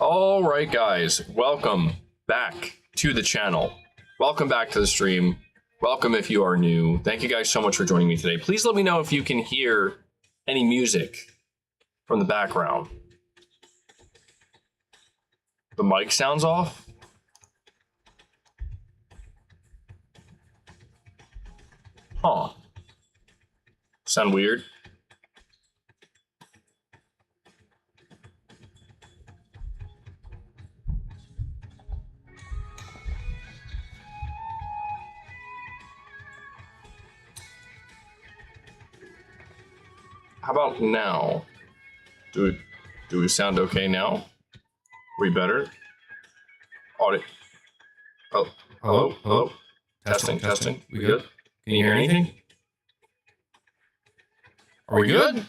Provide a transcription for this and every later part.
All right, guys, welcome back to the channel. Welcome back to the stream. Welcome if you are new. Thank you guys so much for joining me today. Please let me know if you can hear any music from the background. The mic sounds off. Huh. Sound weird? How about now? Do we sound okay now? We better? Audit. Oh, hello. Testing. We good? Can you hear anything? Are we good?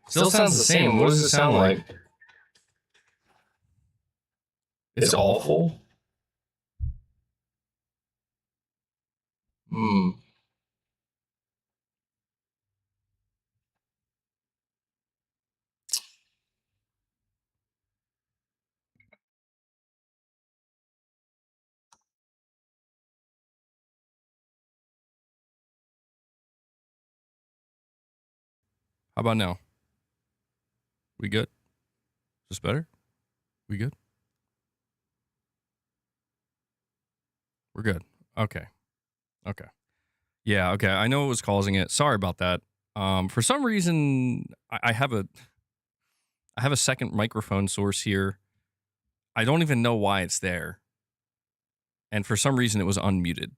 Still sounds the same. What does it sound like? It's awful. How about now? We good? Is this better? We good? We're good. Okay. Yeah, okay. I know what was causing it. Sorry about that. For some reason, I have a second microphone source here. I don't even know why it's there. And for some reason, it was unmuted.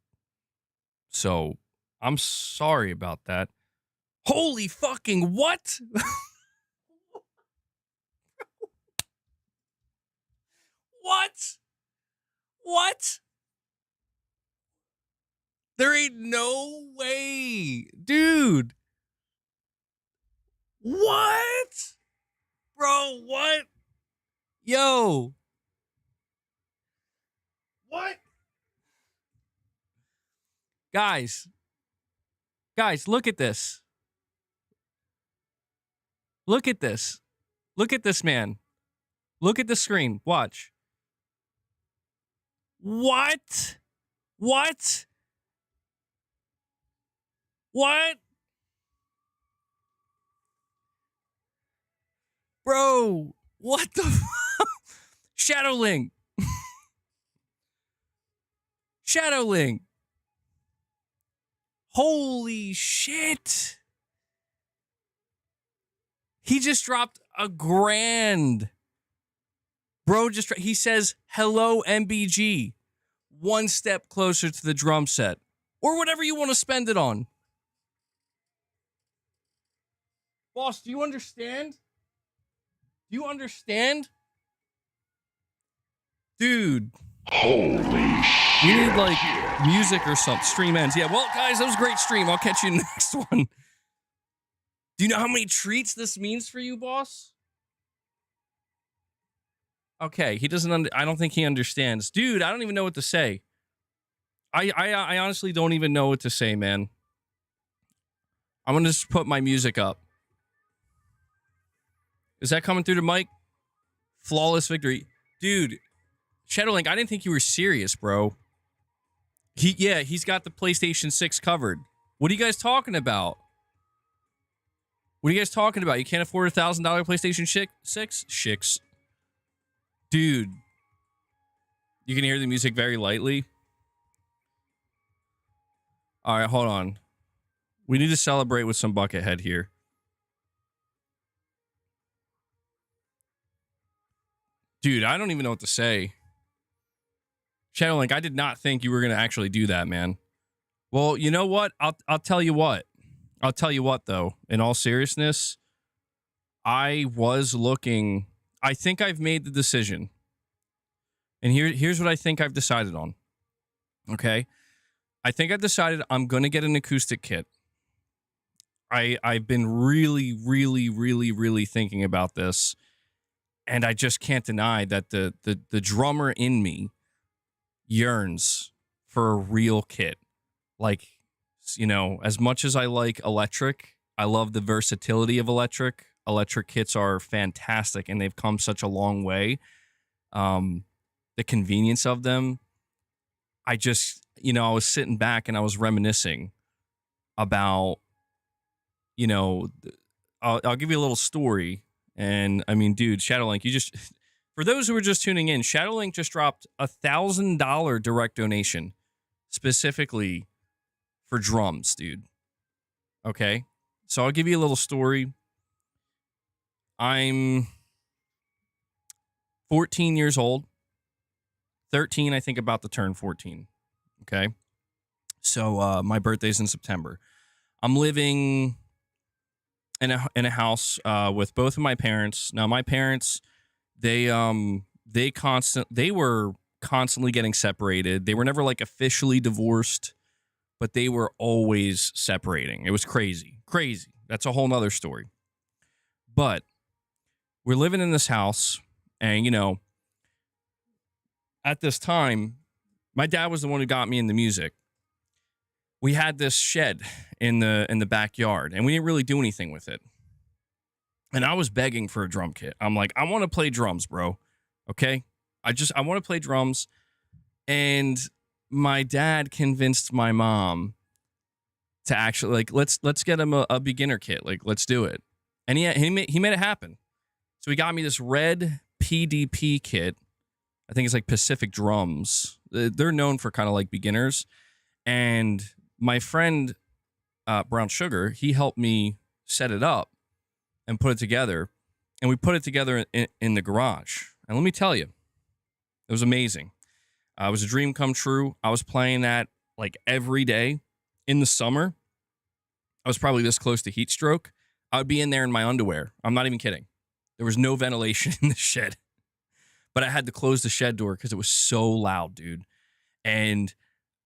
So, I'm sorry about that. Holy fucking what? What? There ain't no way. Dude. What? Bro, what? Yo. What? Guys, look at this. Look at this. Look at this, man. Look at the screen. Watch. What? Bro, what the fuck? Shadowling. Holy shit. He just dropped $1,000. Bro, he says, hello, MBG. One step closer to the drum set. Or whatever you want to spend it on. Boss, do you understand? Dude. Holy shit. We need, like, music or something. Stream ends. Yeah, well, guys, that was a great stream. I'll catch you in the next one. Do you know how many treats this means for you, boss? Okay, he doesn't. I don't think he understands, dude. I don't even know what to say. I honestly don't even know what to say, man. I'm gonna just put my music up. Is that coming through the mic? Flawless victory, dude. Shadowlink, I didn't think you were serious, bro. He's got the PlayStation 6 covered. What are you guys talking about? You can't afford a $1,000 PlayStation 6? Shicks. Dude. You can hear the music very lightly. All right, hold on. We need to celebrate with some Buckethead here. Dude, I don't even know what to say. Shadowlink, I did not think you were going to actually do that, man. Well, you know what? I'll tell you what. I'll tell you what, though. In all seriousness, I was looking... I think I've made the decision. And here's what I think I've decided on. Okay? I think I've decided I'm going to get an acoustic kit. I've been really thinking about this. And I just can't deny that the drummer in me yearns for a real kit. Like, you know, as much as I like electric, I love the versatility of electric. electric kits are fantastic and they've come such a long way. The convenience of them, I just, I was sitting back and I was reminiscing about, I'll give you a little story. And I mean, dude, Shadowlink, for those who are just tuning in, Shadowlink just dropped $1,000 direct donation specifically for drums, dude. Okay. So I'll give you a little story. I'm 14 years old. 13, I think, about to turn 14. Okay. So my birthday's in September. I'm living in a house with both of my parents. Now, my parents, they were constantly getting separated. They were never like officially divorced, but they were always separating. It was crazy. That's a whole nother story. But we're living in this house, and at this time, my dad was the one who got me into music. We had this shed in the backyard, and we didn't really do anything with it. And I was begging for a drum kit. I'm like, I want to play drums, bro. Okay? I want to play drums. And my dad convinced my mom to actually, like, let's get him a beginner kit. Like, let's do it. And he made it happen. So he got me this red PDP kit. I think it's like Pacific Drums. They're known for kind of like beginners. And my friend, Brown Sugar, he helped me set it up and put it together. And we put it together in the garage. And let me tell you, it was amazing. It was a dream come true. I was playing that like every day in the summer. I was probably this close to heat stroke. I would be in there in my underwear. I'm not even kidding. There was no ventilation in the shed. But I had to close the shed door because it was so loud, dude. And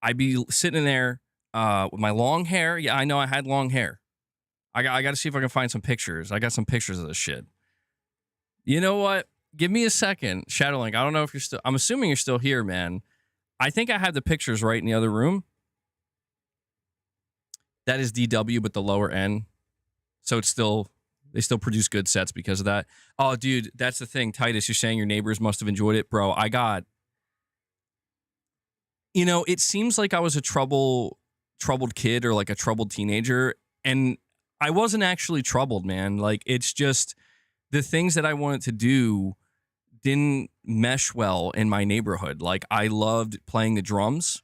I'd be sitting in there with my long hair. Yeah, I know I had long hair. I got to see if I can find some pictures. I got some pictures of this shit. You know what? Give me a second. Shadowlink, I don't know if you're still... I'm assuming you're still here, man. I think I have the pictures right in the other room. That is DW, but the lower N. So it's still... They still produce good sets because of that. Oh, dude, that's the thing. Titus, you're saying your neighbors must have enjoyed it. Bro, I got... it seems like I was a troubled kid or like a troubled teenager. And I wasn't actually troubled, man. Like, it's just the things that I wanted to do didn't mesh well in my neighborhood. Like, I loved playing the drums.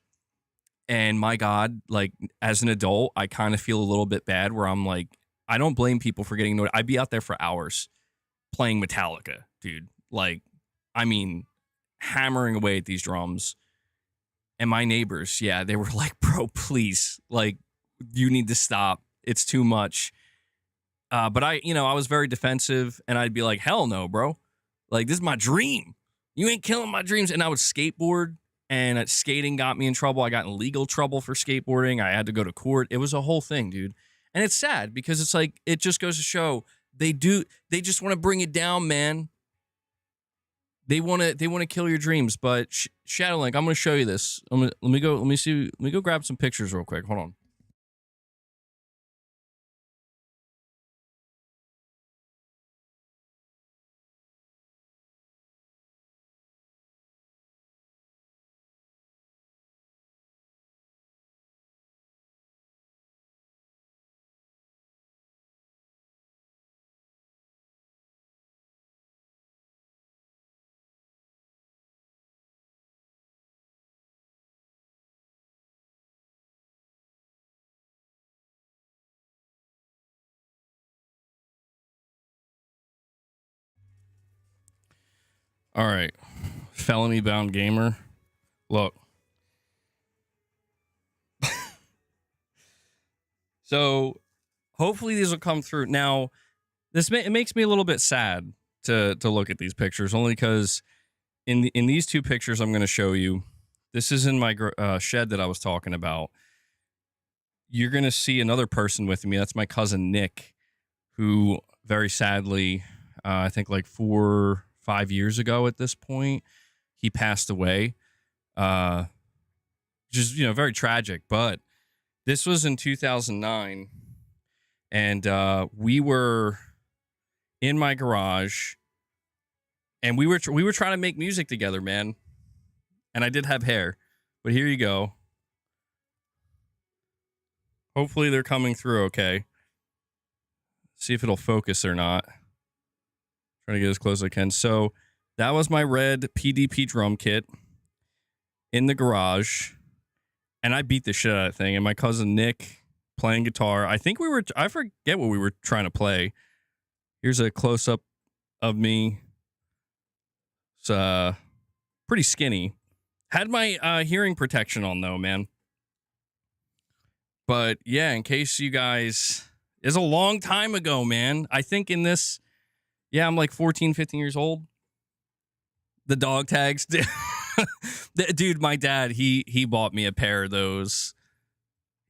And my God, like, as an adult, I kind of feel a little bit bad where I'm like, I don't blame people for getting annoyed. I'd be out there for hours playing Metallica, dude. Like, I mean, hammering away at these drums. And my neighbors, yeah, they were like, bro, please, like, you need to stop. It's too much. But I was very defensive, and I'd be like, hell no, bro. Like, this is my dream. You ain't killing my dreams. And I would skateboard, and skating got me in trouble. I got in legal trouble for skateboarding. I had to go to court. It was a whole thing, dude. And it's sad because it's like, it just goes to show they just want to bring it down, man. They want to kill your dreams. But Shadowlink, I'm going to show you this. Let me go grab some pictures real quick. Hold on. All right. Felony bound gamer. Look. So hopefully these will come through. Now, it makes me a little bit sad to look at these pictures, only because in these two pictures I'm going to show you, this is in my shed that I was talking about. You're going to see another person with me. That's my cousin Nick, who very sadly, I think like 4 or 5 years ago at this point, he passed away. Just, very tragic. But this was in 2009. And we were in my garage, and we were trying to make music together, man. And I did have hair, but here you go. Hopefully they're coming through okay. See if it'll focus or not. Trying to get as close as I can. So that was my red PDP drum kit in the garage, and I beat the shit out of that thing. And my cousin Nick playing guitar. I forget what we were trying to play. Here's a close up of me. It's pretty skinny. Had my hearing protection on though, man. But yeah, in case you guys, it's a long time ago, man. I think in this, yeah, I'm like 14, 15 years old. The dog tags. Dude, my dad, he bought me a pair of those.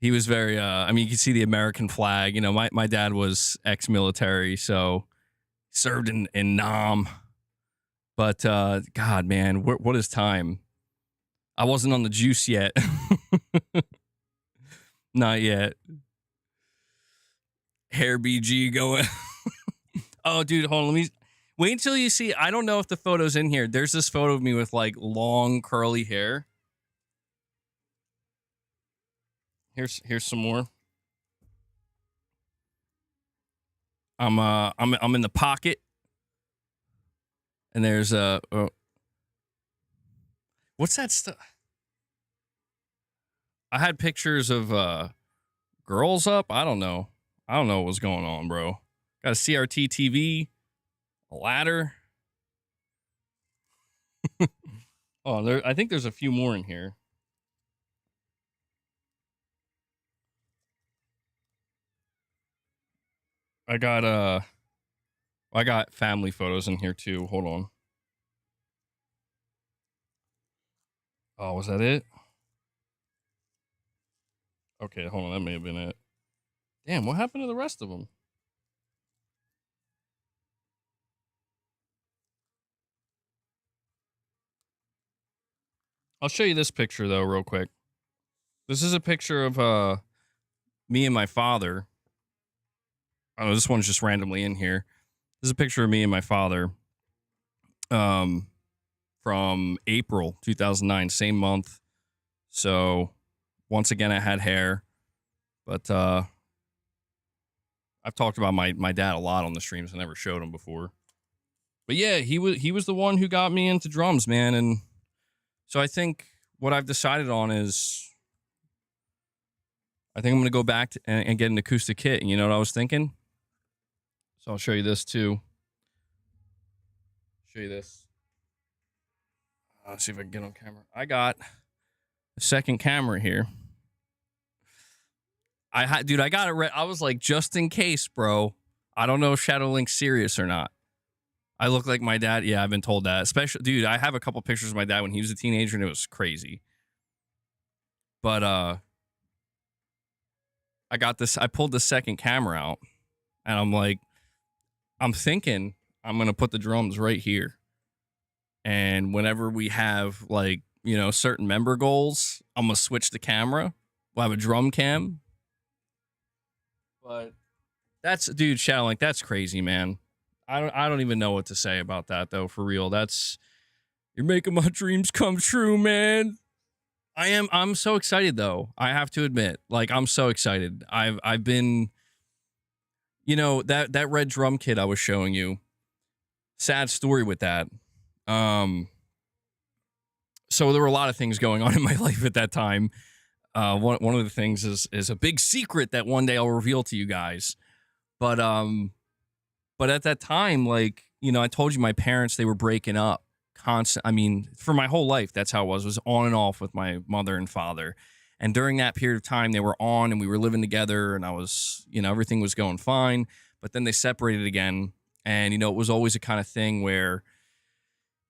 He was very, I mean, you can see the American flag. You know, my dad was ex-military, so served in Nam. But, God, man, what is time? I wasn't on the juice yet. Not yet. Hair BG going. Oh, dude, hold on. Let me wait until you see. I don't know if the photo's in here. There's this photo of me with like long curly hair. Here's some more. I'm in the pocket, and there's what's that stuff? I had pictures of girls up. I don't know what was going on, bro. Got a CRT TV, a ladder. Oh, I think there's a few more in here. I got family photos in here too. Hold on. Oh, was that it? Okay, hold on. That may have been it. Damn, what happened to the rest of them? I'll show you this picture though, real quick. This is a picture of me and my father. Oh, this one's just randomly in here. This is a picture of me and my father. From April 2009, same month. So once again, I had hair, but I've talked about my dad a lot on the streams. I never showed him before, but yeah, he was the one who got me into drums, man. And so I think what I've decided on is I think I'm going to go back and get an acoustic kit. And you know what I was thinking? So I'll show you this too. Show you this. Let's see if I can get on camera. I got a second camera here. Dude, I got it. I was like, just in case, bro. I don't know if Shadow Link's serious or not. I look like my dad. Yeah, I've been told that. Especially, dude, I have a couple pictures of my dad when he was a teenager, and it was crazy. But I got this. I pulled the second camera out, and I'm like, I'm thinking I'm gonna put the drums right here. And whenever we have like, you know, certain member goals, I'm gonna switch the camera. We'll have a drum cam. But that's, dude, Shadow Link, that's crazy, man. I don't even know what to say about that though, for real. You're making my dreams come true, man. I'm so excited though. I have to admit, like, I'm so excited. I've been, you know, that red drum kit I was showing you. Sad story with that. So there were a lot of things going on in my life at that time. One of the things is a big secret that one day I'll reveal to you guys. But at that time, like, you know, I told you my parents, they were breaking up constant. I mean, for my whole life, that's how it was on and off with my mother and father. And during that period of time, they were on and we were living together and I was, you know, everything was going fine. But then they separated again. And, you know, it was always a kind of thing where,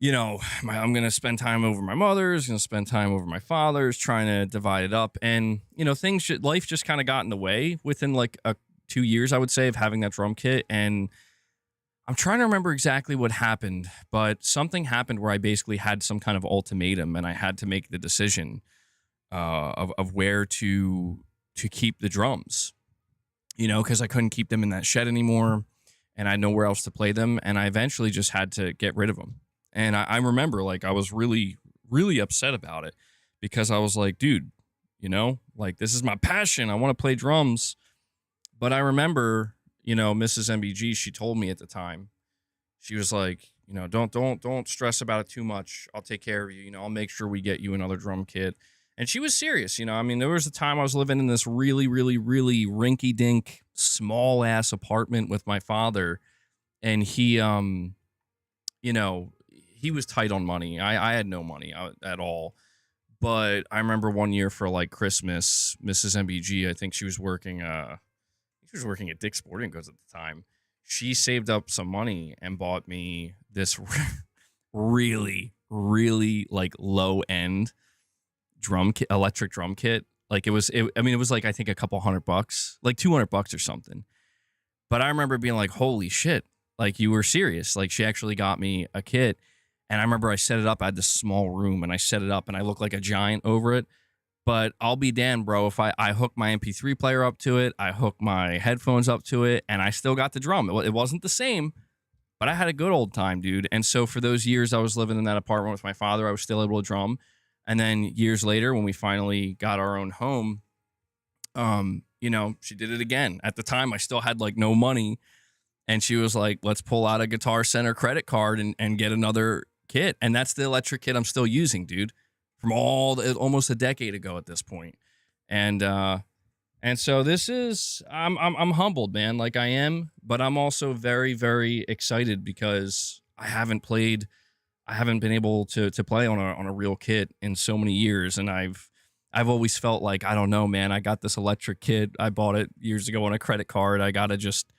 you know, I'm going to spend time over my mother's, going to spend time over my father's, trying to divide it up. And, you know, life just kind of got in the way within like 2 years, I would say, of having that drum kit. And I'm trying to remember exactly what happened, but something happened where I basically had some kind of ultimatum and I had to make the decision of where to keep the drums, you know, because I couldn't keep them in that shed anymore. and I had nowhere else to play them, and I eventually just had to get rid of them. And I remember like I was really, really upset about it because I was like, dude, you know, like this is my passion. I want to play drums. But I remember, you know, Mrs. MBG, she told me at the time, she was like, you know, don't stress about it too much. I'll take care of you. You know, I'll make sure we get you another drum kit. And she was serious. You know, I mean, there was a time I was living in this really, really, really rinky dink, small ass apartment with my father. And he, you know, he was tight on money. I had no money at all. But I remember one year for like Christmas, Mrs. MBG, I think she was working, at Dick's Sporting Goods at the time. She saved up some money and bought me this really, really like low end drum kit, electric drum kit. Like it was like, I think a couple $100, like $200 or something. But I remember being like, holy shit, like you were serious. Like she actually got me a kit. And I remember I set it up. I had this small room and I set it up and I looked like a giant over it. But I'll be damned, bro, if I hook my MP3 player up to it, I hook my headphones up to it, and I still got the drum. It wasn't the same, but I had a good old time, dude. And so for those years I was living in that apartment with my father, I was still able to drum. And then years later, when we finally got our own home, you know, she did it again. At the time, I still had like no money. And she was like, let's pull out a Guitar Center credit card and get another kit. And that's the electric kit I'm still using, dude. From almost a decade ago at this point. And so this is, I'm humbled, man, like I am, but I'm also very, very excited because I haven't been able to play on a real kit in so many years. And I've always felt like, I don't know, man, I got this electric kit. I bought it years ago on a credit card. I got to just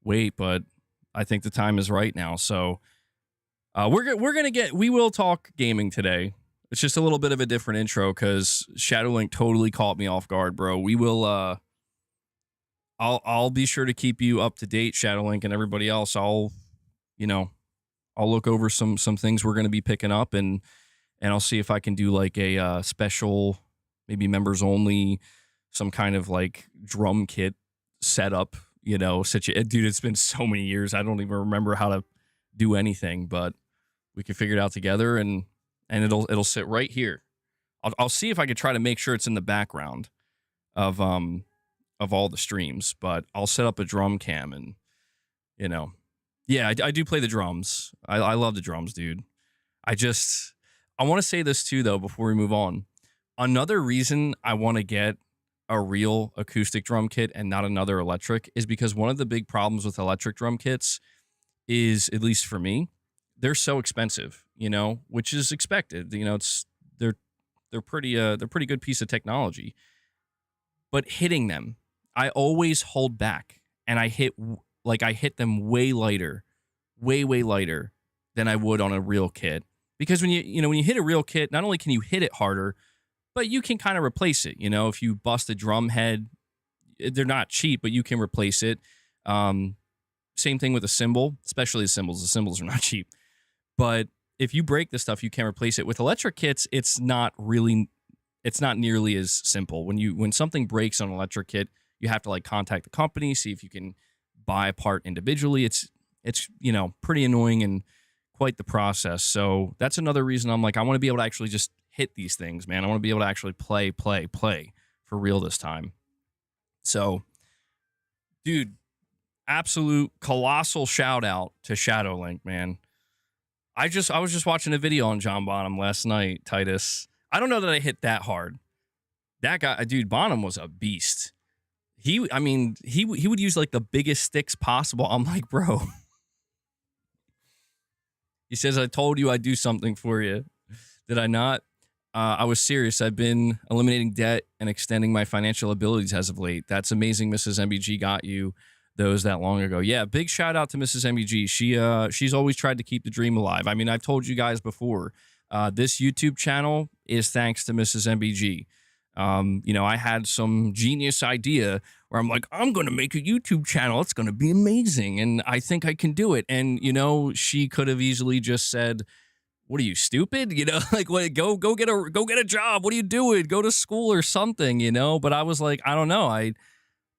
wait, but I think the time is right now. So we will talk gaming today. It's just a little bit of a different intro because Shadowlink totally caught me off guard, bro. We will, I'll be sure to keep you up to date, Shadowlink, and everybody else. I'll look over some things we're going to be picking up and I'll see if I can do like a special, maybe members only, some kind of like drum kit setup, you know, dude, it's been so many years. I don't even remember how to do anything, but we can figure it out together and it'll sit right here. I'll see if I could try to make sure it's in the background of all the streams, but I'll set up a drum cam and, you know, yeah, I do play the drums. I love the drums, dude. I want to say this too, though, before we move on. Another reason I want to get a real acoustic drum kit and not another electric is because one of the big problems with electric drum kits is, at least for me, they're so expensive, you know, which is expected. You know, they're pretty good piece of technology. But hitting them, I always hold back, and I hit them way lighter than I would on a real kit. Because when you hit a real kit, not only can you hit it harder, but you can kind of replace it. You know, if you bust a drum head, they're not cheap, but you can replace it. Same thing with a cymbal, especially the cymbals. The cymbals are not cheap. But if you break this stuff, you can replace it. With electric kits, it's not nearly as simple. When something breaks on an electric kit, you have to like contact the company, see if you can buy a part individually. It's you know, pretty annoying and quite the process. So that's another reason I'm like, I want to be able to actually just hit these things, man. I want to be able to actually play for real this time. So, dude, absolute colossal shout out to Shadowlink, man. I was just watching a video on John Bonham last night, Titus. I don't know that I hit that hard. That guy, dude, Bonham was a beast. He would use like the biggest sticks possible. I'm like, bro. He says, I told you I'd do something for you. Did I not? I was serious. I've been eliminating debt and extending my financial abilities as of late. That's amazing. Mrs. MBG got you those that long ago. Yeah, big shout out to Mrs. MBG. She's always tried to keep the dream alive. I mean, I've told you guys before, this YouTube channel is thanks to Mrs. MBG. You know, I had some genius idea where I'm like, I'm going to make a YouTube channel. It's going to be amazing. And I think I can do it. And, you know, she could have easily just said, what are you, stupid? You know, like, what, go get a job. What are you doing? Go to school or something, you know? But I was like, I don't know.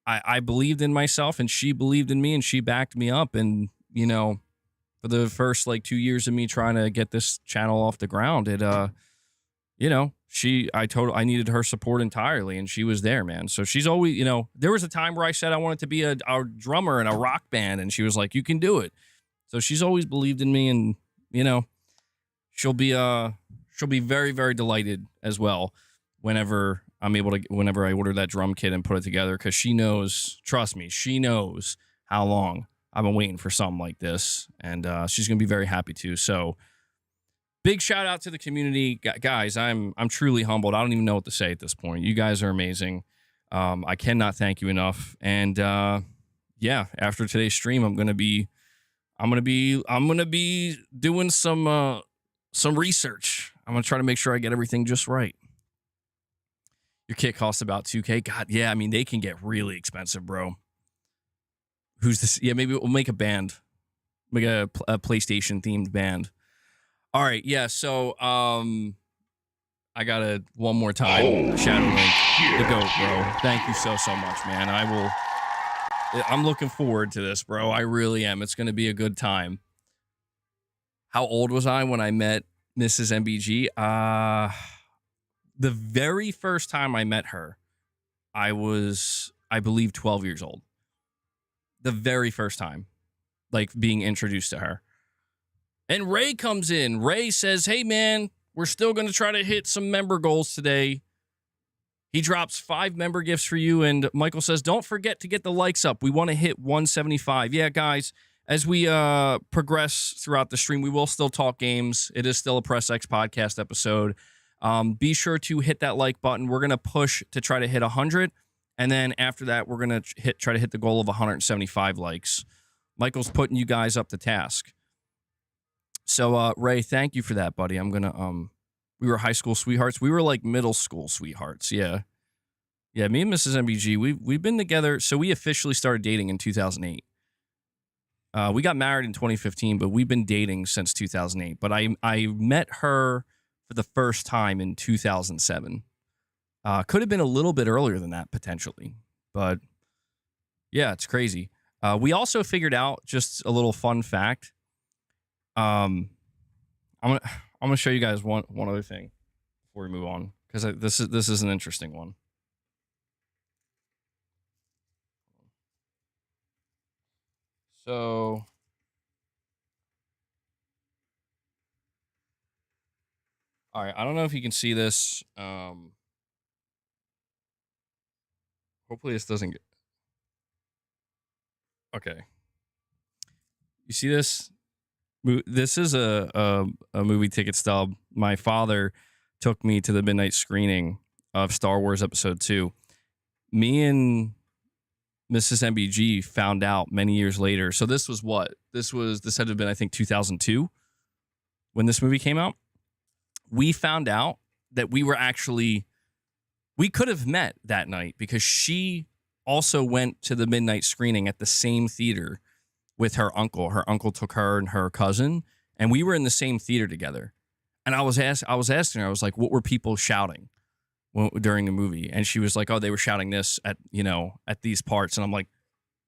I believed in myself and she believed in me and she backed me up. And, you know, for the first like 2 years of me trying to get this channel off the ground, you know, I needed her support entirely, and she was there, man. So she's always, you know, there was a time where I said I wanted to be a drummer in a rock band, and she was like, you can do it. So she's always believed in me, and, you know, she'll be very, very delighted as well whenever I order that drum kit and put it together, because she knows, trust me, she knows how long I've been waiting for something like this, and she's gonna be very happy too. So big shout out to the community, guys. I'm truly humbled. I don't even know what to say at this point. You guys are amazing. I cannot thank you enough. And yeah, after today's stream, I'm gonna be doing some research. I'm gonna try to make sure I get everything just right. Your kit costs about $2K. God, yeah. I mean, they can get really expensive, bro. Who's this? Yeah, maybe we'll make a band, make a PlayStation themed band. All right, yeah. So, I gotta one more time. Shadow Link, the GOAT, bro. Thank you so much, man. I'm looking forward to this, bro. I really am. It's gonna be a good time. How old was I when I met Mrs. MBG? The very first time I met her, I was, I believe, 12 years old. The very first time, like, being introduced to her. And Ray comes in. Ray says, hey, man, we're still going to try to hit some member goals today. He drops 5 member gifts for you. And Michael says, don't forget to get the likes up. We want to hit 175. Yeah, guys, as we progress throughout the stream, we will still talk games. It is still a Press X podcast episode. Be sure to hit that like button. We're going to push to try to hit 100. And then after that, we're going to try to hit the goal of 175 likes. Michael's putting you guys up to task. So, Ray, thank you for that, buddy. I'm going to, we were high school sweethearts. We were like middle school sweethearts. Yeah. Yeah. Me and Mrs. MBG, we've been together. So we officially started dating in 2008. We got married in 2015, but we've been dating since 2008. But I met her for the first time in 2007. Could have been a little bit earlier than that, potentially. But yeah, it's crazy. We also figured out, just a little fun fact. I'm gonna show you guys one other thing before we move on, because this is an interesting one. So all right, I don't know if you can see this. Hopefully this doesn't get... Okay. You see this? This is a movie ticket stub. My father took me to the midnight screening of Star Wars Episode 2. Me and Mrs. MBG found out many years later. So this was what? This had to have been, I think, 2002 when this movie came out. We found out that we could have met that night, because she also went to the midnight screening at the same theater with her uncle. Her uncle took her and her cousin, and we were in the same theater together. And I was asking her, I was like, what were people shouting during the movie? And she was like, oh, they were shouting this at these parts. And I'm like,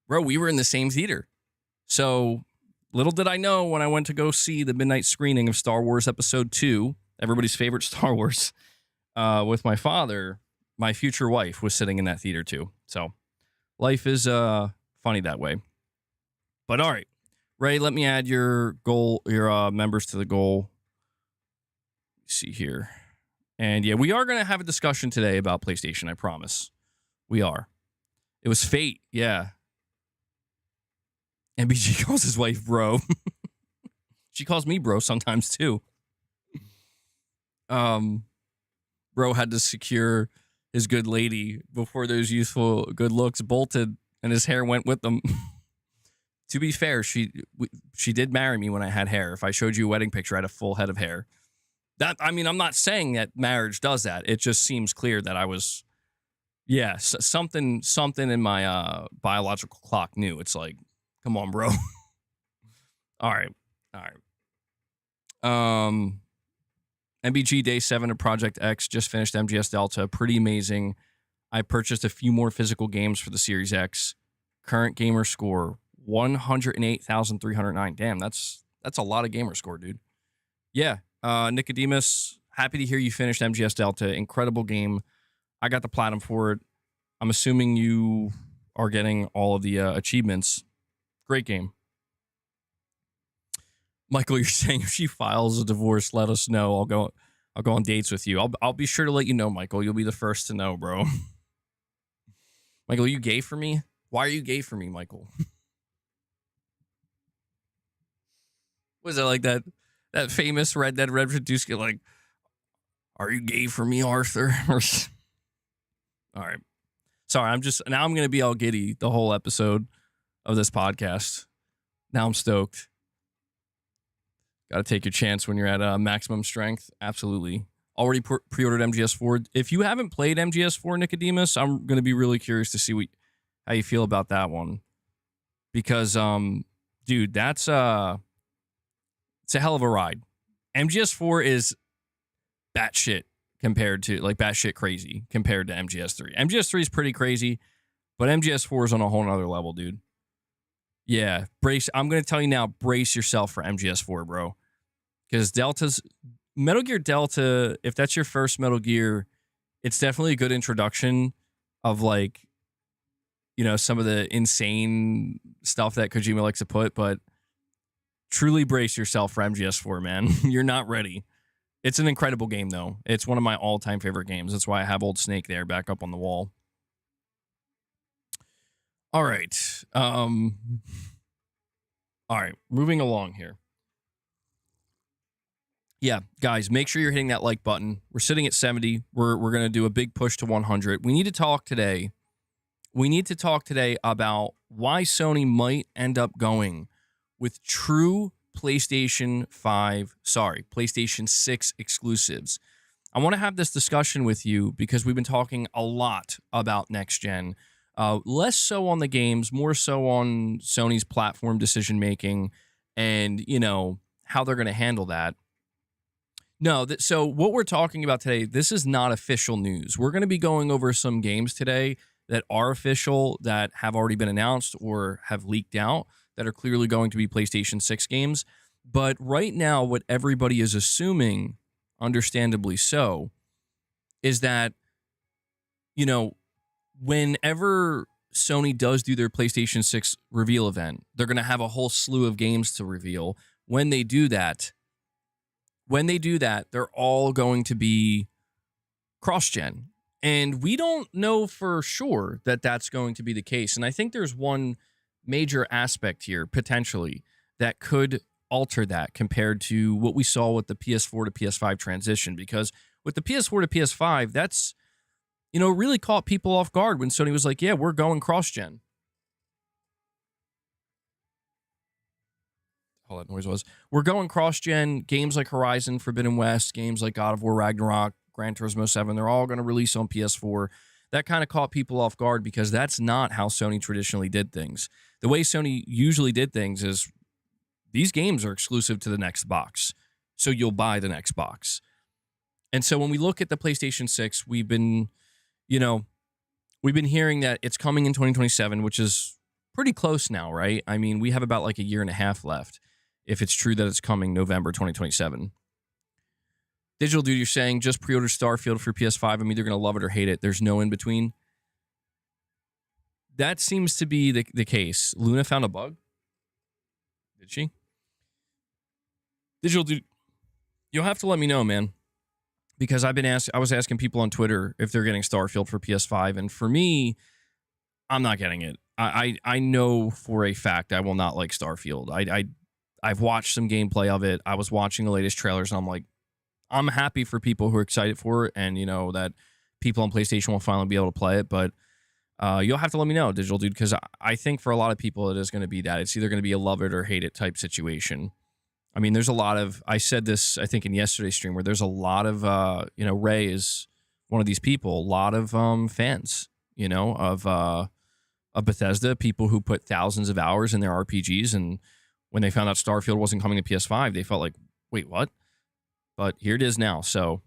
bro, we were in the same theater. So little did I know, when I went to go see the midnight screening of Star Wars Episode 2, everybody's favorite Star Wars, with my father, my future wife was sitting in that theater too. So life is funny that way. But all right, Ray, let me add your members to the goal. Let's see here. And yeah, we are going to have a discussion today about PlayStation, I promise. We are. It was fate, yeah. MBG calls his wife bro. She calls me bro sometimes too. Bro had to secure his good lady before those youthful good looks bolted, and his hair went with them. To be fair, she did marry me when I had hair. If I showed you a wedding picture, I had a full head of hair. I'm not saying that marriage does that. It just seems clear that I was, yeah, something in my biological clock knew. It's like, come on, bro. All right. MBG Day 7 of Project X just finished MGS Delta. Pretty amazing. I purchased a few more physical games for the Series X. Current gamer score 108,309. Damn, that's a lot of gamer score, dude. Yeah, Nicodemus, happy to hear you finished MGS Delta. Incredible game. I got the platinum for it. I'm assuming you are getting all of the achievements. Great game. Michael, you're saying if she files a divorce, let us know. I'll go on dates with you. I'll be sure to let you know, Michael. You'll be the first to know, bro. Michael, are you gay for me? Why are you gay for me, Michael? Was it like that famous Red Dead Redemption like, are you gay for me, Arthur? All right. Sorry, now I'm going to be all giddy the whole episode of this podcast. Now I'm stoked. Got to take your chance when you're at maximum strength. Absolutely. Already pre-ordered MGS4. If you haven't played MGS4, Nicodemus, I'm going to be really curious to see how you feel about that one. Because, dude, it's a hell of a ride. MGS4 is batshit batshit crazy compared to MGS3. MGS3 is pretty crazy, but MGS4 is on a whole nother level, dude. Yeah, I'm going to tell you now, brace yourself for MGS4, bro. Because Metal Gear Delta, if that's your first Metal Gear, it's definitely a good introduction of some of the insane stuff that Kojima likes to put, but truly brace yourself for MGS4, man. You're not ready. It's an incredible game, though. It's one of my all-time favorite games. That's why I have Old Snake there back up on the wall. All right. All right. Moving along here. Yeah, guys, make sure you're hitting that like button. We're sitting at 70. We're going to do a big push to 100. We need to talk today. About why Sony might end up going with true PlayStation 6 exclusives. I want to have this discussion with you because we've been talking a lot about next gen. Less so on the games, more so on Sony's platform decision making and, how they're going to handle that. No, so what we're talking about today, this is not official news. We're going to be going over some games today that are official, that have already been announced or have leaked out, that are clearly going to be PlayStation 6 games. But right now, what everybody is assuming, understandably so, is that, whenever Sony does do their PlayStation 6 reveal event, they're going to have a whole slew of games to reveal. When they do that, they're all going to be cross-gen. And we don't know for sure that that's going to be the case. And I think there's one major aspect here, potentially, that could alter that compared to what we saw with the PS4 to PS5 transition. Because with the PS4 to PS5, that's, really caught people off guard when Sony was like, yeah, we're going cross-gen. All that noise was. We're going cross-gen. Games like Horizon Forbidden West, games like God of War Ragnarok, Gran Turismo 7, they're all going to release on PS4. That kind of caught people off guard because that's not how Sony traditionally did things. The way Sony usually did things is these games are exclusive to the next box, so you'll buy the next box. And so when we look at the PlayStation 6, we've been hearing that it's coming in 2027, which is pretty close now, right? I mean, we have about like a year and a half left if it's true that it's coming November 2027. Digital Dude, you're saying just pre-order Starfield for PS5. I'm either going to love it or hate it. There's no in between. That seems to be the case. Luna found a bug? Did she? Digital Dude, you'll have to let me know, man. Because I was asking people on Twitter if they're getting Starfield for PS5. And for me, I'm not getting it. I know for a fact I will not like Starfield. I've watched some gameplay of it. I was watching the latest trailers and I'm like, I'm happy for people who are excited for it and, that people on PlayStation will finally be able to play it. But you'll have to let me know, Digital Dude, because I think for a lot of people it is going to be that. It's either going to be a love it or hate it type situation. I mean, there's a lot of, I said this, I think, in yesterday's stream, where there's a lot of, Ray is one of these people, a lot of fans, of Bethesda, people who put thousands of hours in their RPGs. And when they found out Starfield wasn't coming to PS5, they felt like, wait, what? But here it is now. So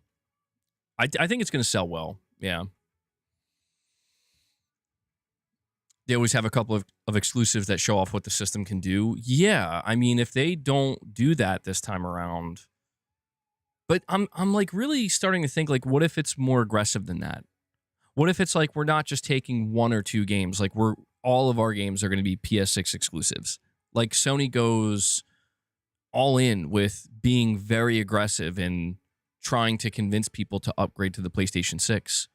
I think it's going to sell well. Yeah. they always have a couple of exclusives that show off what the system can do. Yeah, I mean, if they don't do that this time around, but I'm like really starting to think like, what if it's more aggressive than that? What if it's like we're not just taking one or two games, like all of our games are going to be PS6 exclusives. Like Sony goes all in with being very aggressive in trying to convince people to upgrade to the PlayStation 6.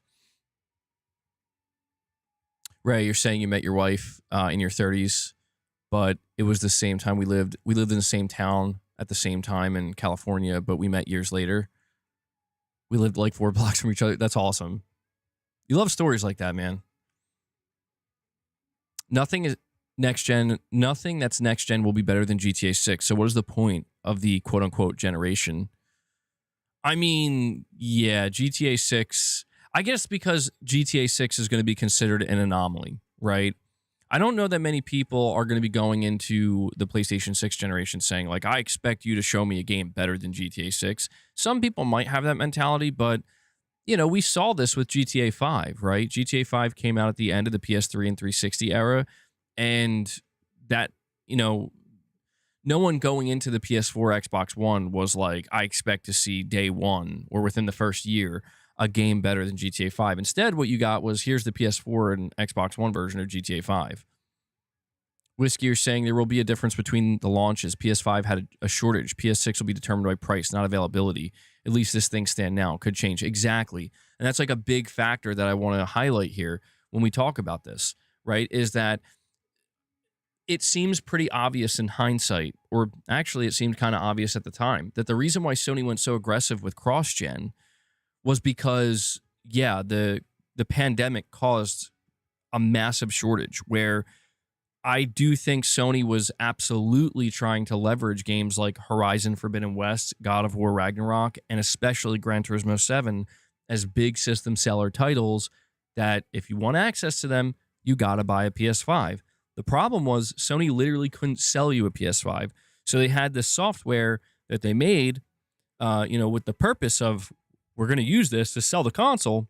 Ray, you're saying you met your wife in your 30s, but it was the same time we lived in the same town at the same time in California, but we met years later. We lived like 4 blocks from each other. That's awesome. You love stories like that, man. Nothing is next gen. Nothing that's next gen will be better than GTA 6. So what is the point of the quote unquote generation? I mean, yeah, GTA 6, I guess because GTA 6 is going to be considered an anomaly, right? I don't know that many people are going to be going into the PlayStation 6 generation saying, like, I expect you to show me a game better than GTA 6. Some people might have that mentality, but, you know, we saw this with GTA 5, right? GTA 5 came out at the end of the PS3 and 360 era, and that, you know, no one going into the PS4, Xbox One was like, I expect to see day one or within the first year a game better than GTA 5. Instead, what you got was, here's the PS4 and Xbox One version of GTA 5. Whiskey, you're saying there will be a difference between the launches. PS5 had a shortage. PS6 will be determined by price, not availability. At least this thing stand now. Could change. Exactly. And that's like a big factor that I want to highlight here when we talk about this, right? Is that it seems pretty obvious in hindsight, or actually it seemed kind of obvious at the time, that the reason why Sony went so aggressive with cross-gen was because, yeah, the pandemic caused a massive shortage where I do think Sony was absolutely trying to leverage games like Horizon Forbidden West, God of War Ragnarok, and especially Gran Turismo 7 as big system seller titles that if you want access to them, you got to buy a PS5. The problem was Sony literally couldn't sell you a PS5. So they had this software that they made, with the purpose of, we're going to use this to sell the console,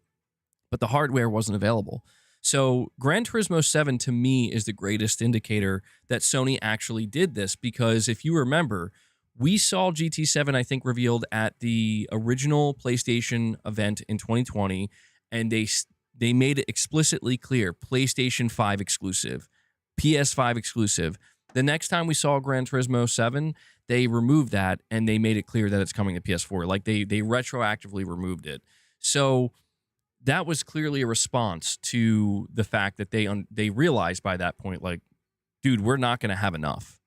but the hardware wasn't available. So Gran Turismo 7 to me is the greatest indicator that Sony actually did this, because if you remember, we saw GT7, I think, revealed at the original PlayStation event in 2020, and they made it explicitly clear, PlayStation 5 exclusive, PS5 exclusive. The next time we saw Gran Turismo 7, they removed that and they made it clear that it's coming to PS4. Like they retroactively removed it. So that was clearly a response to the fact that they realized by that point, like, dude, we're not going to have enough.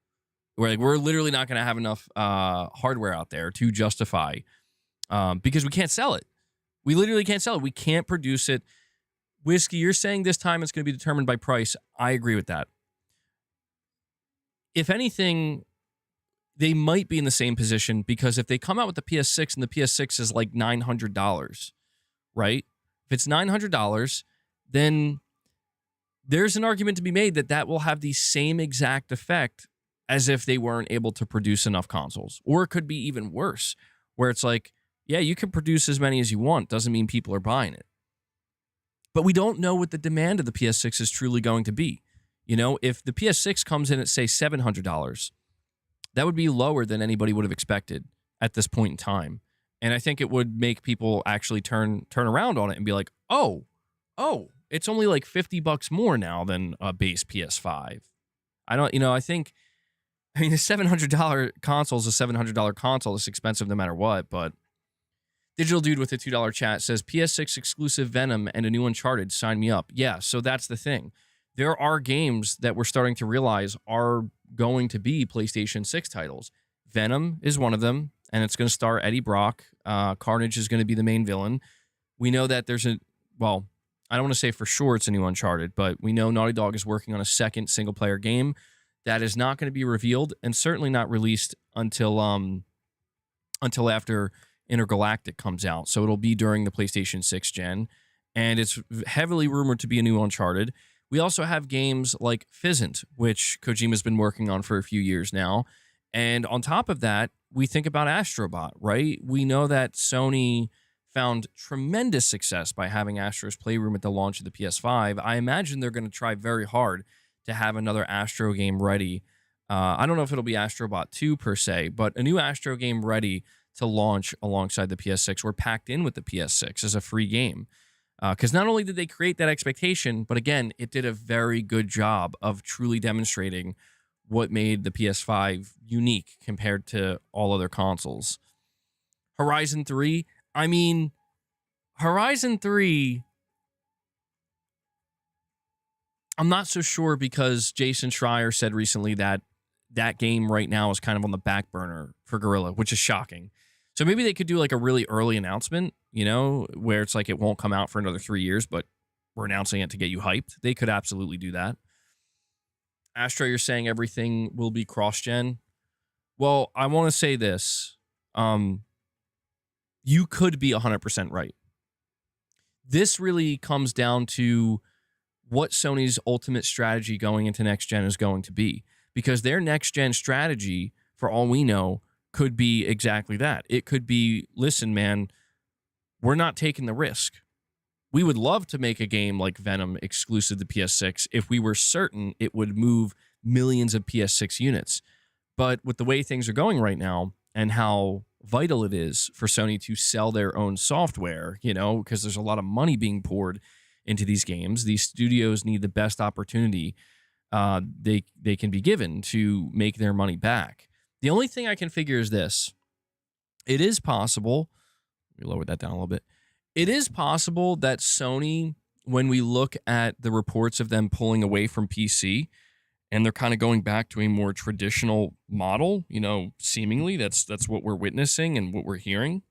We're literally not going to have enough hardware out there to justify, because we can't sell it. We literally can't sell it. We can't produce it. Whiskey, you're saying this time it's going to be determined by price. I agree with that. If anything, they might be in the same position, because if they come out with the PS6 and the PS6 is like $900, right? If it's $900, then there's an argument to be made that will have the same exact effect as if they weren't able to produce enough consoles. Or it could be even worse, where it's like, yeah, you can produce as many as you want. Doesn't mean people are buying it. But we don't know what the demand of the PS6 is truly going to be. You know, if the PS6 comes in at, say, $700, that would be lower than anybody would have expected at this point in time. And I think it would make people actually turn around on it and be like, oh, it's only like $50 more now than a base PS5. I think a $700 console is a $700 console. It's expensive no matter what, but Digital Dude with a $2 chat says, PS6 exclusive Venom and a new Uncharted, sign me up. Yeah, so that's the thing. There are games that we're starting to realize are going to be PlayStation 6 titles. Venom is one of them, and it's going to star Eddie Brock. Carnage is going to be the main villain. We know that there's I don't want to say for sure it's a new Uncharted, but we know Naughty Dog is working on a second single-player game that is not going to be revealed and certainly not released until after Intergalactic comes out. So it'll be during the PlayStation 6 gen, and it's heavily rumored to be a new Uncharted. We also have games like Fizzant, which Kojima's been working on for a few years now. And on top of that, we think about Astrobot, right? We know that Sony found tremendous success by having Astro's Playroom at the launch of the PS5. I imagine they're going to try very hard to have another Astro game ready. I don't know if it'll be Astrobot 2 per se, but a new Astro game ready to launch alongside the PS6 or packed in with the PS6 as a free game. Because not only did they create that expectation, but again, it did a very good job of truly demonstrating what made the PS5 unique compared to all other consoles. Horizon 3, I mean, Horizon 3, I'm not so sure because Jason Schreier said recently that that game right now is kind of on the back burner for Guerrilla, which is shocking. So maybe they could do like a really early announcement, you know, where it's like it won't come out for another 3 years, but we're announcing it to get you hyped. They could absolutely do that. Astro, you're saying everything will be cross-gen. Well, I want to say this. You could be 100% right. This really comes down to what Sony's ultimate strategy going into next gen is going to be. Because their next gen strategy, for all we know, could be exactly that. It could be, listen, man, we're not taking the risk. We would love to make a game like Venom exclusive to PS6 if we were certain it would move millions of PS6 units. But with the way things are going right now and how vital it is for Sony to sell their own software, you know, because there's a lot of money being poured into these games, these studios need the best opportunity they can be given to make their money back. The only thing I can figure is this. It is possible, let me lower that down a little bit. It is possible that Sony, when we look at the reports of them pulling away from PC and they're kind of going back to a more traditional model, you know, seemingly that's what we're witnessing and what we're hearing.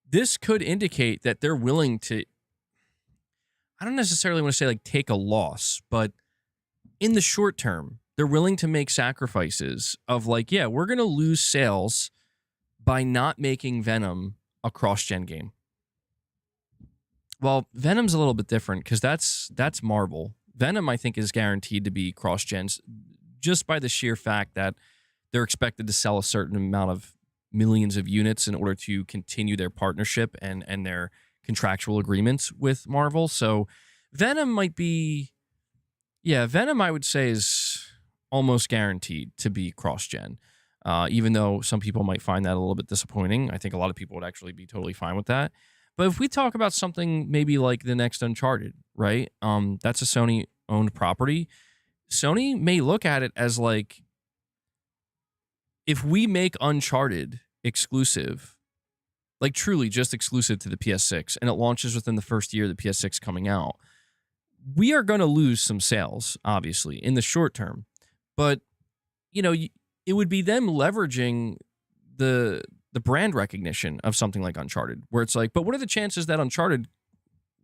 This could indicate that they're willing to, I don't necessarily want to say like take a loss, but in the short term, they're willing to make sacrifices of like, yeah, we're going to lose sales by not making Venom a cross-gen game. Well, Venom's a little bit different because that's Marvel. Venom, I think, is guaranteed to be cross-gens just by the sheer fact that they're expected to sell a certain amount of millions of units in order to continue their partnership and their contractual agreements with Marvel. So Venom might be... Yeah, Venom, I would say, is almost guaranteed to be cross-gen, even though some people might find that a little bit disappointing. I think a lot of people would actually be totally fine with that. But if we talk about something maybe like the next Uncharted, right? That's a Sony-owned property. Sony may look at it as like, if we make Uncharted exclusive, like truly just exclusive to the PS6, and it launches within the first year of the PS6 coming out, we are going to lose some sales, obviously, in the short term. But, you know, it would be them leveraging the brand recognition of something like Uncharted, where it's like, but what are the chances that Uncharted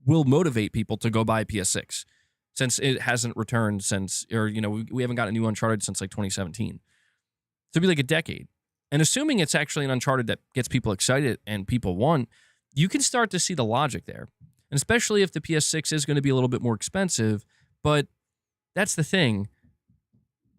will motivate people to go buy a PS6 since it hasn't returned since, or, you know, we haven't got a new Uncharted since like 2017. So it'd be like a decade. And assuming it's actually an Uncharted that gets people excited and people want, you can start to see the logic there. And especially if the PS6 is going to be a little bit more expensive. But that's the thing.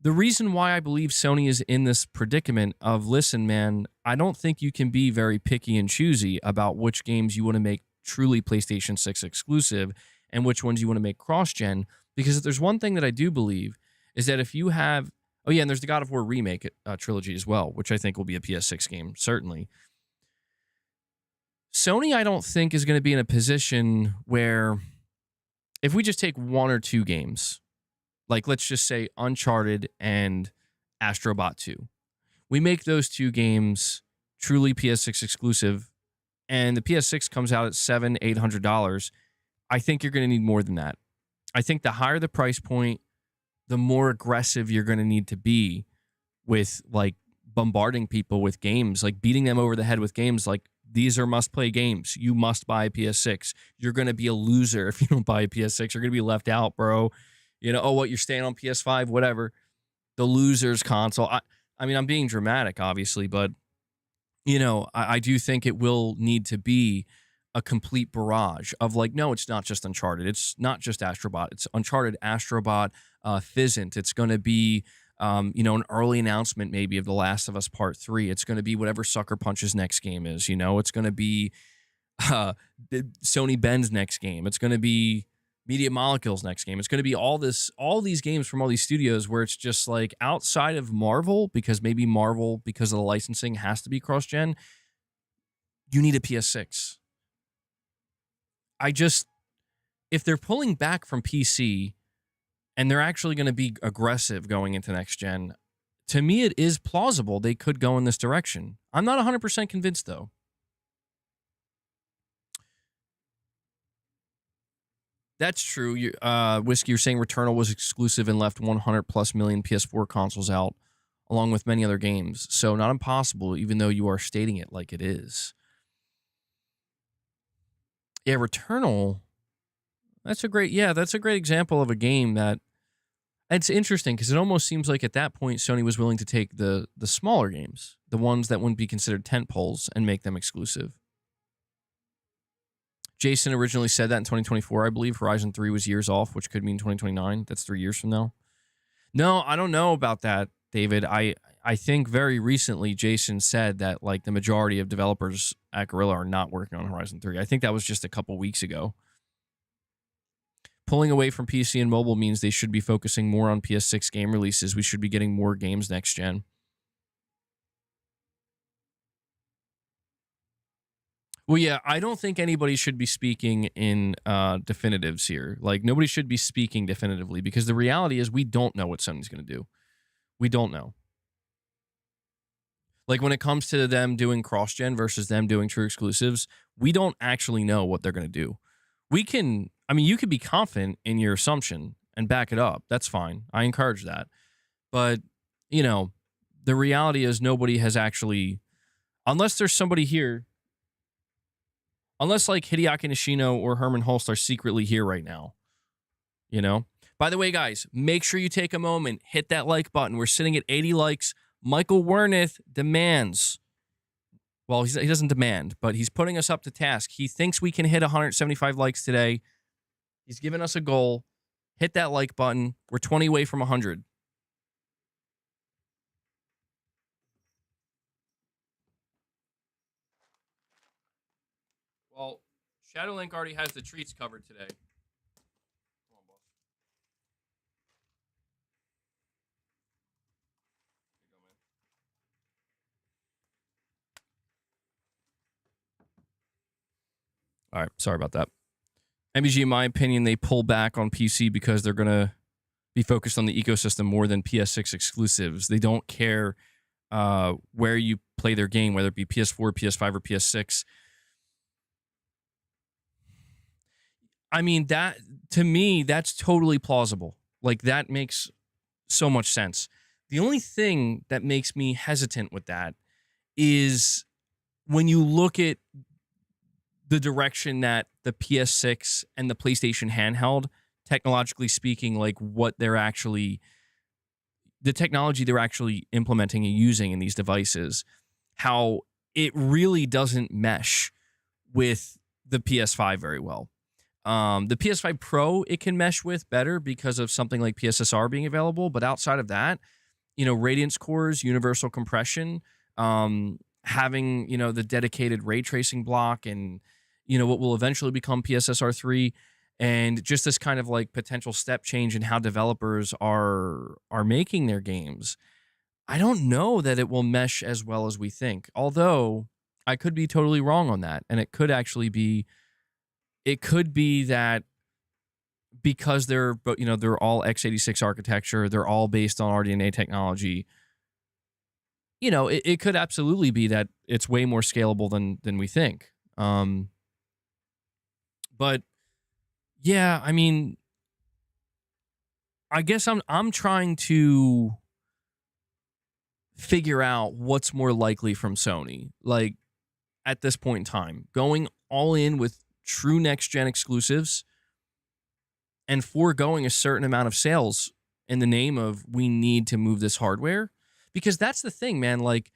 The reason why I believe Sony is in this predicament of, listen, man, I don't think you can be very picky and choosy about which games you want to make truly PlayStation 6 exclusive and which ones you want to make cross-gen. Because if there's one thing that I do believe is that if you have... Oh, yeah, and there's the God of War remake trilogy as well, which I think will be a PS6 game, certainly. Sony, I don't think, is going to be in a position where if we just take one or two games, like let's just say Uncharted and Astrobot 2, we make those two games truly PS6 exclusive, and the PS6 comes out at $700, $800, I think you're going to need more than that. I think the higher the price point, the more aggressive you're going to need to be with like bombarding people with games, like beating them over the head with games like, these are must-play games. You must buy a PS6. You're going to be a loser if you don't buy a PS6. You're going to be left out, bro. You know, oh, what, you're staying on PS5, whatever. The loser's console. I mean, I'm being dramatic, obviously, but, you know, I do think it will need to be a complete barrage of like, no, it's not just Uncharted. It's not just Astrobot. It's Uncharted, Astrobot, Physant. It's going to be... you know, an early announcement maybe of The Last of Us Part 3. It's going to be whatever Sucker Punch's next game is, you know. It's going to be uh, Sony Ben's next game. It's going to be Media Molecule's next game. It's going to be all these games from all these studios where it's just like outside of Marvel, because maybe Marvel, because of the licensing, has to be cross-gen. You need a PS6. If they're pulling back from PC and they're actually going to be aggressive going into next gen, to me, it is plausible they could go in this direction. I'm not 100% convinced, though. That's true. Whiskey, you're saying Returnal was exclusive and left 100 plus million PS4 consoles out, along with many other games. So not impossible, even though you are stating it like it is. Yeah, Returnal. That's a great example of a game that, it's interesting because it almost seems like at that point Sony was willing to take the smaller games, the ones that wouldn't be considered tentpoles, and make them exclusive. Jason originally said that in 2024, I believe. Horizon 3 was years off, which could mean 2029. That's 3 years from now. No, I don't know about that, David. I think very recently Jason said that like the majority of developers at Guerrilla are not working on Horizon 3. I think that was just a couple weeks ago. Pulling away from PC and mobile means they should be focusing more on PS6 game releases. We should be getting more games next gen. Well, yeah, I don't think anybody should be speaking in definitives here. Like, nobody should be speaking definitively, because the reality is we don't know what Sony's going to do. We don't know. Like, when it comes to them doing cross-gen versus them doing true exclusives, we don't actually know what they're going to do. You could be confident in your assumption and back it up. That's fine. I encourage that. But, the reality is nobody has actually, unless there's somebody here, unless like Hideaki Nishino or Herman Holst are secretly here right now, By the way, guys, make sure you take a moment, hit that like button. We're sitting at 80 likes. Michael Wernick demands, well, he doesn't demand, but he's putting us up to task. He thinks we can hit 175 likes today. He's given us a goal. Hit that like button. We're 20 away from 100. Well, Shadowlink already has the treats covered today. Come on, boss. Here you go, man. All right, sorry about that. MBG, in my opinion, they pull back on PC because they're going to be focused on the ecosystem more than PS6 exclusives. They don't care where you play their game, whether it be PS4, PS5, or PS6. I mean, that, to me, that's totally plausible. Like, that makes so much sense. The only thing that makes me hesitant with that is when you look at the direction that the PS6 and the PlayStation handheld, technologically speaking, like what they're actually, the technology they're actually implementing and using in these devices, how it really doesn't mesh with the PS5 very well. The PS5 Pro, it can mesh with better because of something like PSSR being available. But outside of that, Radiance cores, universal compression, having, the dedicated ray tracing block, and, what will eventually become PSSR 3, and just this kind of like potential step change in how developers are making their games. I don't know that it will mesh as well as we think, although I could be totally wrong on that. And it could actually be, that because they're all x86 architecture, they're all based on RDNA technology. It could absolutely be that it's way more scalable than we think. But yeah, I mean, I guess I'm trying to figure out what's more likely from Sony. Like, at this point in time, going all in with true next-gen exclusives and foregoing a certain amount of sales in the name of we need to move this hardware. Because that's the thing, man. Like,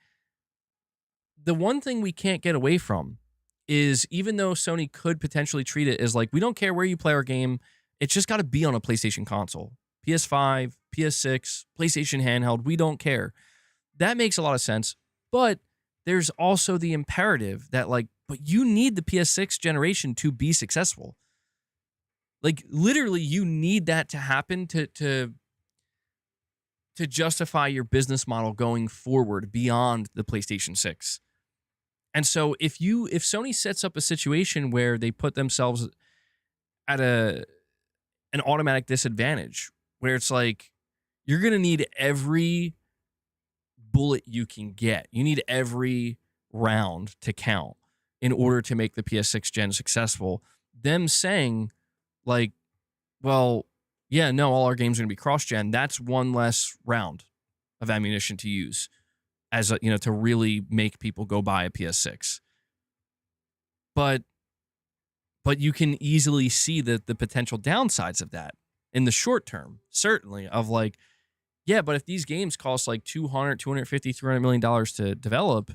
the one thing we can't get away from is, even though Sony could potentially treat it as like, we don't care where you play our game, it's just got to be on a PlayStation console. PS5, PS6, PlayStation handheld, we don't care. That makes a lot of sense. But there's also the imperative that, like, but you need the PS6 generation to be successful. Like, literally, you need that to happen to justify your business model going forward beyond the PlayStation 6. And so if Sony sets up a situation where they put themselves at an automatic disadvantage, where it's like, you're going to need every bullet you can get. You need every round to count in order to make the PS6 gen successful. Them saying, like, well, yeah, no, all our games are going to be cross-gen. That's one less round of ammunition to use as a, to really make people go buy a PS6. But you can easily see the potential downsides of that in the short term, certainly, of like, yeah, but if these games cost like $200, $250, $300 million to develop.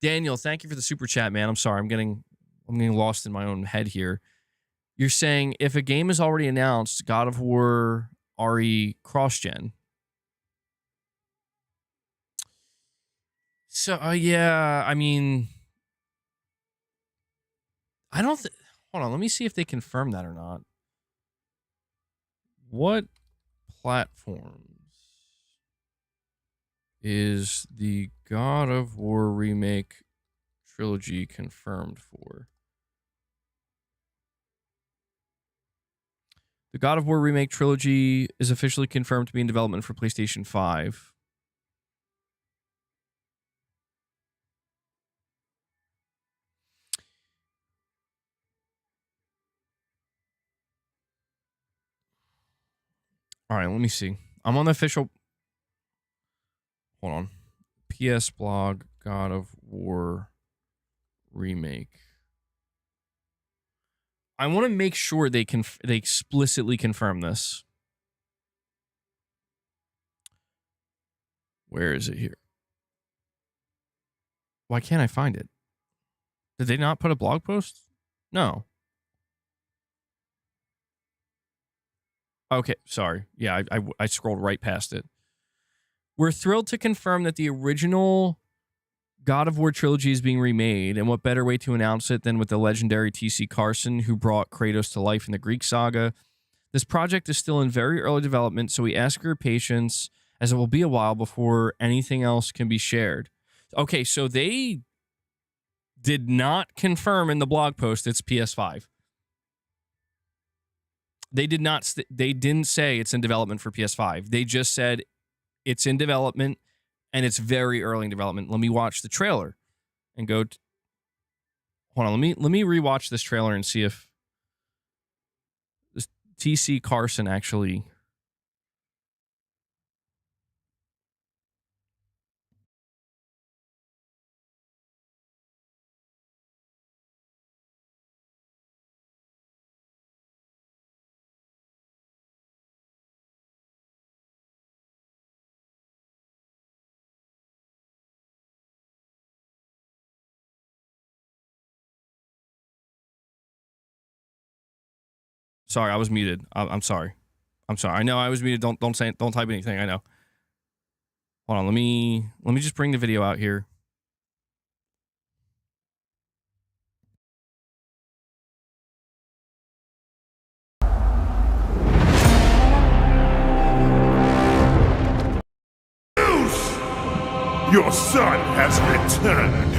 Daniel, thank you for the super chat, man. I'm sorry, I'm getting lost in my own head here. You're saying if a game is already announced, God of War RE cross-gen. So, yeah, I mean, I don't hold on, let me see if they confirm that or not. What platforms is the God of War remake trilogy confirmed for? The God of War remake trilogy is officially confirmed to be in development for PlayStation 5. All right, let me see. I'm on the official. Hold on. PS blog God of War remake. I want to make sure they explicitly confirm this. Where is it here? Why can't I find it? Did they not put a blog post? No. Okay, sorry. Yeah, I scrolled right past it. We're thrilled to confirm that the original God of War trilogy is being remade, and what better way to announce it than with the legendary T.C. Carson, who brought Kratos to life in the Greek saga. This project is still in very early development, so we ask your patience, as it will be a while before anything else can be shared. Okay, so they did not confirm in the blog post it's PS5. They did not. They didn't say it's in development for PS5. They just said it's in development and it's very early in development. Let me watch the trailer and go. Hold on. Let me rewatch this trailer and see if this TC Carson actually. Sorry, I was muted. I'm sorry. I'm sorry. I know I was muted. Don't type anything. I know. Hold on. Let me just bring the video out here. Your son has returned.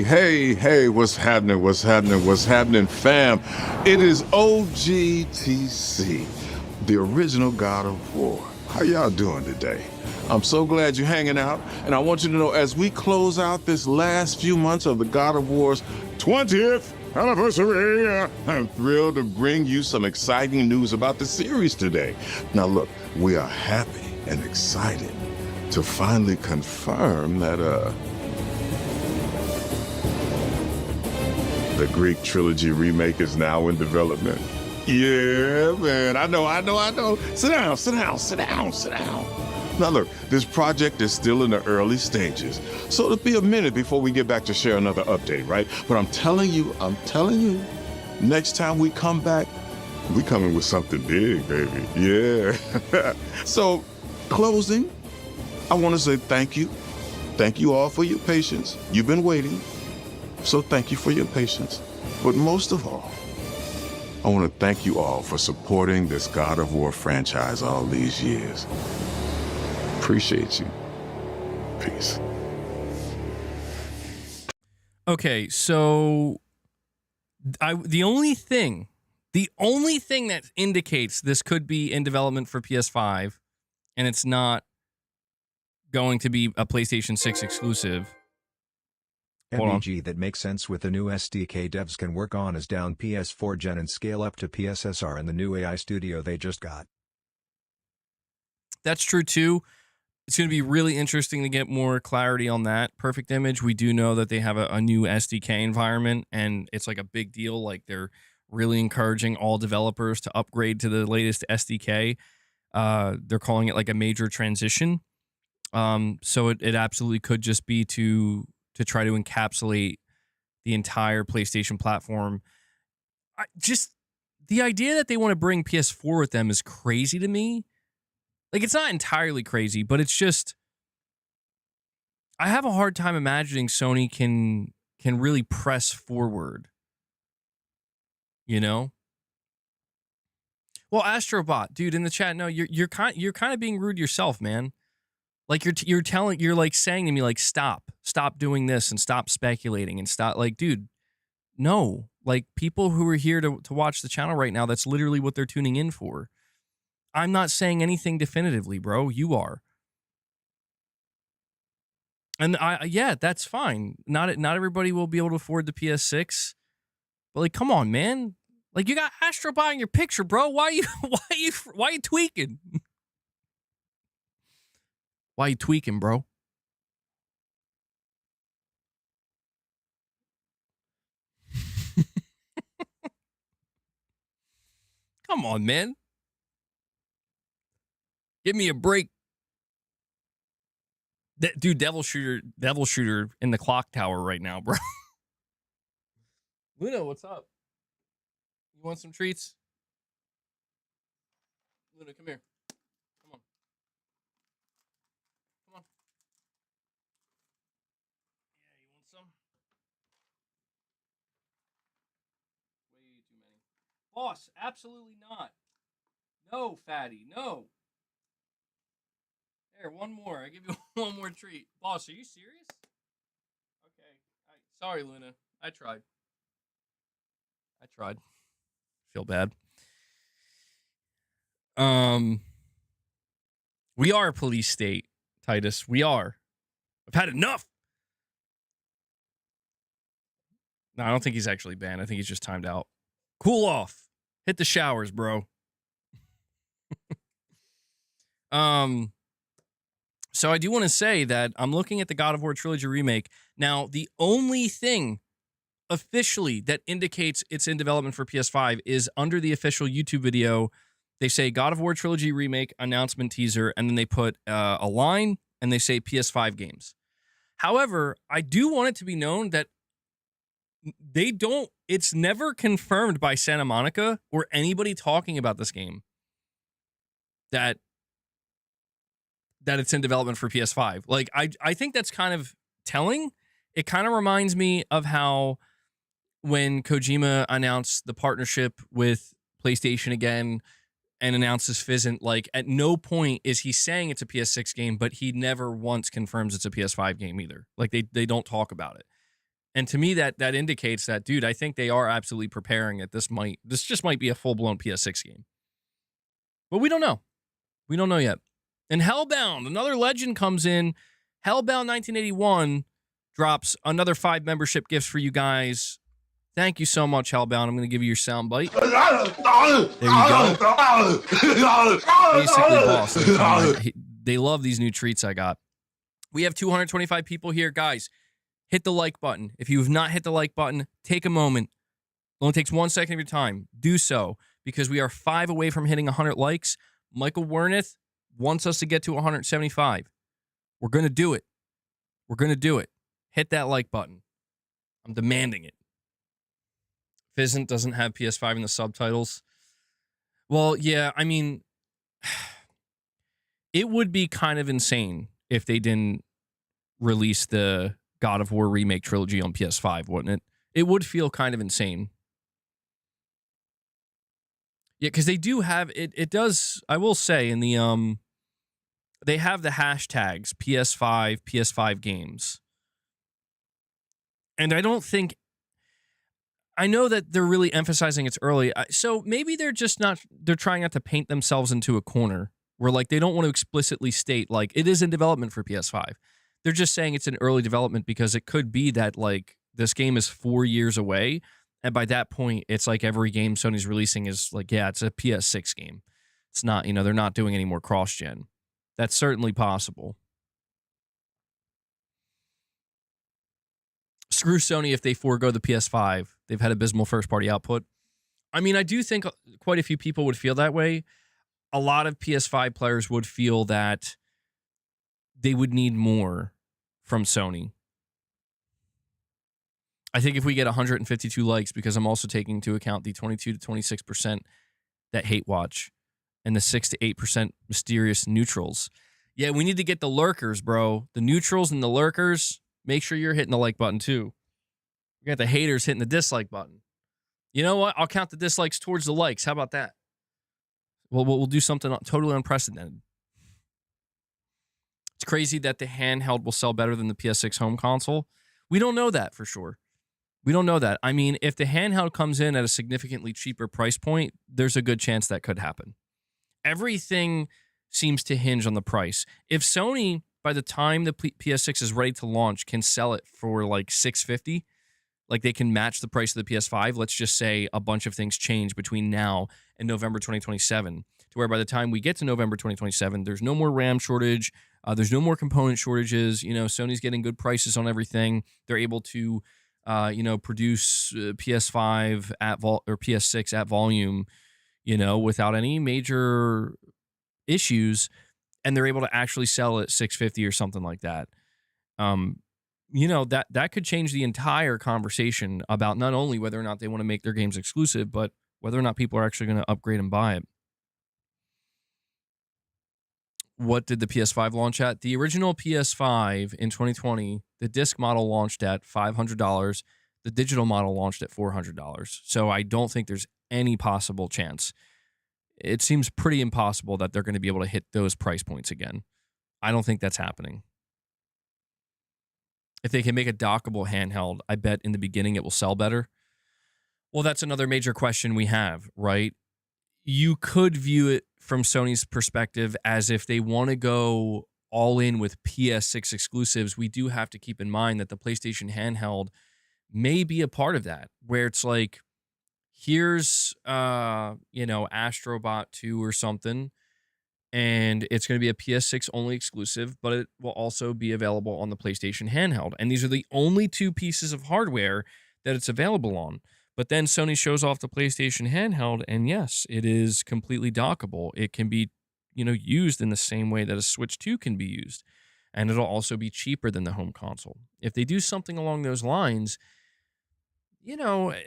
Hey, what's happening, fam? It is OGTC, the original God of War. How y'all doing today? I'm so glad you're hanging out, and I want you to know, as we close out this last few months of the God of War's 20th anniversary, I'm thrilled to bring you some exciting news about the series today. Now look, we are happy and excited to finally confirm that, the Greek trilogy remake is now in development. Yeah, man. I know. Sit down. Now look, this project is still in the early stages, so it'll be a minute before we get back to share another update, right? But I'm telling you, next time we come back, we coming with something big, baby. Yeah. So, closing, I want to say thank you. Thank you all for your patience. You've been waiting, so thank you for your patience. But most of all, I want to thank you all for supporting this God of War franchise all these years. Appreciate you. Peace. Okay, so the only thing that indicates this could be in development for PS5 and it's not going to be a PlayStation 6 exclusive. MEG that makes sense with the new SDK devs can work on is down PS4 gen and scale up to PSSR in the new AI studio they just got. That's true too. It's going to be really interesting to get more clarity on that. Perfect Image, we do know that they have a new SDK environment, and it's like a big deal. Like they're really encouraging all developers to upgrade to the latest SDK. They're calling it like a major transition. So it absolutely could just be to try to encapsulate the entire PlayStation platform. Just the idea that they want to bring PS4 with them is crazy to me. Like, it's not entirely crazy, but it's just, I have a hard time imagining Sony can really press forward. You know? Well, Astrobot, dude, in the chat, no, you're kind of being rude yourself, man. Like you're like saying to me, like, stop doing this and stop speculating and stop, like, dude, no. Like, people who are here to watch the channel right now, that's literally what they're tuning in for. I'm not saying anything definitively, bro. You are. And yeah, that's fine. Not everybody will be able to afford the PS6. But like, come on, man. Like, you got Astrobot in your picture, bro. Why are you tweaking? Why are you tweaking, bro? Come on, man. Give me a break. Dude, Devil Shooter in the clock tower right now, bro. Luna, what's up? You want some treats? Luna, come here. Come on. Come on. Yeah, you want some? Way too many. Boss, absolutely not. No, fatty, no. There, one more. I give you one more treat. Boss, are you serious? Okay. Sorry, Luna. I tried. Feel bad. We are a police state, Titus. We are. I've had enough. No, I don't think he's actually banned. I think he's just timed out. Cool off. Hit the showers, bro. So I do want to say that I'm looking at the God of War Trilogy remake. Now, the only thing officially that indicates it's in development for PS5 is under the official YouTube video. They say God of War Trilogy remake announcement teaser, and then they put a line and they say PS5 games. However, I do want it to be known that it's never confirmed by Santa Monica or anybody talking about this game that it's in development for PS5. Like, I think that's kind of telling. It kind of reminds me of how when Kojima announced the partnership with PlayStation again and announces Fizzant, like, at no point is he saying it's a PS6 game, but he never once confirms it's a PS5 game either. Like, they don't talk about it. And to me, that indicates that, dude, I think they are absolutely preparing that this just might be a full-blown PS6 game. But we don't know. We don't know yet. And Hellbound, another legend comes in. Hellbound 1981 drops another 5 membership gifts for you guys. Thank you so much, Hellbound. I'm going to give you your sound bite. There you go. Basically, boss. They love these new treats I got. We have 225 people here. Guys, hit the like button. If you have not hit the like button, take a moment. It only takes 1 second of your time. Do so. because we are 5 away from hitting 100 likes. Michael Wernick wants us to get to 175. We're going to do it. We're going to do it. Hit that like button. I'm demanding it. Fizzant doesn't have PS5 in the subtitles. Well, yeah, I mean, it would be kind of insane if they didn't release the God of War remake trilogy on PS5, wouldn't it? It would feel kind of insane. Yeah, because they do have it. It does. I will say in the they have the hashtags PS5, PS5 games, and I don't think. I know that they're really emphasizing it's early, so maybe they're just not. They're trying not to paint themselves into a corner where like they don't want to explicitly state like it is in development for PS5. They're just saying it's in early development because it could be that like this game is 4 years away. And by that point, it's like every game Sony's releasing is like, yeah, it's a PS6 game. It's not, they're not doing any more cross-gen. That's certainly possible. Screw Sony if they forego the PS5. They've had abysmal first-party output. I mean, I do think quite a few people would feel that way. A lot of PS5 players would feel that they would need more from Sony. I think if we get 152 likes, because I'm also taking into account the 22 to 26% that hate watch and the 6 to 8% mysterious neutrals. Yeah, we need to get the lurkers, bro. The neutrals and the lurkers, make sure you're hitting the like button too. We got the haters hitting the dislike button. You know what? I'll count the dislikes towards the likes. How about that? Well, we'll do something totally unprecedented. It's crazy that the handheld will sell better than the PS6 home console. We don't know that for sure. We don't know that. I mean, if the handheld comes in at a significantly cheaper price point, there's a good chance that could happen. Everything seems to hinge on the price. If Sony, by the time the PS6 is ready to launch, can sell it for like $650, like they can match the price of the PS5, let's just say a bunch of things change between now and November 2027, to where by the time we get to November 2027, there's no more RAM shortage, there's no more component shortages. Sony's getting good prices on everything. They're able to produce PS5 or PS6 at volume, without any major issues, and they're able to actually sell at $650 or something like that. That could change the entire conversation about not only whether or not they want to make their games exclusive, but whether or not people are actually going to upgrade and buy it. What did the PS5 launch at? The original PS5 in 2020, the disc model launched at $500. The digital model launched at $400. So I don't think there's any possible chance. It seems pretty impossible that they're going to be able to hit those price points again. I don't think that's happening. If they can make a dockable handheld, I bet in the beginning it will sell better. Well, that's another major question we have, right? You could view it from Sony's perspective as if they want to go all in with PS6 exclusives. We do have to keep in mind that the PlayStation handheld may be a part of that, where it's like, here's, Astrobot 2 or something, and it's going to be a PS6 only exclusive, but it will also be available on the PlayStation handheld. And these are the only two pieces of hardware that it's available on. But then Sony shows off the PlayStation handheld, and yes, it is completely dockable. It can be, used in the same way that a Switch 2 can be used. And it'll also be cheaper than the home console. If they do something along those lines,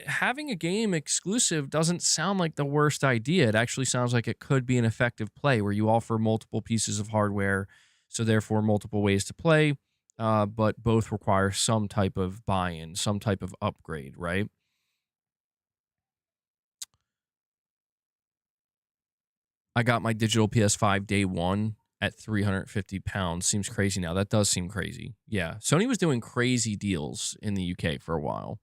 having a game exclusive doesn't sound like the worst idea. It actually sounds like it could be an effective play where you offer multiple pieces of hardware, so therefore multiple ways to play, but both require some type of buy-in, some type of upgrade, right? I got my digital PS5 day one at 350 pounds. Seems crazy now. That does seem crazy. Yeah. Sony was doing crazy deals in the UK for a while.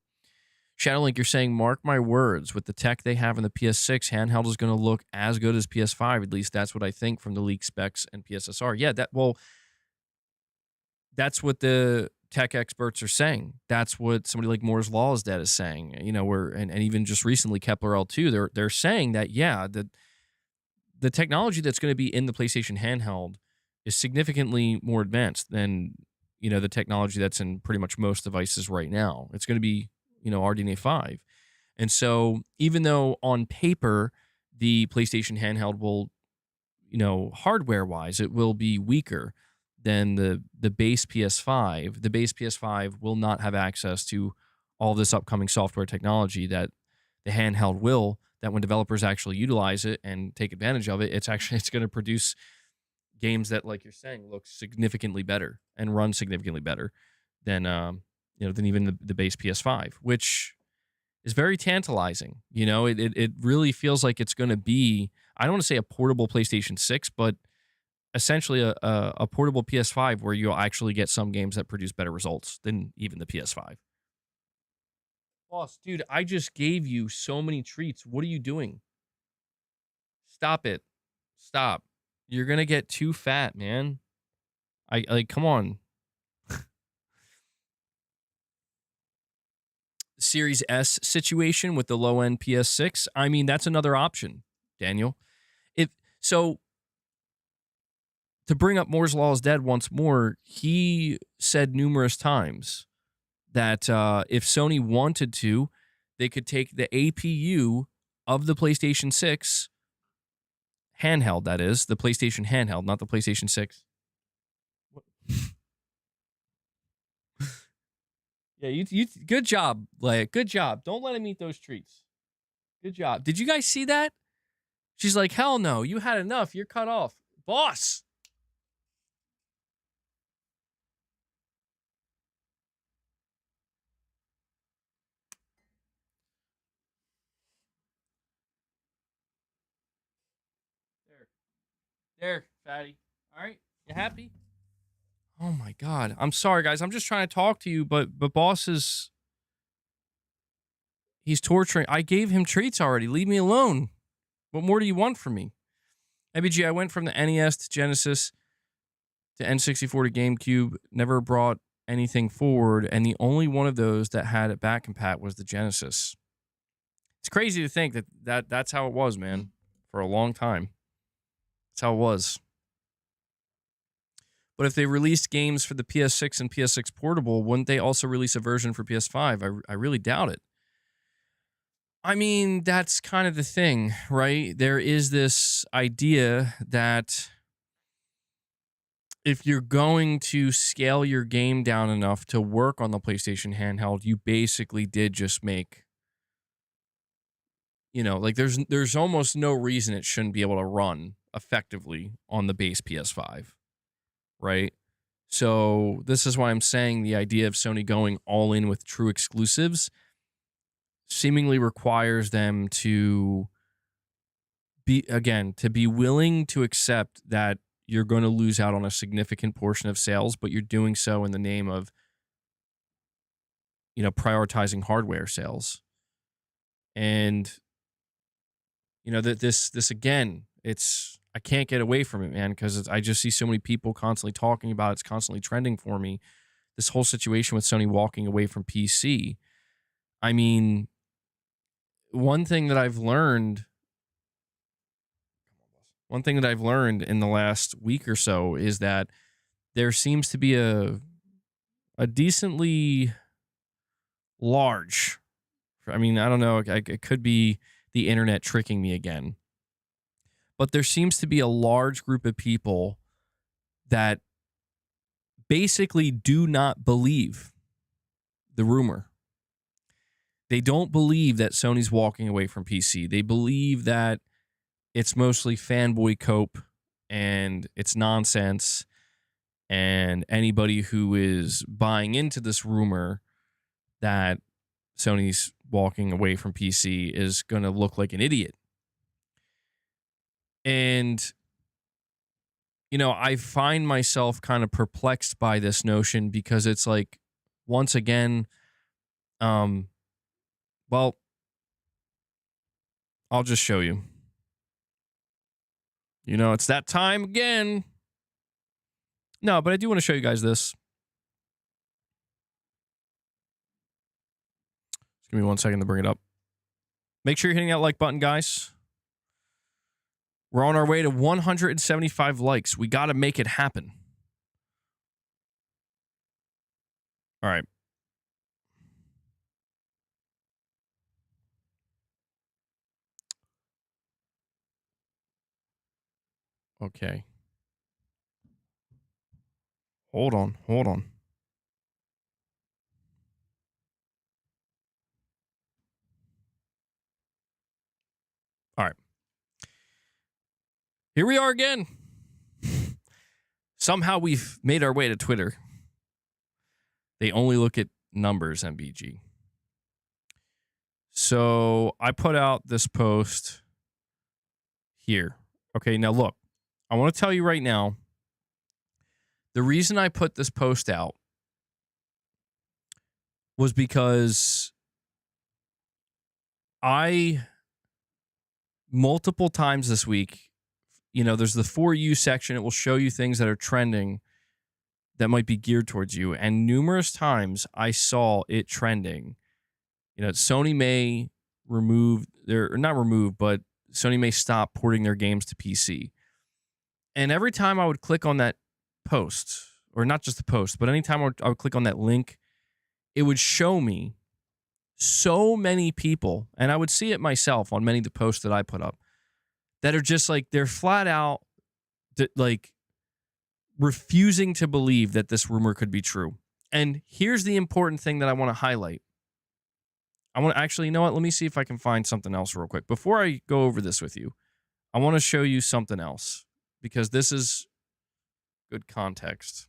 Shadowlink, you're saying, mark my words, with the tech they have in the PS6, handheld is going to look as good as PS5. At least that's what I think from the leaked specs and PSSR. Yeah, that's what the tech experts are saying. That's what somebody like Moore's Law is Dead is saying. And even just recently Kepler L2, they're saying that, yeah, the technology that's going to be in the PlayStation handheld is significantly more advanced than, the technology that's in pretty much most devices right now. It's going to be, RDNA 5. And so even though on paper the PlayStation handheld will, hardware-wise, it will be weaker than the base PS5. The base PS5 will not have access to all this upcoming software technology that the handheld will, that when developers actually utilize it and take advantage of it, it's going to produce games that, like you're saying, look significantly better and run significantly better than than even the base PS5, which is very tantalizing. It really feels like it's going to be, I don't want to say a portable PlayStation 6, but essentially a portable PS5 where you'll actually get some games that produce better results than even the PS5. Boss, dude, I just gave you so many treats. What are you doing? Stop it. Stop. You're going to get too fat, man. Come on. Series S situation with the low-end PS6. I mean, that's another option, Daniel. To bring up Moore's Law is dead once more, he said numerous times that if Sony wanted to, they could take the APU of the PlayStation 6 handheld, that is, the PlayStation handheld, not the PlayStation 6. Yeah, you good job, Leia. Good job. Don't let him eat those treats. Good job. Did you guys see that? She's like, hell no, you had enough. You're cut off. Boss. There, fatty. All right, you happy? Oh my God. I'm sorry, guys. I'm just trying to talk to you, but boss is, he's torturing. I gave him treats already. Leave me alone. What more do you want from me? ABG, I went from the NES to Genesis to N64 to GameCube, never brought anything forward, and the only one of those that had it back compat was the Genesis. It's crazy to think that's how it was, man, for a long time. That's how it was. But if they released games for the PS6 and PS6 Portable, wouldn't they also release a version for PS5? I really doubt it. I mean, that's kind of the thing, right? There is this idea that if you're going to scale your game down enough to work on the PlayStation handheld, you basically did just make, there's almost no reason it shouldn't be able to run effectively on the base PS5. Right? So this is why I'm saying the idea of Sony going all in with true exclusives seemingly requires them to be willing to accept that you're going to lose out on a significant portion of sales, but you're doing so in the name of, prioritizing hardware sales. And, this again, I can't get away from it, man, because I just see so many people constantly talking about it. It's constantly trending for me. This whole situation with Sony walking away from PC. I mean, one thing that I've learned in the last week or so is that there seems to be a decently large, I mean, I don't know, it could be the internet tricking me again. But there seems to be a large group of people that basically do not believe the rumor. They don't believe that Sony's walking away from PC. They believe that it's mostly fanboy cope and it's nonsense. And anybody who is buying into this rumor that Sony's walking away from PC is going to look like an idiot. And, I find myself kind of perplexed by this notion because it's like, once again, well, I'll just show you. It's that time again. No, but I do want to show you guys this. Just give me 1 second to bring it up. Make sure you're hitting that like button, guys. We're on our way to 175 likes. We got to make it happen. All right. Okay. Hold on. Hold on. All right. Here we are again. Somehow we've made our way to Twitter. They only look at numbers, MBG. So I put out this post here. Okay, now look. I want to tell you right now, the reason I put this post out was because I, multiple times this week, there's the For You section. It will show you things that are trending that might be geared towards you. And numerous times I saw it trending. Sony may but Sony may stop porting their games to PC. And every time I would click on that post, or not just the post, but anytime I would click on that link, it would show me so many people, and I would see it myself on many of the posts that I put up, that are just like, they're flat out like refusing to believe that this rumor could be true. And here's the important thing that I want to highlight. I want to actually, you know what? Let me see if I can find something else real quick. Before I go over this with you, I want to show you something else, because this is good context.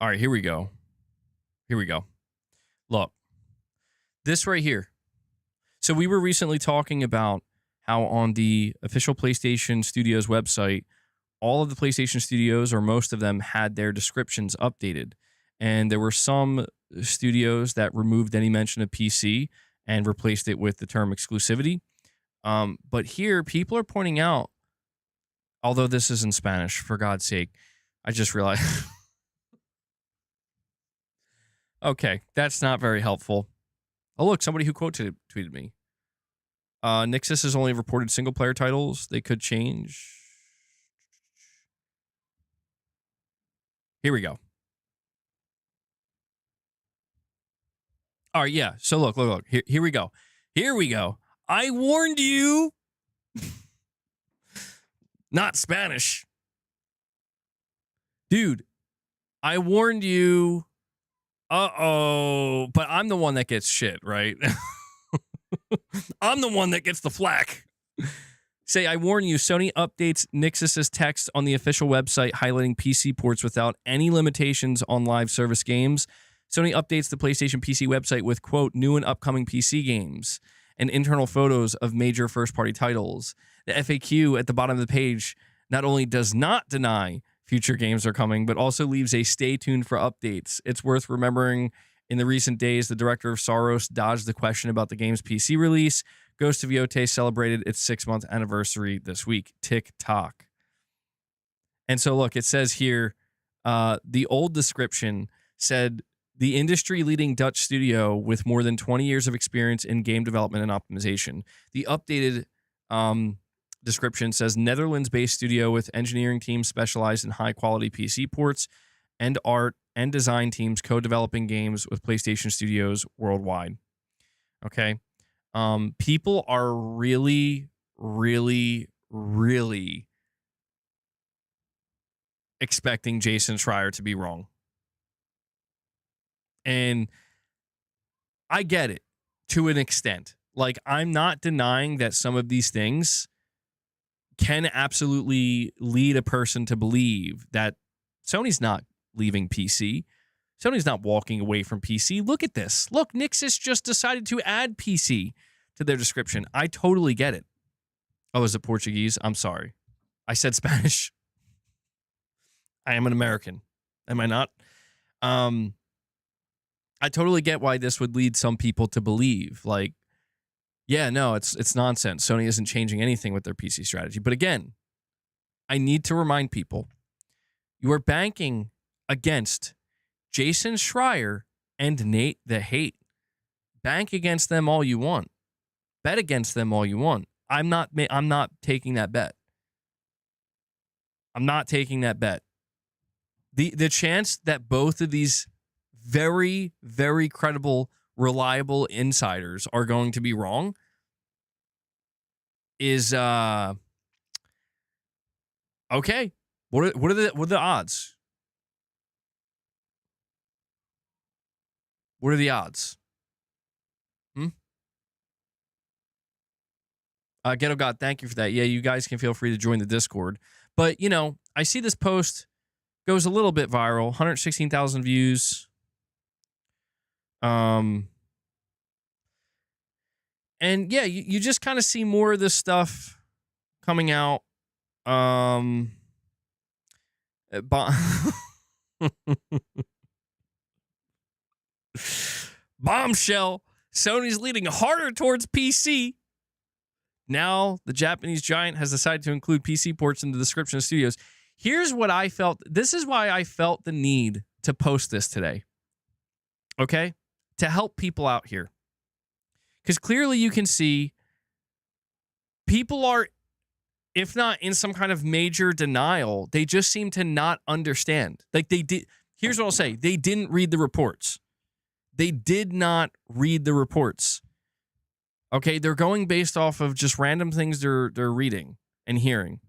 All right, here we go. Here we go. Look, this right here. So we were recently talking about how on the official PlayStation Studios website, all of the PlayStation Studios, or most of them, had their descriptions updated. And there were some studios that removed any mention of PC and replaced it with the term exclusivity. But here, people are pointing out, although this is in Spanish, for God's sake, I just realized. Okay, that's not very helpful. Oh, look, somebody who tweeted me. Nixus has only reported single-player titles. They could change. Here we go. All right, yeah. So look. Here we go. Here we go. I warned you. Not Spanish. Dude, I warned you. Uh-oh. But I'm the one that gets shit, right? I'm the one that gets the flack. Say, I warn you, Sony updates Nixus's text on the official website highlighting PC ports without any limitations on live service games. Sony updates the PlayStation PC website with, quote, new and upcoming PC games and internal photos of major first-party titles. The FAQ at the bottom of the page not only does not deny future games are coming, but also leaves a stay tuned for updates. It's worth remembering, in the recent days, the director of Saros dodged the question about the game's PC release. Ghost of Yotei celebrated its 6-month anniversary this week. Tick-tock. And so, look, it says here, the old description said, the industry-leading Dutch studio with more than 20 years of experience in game development and optimization. The updated description says Netherlands-based studio with engineering teams specialized in high-quality PC ports and art and design teams co-developing games with PlayStation Studios worldwide. Okay? People are really, really, really expecting Jason Schreier to be wrong. And I get it to an extent. Like, I'm not denying that some of these things can absolutely lead a person to believe that Sony's not leaving PC. Sony's not walking away from PC. Look at this. Look, Nixus just decided to add PC to their description. I totally get it. Oh, is it Portuguese? I'm sorry. I said Spanish. I am an American. Am I not? I totally get why this would lead some people to believe, like, yeah, no, it's nonsense. Sony isn't changing anything with their PC strategy. But again, I need to remind people, you are banking against Jason Schreier and Nate the Hate. Bank against them all you want. Bet against them all you want. I'm not taking that bet. I'm not taking that bet. The chance that both of these very, very credible reliable insiders are going to be wrong is okay. What are the odds? What are the odds? Ghetto God, thank you for that. Yeah, you guys can feel free to join the Discord. But, you know, I see this post goes a little bit viral, 116,000 views. And yeah, you just kind of see more of this stuff coming out. Bombshell. Sony's leaning harder towards PC. Now, the Japanese giant has decided to include PC ports in the description of studios. Here's what I felt. This is why I felt the need to post this today. Okay? To help people out here. Because clearly you can see people are, if not in some kind of major denial, they just seem to not understand. Like they did. Here's what I'll say. They didn't read the reports. They did not read the reports. Okay, they're going based off of just random things they're reading and hearing.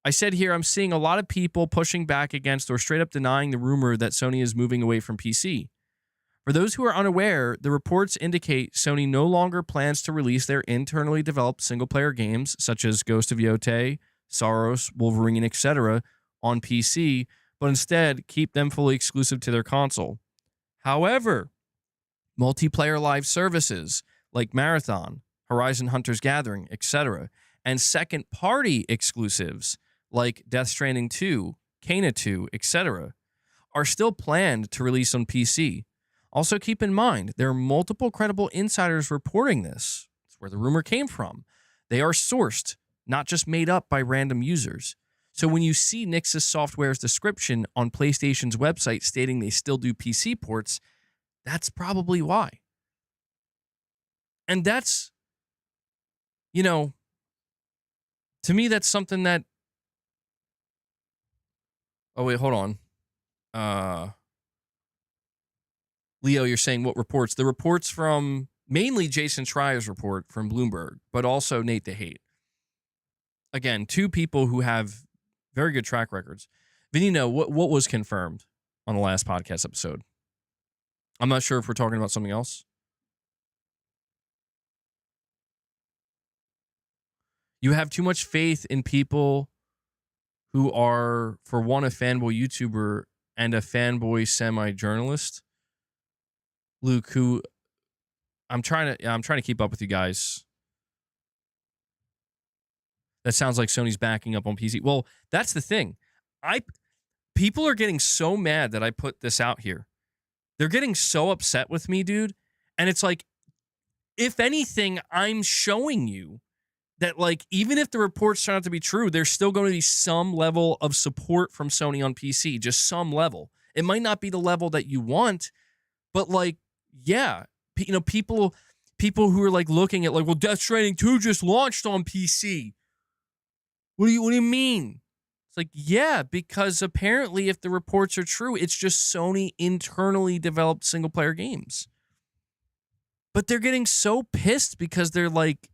I said here, I'm seeing a lot of people pushing back against or straight up denying the rumor that Sony is moving away from PC. For those who are unaware, the reports indicate Sony no longer plans to release their internally developed single-player games, such as Ghost of Yotei, Saros, Wolverine, etc., on PC, but instead keep them fully exclusive to their console. However, multiplayer live services like Marathon, Horizon Hunter's Gathering, etc., and second-party exclusives like Death Stranding 2, Kena 2, etc., are still planned to release on PC. Also keep in mind, there are multiple credible insiders reporting this. That's where the rumor came from. They are sourced, not just made up by random users. So when you see Nixus Software's description on PlayStation's website stating they still do PC ports, that's probably why. And that's, you know, to me, that's something that... Oh, wait, hold on. Leo, you're saying what reports? The reports from mainly Jason Schreier's report from Bloomberg, but also Nate DeHate. Again, two people who have very good track records. Vinino, what was confirmed on the last podcast episode? I'm not sure if we're talking about something else. You have too much faith in people who are, for one, a fanboy YouTuber and a fanboy semi-journalist. Luke, who I'm trying to keep up with you guys. That sounds like Sony's backing up on PC. Well, that's the thing. People are getting so mad that I put this out here. They're getting so upset with me, dude. And it's like, if anything, I'm showing you that, like, even if the reports turn out to be true, there's still going to be some level of support from Sony on PC, just some level. It might not be the level that you want, but, like, yeah, you know, people who are, like, looking at, like, well, Death Stranding 2 just launched on PC. What do you mean? It's like, yeah, because apparently if the reports are true, it's just Sony internally developed single-player games. But they're getting so pissed because they're like,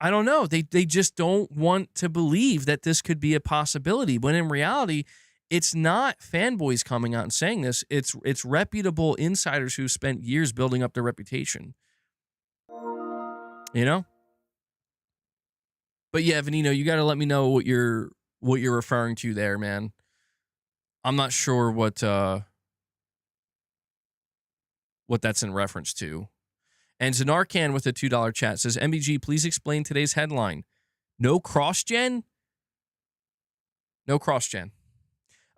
I don't know. They just don't want to believe that this could be a possibility, when in reality, it's not fanboys coming out and saying this. It's reputable insiders who spent years building up their reputation. You know? But yeah, Venino, you got to let me know what you're referring to there, man. I'm not sure what that's in reference to. And Zanarcan with a $2 chat says, MBG, please explain today's headline. No cross-gen? No cross-gen.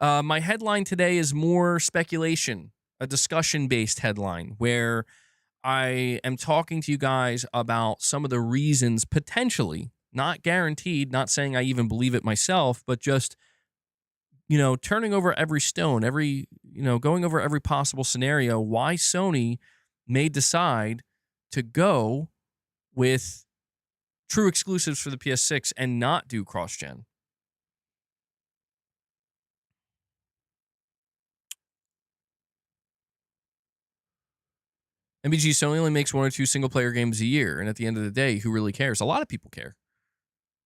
My headline today is more speculation, a discussion-based headline, where I am talking to you guys about some of the reasons, potentially, not guaranteed, not saying I even believe it myself, but just, you know, turning over every stone, going over every possible scenario, why Sony may decide to go with true exclusives for the PS6 and not do cross-gen. MBG, Sony only makes 1 or 2 single-player games a year, and at the end of the day, who really cares? A lot of people care.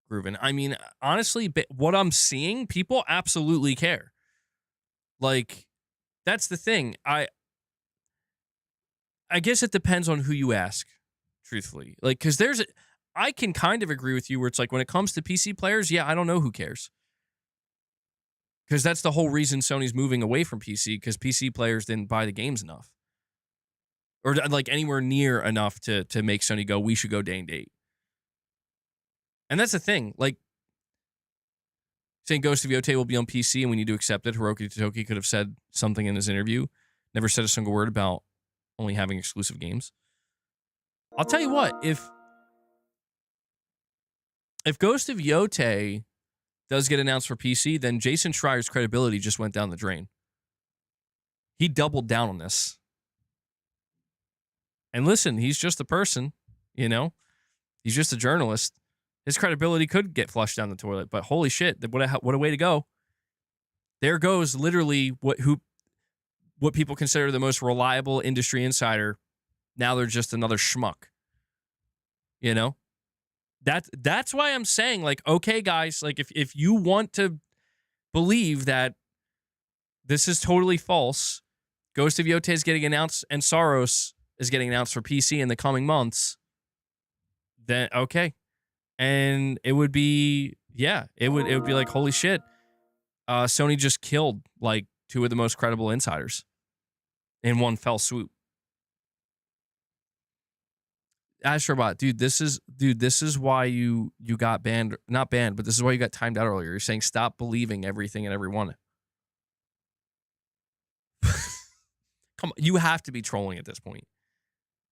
Grooven. I mean, honestly, what I'm seeing, people absolutely care. Like, that's the thing. I guess it depends on who you ask, truthfully. Like, because I can kind of agree with you where it's like, when it comes to PC players, yeah, I don't know who cares. Because that's the whole reason Sony's moving away from PC, because PC players didn't buy the games enough. Or like anywhere near enough to make Sony go, we should go day and date. And that's the thing. Like, saying Ghost of Yotei will be on PC and we need to accept it. Hiroki Totoki could have said something in his interview. Never said a single word about only having exclusive games. I'll tell you what, if Ghost of Yotei does get announced for PC, then Jason Schreier's credibility just went down the drain. He doubled down on this. And listen, he's just a person, you know? He's just a journalist. His credibility could get flushed down the toilet, but holy shit, what a way to go. There goes literally what people consider the most reliable industry insider. Now they're just another schmuck. You know? That's why I'm saying, like, okay, guys, like, if you want to believe that this is totally false, Ghost of Yotei is getting announced and Saros is getting announced for PC in the coming months, then okay. And it would be, yeah, it would be like, holy shit. Sony just killed like 2 of the most credible insiders in one fell swoop. Astrobot, dude, this is why you got banned, not banned, but this is why you got timed out earlier. You're saying stop believing everything and everyone. Come on, you have to be trolling at this point.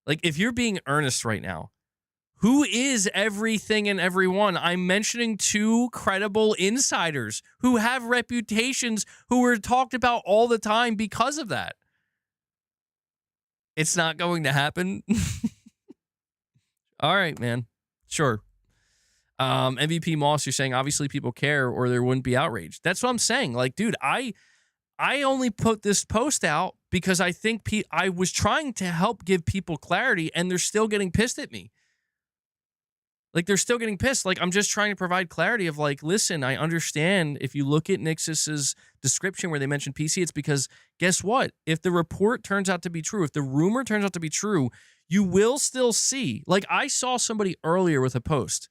Like, if you're being earnest right now, who is everything and everyone? I'm mentioning 2 credible insiders who have reputations, who are talked about all the time because of that. It's not going to happen. All right, man. Sure. MVP Moss, you're saying obviously people care or there wouldn't be outrage. That's what I'm saying. Like, dude, I only put this post out because I think I was trying to help give people clarity, and they're still getting pissed at me. Like, they're still getting pissed. Like, I'm just trying to provide clarity of, like, listen, I understand if you look at Nixus's description where they mentioned PC, it's because, guess what? If the report turns out to be true, if the rumor turns out to be true, you will still see. Like, I saw somebody earlier with a post.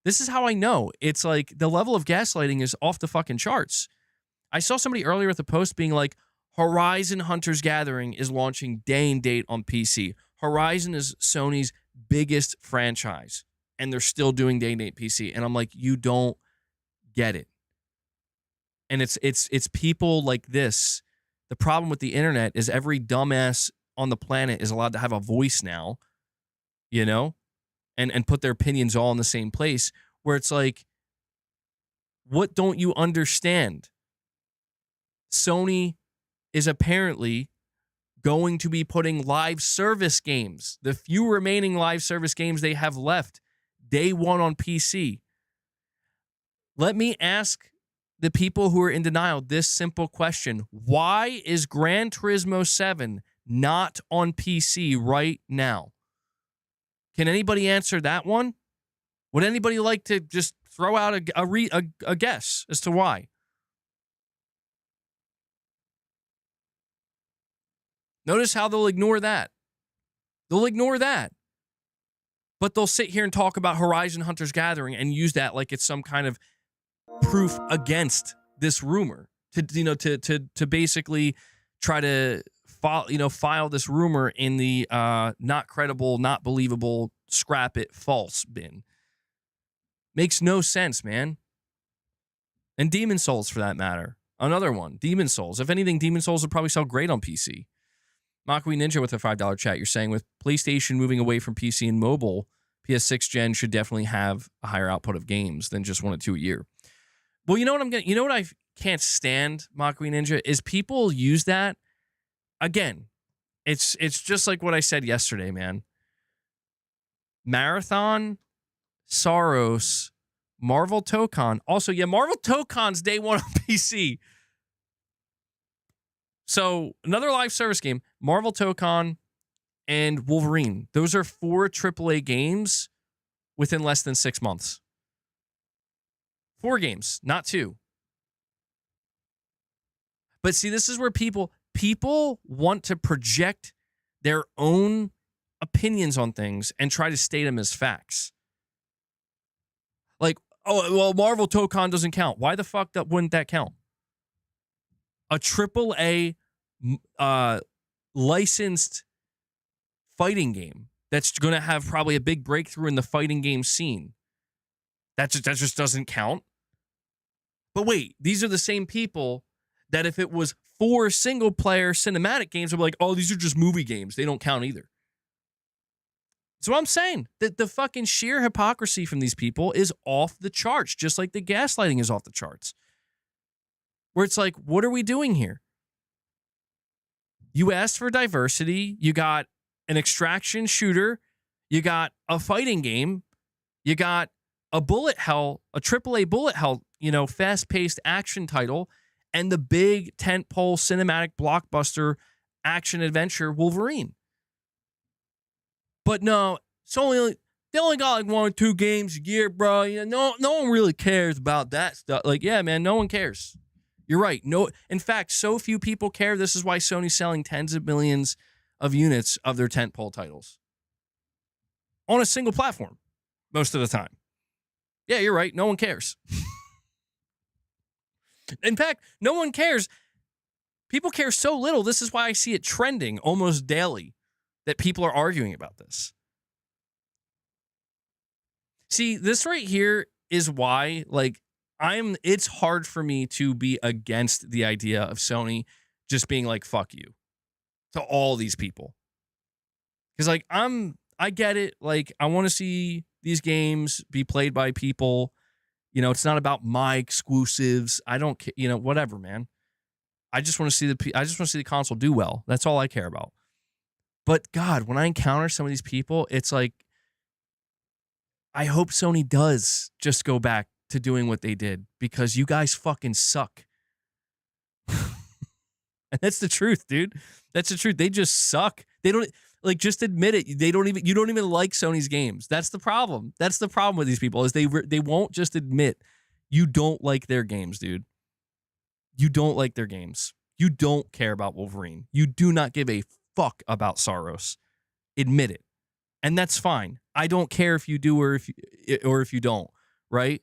This is how I know. It's like the level of gaslighting is off the fucking charts. I saw somebody earlier with a post being like, Horizon Hunter's Gathering is launching day and date on PC. Horizon is Sony's biggest franchise, and they're still doing day and date PC. And I'm like, you don't get it. And it's people like this. The problem with the internet is every dumbass on the planet is allowed to have a voice now, you know, and put their opinions all in the same place, where it's like, what don't you understand? Sony is apparently going to be putting live service games, the few remaining live service games they have left, day one on PC. Let me ask the people who are in denial this simple question. Why is Gran Turismo 7 not on PC right now? Can anybody answer that one? Would anybody like to just throw out a guess as to why? Notice how they'll ignore that. They'll ignore that. But they'll sit here and talk about Horizon Hunter's Gathering and use that like it's some kind of proof against this rumor to basically try to file this rumor in the not credible, not believable, scrap it, false bin. Makes no sense, man. And Demon Souls, for that matter. Another one, Demon Souls. If anything, Demon Souls would probably sell great on PC. Makui Ninja with a $5 chat. You're saying with PlayStation moving away from PC and mobile, PS6 gen should definitely have a higher output of games than just 1 or 2 a year. Well, you know what I can't stand, Makui Ninja, is people use that. Again, it's just like what I said yesterday, man. Marathon, Saros, Marvel Tokon. Also, yeah, Marvel Tokon's day one on PC. So, another live service game, Marvel Tokon and Wolverine. Those are 4 AAA games within less than 6 months. 4 games, not 2. But see, this is where people want to project their own opinions on things and try to state them as facts. Like, oh, well, Marvel Tokon doesn't count. Why the fuck wouldn't that count? A AAA licensed fighting game that's going to have probably a big breakthrough in the fighting game scene. That just doesn't count. But wait, these are the same people that if it was 4 single-player cinematic games, would be like, oh, these are just movie games. They don't count either. So I'm saying that the fucking sheer hypocrisy from these people is off the charts, just like the gaslighting is off the charts. Where it's like, what are we doing here? You asked for diversity. You got an extraction shooter. You got a fighting game. You got a AAA bullet hell, fast-paced action title, and the big tentpole cinematic blockbuster action adventure Wolverine. But no, they only got like 1 or 2 games a year, bro. No one really cares about that stuff. Like, yeah, man, no one cares. You're right. No, in fact, so few people care. This is why Sony's selling tens of millions of units of their tentpole titles on a single platform most of the time. Yeah, you're right. No one cares. In fact, no one cares. People care so little. This is why I see it trending almost daily that people are arguing about this. See, this right here is why, like, it's hard for me to be against the idea of Sony just being like, fuck you to all these people. Because, like, I get it. Like, I want to see these games be played by people. It's not about my exclusives. I don't care, whatever, man. I just want to see the console do well. That's all I care about. But God, when I encounter some of these people, it's like, I hope Sony does just go back to doing what they did, because you guys fucking suck. And that's the truth, dude. That's the truth. They just suck. They don't, like, just admit it. You don't even like Sony's games. That's the problem. That's the problem with these people, is they won't just admit you don't like their games, dude. You don't like their games. You don't care about Wolverine. You do not give a fuck about Saros. Admit it. And that's fine. I don't care if you do or if you don't, right?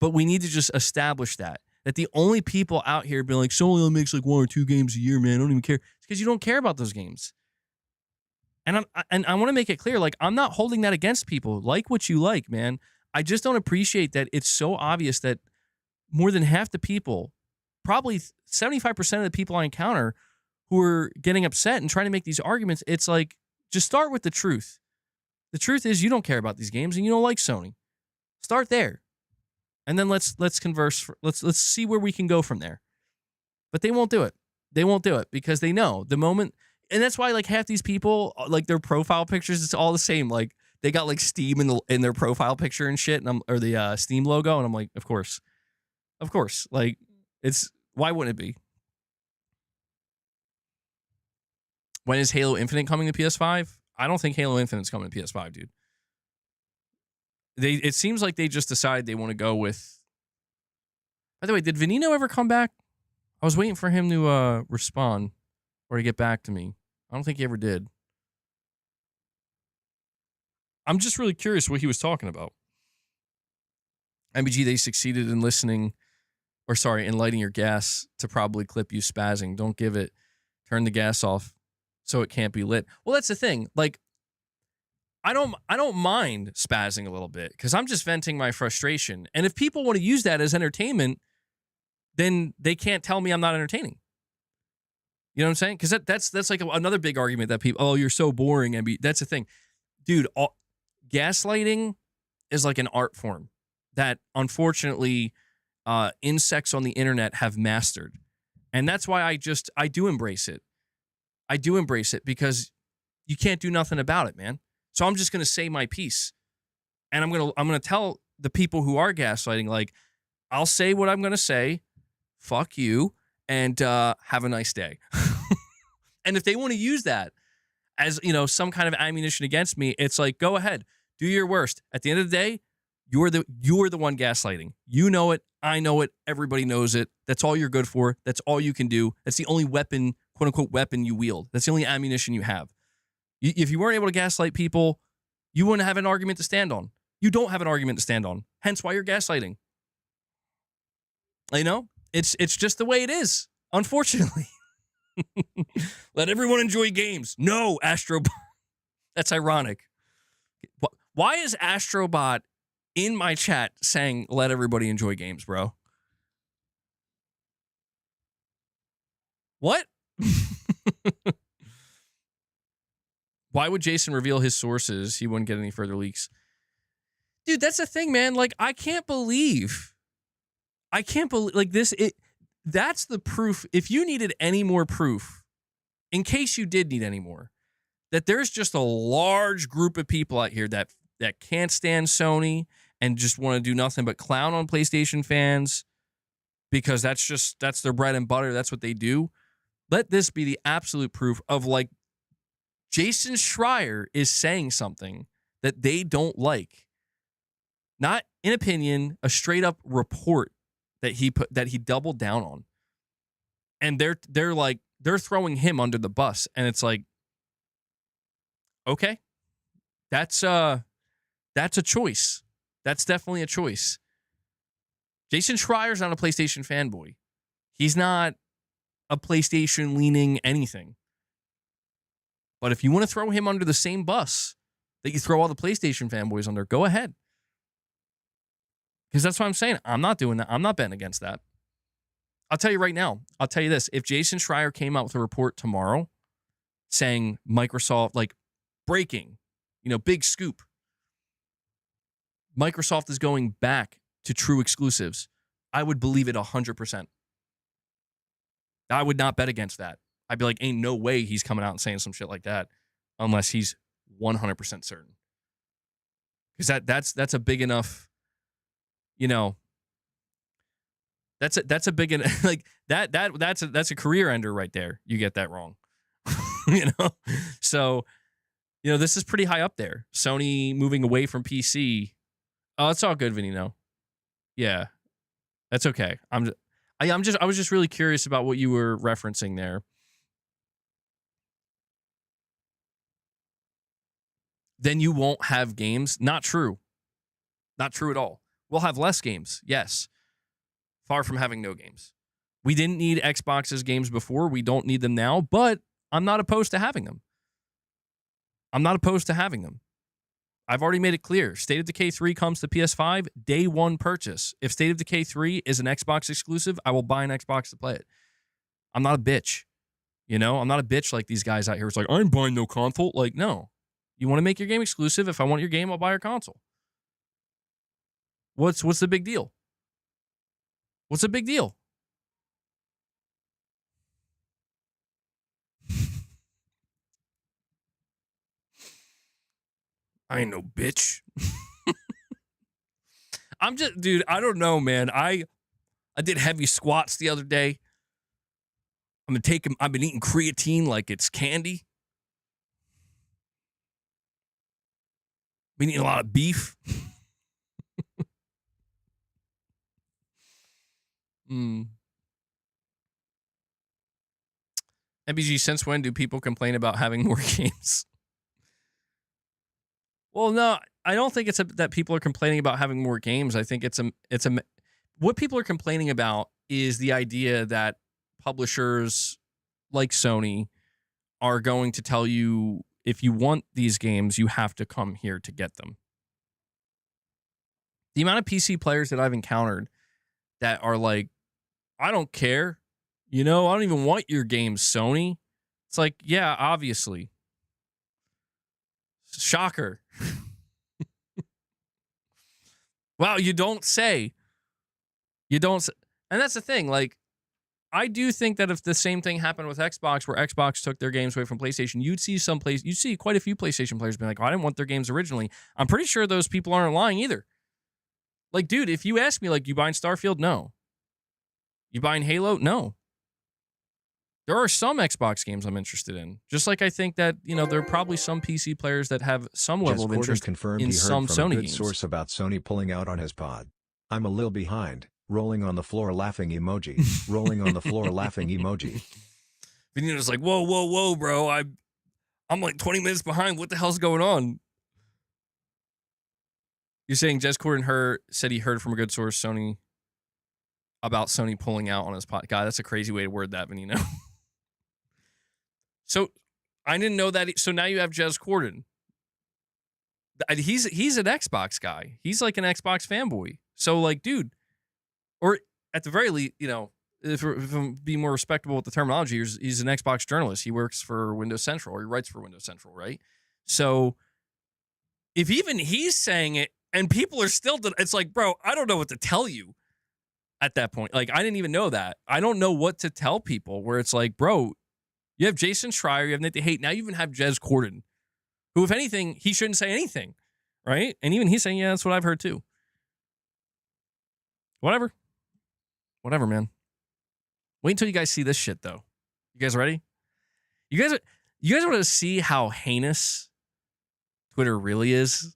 But we need to just establish that the only people out here being like, Sony only makes like 1 or 2 games a year, man, I don't even care. It's because you don't care about those games. And I want to make it clear, like, I'm not holding that against people. Like what you like, man. I just don't appreciate that it's so obvious that more than half the people, probably 75% of the people I encounter who are getting upset and trying to make these arguments, it's like, just start with the truth. The truth is you don't care about these games and you don't like Sony. Start there. And then let's converse. Let's see where we can go from there. But they won't do it. They won't do it because they know the moment. And that's why, like, half these people, like, their profile pictures, it's all the same. Like, they got like Steam in their profile picture and shit, or the Steam logo, and I'm like, of course. Like, why wouldn't it be? When is Halo Infinite coming to PS5? I don't think Halo Infinite's coming to PS5, dude. It seems like they just decided they want to go with. By the way, did Veneno ever come back? I was waiting for him to respond or to get back to me. I don't think he ever did. I'm just really curious what he was talking about. MBG, they succeeded in in lighting your gas to probably clip you spazzing. Don't give it. Turn the gas off so it can't be lit. Well, that's the thing. Like, I don't mind spazzing a little bit because I'm just venting my frustration. And if people want to use that as entertainment, then they can't tell me I'm not entertaining. You know what I'm saying? Because that's like another big argument that people, oh, you're so boring. And that's the thing. Dude, gaslighting is like an art form that unfortunately insects on the internet have mastered. And that's why I do embrace it. I do embrace it because you can't do nothing about it, man. So I'm just going to say my piece. And I'm going to tell the people who are gaslighting, like, I'll say what I'm going to say. Fuck you. And have a nice day. And if they want to use that as, you know, some kind of ammunition against me. It's like, go ahead, do your worst. At the end of the day, you're the one gaslighting. You know it. I know it. Everybody knows it. That's all you're good for. That's all you can do. That's the only weapon, quote unquote, weapon you wield. That's the only ammunition you have. If you weren't able to gaslight people, you wouldn't have an argument to stand on. You don't have an argument to stand on. Hence why you're gaslighting. You know, it's just the way it is, unfortunately. Let everyone enjoy games. No, Astrobot. That's ironic. Why is Astrobot in my chat saying, let everybody enjoy games, bro? What? Why would Jason reveal his sources? He wouldn't get any further leaks. Dude, that's the thing, man. Like, I can't believe like this. That's the proof. If you needed any more proof, in case you did need any more, that there's just a large group of people out here that can't stand Sony and just want to do nothing but clown on PlayStation fans because that's their bread and butter. That's what they do. Let this be the absolute proof of, like, Jason Schreier is saying something that they don't like. Not an opinion, a straight up report that he doubled down on. And they're throwing him under the bus, and it's like, okay, that's a choice. That's definitely a choice. Jason Schreier's not a PlayStation fanboy. He's not a PlayStation leaning anything. But if you want to throw him under the same bus that you throw all the PlayStation fanboys under, go ahead. Because that's what I'm saying. I'm not doing that. I'm not betting against that. I'll tell you right now. I'll tell you this. If Jason Schreier came out with a report tomorrow saying Microsoft, like, breaking, you know, big scoop, Microsoft is going back to true exclusives, I would believe it 100%. I would not bet against that. I'd be like, ain't no way he's coming out and saying some shit like that unless he's 100% certain. Because that's a big enough, you know, that's a big enough, like, that's a career ender right there. You get that wrong. You know? So, you know, this is pretty high up there. Sony moving away from PC. Oh, it's all good, Vinny. No. Yeah. That's okay. I was just really curious about what you were referencing there. Then you won't have games. Not true. Not true at all. We'll have less games. Yes. Far from having no games. We didn't need Xbox's games before. We don't need them now, but I'm not opposed to having them. I'm not opposed to having them. I've already made it clear. State of Decay 3 comes to PS5, day one purchase. If State of Decay 3 is an Xbox exclusive, I will buy an Xbox to play it. I'm not a bitch. You know, I'm not a bitch like these guys out here. It's like, I'm buying no console. Like, no. You want to make your game exclusive? If I want your game, I'll buy your console. What's the big deal? What's the big deal? I ain't no bitch. I'm just, dude, I don't know, man. I did heavy squats the other day. I've been eating creatine like it's candy. Been eating a lot of beef. MBG, since when do people complain about having more games? Well, no, I don't think it's that people are complaining about having more games. I think what people are complaining about is the idea that publishers like Sony are going to tell you, if you want these games, you have to come here to get them. The amount of PC players that I've encountered that are like, I don't care. You know, I don't even want your games, Sony. It's like, yeah, obviously. Shocker. Wow, you don't say. You don't. And that's the thing. Like, I do think that if the same thing happened with Xbox, where Xbox took their games away from PlayStation, you'd see quite a few PlayStation players being like, oh, I didn't want their games originally. I'm pretty sure those people aren't lying either. Like, dude, if you ask me, like, you buying Starfield? No. You buying Halo? No. There are some Xbox games I'm interested in. Just like I think that, you know, there are probably some PC players that have some level of interest confirmed in he heard some from Sony a good games. source about Sony pulling out on his pod. I'm a little behind. Rolling on the floor laughing emoji. Rolling on the floor laughing emoji. Benito's like, whoa, bro. I'm like 20 minutes behind. What the hell's going on? You're saying Jez Corden said he heard from a good source about Sony pulling out on his pod. God, that's a crazy way to word that, Benito. So I didn't know that. So now you have Jez Corden. He's an Xbox guy. He's like an Xbox fanboy. So like, dude, or at the very least, you know, if I'm being more respectable with the terminology, he's an Xbox journalist. He works for Windows Central, or he writes for Windows Central, right? So if even he's saying it and people are still, it's like, bro, I don't know what to tell you at that point. Like, I didn't even know that. I don't know what to tell people where it's like, bro, you have Jason Schreier, you have Nick DeHate, now you even have Jez Corden, who, if anything, he shouldn't say anything, right? And even he's saying, yeah, that's what I've heard too. Whatever, man. Wait until you guys see this shit, though. You guys ready? You guys want to see how heinous Twitter really is?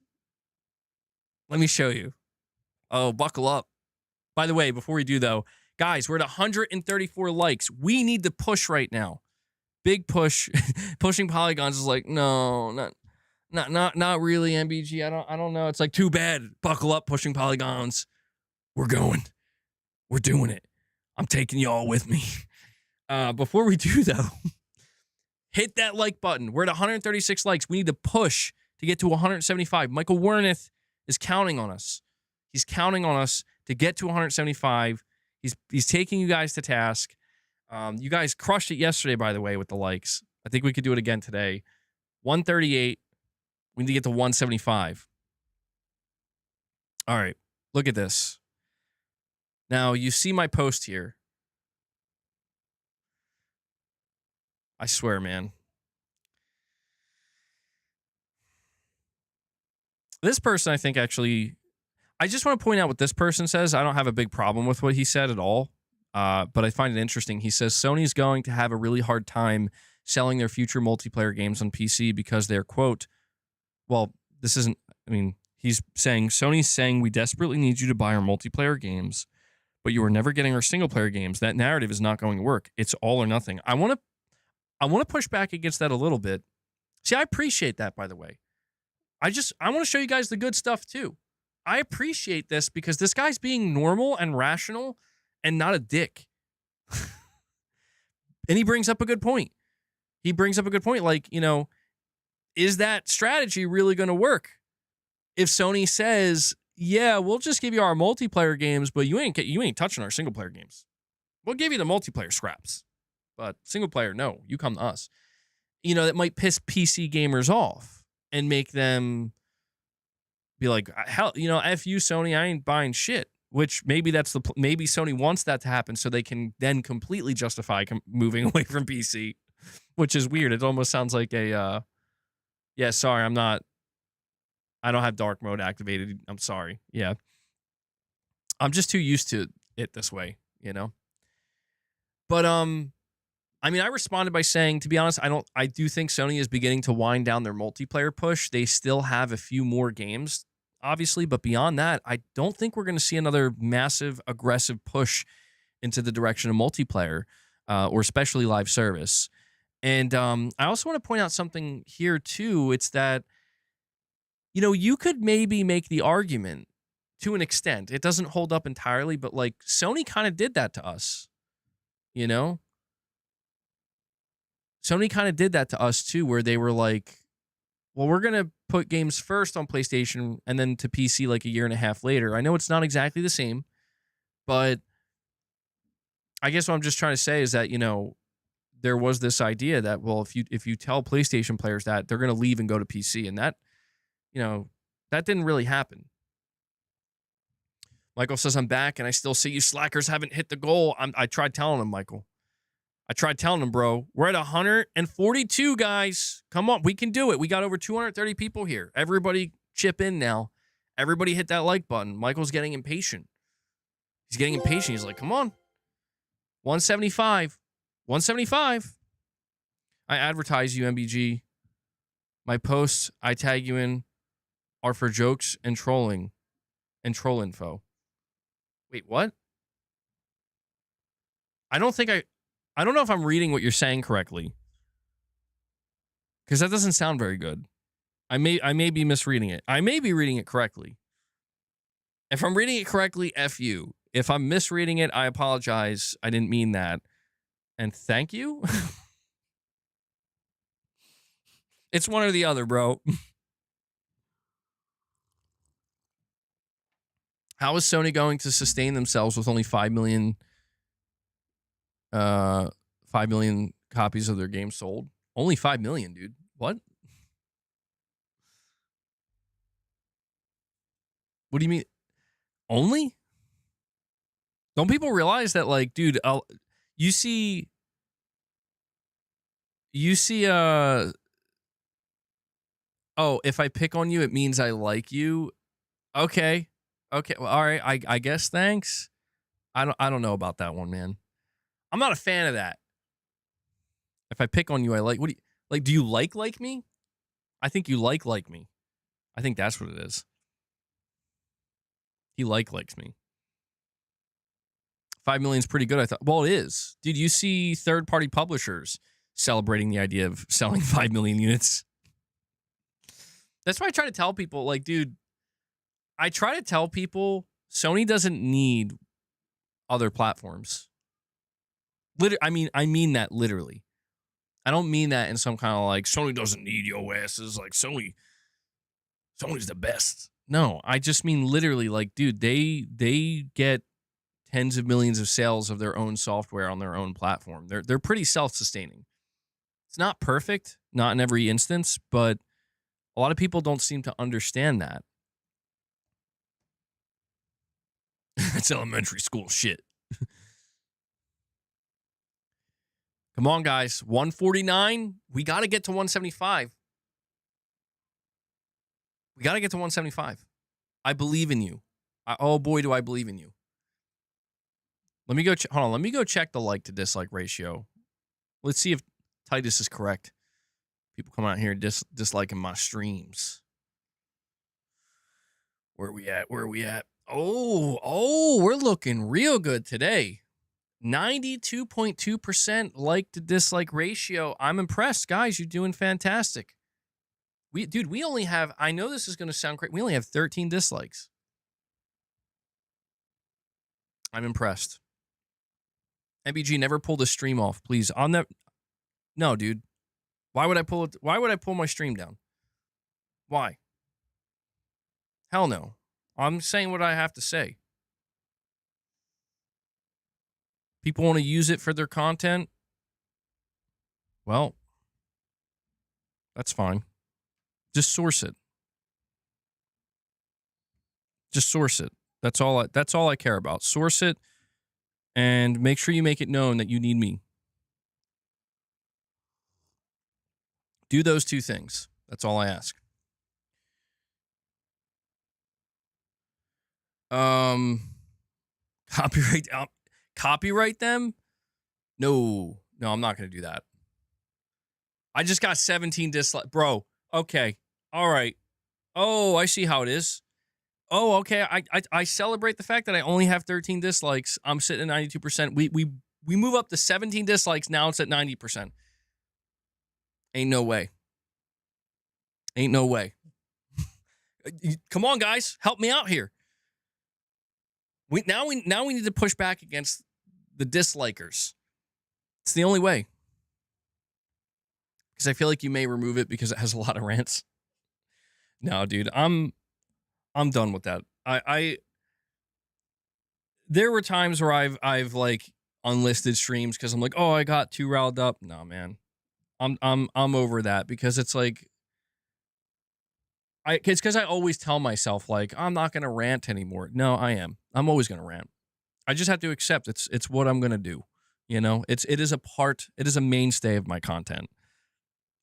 Let me show you. Oh, buckle up. By the way, before we do, though, guys, we're at 134 likes. We need to push right now. Big push. Pushing polygons is like, no, not really, MBG. I don't know. It's like, too bad. Buckle up, pushing polygons. We're going. We're doing it. I'm taking y'all with me. Before we do, though, hit that like button. We're at 136 likes. We need to push to get to 175. Michael Warneth is counting on us. He's counting on us to get to 175. He's taking you guys to task. You guys crushed it yesterday, by the way, with the likes. I think we could do it again today. 138. We need to get to 175. All right. Look at this. Now, you see my post here. I swear, man. This person, I think, actually, I just want to point out what this person says. I don't have a big problem with what he said at all, but I find it interesting. He says Sony's going to have a really hard time selling their future multiplayer games on PC because they're, quote, well, this isn't, I mean, he's saying, Sony's saying we desperately need you to buy our multiplayer games, but you are never getting our single player games. That narrative is not going to work. It's all or nothing. I want to push back against that a little bit. See, I appreciate that, by the way. I want to show you guys the good stuff too. I appreciate this because this guy's being normal and rational and not a dick. And he brings up a good point. Like, you know, is that strategy really going to work? If Sony says, yeah, we'll just give you our multiplayer games, but you ain't touching our single player games. We'll give you the multiplayer scraps, but single player, no, you come to us. You know, that might piss PC gamers off and make them be like, hell, you know, F you, Sony, I ain't buying shit. Which maybe maybe Sony wants that to happen so they can then completely justify moving away from PC, which is weird. It almost sounds like a, yeah, sorry, I don't have dark mode activated. I'm sorry. Yeah. I'm just too used to it this way, you know? But, I mean, I responded by saying, to be honest, I do think Sony is beginning to wind down their multiplayer push. They still have a few more games, obviously, but beyond that, I don't think we're going to see another massive, aggressive push into the direction of multiplayer, or especially live service. And I also want to point out something here, too. It's that, you know, you could maybe make the argument to an extent. It doesn't hold up entirely, but like Sony kind of did that to us, you know? Sony kind of did that to us too, where they were like, well, we're going to put games first on PlayStation and then to PC like a year and a half later. I know it's not exactly the same, but I guess what I'm just trying to say is that, you know, there was this idea that, well, if you tell PlayStation players that, they're going to leave and go to PC, and that, you know, that didn't really happen. Michael says, I'm back and I still see you slackers haven't hit the goal. I tried telling him, Michael. I tried telling him, bro. We're at 142, guys. Come on, we can do it. We got over 230 people here. Everybody chip in now. Everybody hit that like button. Michael's getting impatient. He's getting impatient. He's like, come on. 175. 175. I advertise you, MBG. My posts I tag you in are for jokes and trolling and troll info. Wait, what? I don't know if I'm reading what you're saying correctly. Because that doesn't sound very good. I may be misreading it. I may be reading it correctly. If I'm reading it correctly, F you. If I'm misreading it, I apologize. I didn't mean that. And thank you? It's one or the other, bro. How is Sony going to sustain themselves with only 5 million copies of their game sold? Only 5 million, dude. What? What do you mean? Only? Don't people realize that, like, dude, you see, oh, if I pick on you, it means I like you. Okay. Okay. Well, all right. I guess thanks. I don't know about that one, man. I'm not a fan of that. If I pick on you, I like. What do you like? Do you like me? I think you like me. I think that's what it is. He likes me. 5 million is pretty good, I thought. Well, it is. Dude, you see third-party publishers celebrating the idea of selling 5 million units. That's why I try to tell people, like, dude, I try to tell people Sony doesn't need other platforms. I mean that literally. I don't mean that in some kind of like, Sony doesn't need your asses. Like, Sony's the best. No, I just mean literally, like, dude, they get tens of millions of sales of their own software on their own platform. They're pretty self-sustaining. It's not perfect, not in every instance, but a lot of people don't seem to understand that. That's elementary school shit. Come on, guys. 149. We got to get to 175. We got to get to 175. I believe in you. Oh, boy, do I believe in you. Let me go. Hold on. Let me go check the like to dislike ratio. Let's see if Titus is correct. People come out here disliking my streams. Where are we at? Where are we at? Oh, we're looking real good today. 92.2% like to dislike ratio. I'm impressed, guys. You're doing fantastic. We only have, I know this is going to sound great. We only have 13 dislikes. I'm impressed. MBG, never pull the stream off, please. On that, no, dude. Why would I pull it? Why would I pull my stream down? Why? Hell no. I'm saying what I have to say. People want to use it for their content. Well, that's fine. Just source it. Just source it. That's all I care about. Source it and make sure you make it known that you need me. Do those two things. That's all I ask. Copyright them? No, I'm not going to do that. I just got 17 dislikes. Bro, okay. All right. Oh, I see how it is. Oh, okay. I celebrate the fact that I only have 13 dislikes. I'm sitting at 92%. We move up to 17 dislikes. Now it's at 90%. Ain't no way. Ain't no way. Come on, guys. Help me out here. We need to push back against the dislikers. It's the only way. Because I feel like you may remove it because it has a lot of rants. No, dude, I'm done with that. There were times where I've like unlisted streams because I'm like, oh, I got too riled up. No, man. I'm over that because it's like it's because I always tell myself like I'm not gonna rant anymore. No, I am. I'm always gonna rant. I just have to accept it's what I'm gonna do. You know, it is a mainstay of my content.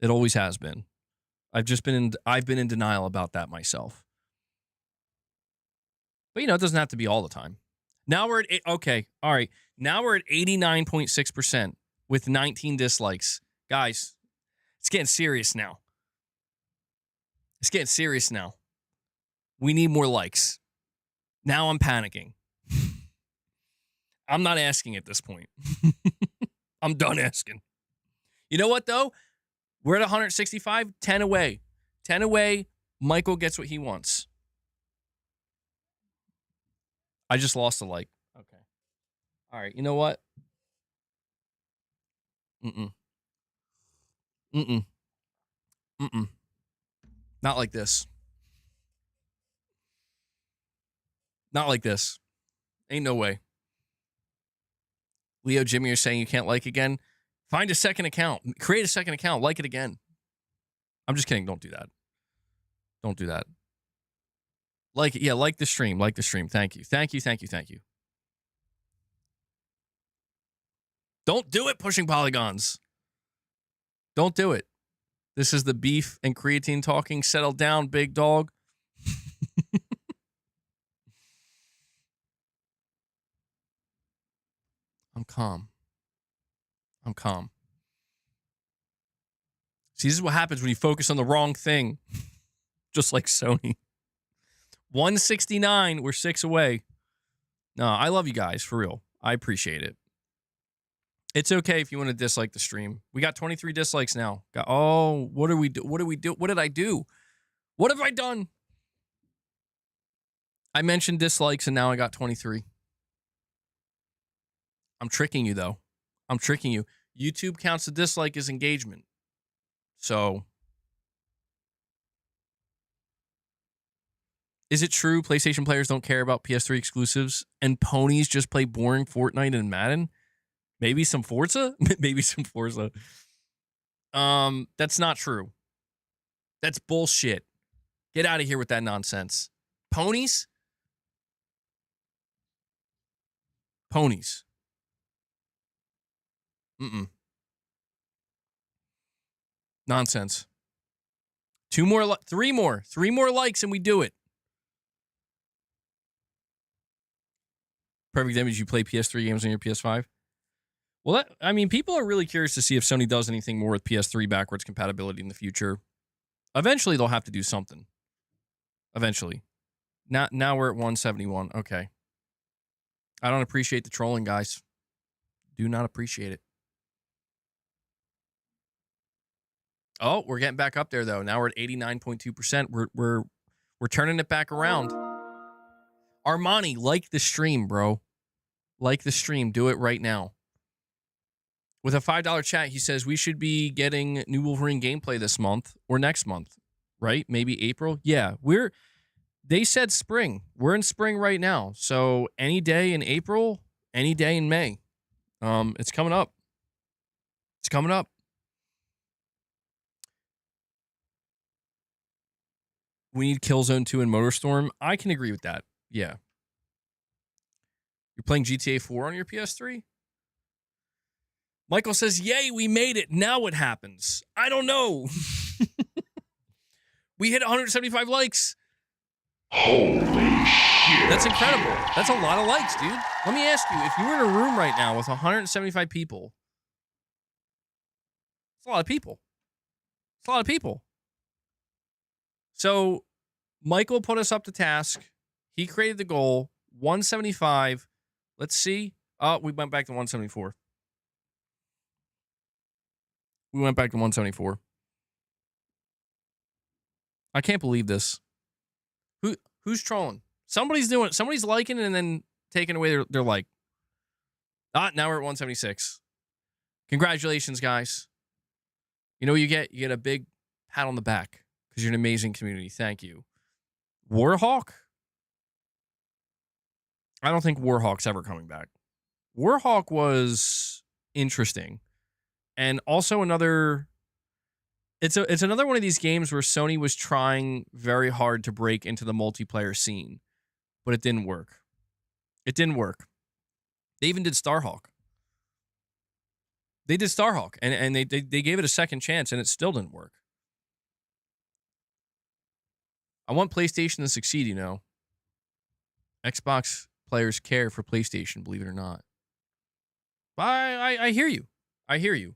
It always has been. I've been in denial about that myself. But you know, it doesn't have to be all the time. Now we're at okay, all right. Now we're at 89.6%. with 19 dislikes. Guys, it's getting serious now. It's getting serious now. We need more likes. Now I'm panicking. I'm not asking at this point. I'm done asking. You know what, though? We're at 165, 10 away. 10 away. Michael gets what he wants. I just lost a like. Okay. All right. You know what? Mm-mm. Not like this. Not like this. Ain't no way. Leo, Jimmy are saying you can't like again. Find a second account. Create a second account. Like it again. I'm just kidding. Don't do that. Don't do that. Like it. Yeah, like the stream. Like the stream. Thank you. Thank you. Thank you. Thank you. Don't do it, pushing polygons. Don't do it. This is the beef and creatine talking. Settle down, big dog. I'm calm. I'm calm. See, this is what happens when you focus on the wrong thing. Just like Sony. 169. We're 6 away. No, I love you guys, for real. I appreciate it. It's okay if you want to dislike the stream. We got 23 dislikes now. What do we do? What do we do? What did I do? What have I done? I mentioned dislikes and now I got 23. I'm tricking you, though. I'm tricking you. YouTube counts the dislike as engagement. So, is it true PlayStation players don't care about PS3 exclusives and ponies just play boring Fortnite and Madden? Maybe some Forza? Maybe some Forza. That's not true. That's bullshit. Get out of here with that nonsense. Ponies? Ponies. Nonsense. 3 more likes and we do it. Perfect image. You play PS3 games on your PS5? Well, people are really curious to see if Sony does anything more with PS3 backwards compatibility in the future. Eventually, they'll have to do something. Eventually. Now we're at 171. Okay. I don't appreciate the trolling, guys. Do not appreciate it. Oh, we're getting back up there, though. Now we're at 89.2%. We're turning it back around. Armani, like the stream, bro. Like the stream. Do it right now. With a $5 chat, he says we should be getting new Wolverine gameplay this month or next month, right? Maybe April. Yeah, they said spring. We're in spring right now. So any day in April, any day in May. It's coming up. It's coming up. We need Killzone 2 and MotorStorm. I can agree with that. Yeah. You're playing GTA 4 on your PS3? Michael says, yay, we made it. Now what happens? I don't know. We hit 175 likes. Holy shit. That's incredible. That's a lot of likes, dude. Let me ask you, if you were in a room right now with 175 people, it's a lot of people. It's a lot of people. So Michael put us up to task. He created the goal, 175. Let's see. Oh, we went back to 174. We went back to 174. I can't believe this. Who's trolling? Somebody's liking it and then taking away their like. Now we're at 176. Congratulations, guys. You know what you get? You get a big pat on the back because you're an amazing community. Thank you. Warhawk? I don't think Warhawk's ever coming back. Warhawk was interesting. And also another, it's another one of these games where Sony was trying very hard to break into the multiplayer scene, but it didn't work. It didn't work. They even did Starhawk. They did Starhawk, and they gave it a second chance, and it still didn't work. I want PlayStation to succeed, you know. Xbox players care for PlayStation, believe it or not. I hear you. I hear you.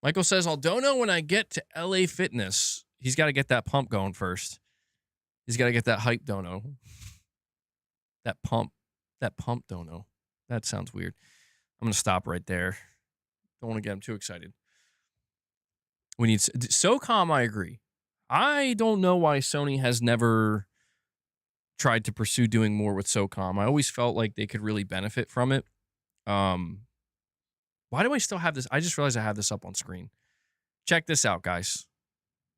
Michael says, I'll dono when I get to LA Fitness. He's got to get that pump going first. He's got to get that hype dono. That pump dono. That sounds weird. I'm going to stop right there. Don't want to get him too excited. We need SOCOM, I agree. I don't know why Sony has never tried to pursue doing more with SOCOM. I always felt like they could really benefit from it. Why do I still have this? I just realized I have this up on screen. Check this out, guys.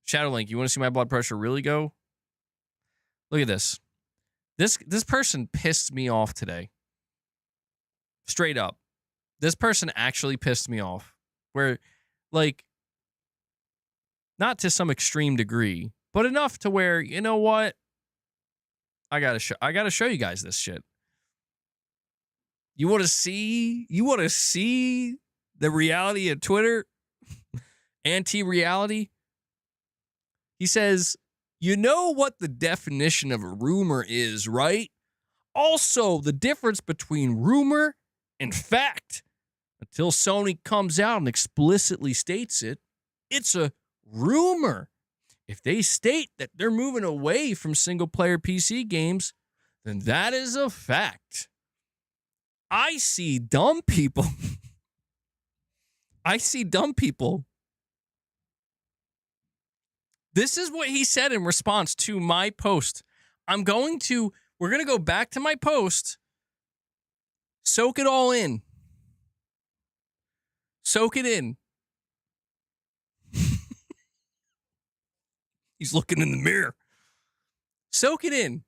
Shadowlink, you want to see my blood pressure really go? Look at this. This person pissed me off today. Straight up. This person actually pissed me off. Where, like, not to some extreme degree, but enough to where, you know what? I gotta show you guys this shit. You want to see the reality of Twitter? Anti-reality? He says, you know what the definition of a rumor is, right? Also, the difference between rumor and fact. Until Sony comes out and explicitly states it, it's a rumor. If they state that they're moving away from single-player PC games, then that is a fact. I see dumb people. I see dumb people. This is what he said in response to my post. We're going to go back to my post. Soak it all in. Soak it in. He's looking in the mirror. Soak it in.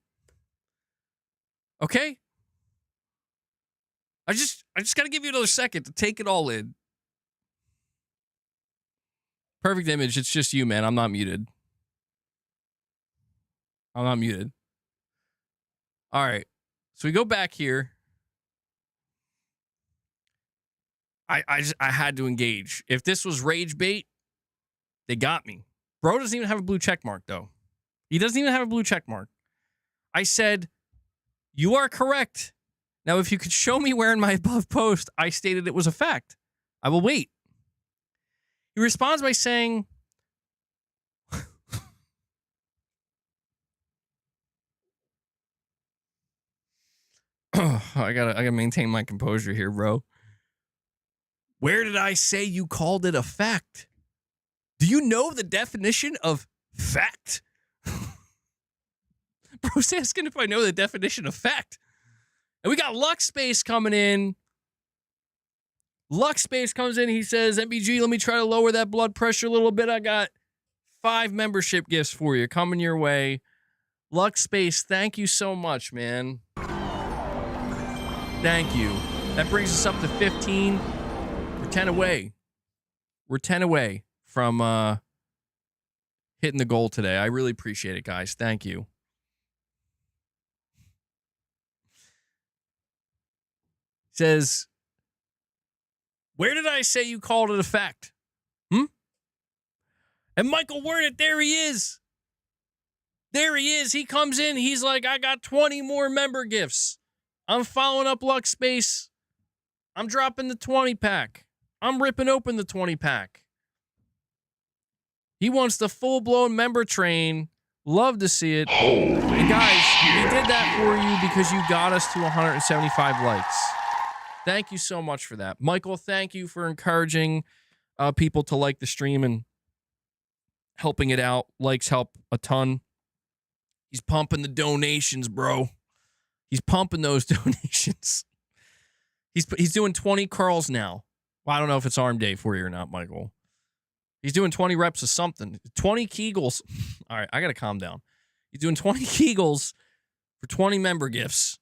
Okay? I just got to give you another second to take it all in. Perfect image. It's just you, man. I'm not muted. I'm not muted. All right. So we go back here. I had to engage. If this was rage bait, they got me. Bro doesn't even have a blue check mark, though. He doesn't even have a blue check mark. I said, you are correct. Now, if you could show me where in my above post I stated it was a fact, I will wait. He responds by saying, I gotta maintain my composure here, bro. Where did I say you called it a fact? Do you know the definition of fact? Bro's asking if I know the definition of fact. And we got Luckspace coming in. Luckspace comes in. He says, MBG, let me try to lower that blood pressure a little bit. I got 5 membership gifts for you coming your way. Luckspace, thank you so much, man. Thank you. That brings us up to 15. We're 10 away. We're 10 away from hitting the goal today. I really appreciate it, guys. Thank you. Says, where did I say you called it a fact? And Michael Wordit, there he is. There he is. He comes in. He's like, I got 20 more member gifts. I'm following up Luckspace. I'm dropping the 20-pack. I'm ripping open the 20-pack. He wants the full-blown member train. Love to see it. And guys, we did that for you because you got us to 175 likes. Thank you so much for that. Michael, thank you for encouraging people to like the stream and helping it out. Likes help a ton. He's pumping the donations, bro. He's pumping those donations. He's doing 20 curls now. Well, I don't know if it's arm day for you or not, Michael. He's doing 20 reps of something. 20 Kegels. All right, I got to calm down. He's doing 20 Kegels for 20 member gifts.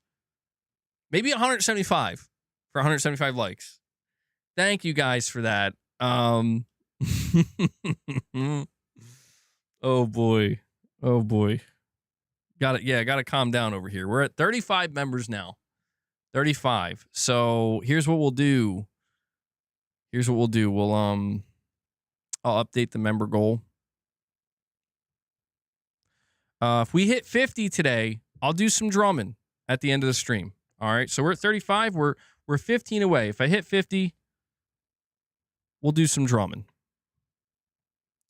Maybe 175 for 175 likes. Thank you guys for that. Oh boy. Oh boy. Got to calm down over here. We're at 35 members now. 35. So here's what we'll do. I'll update the member goal. If we hit 50 today, I'll do some drumming at the end of the stream. All right. So we're at 35. We're 15 away. If I hit 50, we'll do some drumming.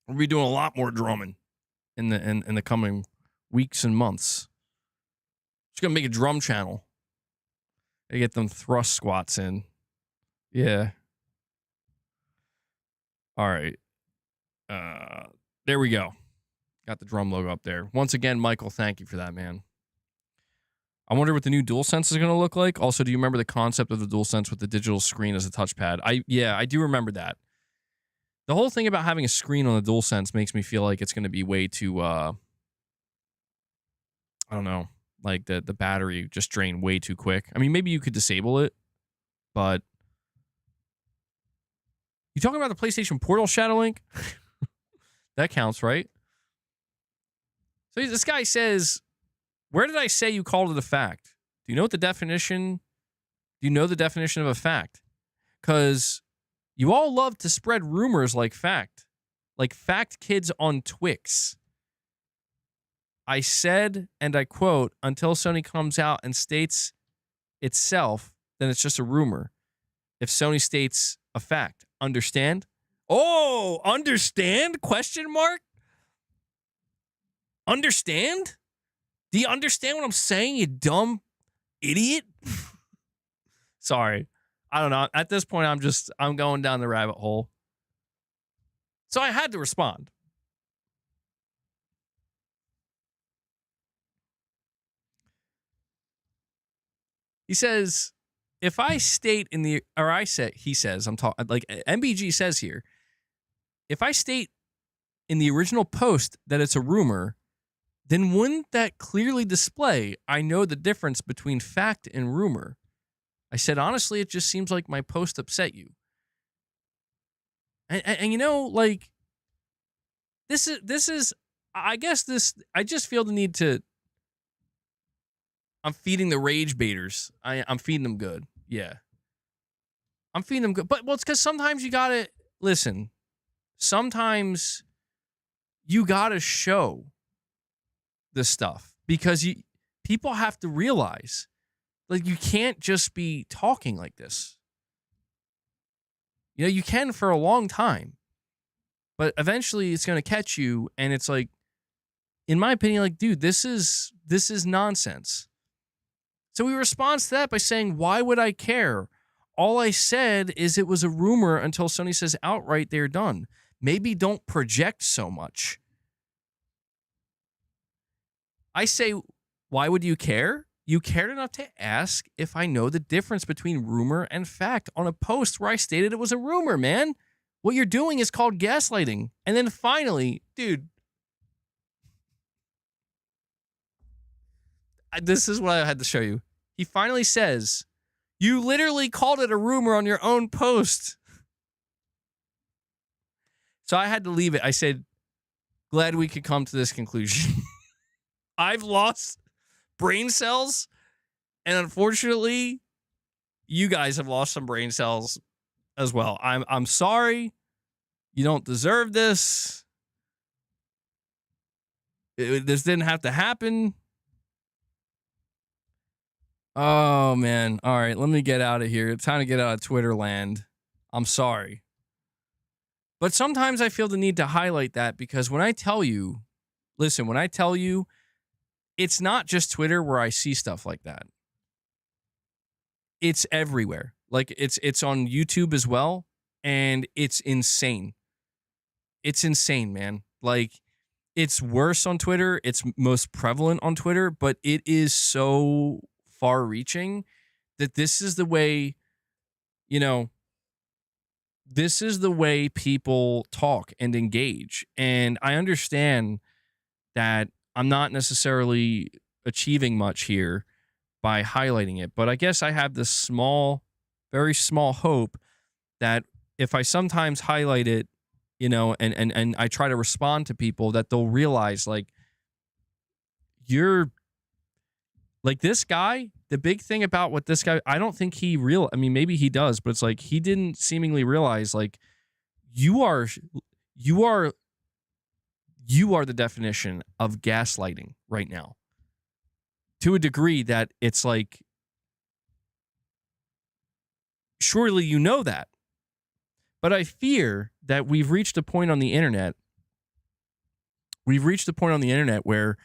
We'll be doing a lot more drumming in the coming weeks and months. Just gonna make a drum channel. I get them thrust squats in. Yeah. All right. There we go. Got the drum logo up there. Once again, Michael, thank you for that, man. I wonder what the new DualSense is going to look like. Also, do you remember the concept of the DualSense with the digital screen as a touchpad? I do remember that. The whole thing about having a screen on the DualSense makes me feel like it's going to be way too, I don't know, like the battery just drain way too quick. I mean, maybe you could disable it, but you talking about the PlayStation Portal, Shadowlink? That counts, right? So this guy says, where did I say you called it a fact? Do you know what the definition? Do you know the definition of a fact? Because you all love to spread rumors like fact kids on Twix. I said, and I quote, until Sony comes out and states itself, then it's just a rumor. If Sony states a fact, understand? Oh, understand? Question mark? Understand? Do you understand what I'm saying, you dumb idiot? Sorry. I don't know. At this point, I'm going down the rabbit hole. So I had to respond. He says, if I state in the, or I say, he says, I'm talking, like MBG says here, if I state in the original post that it's a rumor, then wouldn't that clearly display I know the difference between fact and rumor? I said, honestly, it just seems like my post upset you. And you know, like, this is, I guess I just feel the need to, I'm feeding the rage baiters. I'm feeding them good. Yeah. I'm feeding them good. But, well, it's because sometimes you gotta, listen, sometimes you gotta show this stuff because people have to realize, like, you can't just be talking like this. You know, you can for a long time, but eventually it's going to catch you. And it's like, in my opinion, like, dude, this is nonsense. So he responds to that by saying, why would I care? All I said is it was a rumor until Sony says outright they're done. Maybe don't project so much. I say, why would you care? You cared enough to ask if I know the difference between rumor and fact on a post where I stated it was a rumor, man. What you're doing is called gaslighting. And then finally, dude, this is what I had to show you. He finally says, you literally called it a rumor on your own post. So I had to leave it. I said, glad we could come to this conclusion. I've lost brain cells, and unfortunately, you guys have lost some brain cells as well. I'm sorry. You don't deserve this. This didn't have to happen. Oh, man. All right, let me get out of here. It's time to get out of Twitter land. I'm sorry. But sometimes I feel the need to highlight that because when I tell you, listen, when I tell you, it's not just Twitter where I see stuff like that. It's everywhere. Like, it's on YouTube as well, and it's insane. It's insane, man. Like, it's worse on Twitter. It's most prevalent on Twitter, but it is so far-reaching that this is the way, you know, this is the way people talk and engage. And I understand that I'm not necessarily achieving much here by highlighting it, but I guess I have this small, very small hope that if I sometimes highlight it, you know, and I try to respond to people, that they'll realize, like, you're like this guy. The big thing about what this guy, I don't think he I mean, maybe he does, but it's like he didn't seemingly realize, like, you are the definition of gaslighting right now, to a degree that it's like, surely you know that. But I fear that we've reached a point on the internet where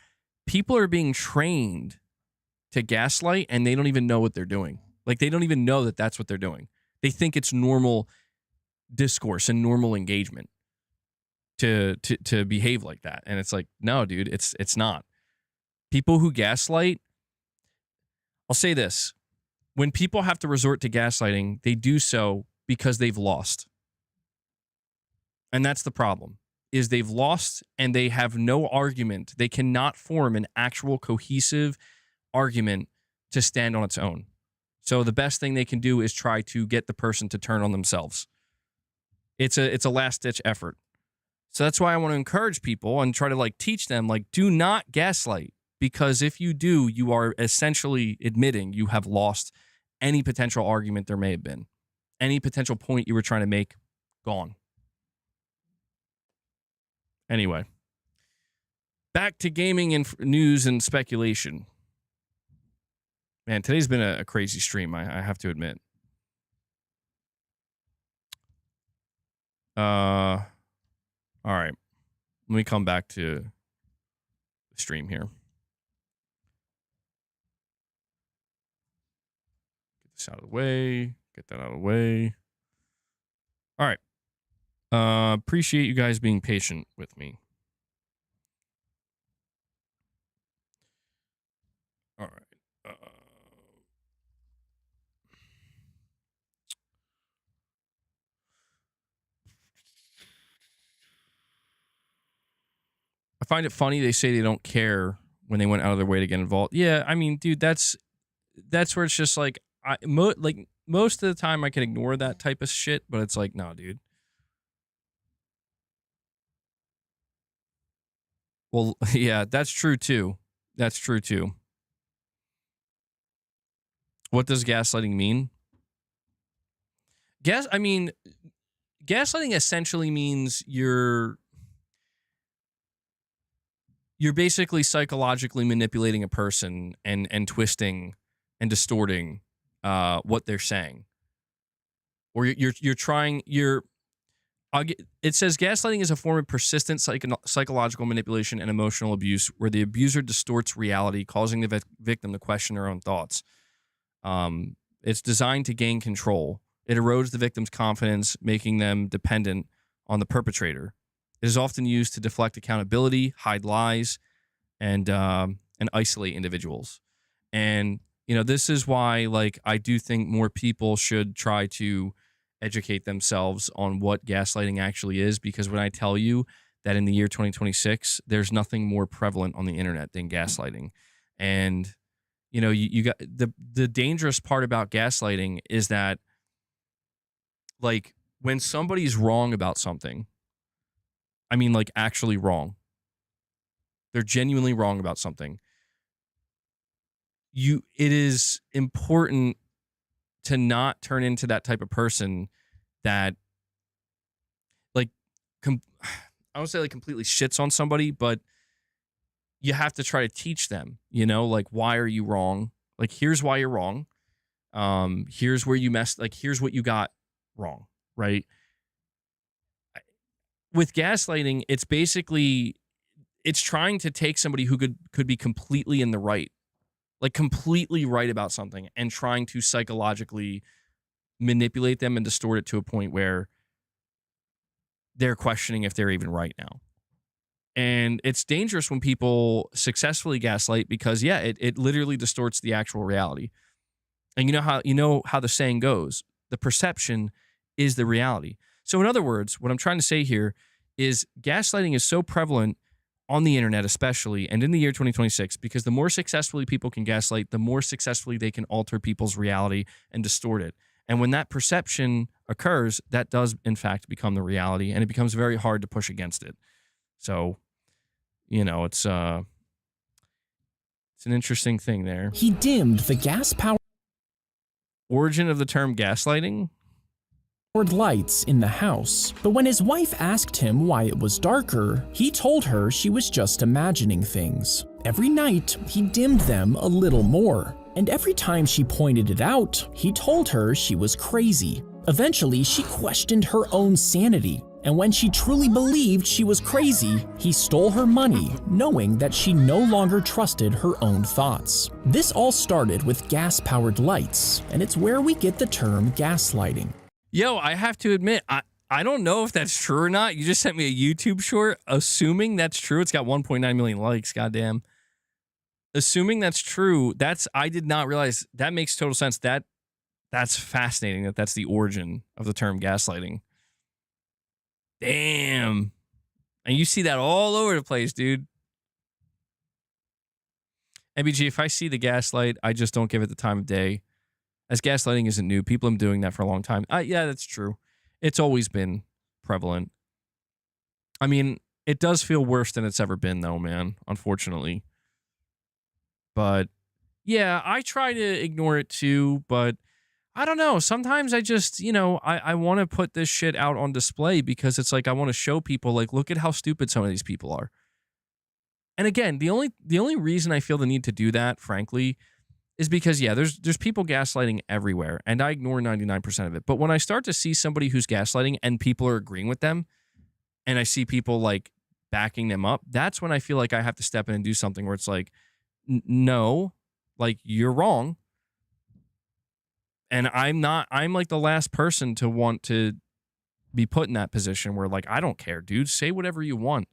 people are being trained to gaslight and they don't even know what they're doing. Like, they don't even know that that's what they're doing. They think it's normal discourse and normal engagement to behave like that. And it's like, no, dude, it's not. People who gaslight, I'll say this. When people have to resort to gaslighting, they do so because they've lost. And that's the problem, is they've lost and they have no argument. They cannot form an actual cohesive argument to stand on its own. So the best thing they can do is try to get the person to turn on themselves. It's a last-ditch effort. So that's why I want to encourage people and try to like teach them, like, do not gaslight, because if you do, you are essentially admitting you have lost any potential argument there may have been. Any potential point you were trying to make, gone. Anyway, back to gaming and news and speculation. Man, today's been a crazy stream, I have to admit. All right. Let me come back to the stream here. Get this out of the way. Get that out of the way. All right. Appreciate you guys being patient with me. All right. I find it funny they say they don't care when they went out of their way to get involved. Yeah, I mean, dude, that's where it's just like, most of the time I can ignore that type of shit, but it's like, no, dude. Well, yeah, that's true too. That's true too. What does gaslighting mean? Gaslighting essentially means you're basically psychologically manipulating a person and twisting and distorting what they're saying. Or it says gaslighting is a form of persistent psychological manipulation and emotional abuse where the abuser distorts reality, causing the victim to question their own thoughts. It's designed to gain control. It erodes the victim's confidence, making them dependent on the perpetrator. It is often used to deflect accountability, hide lies, and isolate individuals. And, you know, this is why, like, I do think more people should try to educate themselves on what gaslighting actually is, because when I tell you that in the year 2026, there's nothing more prevalent on the internet than gaslighting. And, you know, you got the dangerous part about gaslighting is that, like, when somebody's wrong about something, I mean, like, actually wrong, they're genuinely wrong about something, it is important to not turn into that type of person that, like, I don't say like completely shits on somebody, but you have to try to teach them, you know, like, why are you wrong? Like, here's why you're wrong. Here's where you messed, like, here's what you got wrong, right? With gaslighting, it's basically, it's trying to take somebody who could be completely in the right, like completely right about something, and trying to psychologically manipulate them and distort it to a point where they're questioning if they're even right now. And it's dangerous when people successfully gaslight because, yeah, it literally distorts the actual reality. And you know how the saying goes, the perception is the reality. So in other words, what I'm trying to say here is gaslighting is so prevalent on the internet especially, and in the year 2026, because the more successfully people can gaslight, the more successfully they can alter people's reality and distort it. And when that perception occurs, that does, in fact, become the reality, and it becomes very hard to push against it. So, you know, it's an interesting thing there. He dimmed the gas-powered Origin of the term gaslighting? lights in the house, but when his wife asked him why it was darker, he told her she was just imagining things. Every night, he dimmed them a little more, and every time she pointed it out, he told her she was crazy. Eventually, she questioned her own sanity, and when she truly believed she was crazy, he stole her money, knowing that she no longer trusted her own thoughts. This all started with gas-powered lights, and it's where we get the term gaslighting. Yo, I have to admit, I don't know if that's true or not. You just sent me a YouTube short, assuming that's true. It's got 1.9 million likes, goddamn. Assuming that's true, I did not realize, that makes total sense. That's fascinating that's the origin of the term gaslighting. Damn. And you see that all over the place, dude. MBG, if I see the gaslight, I just don't give it the time of day. As gaslighting isn't new. People have been doing that for a long time. Yeah, that's true. It's always been prevalent. I mean, it does feel worse than it's ever been, though, man, unfortunately. But, yeah, I try to ignore it, too, but I don't know. Sometimes I just, I want to put this shit out on display because it's like I want to show people, like, look at how stupid some of these people are. And again, the only reason I feel the need to do that, frankly, is because, yeah, there's people gaslighting everywhere, and I ignore 99% of it. But when I start to see somebody who's gaslighting and people are agreeing with them, and I see people, like, backing them up, that's when I feel like I have to step in and do something where it's like, no, like, you're wrong. And I'm like the last person to want to be put in that position where, like, I don't care, dude. Say whatever you want.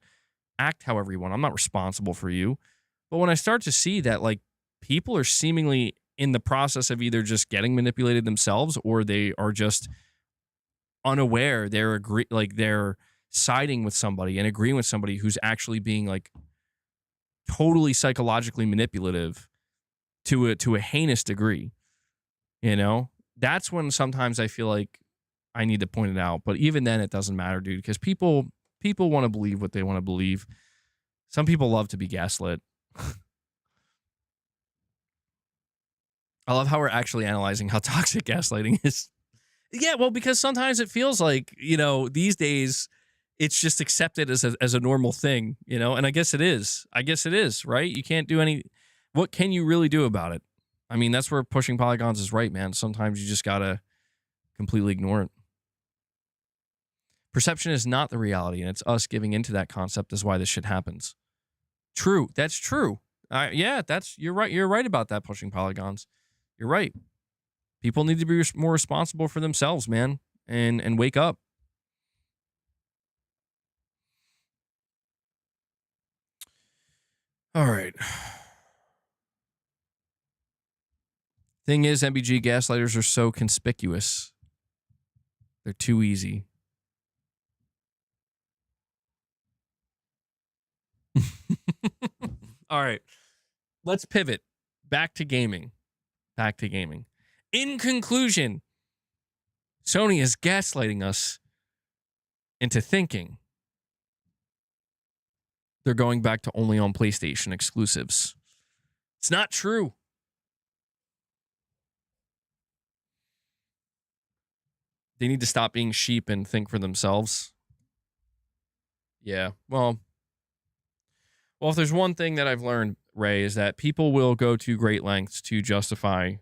Act however you want. I'm not responsible for you. But when I start to see that, like, people are seemingly in the process of either just getting manipulated themselves or they are just unaware. They're siding with somebody and agreeing with somebody who's actually being, like, totally psychologically manipulative to a heinous degree. That's when sometimes I feel like I need to point it out. But even then, it doesn't matter, dude, because people want to believe what they want to believe. Some people love to be gaslit. I love how we're actually analyzing how toxic gaslighting is. Yeah, well, because sometimes it feels like, these days it's just accepted as a normal thing, and I guess it is. Right? You can't do what can you really do about it? I mean, that's where pushing polygons is right, man. Sometimes you just gotta completely ignore it. Perception is not the reality, and it's us giving into that concept is why this shit happens. True. That's true. Yeah, you're right. You're right about that, pushing polygons. You're right. People need to be more responsible for themselves, man, and wake up. All right. Thing is, MBG gaslighters are so conspicuous. They're too easy. All right. Let's pivot back to gaming. In conclusion, Sony is gaslighting us into thinking they're going back to only on PlayStation exclusives. It's not true. They need to stop being sheep and think for themselves. Yeah, well, if there's one thing that I've learned, Ray, is that people will go to great lengths to justify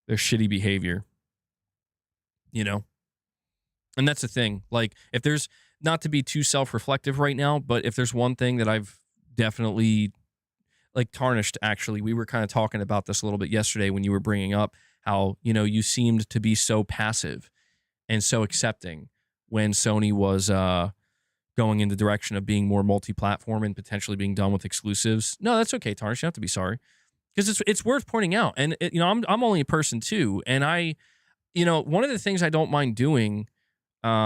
their shitty behavior. And that's the thing. Like, if there's, not to be too self-reflective right now, but if there's one thing that I've definitely, like, tarnished, actually, we were kind of talking about this a little bit yesterday when you were bringing up how, you seemed to be so passive and so accepting when Sony was going in the direction of being more multi-platform and potentially being done with exclusives. No, that's okay, Tarnish. You don't have to be sorry. Because it's worth pointing out. And, I'm only a person too. And one of the things I don't mind doing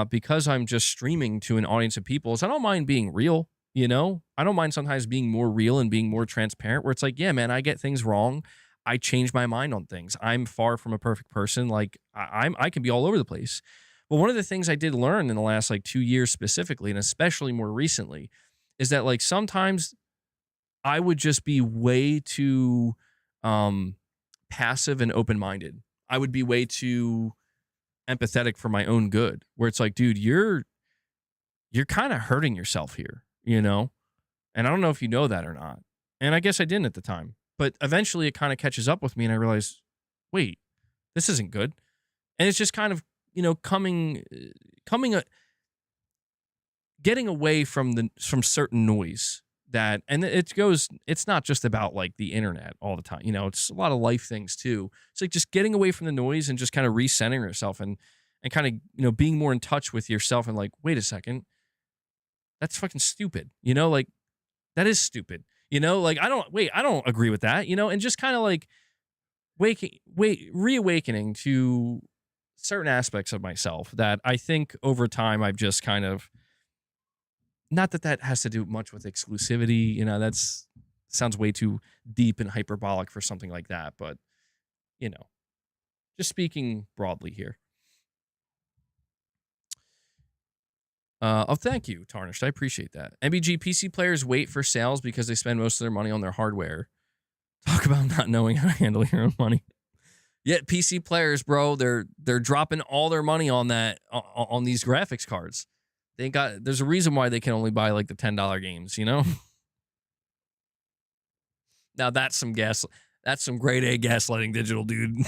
because I'm just streaming to an audience of people is I don't mind being real, I don't mind sometimes being more real and being more transparent where it's like, yeah, man, I get things wrong. I change my mind on things. I'm far from a perfect person. Like, I can be all over the place. But one of the things I did learn in the last, 2 years specifically, and especially more recently, is that, sometimes I would just be way too passive and open-minded. I would be way too empathetic for my own good, where it's like, dude, you're kind of hurting yourself here, And I don't know if you know that or not. And I guess I didn't at the time. But eventually it kind of catches up with me and I realize, wait, this isn't good. And it's just kind of, you know, getting away from certain noise that, and it's not just about like the internet all the time. You know, it's a lot of life things too. It's like just getting away from the noise and just kind of recentering yourself and kind of, you know, being more in touch with yourself and like, wait a second, that's fucking stupid. You know, like that is stupid. You know, like I don't agree with that, you know, and just kind of like reawakening to certain aspects of myself that I think over time I've just kind of, not that has to do much with exclusivity, you know, that's sounds way too deep and hyperbolic for something like that, but you know, just speaking broadly here. Thank you, Tarnished. I appreciate that. MBG, PC players wait for sales because they spend most of their money on their hardware. Talk about not knowing how to handle your own money. Yet PC players, bro, they're dropping all their money on on these graphics cards. There's a reason why they can only buy like the $10 games, you know? Now that's some grade A gaslighting digital, dude.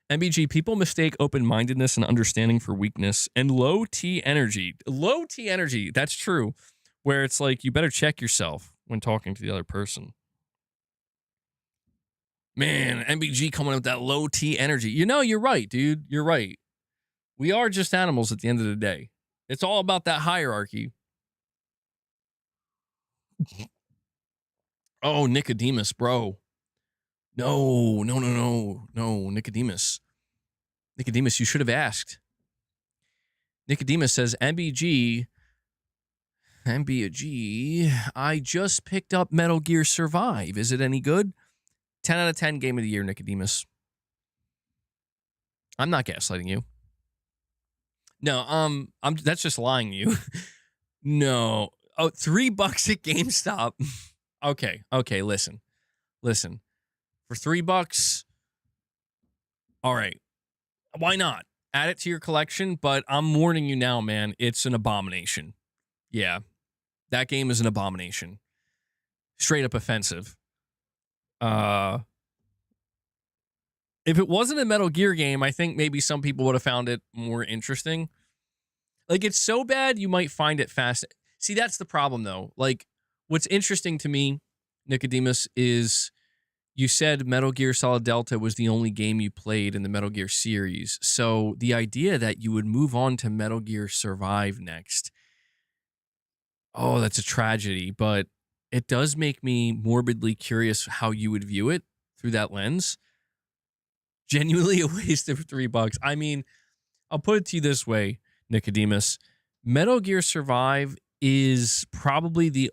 MBG, people mistake open-mindedness and understanding for weakness and low T energy. Low T energy, that's true. Where it's like, you better check yourself when talking to the other person. Man, MBG coming up with that low T energy. You know, you're right, dude. You're right. We are just animals at the end of the day. It's all about that hierarchy. Oh, Nicodemus, bro. No, Nicodemus. Nicodemus, you should have asked. Nicodemus says, MBG, I just picked up Metal Gear Survive. Is it any good? 10 out of 10 game of the year, Nicodemus. I'm not gaslighting you. No, that's just lying to you. No. Oh, $3 at GameStop. Okay, listen. For $3, all right. Why not? Add it to your collection, but I'm warning you now, man. It's an abomination. Yeah, that game is an abomination. Straight up offensive. If it wasn't a Metal Gear game, I think maybe some people would have found it more interesting. Like, it's so bad, you might find it fast. See, that's the problem, though. Like, what's interesting to me, Nicodemus, is you said Metal Gear Solid Delta was the only game you played in the Metal Gear series. So the idea that you would move on to Metal Gear Survive next, oh, that's a tragedy. But it does make me morbidly curious how you would view it through that lens. Genuinely a waste of $3. I mean, I'll put it to you this way, Nicodemus. Metal Gear Survive is probably the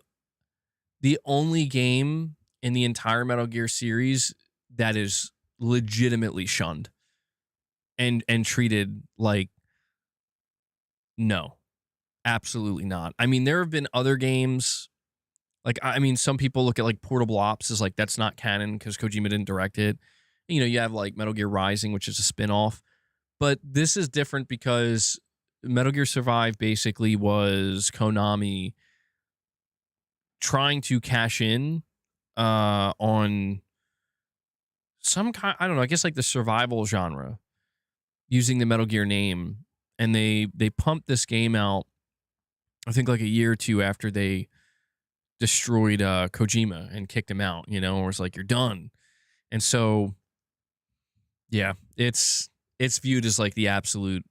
only game in the entire Metal Gear series that is legitimately shunned and treated like, no, absolutely not. I mean, there have been other games, like, I mean, some people look at like Portable Ops as like, that's not canon because Kojima didn't direct it. You know, you have like Metal Gear Rising, which is a spinoff, but this is different because Metal Gear Survive basically was Konami trying to cash in on some kind, I don't know, I guess like the survival genre using the Metal Gear name. And they pumped this game out, I think like a year or two after they destroyed Kojima and kicked him out, you know, or it's like, you're done. And so, yeah, it's viewed as like the absolute,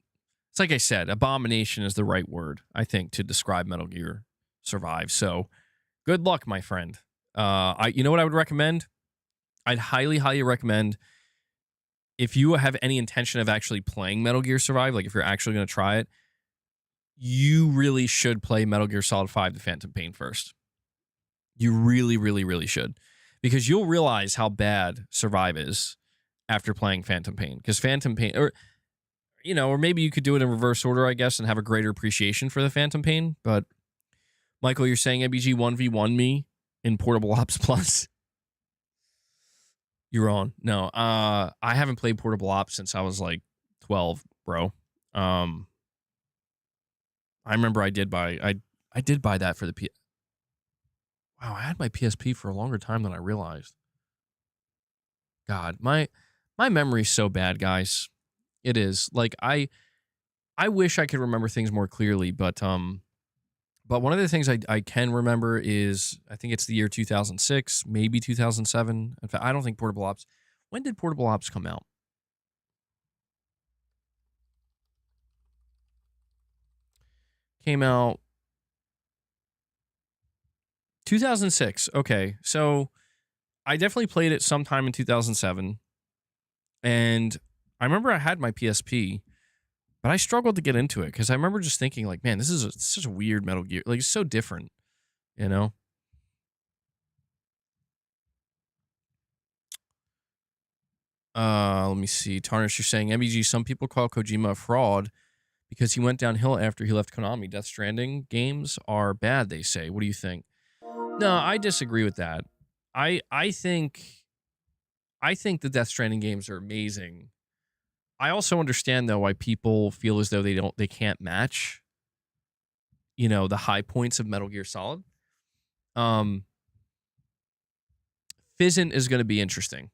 it's like I said, abomination is the right word, I think, to describe Metal Gear Survive. So good luck, my friend. You know what I would recommend? I'd highly recommend, if you have any intention of actually playing Metal Gear Survive, like if you're actually going to try it, you really should play Metal Gear Solid 5 The Phantom Pain first. You really should. Because you'll realize how bad Survive is after playing Phantom Pain. Because Phantom Pain, or, you know, or maybe you could do it in reverse order, I guess, and have a greater appreciation for the Phantom Pain. But, Michael, you're saying MBG 1v1 me in Portable Ops Plus? You're on. No, I haven't played Portable Ops since I was like 12, bro. I remember I did buy that for the Wow, I had my PSP for a longer time than I realized. God, my memory's so bad, guys. It is. Like I wish I could remember things more clearly, but one of the things I can remember is I think it's the year 2006, maybe 2007. In fact, I don't think Portable Ops. When did Portable Ops come out? Came out 2006. Okay. So I definitely played it sometime in 2007. And I remember I had my PSP, but I struggled to get into it because I remember just thinking, like, man, this is such a weird Metal Gear. Like, it's so different, you know? Let me see. Tarnish, you're saying, MBG, some people call Kojima a fraud because he went downhill after he left Konami. Death Stranding games are bad, they say. What do you think? No, I disagree with that. I think the Death Stranding games are amazing. I also understand though why people feel as though they can't match, you know, the high points of Metal Gear Solid. Fizzant is going to be interesting.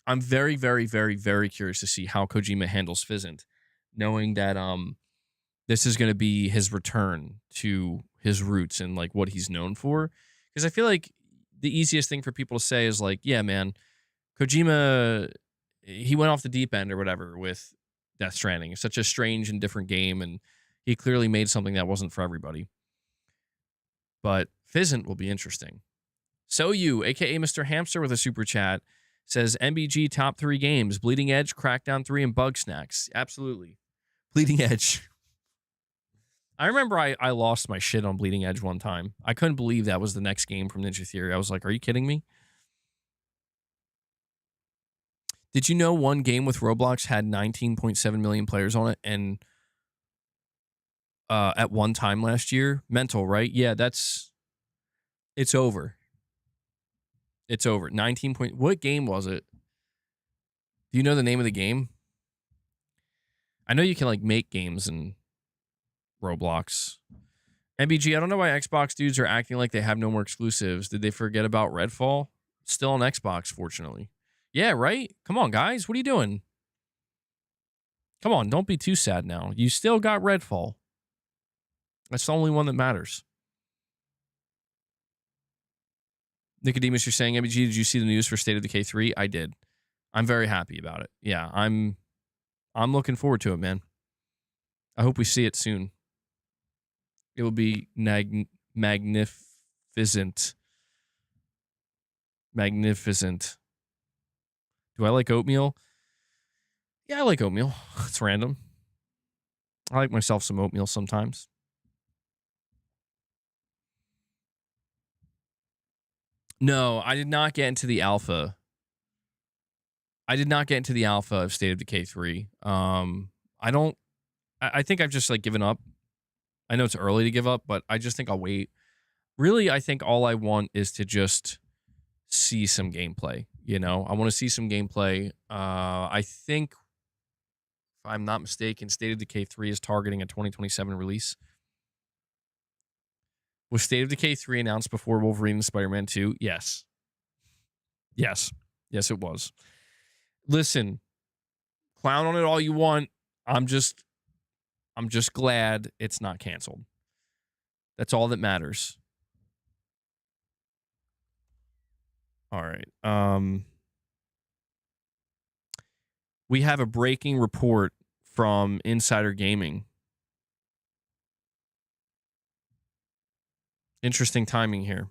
I'm very, very, very, very curious to see how Kojima handles Fizzant, knowing that this is going to be his return to his roots and like what he's known for. Because I feel like the easiest thing for people to say is like, yeah, man, Kojima, he went off the deep end or whatever with Death Stranding. It's such a strange and different game, and he clearly made something that wasn't for everybody. But Fizzant will be interesting. So you, aka Mr. Hamster with a super chat, says MBG top 3 games: Bleeding Edge, Crackdown 3, and Bug Snacks. Absolutely. Bleeding Edge. I remember I lost my shit on Bleeding Edge one time. I couldn't believe that was the next game from Ninja Theory. I was like, are you kidding me? Did you know one game with Roblox had 19.7 million players on it and at one time last year? Mental, right? Yeah, it's over. It's over. 19 point. What game was it? Do you know the name of the game? I know you can like make games in Roblox. MBG, I don't know why Xbox dudes are acting like they have no more exclusives. Did they forget about Redfall? Still on Xbox, fortunately. Yeah, right? Come on, guys. What are you doing? Come on, don't be too sad now. You still got Redfall. That's the only one that matters. Nicodemus, you're saying, MBG, did you see the news for State of Decay 3? I did. I'm very happy about it. Yeah, I'm looking forward to it, man. I hope we see it soon. It will be magnificent. Magnificent. Do I like oatmeal? Yeah, I like oatmeal. It's random. I like myself some oatmeal sometimes. No, I did not get into the alpha. I did not get into the alpha of State of Decay 3. I think I've just like given up. I know it's early to give up, but I just think I'll wait. Really, I think all I want is to just see some gameplay. You know, I want to see some gameplay. I think, if I'm not mistaken, State of Decay 3 is targeting a 2027 release. Was State of Decay 3 announced before Wolverine and Spider-Man 2? Yes. Yes. Yes, it was. Listen, clown on it all you want. I'm just glad it's not canceled. That's all that matters. All right. We have a breaking report from Insider Gaming. Interesting timing here.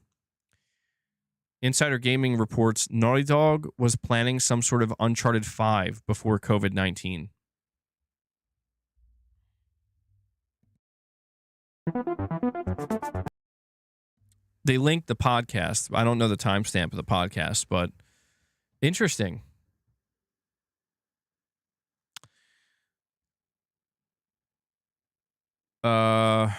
Insider Gaming reports Naughty Dog was planning some sort of Uncharted 5 before COVID-19. They linked the podcast. I don't know the timestamp of the podcast, but interesting. Uh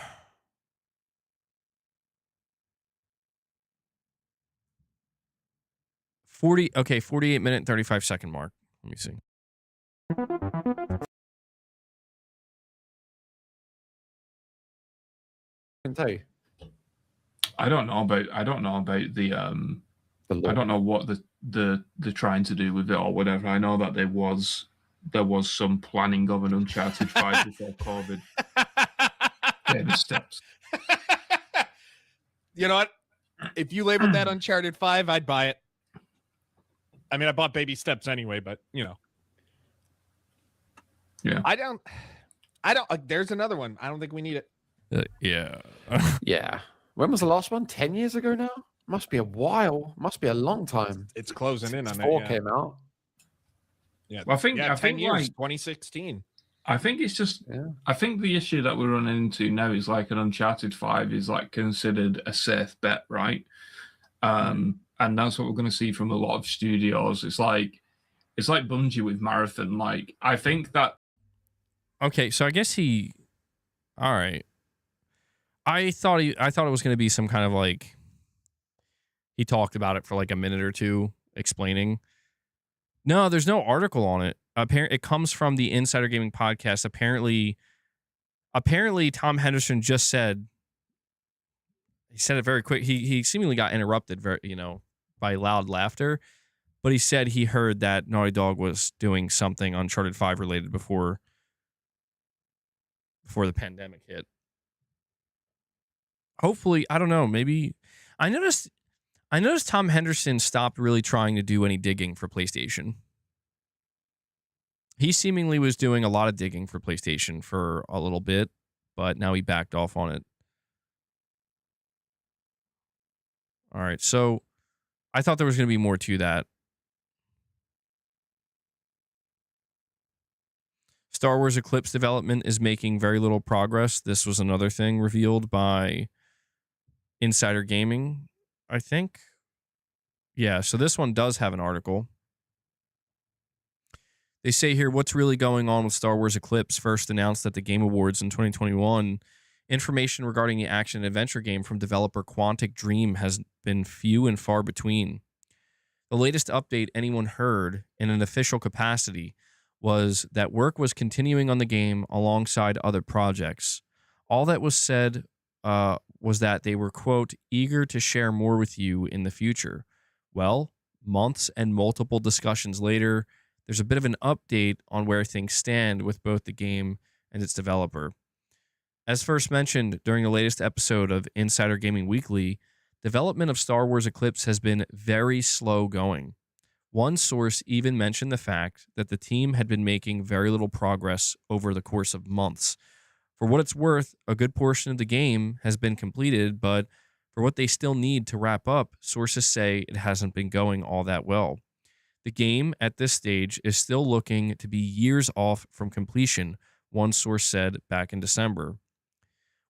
48 minute and 35 second mark. Let me see. Can tell you. I don't know about the I don't know what they're trying to do with it or whatever. I know that there was some planning of an Uncharted 5 before COVID. Baby steps. You know what? If you labeled that Uncharted 5, I'd buy it. I mean, I bought Baby Steps anyway, but you know. Yeah. I don't there's another one. I don't think we need it. Yeah. Yeah. When was the last one? 10 years ago now? Must be a while. Must be a long time. It's closing in on it. 4 Yeah. came out. Yeah. Well, I 10 think years, like, 2016. I think it's just, I think the issue that we're running into now is like an Uncharted 5 is like considered a safe bet, right? And that's what we're going to see from a lot of studios. It's like Bungie with Marathon. Like, I think that. Okay, so I guess all right. I thought it was going to be some kind of like, he talked about it for like a minute or two explaining. No, there's no article on it. It comes from the Insider Gaming podcast. Apparently Tom Henderson just said, he said it very quick. He seemingly got interrupted by loud laughter, but he said he heard that Naughty Dog was doing something Uncharted 5 related before the pandemic hit. Hopefully, I don't know, maybe I noticed Tom Henderson stopped really trying to do any digging for PlayStation. He seemingly was doing a lot of digging for PlayStation for a little bit, but now he backed off on it. All right, so I thought there was going to be more to that. Star Wars Eclipse development is making very little progress. This was another thing revealed by Insider Gaming, I think. Yeah, so this one does have an article. They say here, what's really going on with Star Wars Eclipse? First announced at the Game Awards in 2021. Information regarding the action adventure game from developer Quantic Dream has been few and far between. The latest update anyone heard in an official capacity was that work was continuing on the game alongside other projects. All that was said was that they were, quote, eager to share more with you in the future. Well, months and multiple discussions later, there's a bit of an update on where things stand with both the game and its developer. As first mentioned during the latest episode of Insider Gaming Weekly, development of Star Wars Eclipse has been very slow going. One source even mentioned the fact that the team had been making very little progress over the course of months. For what it's worth, a good portion of the game has been completed, but for what they still need to wrap up, sources say it hasn't been going all that well. The game, at this stage, is still looking to be years off from completion, one source said back in December.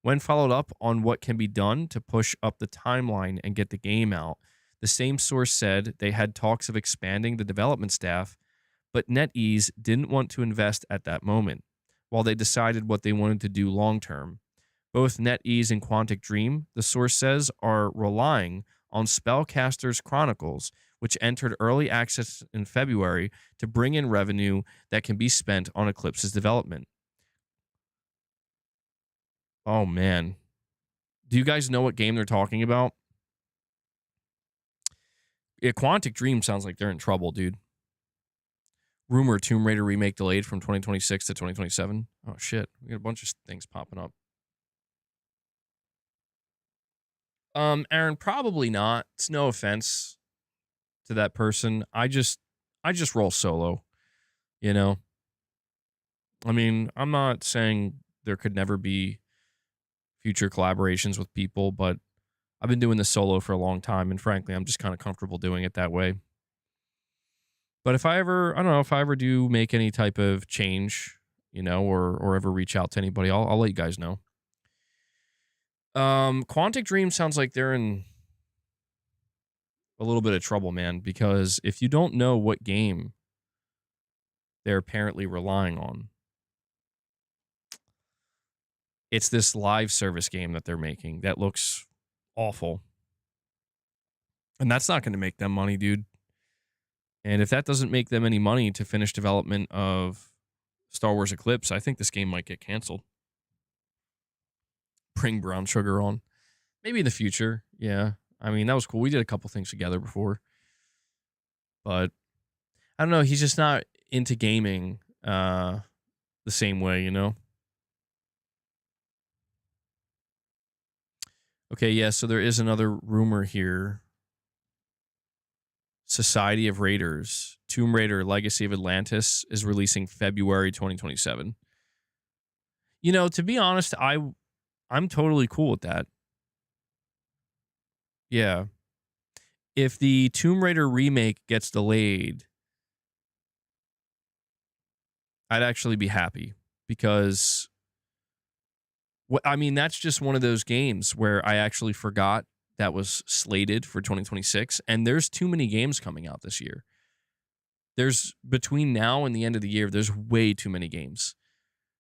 When followed up on what can be done to push up the timeline and get the game out, the same source said they had talks of expanding the development staff, but NetEase didn't want to invest at that moment, while they decided what they wanted to do long-term. Both NetEase and Quantic Dream, the source says, are relying on Spellcasters Chronicles, which entered early access in February, to bring in revenue that can be spent on Eclipse's development. Oh, man. Do you guys know what game they're talking about? Yeah, Quantic Dream sounds like they're in trouble, dude. Rumor Tomb Raider remake delayed from 2026 to 2027. Oh, shit. We got a bunch of things popping up. Aaron, probably not. It's no offense to that person. I just roll solo, you know? I mean, I'm not saying there could never be future collaborations with people, but I've been doing this solo for a long time, and frankly, I'm just kind of comfortable doing it that way. But if I ever do make any type of change, you know, or ever reach out to anybody, I'll let you guys know. Quantic Dream sounds like they're in a little bit of trouble, man, because if you don't know what game they're apparently relying on, it's this live service game that they're making that looks awful. And that's not going to make them money, dude. And if that doesn't make them any money to finish development of Star Wars Eclipse, I think this game might get canceled. Bring brown sugar on. Maybe in the future, yeah. I mean, that was cool. We did a couple things together before. But I don't know. He's just not into gaming the same way, you know? Okay, yeah, so there is another rumor here. Society of Raiders, Tomb Raider Legacy of Atlantis is releasing February 2027. You know, to be honest, I'm totally cool with that. Yeah. If the Tomb Raider remake gets delayed, I'd actually be happy because I mean, that's just one of those games where I actually forgot that was slated for 2026, and there's too many games coming out this year. There's between now and the end of the year, there's way too many games.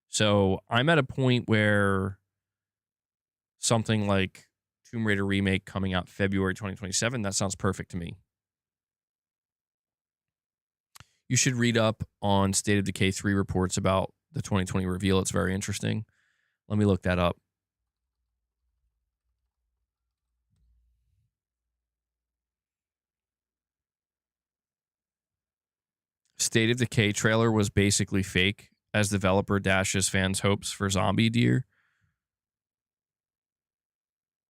So I'm at a point where something like Tomb Raider remake coming out February 2027, that sounds perfect to me. You should read up on State of Decay 3 reports about the 2020 reveal. It's very interesting. Let me look that up. State of Decay trailer was basically fake as developer dashes fans' hopes for Zombie Deer.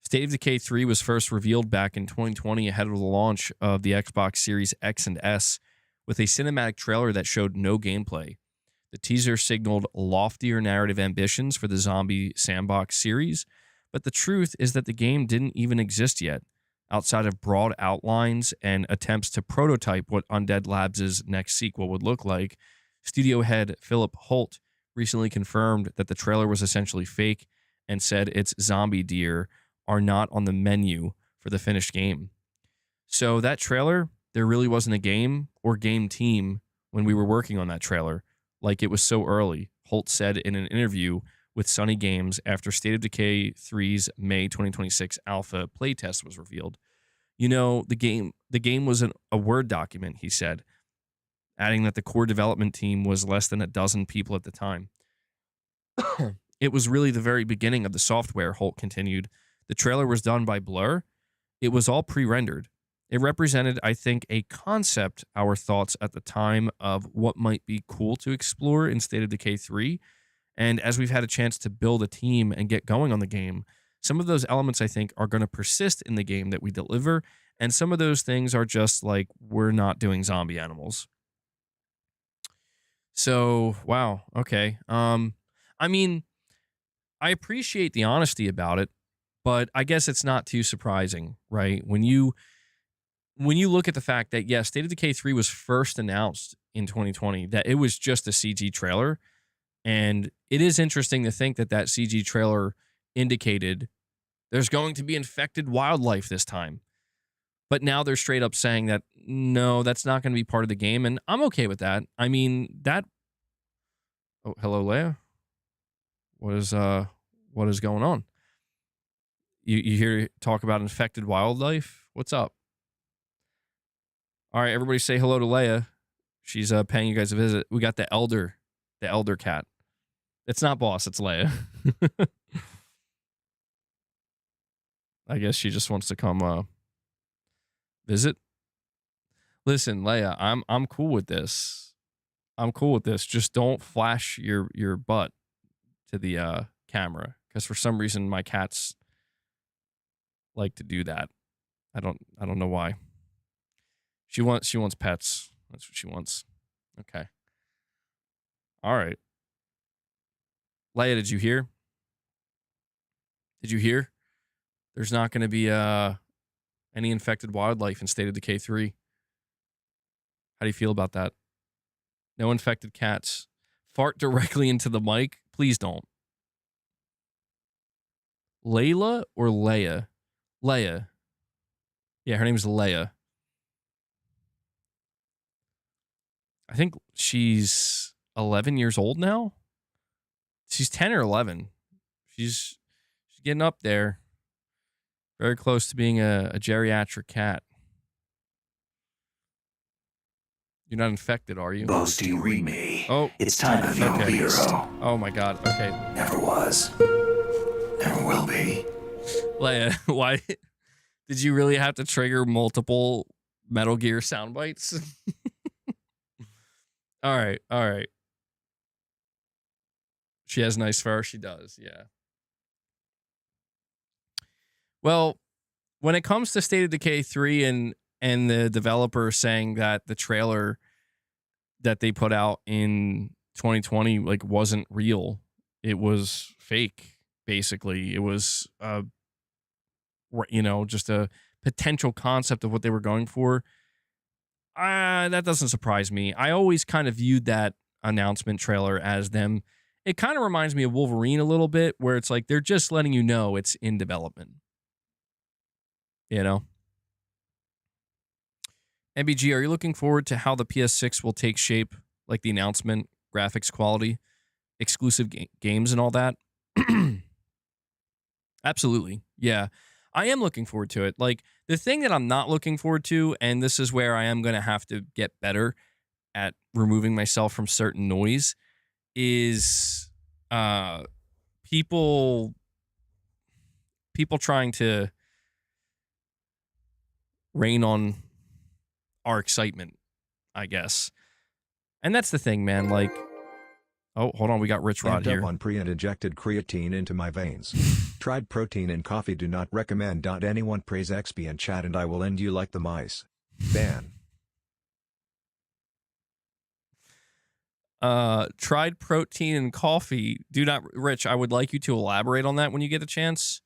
State of Decay 3 was first revealed back in 2020 ahead of the launch of the Xbox Series X and S with a cinematic trailer that showed no gameplay. The teaser signaled loftier narrative ambitions for the Zombie Sandbox series, but the truth is that the game didn't even exist yet, outside of broad outlines and attempts to prototype what Undead Labs' next sequel would look like. Studio head Philip Holt recently confirmed that the trailer was essentially fake and said its Zombie Deer are not on the menu for the finished game. So that trailer, there really wasn't a game or game team when we were working on that trailer. Like it was so early, Holt said in an interview with Sony Games after State of Decay 3's May 2026 alpha playtest was revealed. You know, the game was a Word document, he said, adding that the core development team was less than a dozen people at the time. It was really the very beginning of the software, Holt continued. The trailer was done by Blur. It was all pre-rendered. It represented, I think, a concept, our thoughts at the time of what might be cool to explore in State of Decay 3. And as we've had a chance to build a team and get going on the game, some of those elements, I think, are going to persist in the game that we deliver. And some of those things are just like, we're not doing zombie animals. So, wow. Okay. I mean, I appreciate the honesty about it, but I guess it's not too surprising, right? When you look at the fact that, yes, State of Decay 3 was first announced in 2020, that it was just a CG trailer. And it is interesting to think that that CG trailer indicated there's going to be infected wildlife this time. But now they're straight up saying that, no, that's not going to be part of the game. And I'm okay with that. I mean, that... Oh, hello, Leia. What is going on? You hear talk about infected wildlife? What's up? All right, everybody say hello to Leia. She's paying you guys a visit. We got the elder cat. It's not Boss, it's Leia. I guess she just wants to come visit. Listen, Leia, I'm cool with this. I'm cool with this. Just don't flash your butt to the camera, because for some reason my cats like to do that. I don't know why. She wants pets. That's what she wants. Okay. All right. Leia, did you hear? Did you hear? There's not going to be any infected wildlife in State of Decay 3. How do you feel about that? No infected cats. Fart directly into the mic? Please don't. Layla or Leia? Leia. Yeah, her name is Leia. I think she's 11 years old now. She's 10 or 11. She's getting up there. Very close to being a geriatric cat. You're not infected, are you? Boasty Remy. Oh. It's time of your hero. Oh my god. Okay. Never was. Never will be. Leia, why Did you really have to trigger multiple Metal Gear sound bites? All right, all right. She has nice fur. She does, yeah. Well, when it comes to State of Decay 3 and the developer saying that the trailer that they put out in 2020 like wasn't real, it was fake. Basically, it was just a potential concept of what they were going for. That doesn't surprise me. I always kind of viewed that announcement trailer as them. It kind of reminds me of Wolverine a little bit, where it's like they're just letting you know it's in development. You know? MBG, are you looking forward to how the PS6 will take shape, like the announcement, graphics quality, exclusive games and all that? Absolutely. Yeah. I am looking forward to it. Like, the thing that I'm not looking forward to, and this is where I am going to have to get better at removing myself from certain noise, is people trying to rain on our excitement, I guess. And that's the thing, man. Like, oh, hold on, we got Rich Rod here. On pre and injected creatine into my veins. Tried protein in coffee, do not recommend. Anyone praise XP in chat and I will end you like the mice. Ban. Tried protein in coffee. Do not, Rich, I would like you to elaborate on that when you get a chance.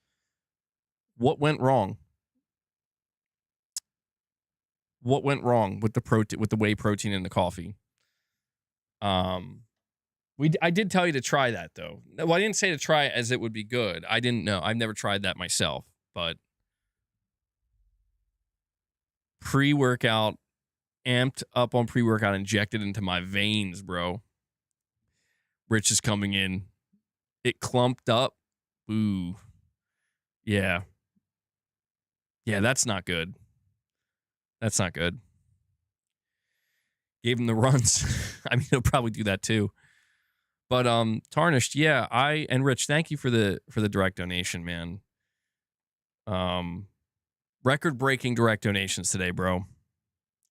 What went wrong? What went wrong with the whey protein in the coffee? I did tell you to try that, though. Well, I didn't say to try it as it would be good. I didn't know. I've never tried that myself, but pre-workout, amped up on pre-workout, injected into my veins, bro. Rich is coming in. It clumped up. Ooh. Yeah. Yeah, that's not good. That's not good. Gave him the runs. I mean, he'll probably do that too. But Tarnished, yeah, and Rich, thank you for the direct donation, man. Record-breaking direct donations today, bro.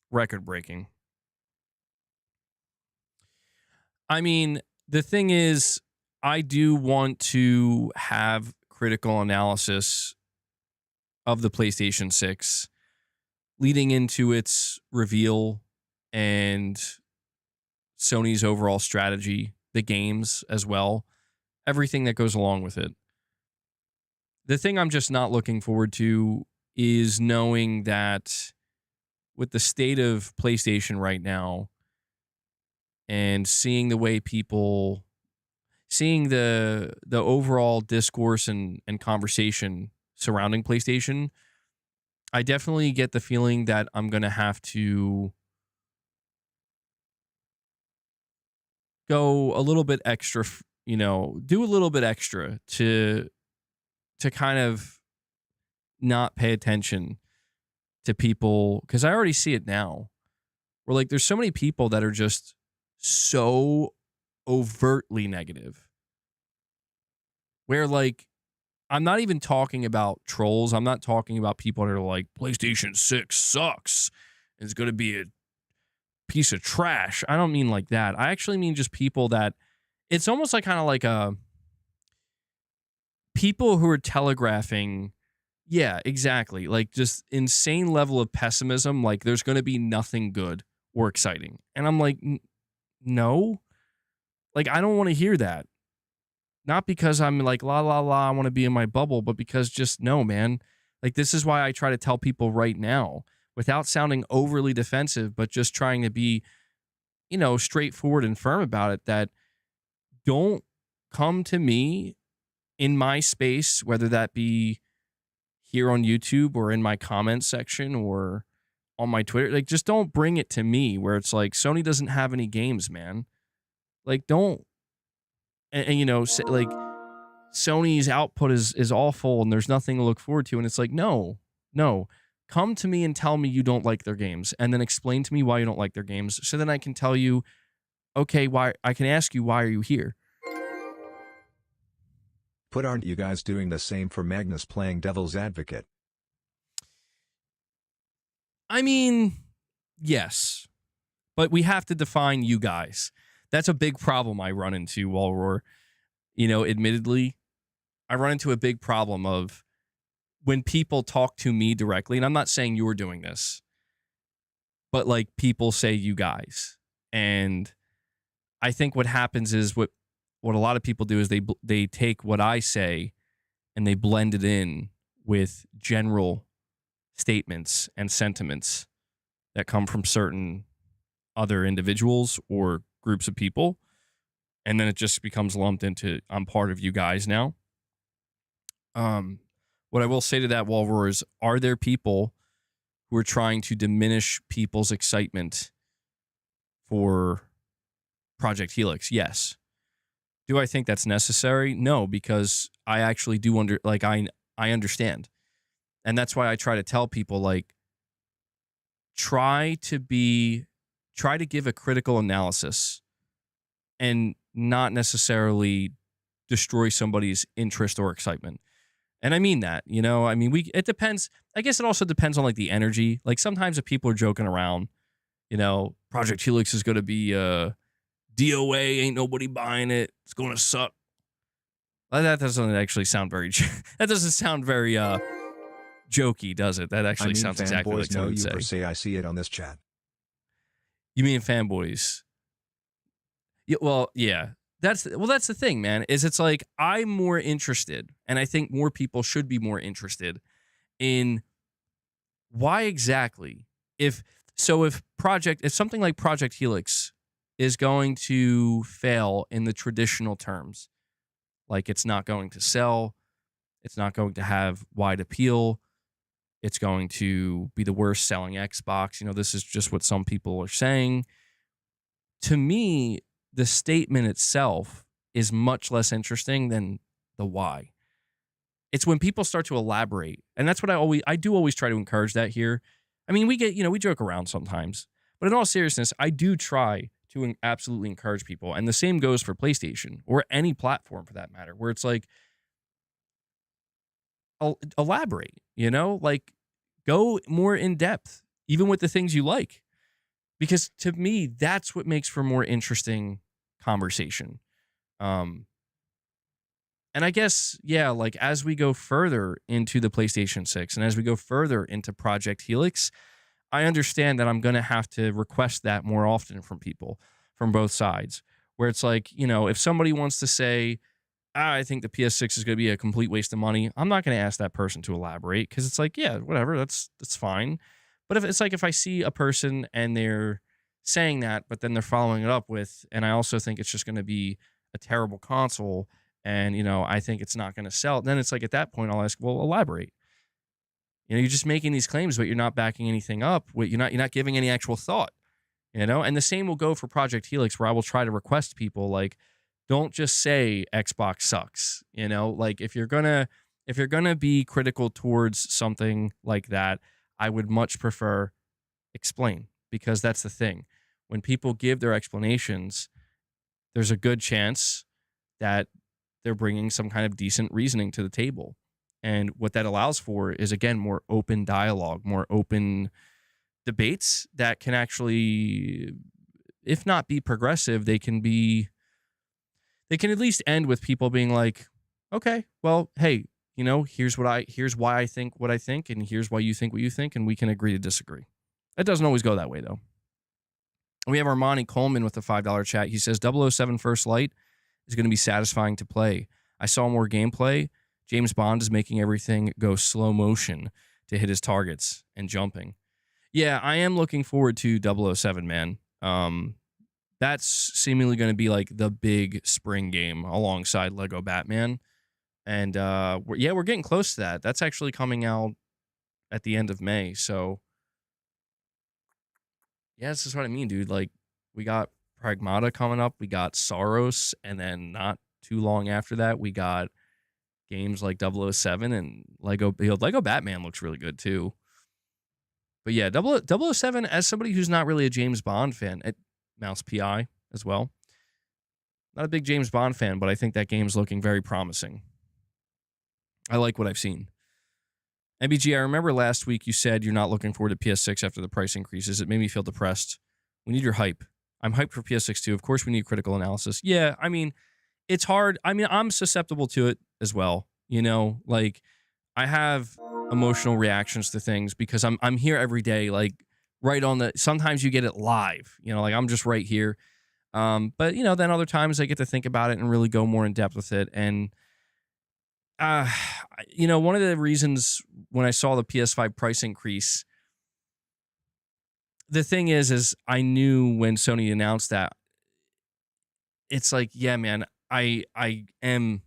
Record-breaking. I mean, the thing is, I do want to have critical analysis of the PlayStation 6 leading into its reveal and Sony's overall strategy, the games as well, everything that goes along with it. The thing I'm just not looking forward to is knowing that with the state of PlayStation right now and seeing the way people, seeing the overall discourse and conversation surrounding PlayStation, I definitely get the feeling that I'm going to have to go a little bit extra, do a little bit extra to kind of not pay attention to people, because I already see it now. Where like there's so many people that are just so overtly negative. Where like I'm not even talking about trolls. I'm not talking about people that are like, PlayStation 6 sucks. It's going to be a piece of trash. I don't mean like that. I actually mean just people that it's almost like kind of like people who are telegraphing. Yeah, exactly. Like just insane level of pessimism. Like there's going to be nothing good or exciting. And I'm like, no, like, I don't want to hear that. Not because I'm like, la, la, la, I want to be in my bubble, but because just no, man. Like, this is why I try to tell people right now without sounding overly defensive, but just trying to be, straightforward and firm about it, that don't come to me in my space, whether that be here on YouTube or in my comments section or on my Twitter. Like, just don't bring it to me where it's like, Sony doesn't have any games, man. Like, don't. And like Sony's output is awful and there's nothing to look forward to. And it's like, no, come to me and tell me you don't like their games and then explain to me why you don't like their games. So then I can tell you, okay, why I can ask you, why are you here? Aren't you guys doing the same for Magnus playing devil's advocate? I mean, yes, but we have to define you guys. That's a big problem I run into, Walroar. You know, admittedly, I run into a big problem of when people talk to me directly, and I'm not saying you're doing this, but like people say you guys. And I think what happens is what a lot of people do is they take what I say and they blend it in with general statements and sentiments that come from certain other individuals or groups of people. And then it just becomes lumped into, I'm part of you guys now. What I will say to that, Walroar, is are there people who are trying to diminish people's excitement for Project Helix? Yes. Do I think that's necessary? No, because I actually do I understand. And that's why I try to tell people, like, try to give a critical analysis and not necessarily destroy somebody's interest or excitement. And I mean that, you know, I mean, it depends. I guess it also depends on like the energy. Like sometimes if people are joking around, you know, Project Helix is going to be DOA, ain't nobody buying it. It's going to suck. Well, that doesn't actually sound very, that doesn't sound very jokey, does it? That actually sounds exactly like what I would say. Per se, I see it on this chat. You mean fanboys? Yeah, well, yeah. That's the thing, man, is it's like I'm more interested, and I think more people should be more interested in why exactly if something like Project Helix is going to fail in the traditional terms, like it's not going to sell, it's not going to have wide appeal, it's going to be the worst selling Xbox, you know, this is just what some people are saying. To me, the statement itself is much less interesting than the why. It's when people start to elaborate. And that's what I do always try to encourage that here. I mean, we joke around sometimes, but in all seriousness, I do try to absolutely encourage people. And the same goes for PlayStation or any platform for that matter, where it's like, elaborate, you know, like go more in depth, even with the things you like. Because to me, that's what makes for more interesting conversation. And I guess, yeah, like as we go further into the PlayStation 6 and as we go further into Project Helix, I understand that I'm going to have to request that more often from people from both sides, where it's like, you know, if somebody wants to say, I think the PS6 is going to be a complete waste of money, I'm not going to ask that person to elaborate because it's like, yeah, whatever, that's fine. But if I see a person and they're saying that, but then they're following it up with, and I also think it's just going to be a terrible console, and you know, I think it's not going to sell, then it's like at that point I'll ask, well, elaborate. You know, you're just making these claims, but you're not backing anything up. You're not giving any actual thought. You know, and the same will go for Project Helix, where I will try to request people like, don't just say Xbox sucks. You know, like if you're gonna be critical towards something like that, I would much prefer explain, because that's the thing. When people give their explanations, there's a good chance that they're bringing some kind of decent reasoning to the table. And what that allows for is, again, more open dialogue, more open debates that can actually, if not be progressive, they can at least end with people being like, okay, well, hey, you know, here's why I think what I think, and here's why you think what you think, and we can agree to disagree. It doesn't always go that way, though. We have Armani Coleman with the $5 chat. He says 007 First Light is going to be satisfying to play. I saw more gameplay. James Bond is making everything go slow motion to hit his targets and jumping. Yeah, I am looking forward to 007, man. That's seemingly going to be like the big spring game alongside Lego Batman. And we're getting close to that. That's actually coming out at the end of May. So yeah, this is what I mean, dude. Like, we got Pragmata coming up. We got Saros. And then not too long after that, we got games like 007 and Lego Batman looks really good too. But yeah, 007, as somebody who's not really a James Bond fan, at Mouse PI as well, not a big James Bond fan, but I think that game's looking very promising. I like what I've seen. MBG, I remember last week you said you're not looking forward to PS6 after the price increases. It made me feel depressed. We need your hype. I'm hyped for PS6 too. Of course, we need critical analysis. Yeah, I mean, it's hard. I mean, I'm susceptible to it as well. You know, like I have emotional reactions to things because I'm here every day, like right on the. Sometimes you get it live. You know, like I'm just right here. But you know, then other times I get to think about it and really go more in depth with it. And you know, one of the reasons when I saw the PS5 price increase, the thing is I knew when Sony announced that, it's like, yeah, man, I am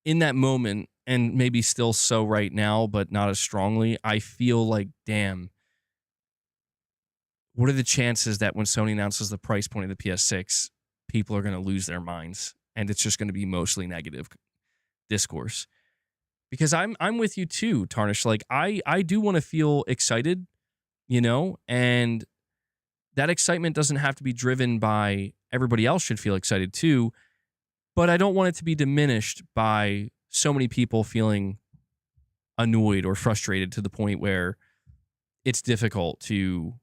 in that moment, and maybe still so right now, but not as strongly. I feel like, damn, what are the chances that when Sony announces the price point of the PS6, people are going to lose their minds, and it's just going to be mostly negative discourse? Because I'm with you too, Tarnish. Like I do want to feel excited, you know, and that excitement doesn't have to be driven by everybody else should feel excited too, but I don't want it to be diminished by so many people feeling annoyed or frustrated to the point where it's difficult to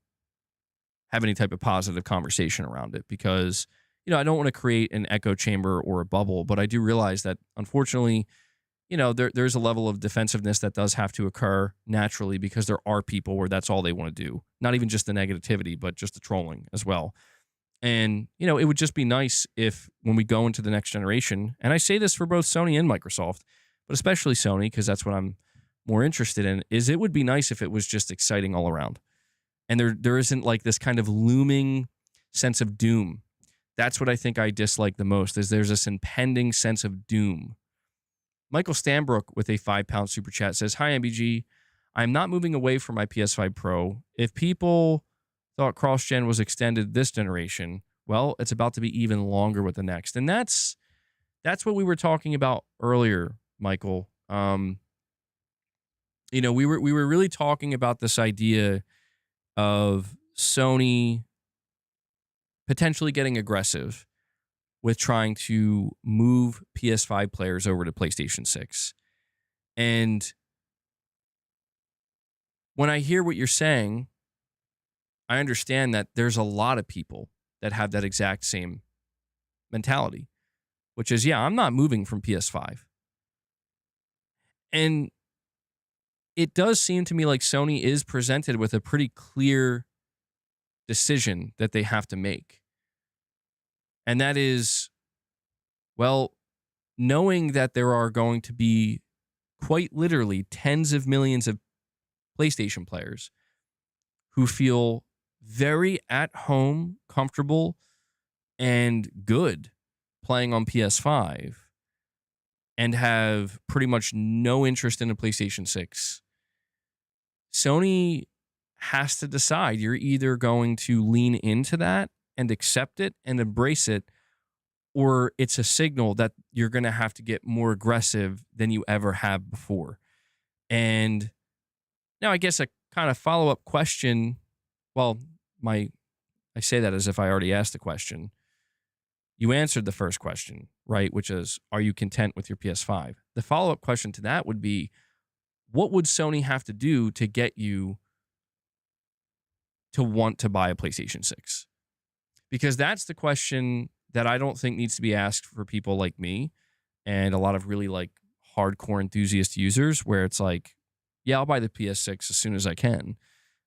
have any type of positive conversation around it. Because, you know, I don't want to create an echo chamber or a bubble, but I do realize that unfortunately, you know, there's a level of defensiveness that does have to occur naturally because there are people where that's all they want to do. Not even just the negativity, but just the trolling as well. And, you know, it would just be nice if when we go into the next generation, and I say this for both Sony and Microsoft, but especially Sony, because that's what I'm more interested in, is it would be nice if it was just exciting all around. And there isn't like this kind of looming sense of doom. That's what I think I dislike the most, is there's this impending sense of doom. Michael Stanbrook with a £5 super chat says, "Hi, MBG. I'm not moving away from my PS5 Pro. If people thought cross-gen was extended this generation, well, it's about to be even longer with the next." And that's what we were talking about earlier, Michael. You know, we were really talking about this idea of Sony potentially getting aggressive with trying to move PS5 players over to PlayStation 6. And when I hear what you're saying, I understand that there's a lot of people that have that exact same mentality, which is, yeah, I'm not moving from PS5. And it does seem to me like Sony is presented with a pretty clear decision that they have to make. And that is, well, knowing that there are going to be quite literally tens of millions of PlayStation players who feel very at home, comfortable, and good playing on PS5 and have pretty much no interest in a PlayStation 6. Sony has to decide. You're either going to lean into that and accept it and embrace it, or it's a signal that you're going to have to get more aggressive than you ever have before. And now I guess a kind of follow-up question, well, I say that as if I already asked the question. You answered the first question, right? Which is, are you content with your PS5? The follow-up question to that would be, what would Sony have to do to get you to want to buy a PlayStation 6? Because that's the question that I don't think needs to be asked for people like me and a lot of really like hardcore enthusiast users, where it's like, yeah, I'll buy the PS6 as soon as I can.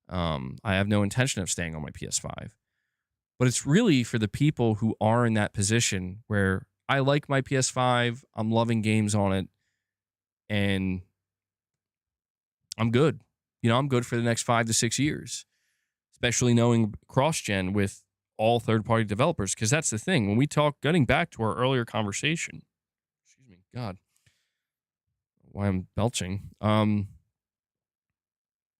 I have no intention of staying on my PS5. But it's really for the people who are in that position where I like my PS5, I'm loving games on it, and I'm good. You know, I'm good for the next 5 to 6 years, especially knowing cross-gen with all third-party developers, because that's the thing. When we talk, getting back to our earlier conversation, excuse me, God, why I'm belching.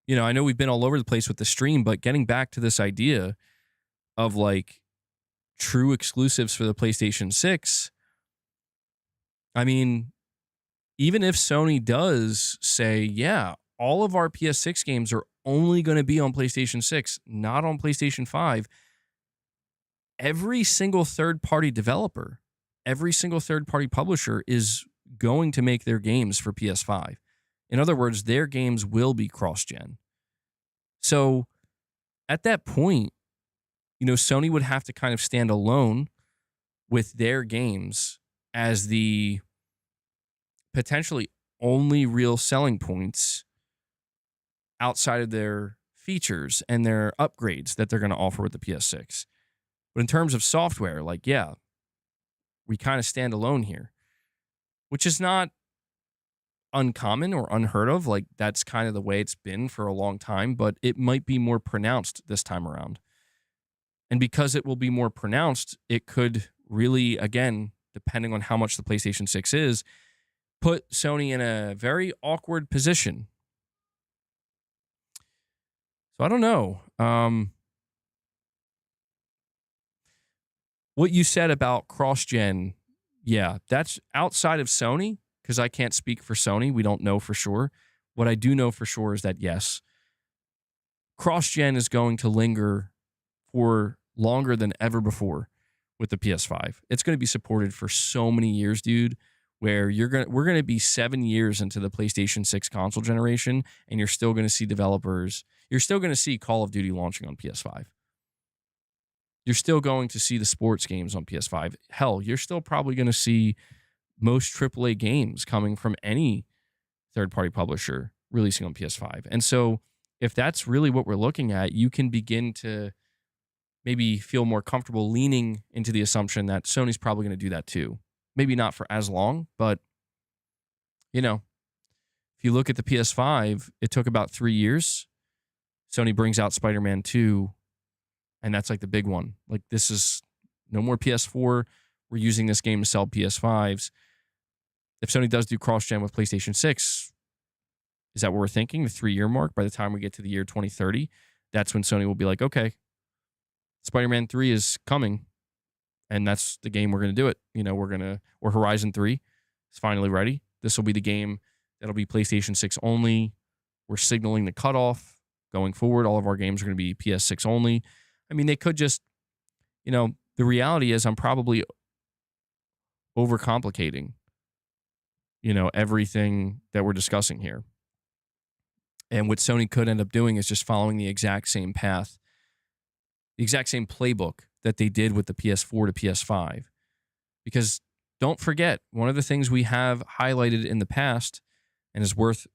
You know, I know we've been all over the place with the stream, but getting back to this idea of like true exclusives for the PlayStation 6, I mean, even if Sony does say, yeah, all of our PS6 games are only going to be on PlayStation 6, not on PlayStation 5, every single third-party developer, every single third-party publisher is going to make their games for PS5. In other words, their games will be cross-gen. So at that point, Sony would have to kind of stand alone with their games as the potentially only real selling points outside of their features and their upgrades that they're going to offer with the PS6. But in terms of software, we kind of stand alone here, which is not uncommon or unheard of. That's kind of the way it's been for a long time, but it might be more pronounced this time around. And because it will be more pronounced, it could really, again, depending on how much the PlayStation 6 is, put Sony in a very awkward position. So I don't know. What you said about cross-gen, yeah, that's outside of Sony, because I can't speak for Sony. We don't know for sure. What I do know for sure is that, yes, cross-gen is going to linger for longer than ever before with the PS5. It's going to be supported for so many years, dude, where we're going to be 7 years into the PlayStation 6 console generation, and you're still going to see developers. You're still going to see Call of Duty launching on PS5. You're still going to see the sports games on PS5. Hell, you're still probably going to see most AAA games coming from any third-party publisher releasing on PS5. And so if that's really what we're looking at, you can begin to maybe feel more comfortable leaning into the assumption that Sony's probably going to do that too. Maybe not for as long, but, if you look at the PS5, it took about 3 years. Sony brings out Spider-Man 2, and that's the big one. This is no more PS4. We're using this game to sell PS5s. If Sony does do cross-gen with PlayStation 6, is that what we're thinking? The 3-year mark, by the time we get to the year 2030, that's when Sony will be like, okay, Spider-Man 3 is coming, and that's the game we're going to do it. Or Horizon 3 is finally ready. This will be the game that'll be PlayStation 6 only. We're signaling the cutoff going forward. All of our games are going to be PS6 only. I mean, they could just, the reality is I'm probably overcomplicating, everything that we're discussing here. And what Sony could end up doing is just following the exact same path, the exact same playbook that they did with the PS4 to PS5. Because don't forget, one of the things we have highlighted in the past and is worth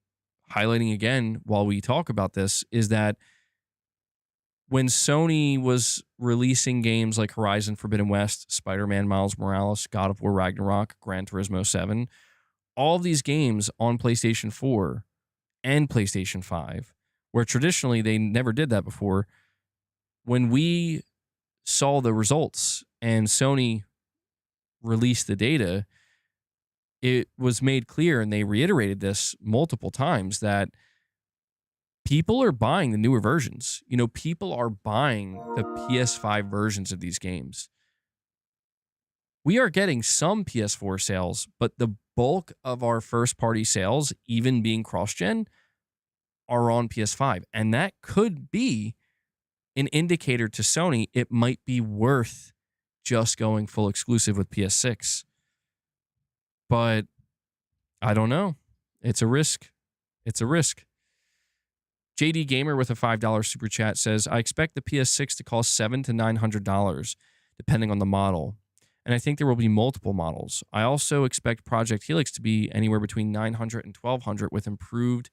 highlighting again while we talk about this is that when Sony was releasing games like Horizon Forbidden West, Spider-Man Miles Morales, God of War Ragnarok, Gran Turismo 7, all of these games on PlayStation 4 and PlayStation 5, where traditionally they never did that before, when we saw the results and Sony released the data, it was made clear, and they reiterated this multiple times, that people are buying the newer versions. People are buying the PS5 versions of these games. We are getting some PS4 sales, but the bulk of our first-party sales, even being cross-gen, are on PS5. And that could be an indicator to Sony it might be worth just going full exclusive with PS6. But I don't know. It's a risk. It's a risk. JD Gamer with a $5 super chat says, I expect the PS6 to cost $700 to $900, depending on the model. And I think there will be multiple models. I also expect Project Helix to be anywhere between $900 and $1,200 with improved,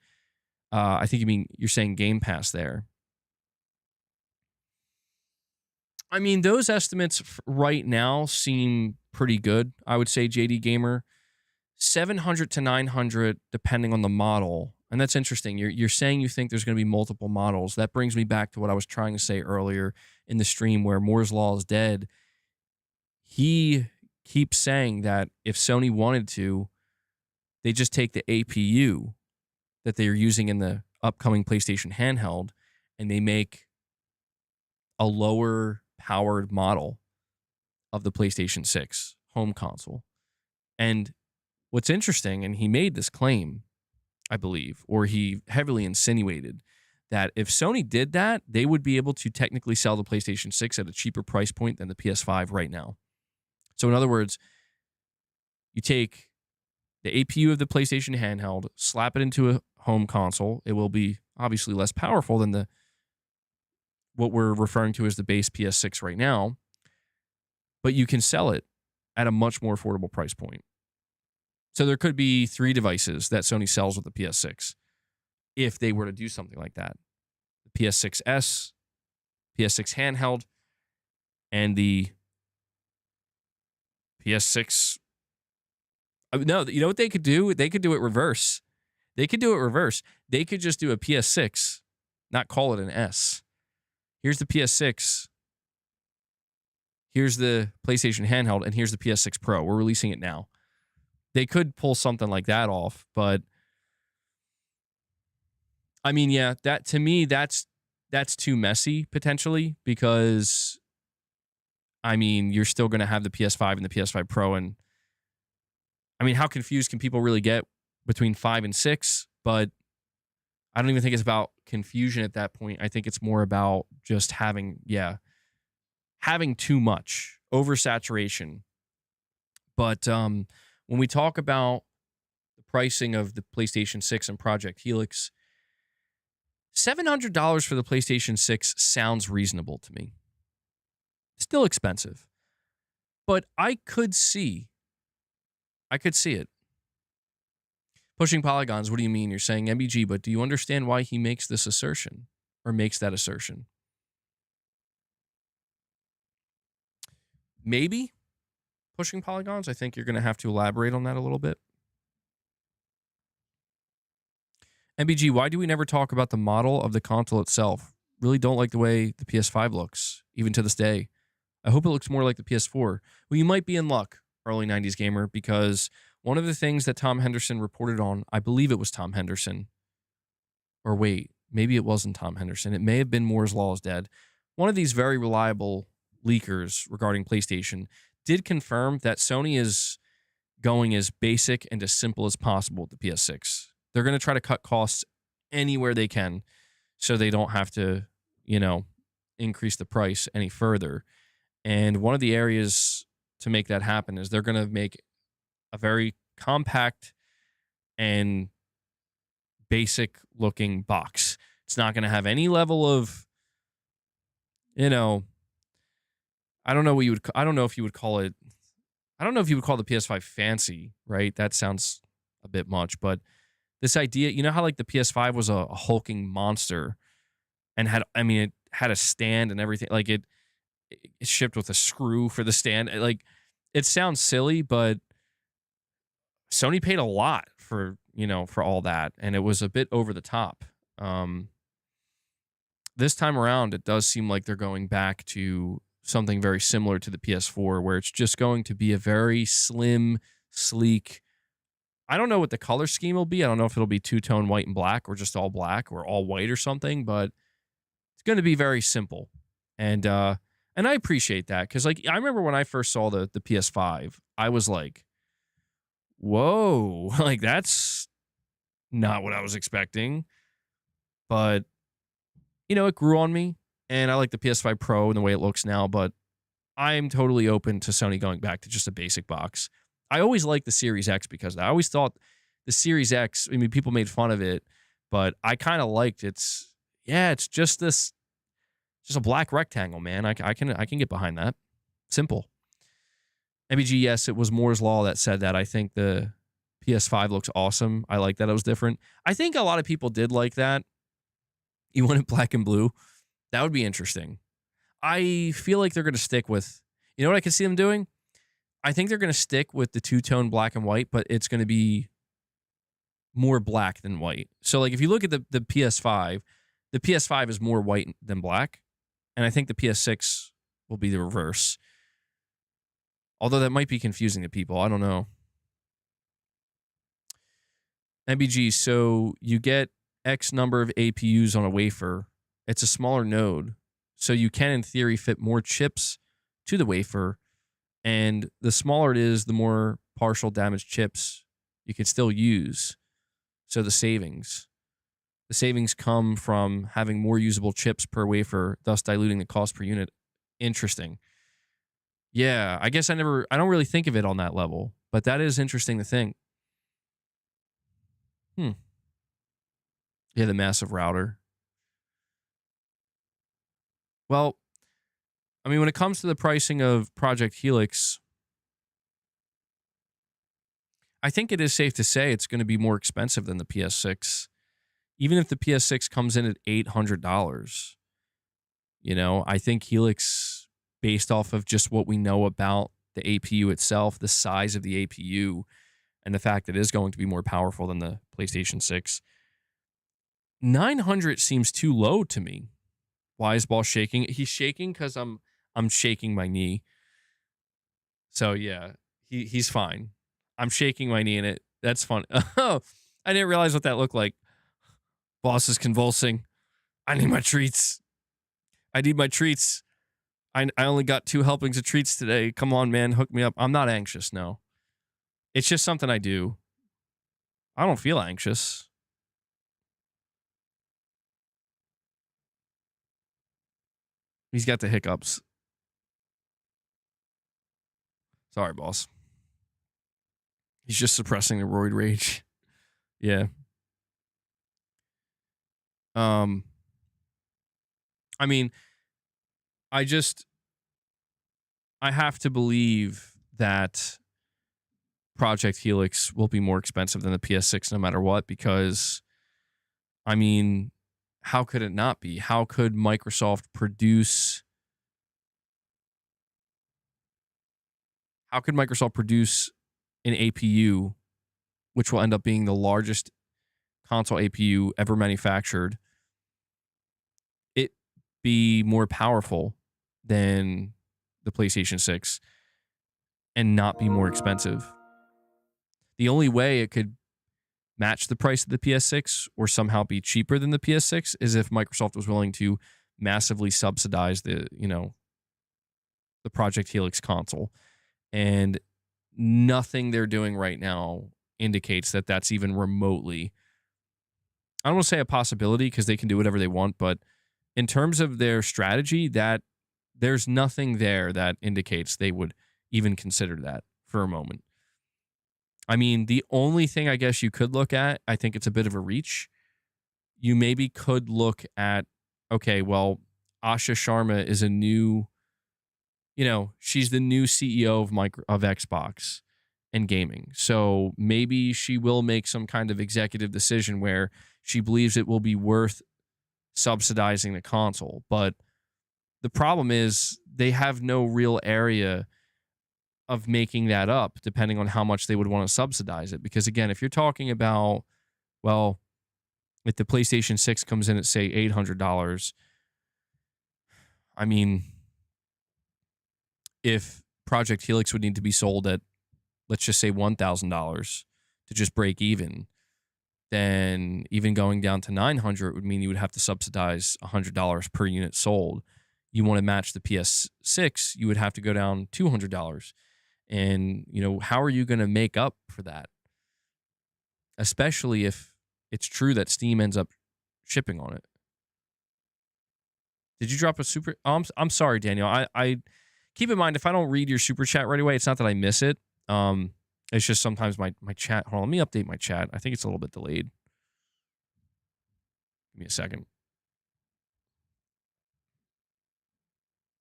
I think you're saying Game Pass there. I mean, those estimates right now seem pretty good. I would say, JD Gamer, $700 to $900, depending on the model. And that's interesting. You're saying you think there's going to be multiple models. That brings me back to what I was trying to say earlier in the stream, where Moore's Law is dead. He keeps saying that if Sony wanted to, they just take the APU that they are using in the upcoming PlayStation handheld, and they make a lower powered model of the PlayStation 6 home console. And what's interesting, and he made this claim, I believe, or he heavily insinuated, that if Sony did that, they would be able to technically sell the PlayStation 6 at a cheaper price point than the PS5 right now. So in other words, you take the APU of the PlayStation handheld, slap it into a home console. It will be obviously less powerful than what we're referring to as the base PS6 right now, but you can sell it at a much more affordable price point. So there could be 3 devices that Sony sells with the PS6 if they were to do something like that. The PS6S, PS6 handheld, and the PS6. No, you know what they could do? They could do it reverse. They could just do a PS6, not call it an S. Here's the PS6. Here's the PlayStation handheld, and here's the PS6 Pro. We're releasing it now. They could pull something like that off, but I mean, yeah, that to me, that's too messy potentially, because I mean, you're still going to have the PS5 and the PS5 Pro, and I mean, how confused can people really get between 5 and 6? But I don't even think it's about confusion at that point. I think it's more about just having too much oversaturation. But when we talk about the pricing of the PlayStation 6 and Project Helix, $700 for the PlayStation 6 sounds reasonable to me. Still expensive, but I could see it. Pushing Polygons, what do you mean? You're saying MBG, but do you understand why he makes this assertion or makes that assertion? Maybe. Pushing Polygons, I think you're going to have to elaborate on that a little bit. MBG, why do we never talk about the model of the console itself? Really don't like the way the PS5 looks, even to this day. I hope it looks more like the PS4. Well, you might be in luck, early 90s gamer, because one of the things that Tom Henderson reported on, I believe it was Tom Henderson, or wait, maybe it wasn't Tom Henderson. It may have been Moore's Law is Dead. One of these very reliable leakers regarding PlayStation did confirm that Sony is going as basic and as simple as possible with the PS6. They're going to try to cut costs anywhere they can so they don't have to, increase the price any further. And one of the areas to make that happen is they're going to make a very compact and basic looking box. It's not going to have any level of, I don't know if you would call it, I don't know if you would call the PS5 fancy, right? That sounds a bit much, but this idea, how like the PS5 was a hulking monster and it had a stand and everything. Like it shipped with a screw for the stand. Like it sounds silly, but Sony paid a lot for all that, and it was a bit over the top. This time around, it does seem like they're going back to something very similar to the PS4, where it's just going to be a very slim, sleek. I don't know what the color scheme will be. I don't know if it'll be two-tone white and black, or just all black, or all white or something, but it's going to be very simple. And I appreciate that, because like I remember when I first saw the PS5, I was like, whoa, like that's not what I was expecting. But it grew on me, and I like the PS5 Pro and the way it looks now, but I'm totally open to Sony going back to just a basic box. I always liked the Series X because I always thought the Series X, people made fun of it, but I kind of liked it's just a black rectangle, man. I can get behind that. Simple. MBG, yes, it was Moore's Law that said that. I think the PS5 looks awesome. I like that it was different. I think a lot of people did like that. You want it black and blue? That would be interesting. I feel like they're going to stick with, what I can see them doing? I think they're going to stick with the two-tone black and white, but it's going to be more black than white. So like if you look at the PS5 is more white than black, and I think the PS6 will be the reverse. Although that might be confusing to people. I don't know. MBG, so you get X number of APUs on a wafer. It's a smaller node, so you can, in theory, fit more chips to the wafer. And the smaller it is, the more partial damaged chips you can still use. So the savings come from having more usable chips per wafer, thus diluting the cost per unit. Interesting. Yeah, I guess I don't really think of it on that level, but that is interesting to think. Yeah, the massive router. Well, I mean, when it comes to the pricing of Project Helix, I think it is safe to say it's going to be more expensive than the PS6. Even if the PS6 comes in at $800, you know, I think Helix, based off of just what we know about the APU itself, the size of the APU, and the fact that it is going to be more powerful than the PlayStation 6, 900 seems too low to me. Why is Ball shaking? He's shaking because I'm shaking my knee. So yeah, he's fine. I'm shaking my knee in it. That's fun. Oh, I didn't realize what that looked like. Boss is convulsing. I need my treats. I need my treats. I only got 2 helpings of treats today. Come on, man. Hook me up. I'm not anxious, no. It's just something I do. I don't feel anxious. He's got the hiccups. Sorry, boss. He's just suppressing the roid rage. Yeah. I mean, I have to believe that Project Helix will be more expensive than the PS6 no matter what, because, I mean, how could it not be? How could Microsoft produce an APU, which will end up being the largest console APU ever manufactured, it be more powerful than the PlayStation 6 and not be more expensive? The only way it could match the price of the PS6 or somehow be cheaper than the PS6 is if Microsoft was willing to massively subsidize the Project Helix console. And nothing they're doing right now indicates that that's even remotely, I don't want to say a possibility because they can do whatever they want, but in terms of their strategy, that there's nothing there that indicates they would even consider that for a moment. I mean, the only thing I guess you could look at, I think it's a bit of a reach. You maybe could look at, okay, well, Asha Sharma is a new, she's the new CEO of Xbox and gaming. So maybe she will make some kind of executive decision where she believes it will be worth subsidizing the console. But the problem is they have no real area of making that up, depending on how much they would want to subsidize it. Because again, if you're talking about, well, if the PlayStation 6 comes in at, say, $800, I mean, if Project Helix would need to be sold at, let's just say, $1,000 to just break even, then even going down to $900 would mean you would have to subsidize $100 per unit sold. You want to match the PS6, you would have to go down $200. And, how are you going to make up for that? Especially if it's true that Steam ends up shipping on it. Did you drop a super? Oh, I'm sorry, Daniel. I keep in mind, if I don't read your super chat right away, it's not that I miss it. It's just sometimes my chat. Hold on, let me update my chat. I think it's a little bit delayed. Give me a second.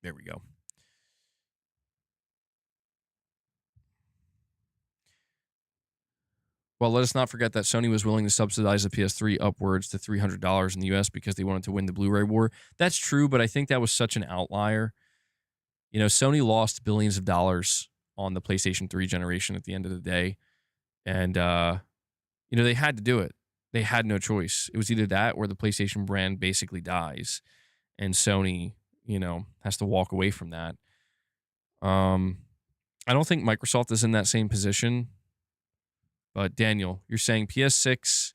There we go. Well, let us not forget that Sony was willing to subsidize the PS3 upwards to $300 in the US because they wanted to win the Blu-ray war. That's true, but I think that was such an outlier. Sony lost billions of dollars on the PlayStation 3 generation at the end of the day. And, they had to do it. They had no choice. It was either that or the PlayStation brand basically dies. And Sony, has to walk away from that. I don't think Microsoft is in that same position. But Daniel, you're saying PS6,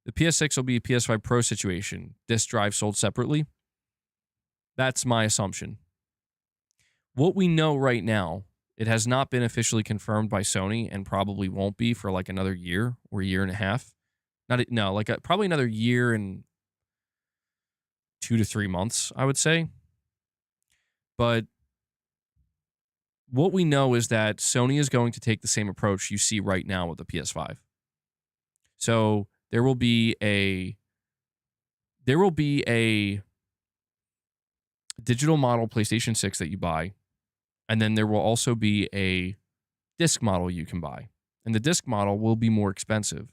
the PS6 will be a PS5 Pro situation. Disk drive sold separately. That's my assumption. What we know right now, it has not been officially confirmed by Sony and probably won't be for like another year or a year and a half. Probably another year and 2 to 3 months, I would say. But what we know is that Sony is going to take the same approach you see right now with the PS5. So there will be a digital model PlayStation 6 that you buy, and then there will also be a disc model you can buy. And the disc model will be more expensive.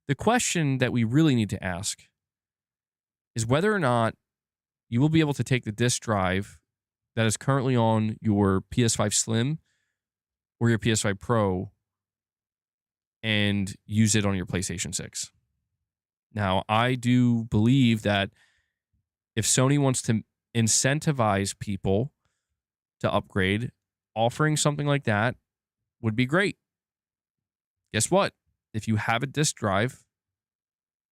The question that we really need to ask is whether or not you will be able to take the disc drive that is currently on your PS5 Slim or your PS5 Pro and use it on your PlayStation 6. Now, I do believe that if Sony wants to incentivize people to upgrade, offering something like that would be great. Guess what? If you have a disc drive,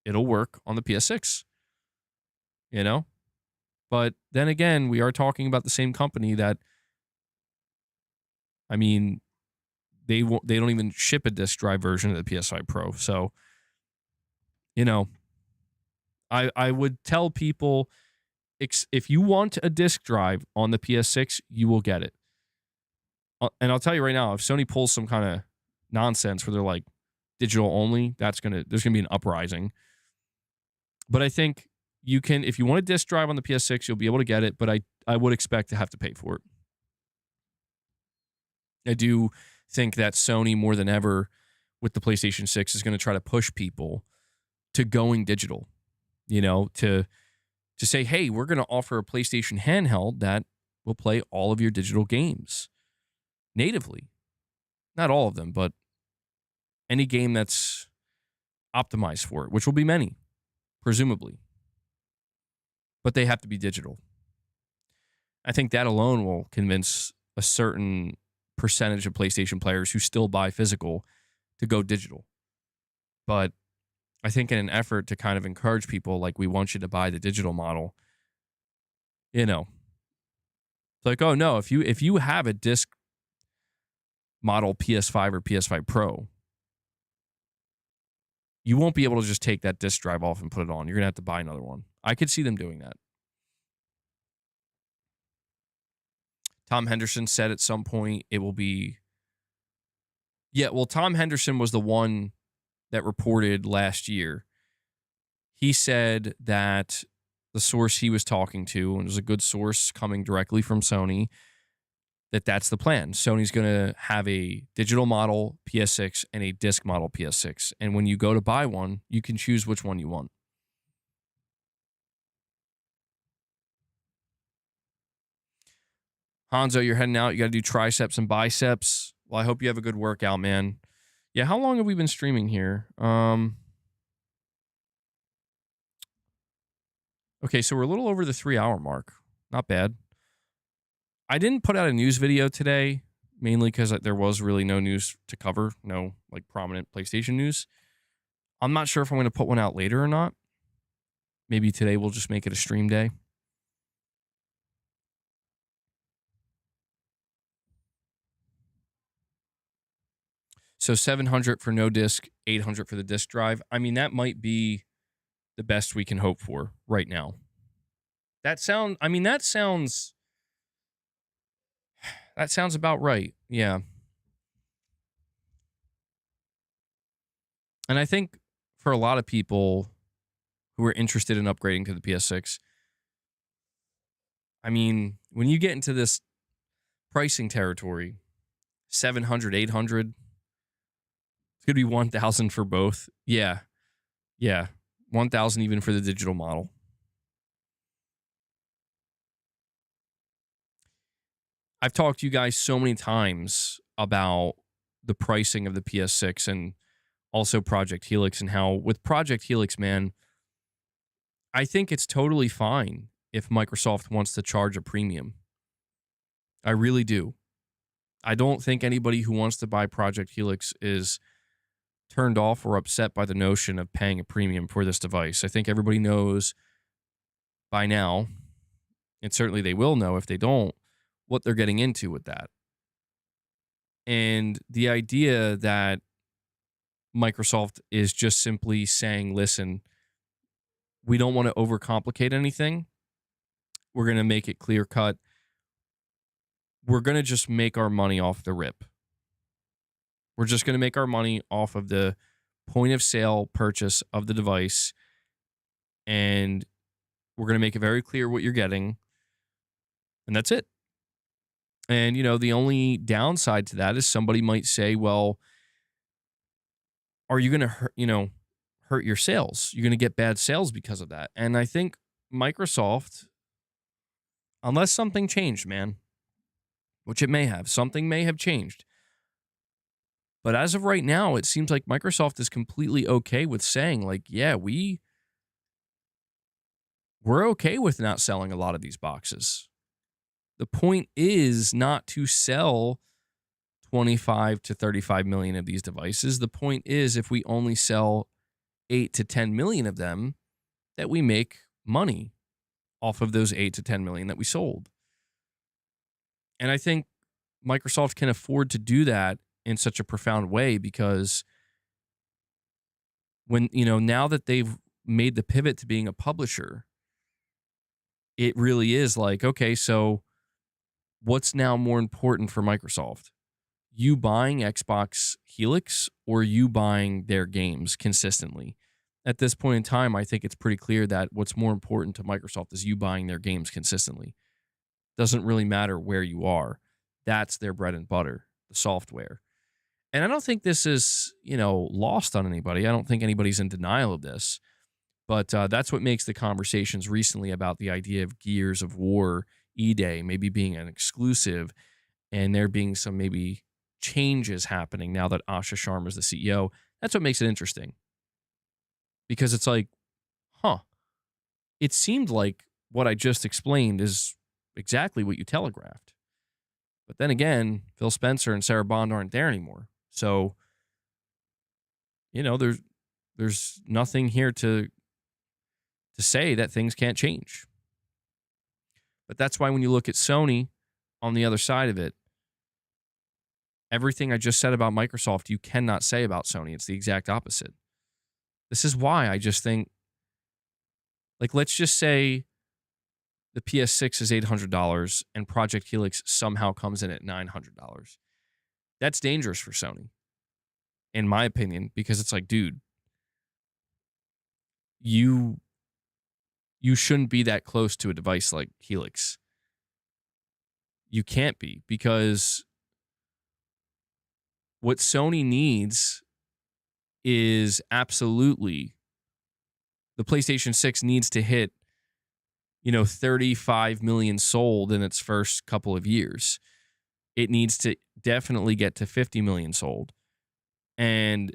it'll work on the PS6. You know? But then again, we are talking about the same company that, I mean, they don't even ship a disc drive version of the PS5 Pro. So, you know, I would tell people, if you want a disc drive on the PS6, you will get it. And I'll tell you right now, if Sony pulls some kind of nonsense where they're like digital only, there's gonna be an uprising. But I think you can, if you want a disc drive on the PS6, you'll be able to get it, but I would expect to have to pay for it. I do think that Sony, more than ever with the PlayStation 6, is going to try to push people to going digital, you know, to say, hey, we're going to offer a PlayStation handheld that will play all of your digital games natively. Not all of them, but any game that's optimized for it, which will be many, presumably. But they have to be digital. I think that alone will convince a certain percentage of PlayStation players who still buy physical to go digital. But I think in an effort to kind of encourage people, like, we want you to buy the digital model, you know, it's like, oh no, if you have a disc model PS5 or PS5 Pro, you won't be able to just take that disc drive off and put it on. You're going to have to buy another one. I could see them doing that. Tom Henderson said at some point it will be... Yeah, well, Tom Henderson was the one that reported last year. He said that the source he was talking to, and it was a good source coming directly from Sony, that's the plan. Sony's going to have a digital model PS6 and a disc model PS6. And when you go to buy one, you can choose which one you want. Hanzo, you're heading out. You got to do triceps and biceps. Well, I hope you have a good workout, man. Yeah, how long have we been streaming here? Okay, so we're a little over the 3-hour mark. Not bad. I didn't put out a news video today, mainly because there was really no news to cover. No, like, prominent PlayStation news. I'm not sure if I'm going to put one out later or not. Maybe today we'll just make it a stream day. So 700 for no disc, 800 for the disc drive. I mean, that might be the best we can hope for right now. That sounds about right. Yeah. And I think for a lot of people who are interested in upgrading to the PS6, I mean, when you get into this pricing territory, 700, 800, it's going to be 1,000 for both. Yeah. Yeah. 1,000 even for the digital model. I've talked to you guys so many times about the pricing of the PS6 and also Project Helix, and how with Project Helix, man, I think it's totally fine if Microsoft wants to charge a premium. I really do. I don't think anybody who wants to buy Project Helix is turned off or upset by the notion of paying a premium for this device. I think everybody knows by now, and certainly they will know if they don't, what they're getting into with that. And the idea that Microsoft is just simply saying, listen, we don't want to overcomplicate anything. We're going to make it clear cut. We're going to just make our money off the rip. We're just going to make our money off of the point of sale purchase of the device, and we're going to make it very clear what you're getting, and that's it. And, the only downside to that is somebody might say, well, are you going to hurt your sales? You're going to get bad sales because of that. And I think Microsoft, unless something changed, man, which it may have, something may have changed. But as of right now, it seems like Microsoft is completely okay with saying, like, yeah, we're okay with not selling a lot of these boxes. The point is not to sell 25 to 35 million of these devices. The point is, if we only sell 8 to 10 million of them, that we make money off of those 8 to 10 million that we sold. And I think Microsoft can afford to do that in such a profound way, because when, now that they've made the pivot to being a publisher, it really is like, okay, so what's now more important for Microsoft? You buying Xbox Helix or you buying their games consistently? At this point in time, I think it's pretty clear that what's more important to Microsoft is you buying their games consistently. Doesn't really matter where you are. That's their bread and butter, the software. And I don't think this is, lost on anybody. I don't think anybody's in denial of this. But that's what makes the conversations recently about the idea of Gears of War E-Day maybe being an exclusive, and there being some maybe changes happening now that Asha Sharma is the CEO. That's what makes it interesting. Because it's like, it seemed like what I just explained is exactly what you telegraphed. But then again, Phil Spencer and Sarah Bond aren't there anymore. So, there's nothing here to say that things can't change. But that's why when you look at Sony on the other side of it, everything I just said about Microsoft, you cannot say about Sony. It's the exact opposite. This is why I just think, like, let's just say the PS6 is $800 and Project Helix somehow comes in at $900. That's dangerous for Sony, in my opinion, because it's like, dude, you shouldn't be that close to a device like Helix. You can't be, because what Sony needs is absolutely, the PlayStation 6 needs to hit, 35 million sold in its first couple of years. It needs to definitely get to 50 million sold. And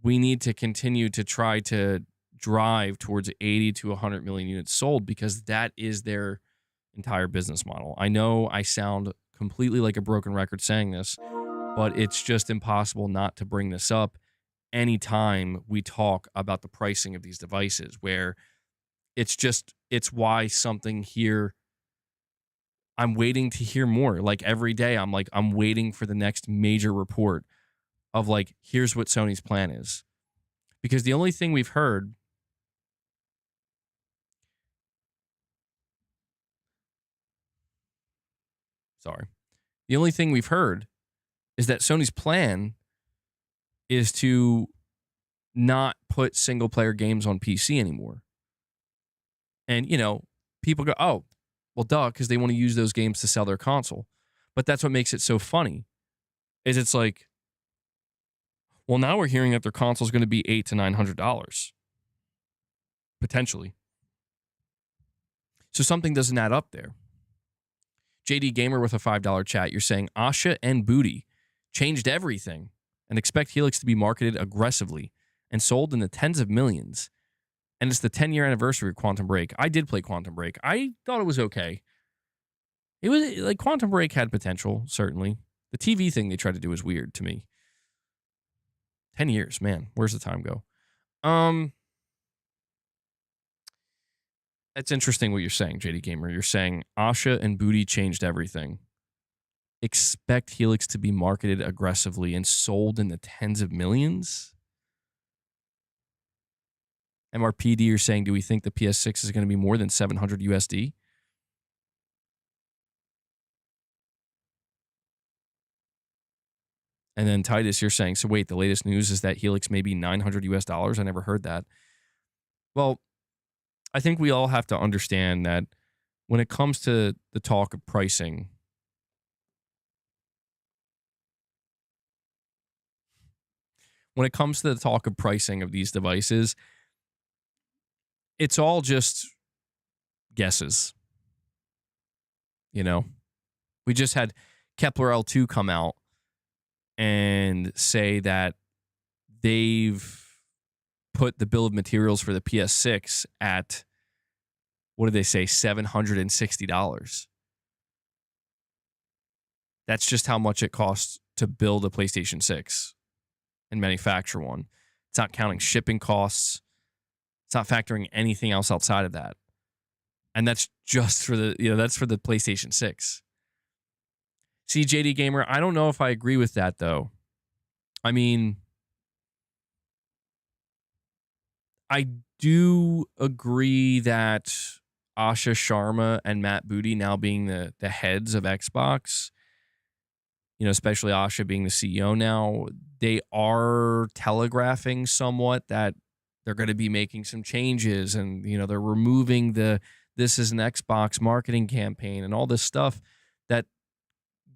we need to continue to try to drive towards 80 to 100 million units sold, because that is their entire business model. I know I sound completely like a broken record saying this, but it's just impossible not to bring this up anytime we talk about the pricing of these devices, where it's why something here, I'm waiting to hear more. Like every day, I'm waiting for the next major report of like, here's what Sony's plan is. Because the only thing we've heard, the only thing we've heard is that Sony's plan is to not put single player games on PC anymore. And, people go, oh, well, duh, because they want to use those games to sell their console. But that's what makes it so funny, is it's like, well, now we're hearing that their console is going to be $800 to $900, potentially. So something doesn't add up there. JD Gamer with a $5 chat, you're saying Asha and Booty changed everything and expect Helix to be marketed aggressively and sold in the tens of millions. And it's the 10-year anniversary of Quantum Break. I did play Quantum Break. I thought it was okay. It was like, Quantum Break had potential, certainly. The TV thing they tried to do was weird to me. 10 years, man. Where's the time go? That's interesting what you're saying, JD Gamer. You're saying Asha and Booty changed everything. Expect Helix to be marketed aggressively and sold in the tens of millions? MRPD, you're saying, do we think the PS6 is going to be more than 700 USD? And then Titus, you're saying, so wait, the latest news is that Helix may be $900 US. I never heard that. Well, I think we all have to understand that when it comes to the talk of pricing, when it comes to the talk of pricing of these devices, it's all just guesses. You know, we just had Kepler L2 come out and say that they've put the bill of materials for the PS6 at, what did they say, $760. That's just how much it costs to build a PlayStation 6 and manufacture one. It's not counting shipping costs. It's not factoring anything else outside of that. And that's just for the, that's for the PlayStation 6. See, JD Gamer, I don't know if I agree with that, though. I mean, I do agree that Asha Sharma and Matt Booty now being the heads of Xbox, especially Asha being the CEO now, they are telegraphing somewhat that they're going to be making some changes, and, they're removing the "this is an Xbox" marketing campaign and all this stuff that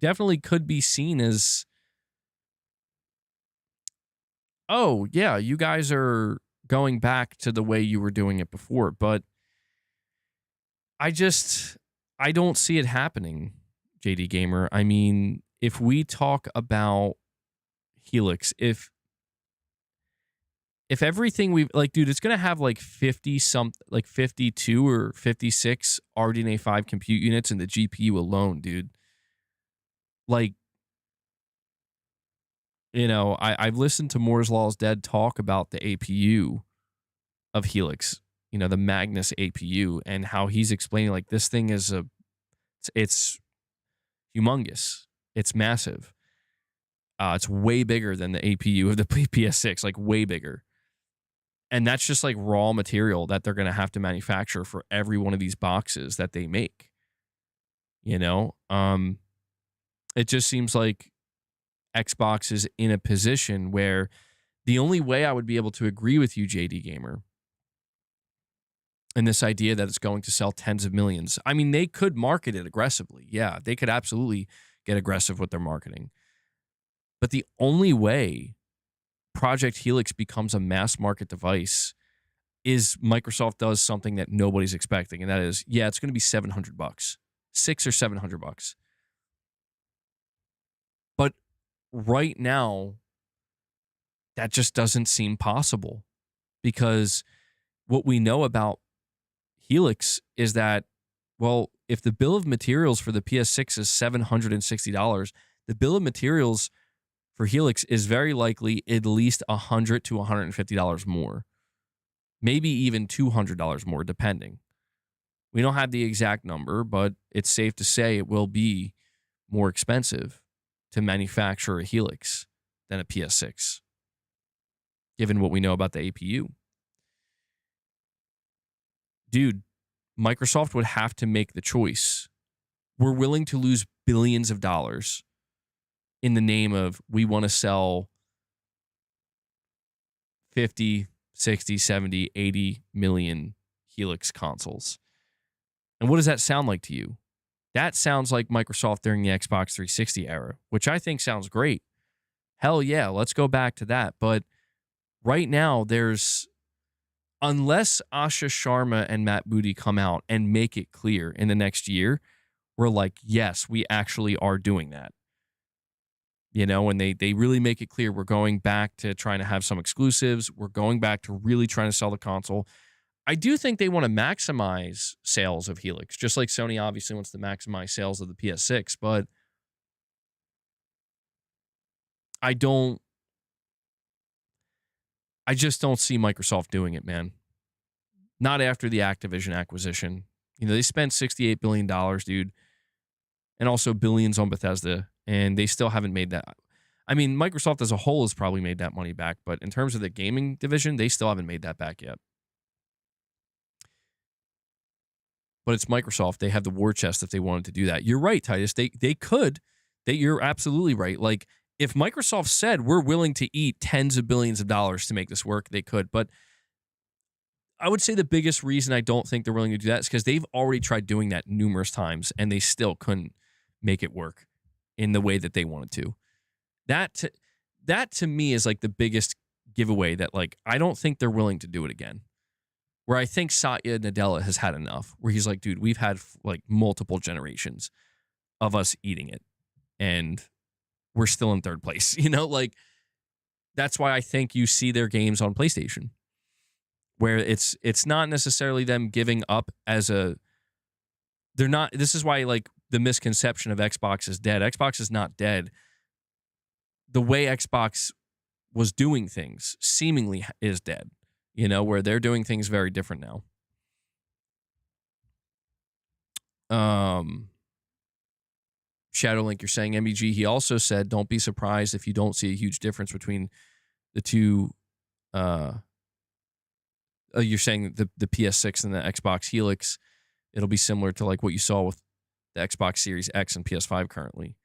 definitely could be seen as, oh, yeah, you guys are going back to the way you were doing it before. But I don't see it happening, JD Gamer. I mean, if we talk about Helix, if everything we've, like, dude, it's going to have like 52 or 56 RDNA 5 compute units in the GPU alone, dude. Like, I've listened to Moore's Law is Dead talk about the APU of Helix, the Magnus APU, and how he's explaining, like, this thing is it's humongous. It's massive. It's way bigger than the APU of the PS6, like way bigger. And that's just like raw material that they're going to have to manufacture for every one of these boxes that they make. It just seems like Xbox is in a position where the only way I would be able to agree with you, JD Gamer, and this idea that it's going to sell tens of millions. I mean, they could market it aggressively. Yeah, they could absolutely get aggressive with their marketing. But the only way Project Helix becomes a mass market device is Microsoft does something that nobody's expecting, and that is, yeah, it's going to be $700, $600 or $700. But right now, that just doesn't seem possible, because what we know about Helix is that, well, if the bill of materials for the PS6 is $760, the bill of materials for Helix is very likely at least $100 to $150 more, maybe even $200 more, depending. We don't have the exact number, but it's safe to say it will be more expensive to manufacture a Helix than a PS6, given what we know about the APU. Dude, Microsoft would have to make the choice. We're willing to lose billions of dollars in the name of, we want to sell 50, 60, 70, 80 million Helix consoles. And what does that sound like to you? That sounds like Microsoft during the Xbox 360 era, which I think sounds great. Hell yeah, let's go back to that. But right now, unless Asha Sharma and Matt Booty come out and make it clear in the next year, we're like, yes, we actually are doing that. And they really make it clear we're going back to trying to have some exclusives. We're going back to really trying to sell the console. I do think they want to maximize sales of Helix, just like Sony obviously wants to maximize sales of the PS6. But I just don't see Microsoft doing it, man. Not after the Activision acquisition. They spent $68 billion, dude, and also billions on Bethesda, and they still haven't made that. I mean, Microsoft as a whole has probably made that money back, but in terms of the gaming division, they still haven't made that back yet. But it's Microsoft. They have the war chest if they wanted to do that. You're right, Titus. They could. You're absolutely right. Like, if Microsoft said we're willing to eat tens of billions of dollars to make this work, they could. But I would say the biggest reason I don't think they're willing to do that is because they've already tried doing that numerous times and they still couldn't make it work in the way that they wanted to. That to me is like the biggest giveaway that like I don't think they're willing to do it again. Where I think Satya Nadella has had enough. Where he's like, dude, we've had like multiple generations of us eating it, and we're still in third place. You know, like that's why I think you see their games on PlayStation, where it's not necessarily them giving up as a. They're not. This is why like the misconception of Xbox is dead. Xbox is not dead. The way Xbox was doing things seemingly is dead. You know, where they're doing things very different now. Shadowlink, you're saying MBG. He also said, don't be surprised if you don't see a huge difference between the two. You're saying the PS6 and the Xbox Helix. It'll be similar to like what you saw with the Xbox Series X and PS5 currently.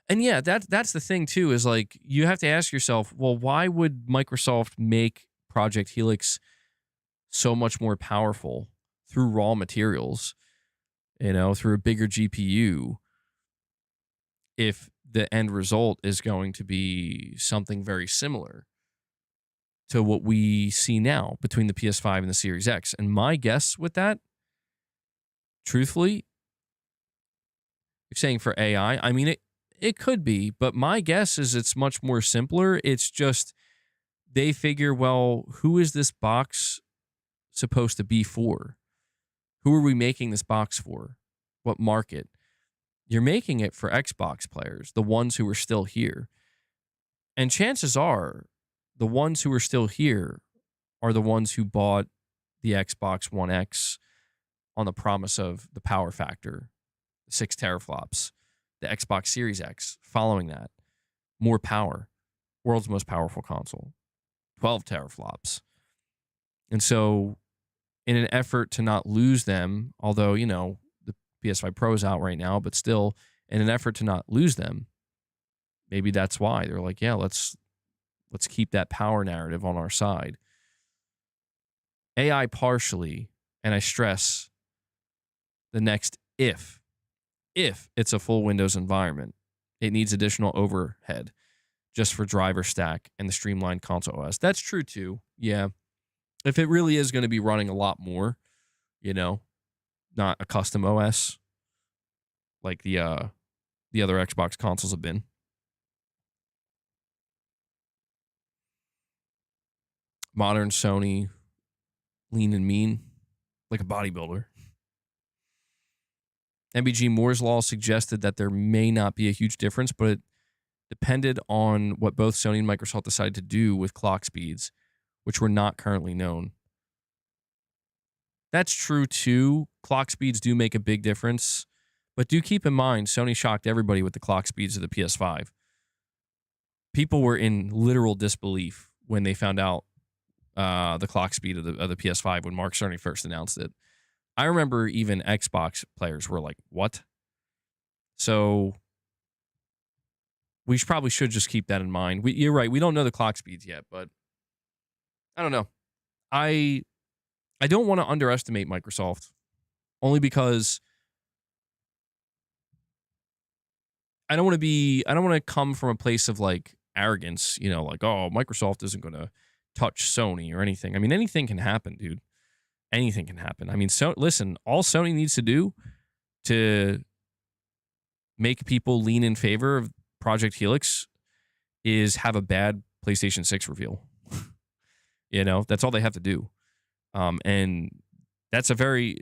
And yeah, that's the thing too, is like you have to ask yourself, well, why would Microsoft make Project Helix so much more powerful through raw materials, you know, through a bigger GPU, if the end result is going to be something very similar to what we see now between the PS5 and the Series X? And my guess with that, truthfully, you're saying for AI, I mean, it could be, but my guess is it's much more simpler. It's just they figure, well, who is this box supposed to be for? Who are we making this box for? What market? You're making it for Xbox players, the ones who are still here. And chances are the ones who are still here are the ones who bought the Xbox One X on the promise of the power factor, 6 teraflops, the Xbox Series X following that, more power, world's most powerful console. 12 teraflops. And so in an effort to not lose them, although, you know, the PS5 Pro is out right now, but still in an effort to not lose them, maybe that's why they're like, yeah, let's keep that power narrative on our side. AI partially, and I stress the next if it's a full Windows environment, it needs additional overhead just for driver stack and the streamlined console OS. That's true too. Yeah. If it really is going to be running a lot more, you know, not a custom OS like the other Xbox consoles have been. Modern Sony, lean and mean, like a bodybuilder. MBG Moore's Law suggested that there may not be a huge difference, but it depended on what both Sony and Microsoft decided to do with clock speeds, which were not currently known. That's true too. Clock speeds do make a big difference, but do keep in mind, Sony shocked everybody with the clock speeds of the PS5. People were in literal disbelief when they found out the clock speed of the PS5 when Mark Cerny first announced it. I remember even Xbox players were like, what? So we probably should just keep that in mind. You're right. We don't know the clock speeds yet, but I don't know. I don't want to underestimate Microsoft only because I don't want to come from a place of like arrogance, you know, like, oh, Microsoft isn't going to touch Sony or anything. I mean, anything can happen, dude. Anything can happen. I mean, so listen, all Sony needs to do to make people lean in favor of Project Helix is have a bad PlayStation 6 reveal. You know, that's all they have to do. And it's very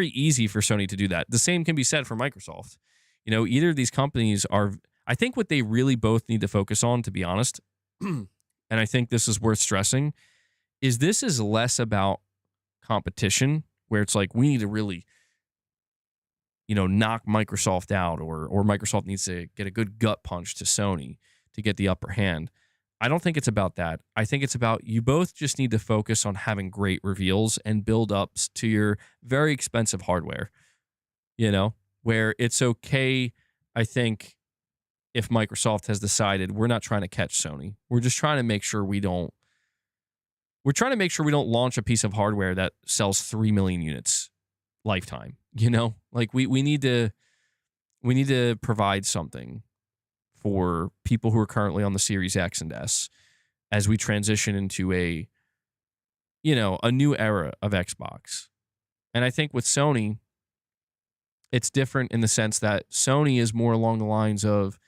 easy for Sony to do that. The same can be said for Microsoft. You know, either of these companies are, I think what they really both need to focus on, to be honest, and I think this is worth stressing, is this is less about competition, where it's like we need to really, you know, knock Microsoft out, or Microsoft needs to get a good gut punch to Sony to get the upper hand. I don't think it's about that. I think it's about you both just need to focus on having great reveals and build-ups to your very expensive hardware, you know, where it's okay, I think, if Microsoft has decided we're not trying to catch Sony. We're just trying to make sure we don't launch a piece of hardware that sells 3 million units lifetime. You know, like we need to provide something for people who are currently on the Series X and S as we transition into a new era of Xbox. And I think with Sony, it's different in the sense that Sony is more along the lines of,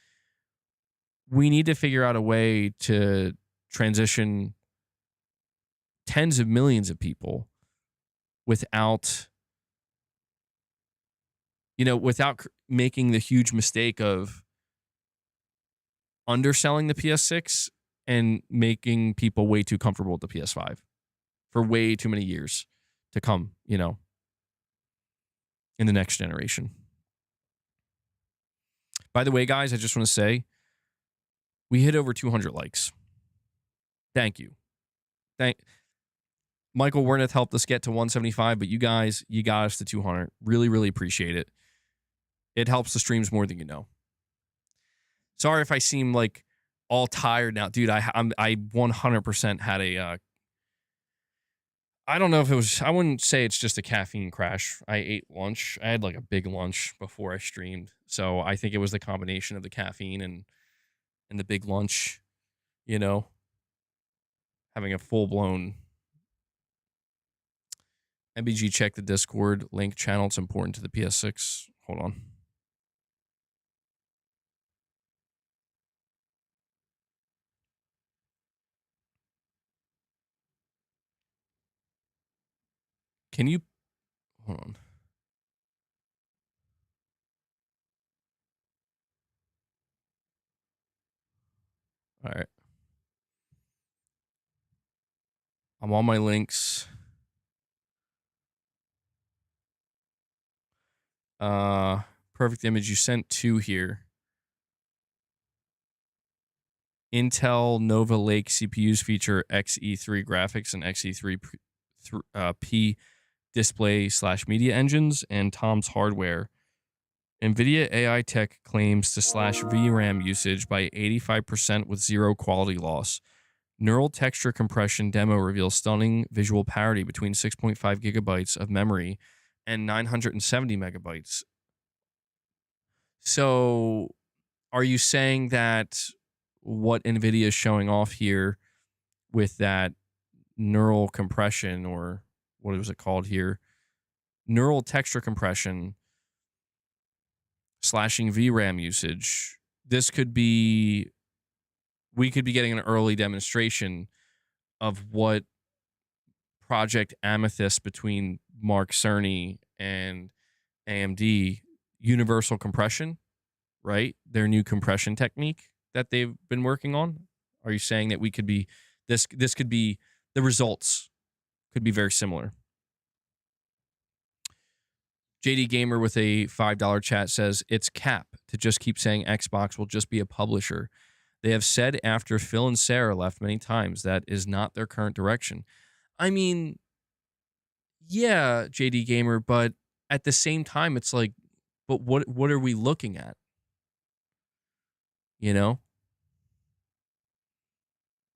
we need to figure out a way to transition tens of millions of people without making the huge mistake of underselling the PS6 and making people way too comfortable with the PS5 for way too many years to come, in the next generation. By the way, guys, I just want to say, we hit over 200 likes. Thank you. Michael Wernath helped us get to 175, but you guys, you got us to 200. Really, really appreciate it. It helps the streams more than you know. Sorry if I seem like all tired now. Dude, I 100% had a... I don't know if it was... I wouldn't say it's just a caffeine crash. I ate lunch. I had like a big lunch before I streamed. So I think it was the combination of the caffeine and the big lunch, having a full-blown... MBG, check the Discord link channel. It's important to the PS6. Hold on. Can you... Hold on. All right. I'm on my links. Perfect image. You sent 2 here. Intel Nova Lake CPUs feature Xe3 graphics and Xe3P display/media engines, and Tom's Hardware. NVIDIA AI Tech claims to slash VRAM usage by 85% with zero quality loss. Neural texture compression demo reveals stunning visual parity between 6.5 gigabytes of memory and 970 megabytes. So are you saying that what NVIDIA is showing off here with that neural compression, or what was it called here? Neural texture compression, slashing VRAM usage. We could be getting an early demonstration of what Project Amethyst between Mark Cerny and AMD, universal compression, right? Their new compression technique that they've been working on. Are you saying that we could be, this could be, the results could be very similar? JD Gamer with a $5 chat says, it's cap to just keep saying Xbox will just be a publisher. They have said after Phil and Sarah left many times that is not their current direction. I mean, yeah, JD Gamer, but at the same time, it's like, but what are we looking at?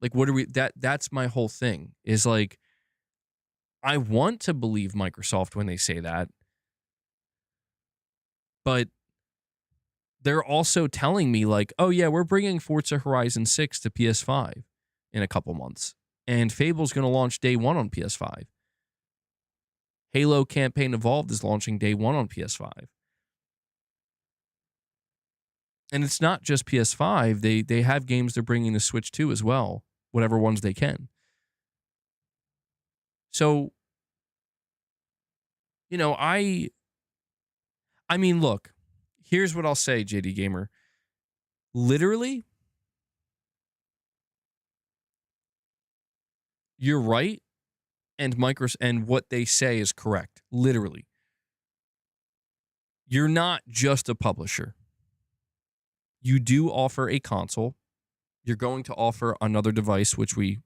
Like, what are we, that's my whole thing, is like, I want to believe Microsoft when they say that, but they're also telling me like, oh yeah, we're bringing Forza Horizon 6 to PS5 in a couple months, and Fable's going to launch day 1 on PS5. Halo Campaign Evolved is launching day 1 on PS5. And it's not just PS5. They have games they're bringing to Switch 2 as well, whatever ones they can. So, I mean, look, here's what I'll say, JD Gamer. Literally, you're right, and and what they say is correct. Literally. You're not just a publisher. You do offer a console. You're going to offer another device, which we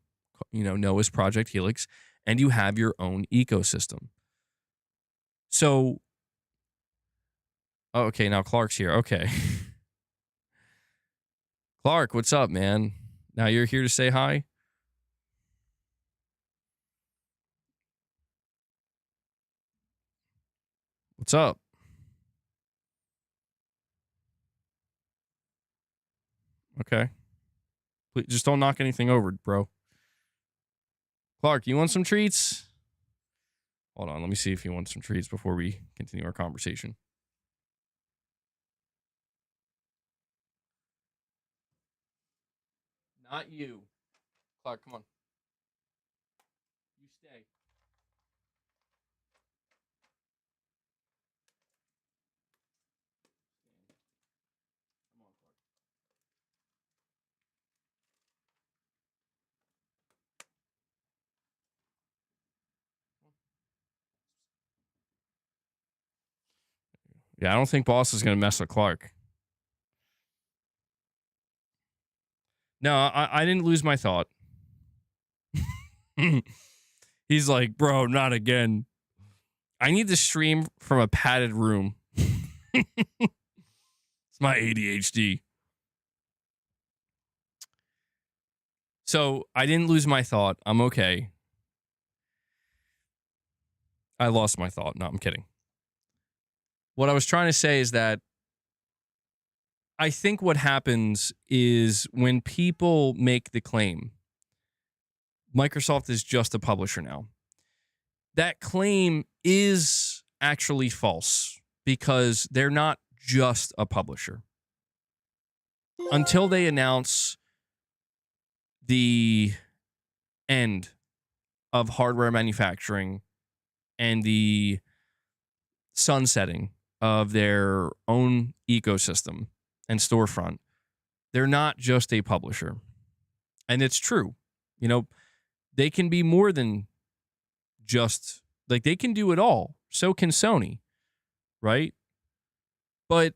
know as Project Helix, and you have your own ecosystem. So, okay, now Clark's here. Okay. Clark, what's up, man? Now you're here to say hi? What's up? Okay. Please, just don't knock anything over, bro. Clark, you want some treats? Hold on, let me see if he wants some treats before we continue our conversation. Not you. Clark, come on. You stay. Come on, Clark. Yeah, I don't think Boss is going to mess with Clark. No, I didn't lose my thought. He's like, bro, not again. I need to stream from a padded room. It's my ADHD. So I didn't lose my thought. I'm okay. I lost my thought. No, I'm kidding. What I was trying to say is that I think what happens is when people make the claim, Microsoft is just a publisher now. That claim is actually false because they're not just a publisher. Until they announce the end of hardware manufacturing and the sunsetting of their own ecosystem and storefront, they're not just a publisher. And it's true. You know, they can be more than just, like, they can do it all. So can Sony, right? But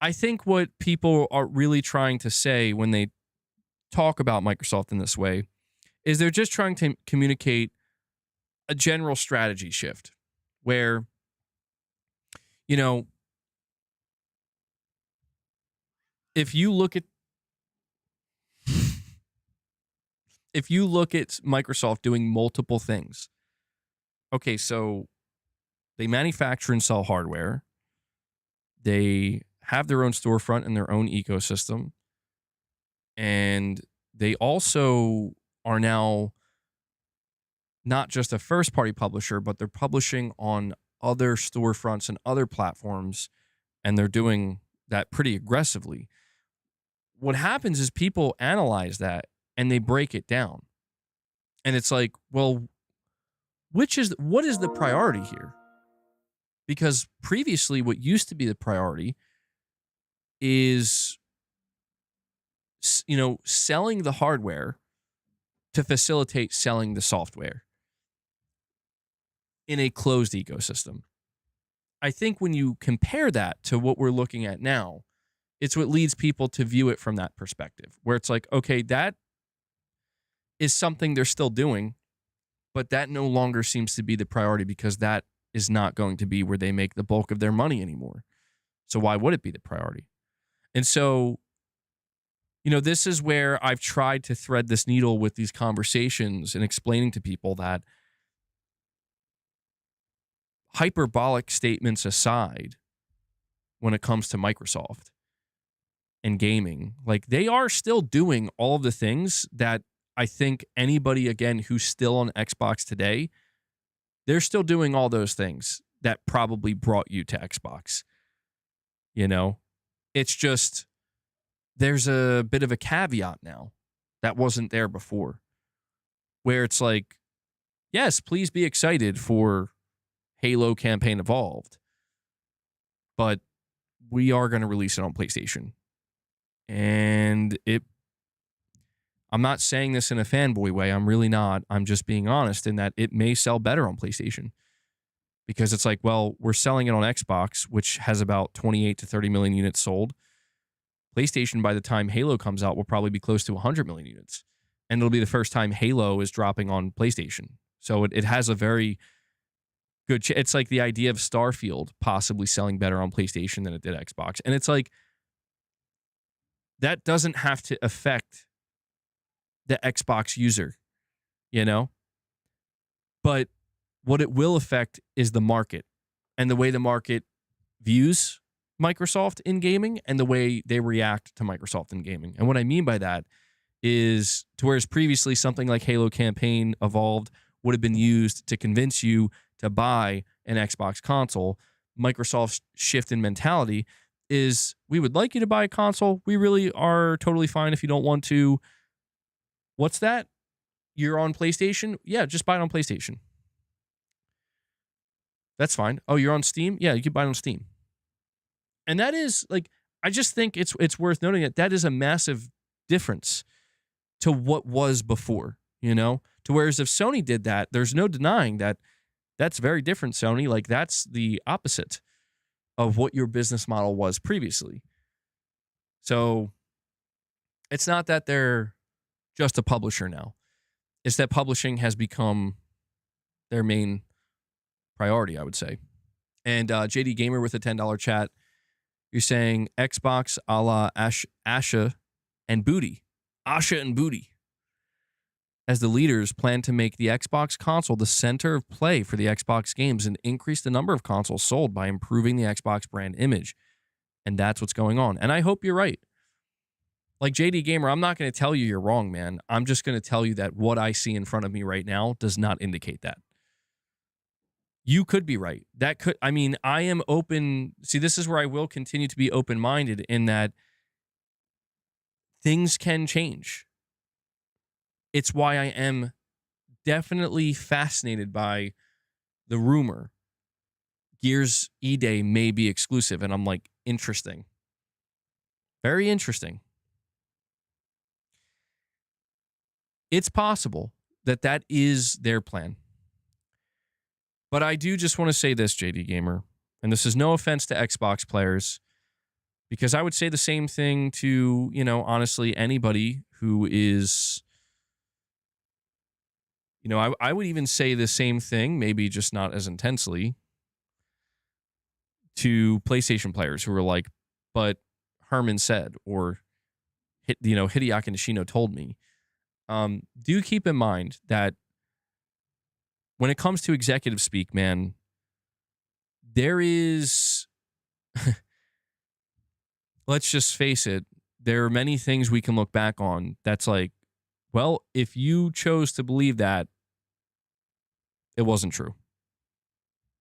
I think what people are really trying to say when they talk about Microsoft in this way is they're just trying to communicate a general strategy shift where, you know, if you look at Microsoft doing multiple things, okay, so they manufacture and sell hardware. They have their own storefront and their own ecosystem. And they also are now not just a first-party publisher, but they're publishing on other storefronts and other platforms, and they're doing that pretty aggressively. What happens is people analyze that and they break it down. And it's like, well, what is the priority here? Because previously what used to be the priority is, you know, selling the hardware to facilitate selling the software in a closed ecosystem. I think when you compare that to what we're looking at now, it's what leads people to view it from that perspective, where it's like, okay, that is something they're still doing, but that no longer seems to be the priority because that is not going to be where they make the bulk of their money anymore. So why would it be the priority? And so, you know, this is where I've tried to thread this needle with these conversations and explaining to people that, hyperbolic statements aside, when it comes to Microsoft and gaming, like, they are still doing all of the things that I think anybody, again, who's still on Xbox today, they're still doing all those things that probably brought you to Xbox. You know, it's just, there's a bit of a caveat now that wasn't there before, where it's like, yes, please be excited for Halo Campaign Evolved, but we are going to release it on PlayStation. And I'm not saying this in a fanboy way. I'm really not. I'm just being honest in that it may sell better on PlayStation. Because it's like, well, we're selling it on Xbox, which has about 28 to 30 million units sold. PlayStation, by the time Halo comes out, will probably be close to 100 million units. And it'll be the first time Halo is dropping on PlayStation. So it has a very good... It's like the idea of Starfield possibly selling better on PlayStation than it did Xbox. And it's like, that doesn't have to affect the Xbox user, you know? But what it will affect is the market and the way the market views Microsoft in gaming and the way they react to Microsoft in gaming. And what I mean by that is to whereas previously something like Halo Campaign Evolved would have been used to convince you to buy an Xbox console, Microsoft's shift in mentality is we would like you to buy a console. We really are totally fine if you don't want to. What's that? You're on PlayStation? Yeah, just buy it on PlayStation. That's fine. Oh, you're on Steam? Yeah, you can buy it on Steam. And that is like, I just think it's worth noting that that is a massive difference to what was before, you know? To whereas if Sony did that, there's no denying that that's very different, Sony. Like, that's the opposite of what your business model was previously. So it's not that they're just a publisher now. It's that publishing has become their main priority, I would say. And JD Gamer with a $10 chat, you're saying Xbox a la Asha and Booty. Asha and Booty. As the leaders plan to make the Xbox console the center of play for the Xbox games and increase the number of consoles sold by improving the Xbox brand image. And that's what's going on. And I hope you're right. Like JD Gamer, I'm not going to tell you you're wrong, man. I'm just going to tell you that what I see in front of me right now does not indicate that. You could be right. That could, I mean, I am open. See, this is where I will continue to be open-minded in that things can change. It's why I am definitely fascinated by the rumor Gears E-Day may be exclusive. And I'm like, interesting. Very interesting. It's possible that that is their plan. But I do just want to say this, JD Gamer, and this is no offense to Xbox players, because I would say the same thing to, you know, honestly, anybody who is, you know, I would even say the same thing, maybe just not as intensely, to PlayStation players who are like, but Herman said, or, you know, Hideaki Nishino told me. Do keep in mind that when it comes to executive speak, man, there is, let's just face it, there are many things we can look back on that's like, well, if you chose to believe that, it wasn't true.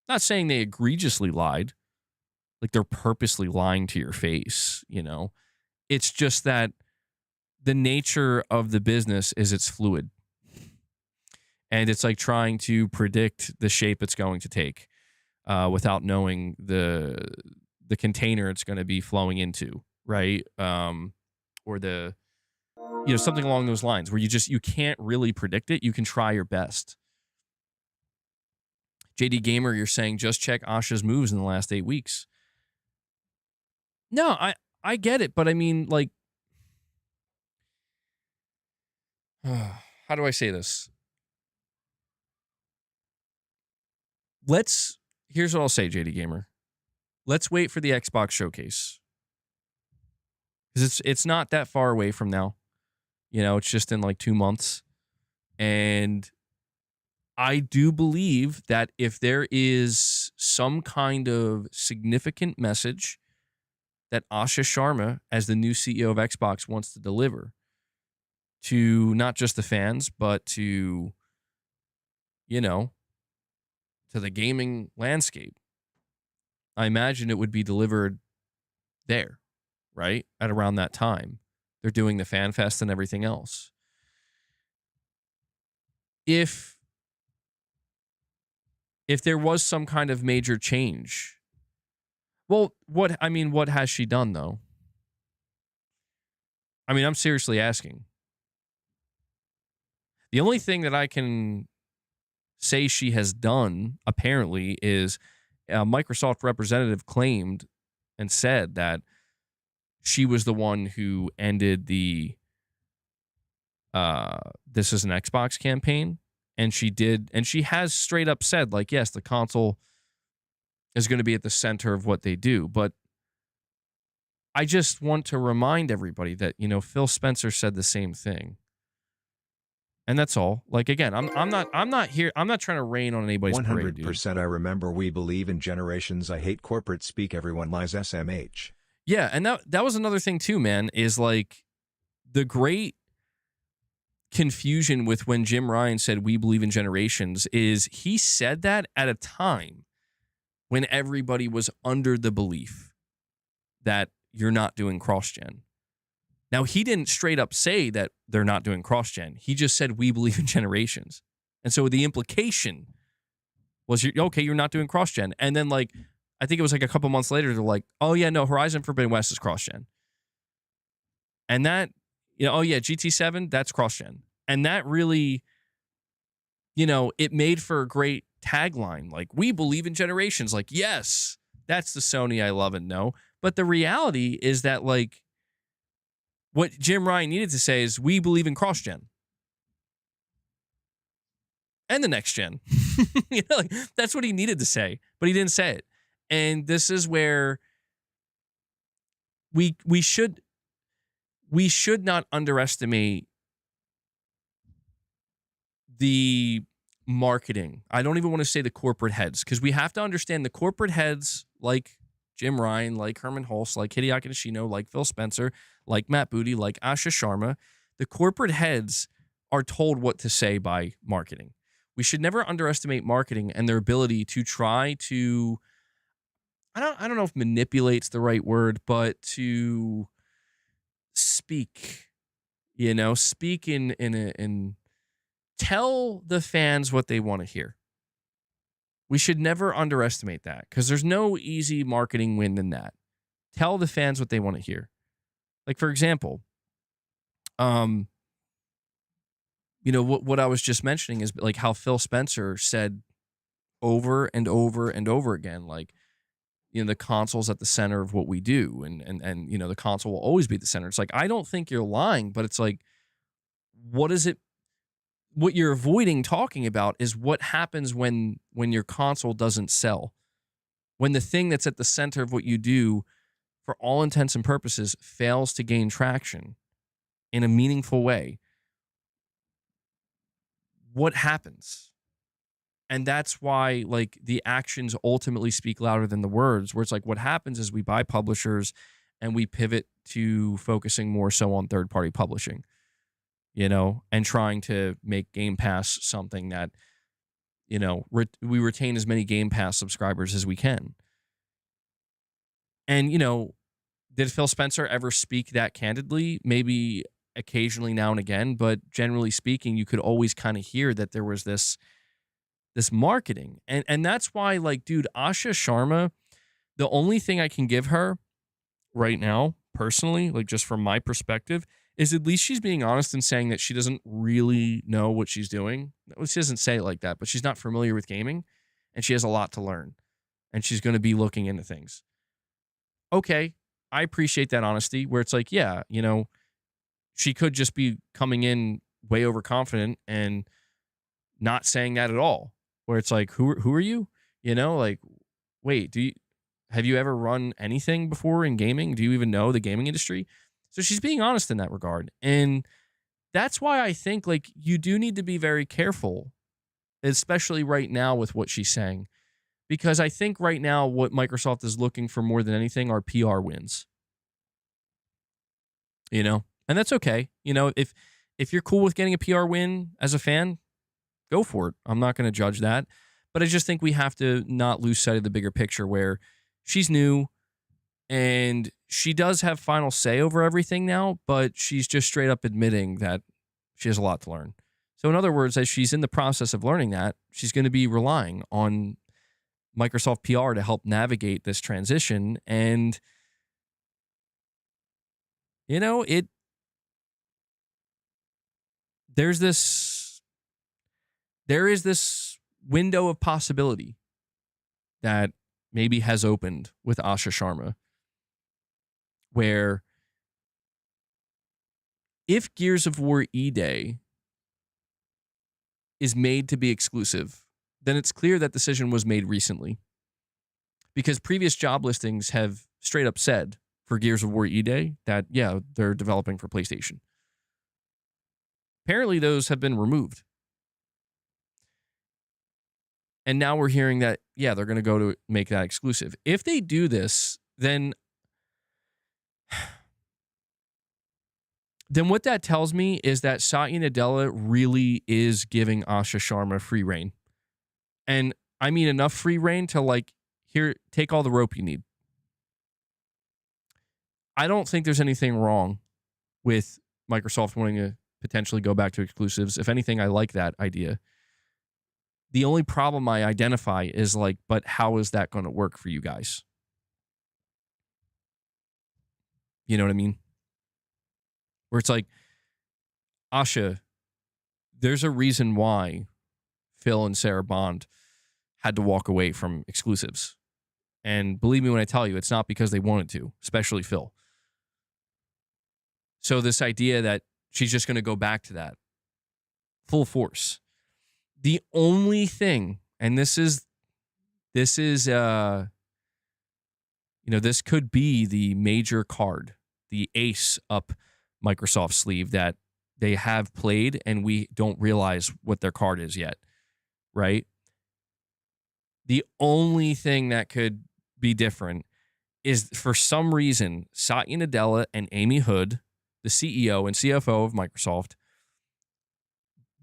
Not saying they egregiously lied, like they're purposely lying to your face, you know. It's just that the nature of the business is it's fluid. And it's like trying to predict the shape it's going to take without knowing the container it's going to be flowing into, right? Or the, you know, something along those lines where you can't really predict it. You can try your best. JD Gamer, you're saying just check Asha's moves in the last 8 weeks. No, I get it, but I mean, like, how do I say this? Here's what I'll say, JD Gamer. Let's wait for the Xbox showcase. Because it's not that far away from now. You know, it's just in like 2 months. And I do believe that if there is some kind of significant message that Asha Sharma, as the new CEO of Xbox, wants to deliver to not just the fans, but to, you know, to the gaming landscape, I imagine it would be delivered there, right? At around that time. They're doing the Fan Fest and everything else. If there was some kind of major change, well, what has she done, though? I mean, I'm seriously asking. The only thing that I can say she has done, apparently, is a Microsoft representative claimed and said that she was the one who ended the This Is an Xbox campaign. And she has straight up said, like, yes, the console is going to be at the center of what they do. But I just want to remind everybody that, you know, Phil Spencer said the same thing. And that's all. Like, again, I'm not here. I'm not trying to rain on anybody's parade, dude. 100% I remember we believe in generations. I hate corporate speak. Everyone lies SMH. Yeah, and that was another thing too, man, is like the great confusion with when Jim Ryan said we believe in generations is he said that at a time when everybody was under the belief that you're not doing cross-gen. Now, he didn't straight up say that they're not doing cross-gen. He just said we believe in generations. And so the implication was, okay, you're not doing cross-gen. And then, like, I think it was like a couple months later, they're like, oh, yeah, no, Horizon Forbidden West is cross-gen. And that, you know, oh, yeah, GT7, that's cross-gen. And that really, you know, it made for a great tagline. Like, we believe in generations. Like, yes, that's the Sony I love and know. But the reality is that, like, what Jim Ryan needed to say is we believe in cross-gen. And the next gen. You know, like, that's what he needed to say, but he didn't say it. And this is where we should not underestimate the marketing. I don't even want to say the corporate heads, because we have to understand the corporate heads like Jim Ryan, like Herman Hulse, like Hideaki Nishino, like Phil Spencer, like Matt Booty, like Asha Sharma. The corporate heads are told what to say by marketing. We should never underestimate marketing and their ability to try to, I don't know if manipulate's the right word, but to speak, you know, speak in tell the fans what they want to hear. We should never underestimate that, because there's no easy marketing win than that. Tell the fans what they want to hear. Like, for example, you know, what I was just mentioning is like how Phil Spencer said over and over and over again, like, you know, the console's at the center of what we do, and you know, the console will always be at the center. It's like, I don't think you're lying, but it's like, what is it? What you're avoiding talking about is what happens when your console doesn't sell. When the thing that's at the center of what you do, for all intents and purposes, fails to gain traction in a meaningful way. What happens? And that's why, like, the actions ultimately speak louder than the words, where it's like, what happens is we buy publishers and we pivot to focusing more so on third-party publishing, you know, and trying to make Game Pass something that, you know, we retain as many Game Pass subscribers as we can. And, you know, did Phil Spencer ever speak that candidly? Maybe occasionally now and again, but generally speaking, you could always kind of hear that there was this marketing. And that's why, like, dude, Asha Sharma, the only thing I can give her right now, personally, like, just from my perspective, is at least she's being honest and saying that she doesn't really know what she's doing. She doesn't say it like that, but she's not familiar with gaming, and she has a lot to learn, and she's going to be looking into things. Okay, I appreciate that honesty, where it's like, yeah, you know, she could just be coming in way overconfident and not saying that at all, where it's like, who are you? You know, like, wait, have you ever run anything before in gaming? Do you even know the gaming industry? So she's being honest in that regard. And that's why I think, like, you do need to be very careful, especially right now with what she's saying. Because I think right now what Microsoft is looking for more than anything are PR wins. You know? And that's okay. You know, if you're cool with getting a PR win as a fan, go for it. I'm not going to judge that. But I just think we have to not lose sight of the bigger picture, where she's new and she does have final say over everything now, but she's just straight up admitting that she has a lot to learn. So in other words, as she's in the process of learning that, she's going to be relying on Microsoft PR to help navigate this transition. And, you know, there is this window of possibility that maybe has opened with Asha Sharma, where if Gears of War E-Day is made to be exclusive, then it's clear that decision was made recently, because previous job listings have straight up said for Gears of War E-Day that, yeah, they're developing for PlayStation. Apparently, those have been removed. And now we're hearing that, yeah, they're going to go to make that exclusive. If they do this, then what that tells me is that Satya Nadella really is giving Asha Sharma free reign. And I mean enough free reign to, like, here, take all the rope you need. I don't think there's anything wrong with Microsoft wanting to potentially go back to exclusives. If anything, I like that idea. The only problem I identify is, like, but how is that going to work for you guys? You know what I mean? Where it's like, Asha, there's a reason why Phil and Sarah Bond had to walk away from exclusives. And believe me when I tell you, it's not because they wanted to, especially Phil. So this idea that she's just going to go back to that full force. The only thing, and this is this could be the major card, the ace up Microsoft's sleeve that they have played and we don't realize what their card is yet, right? The only thing that could be different is, for some reason, Satya Nadella and Amy Hood, the CEO and CFO of Microsoft,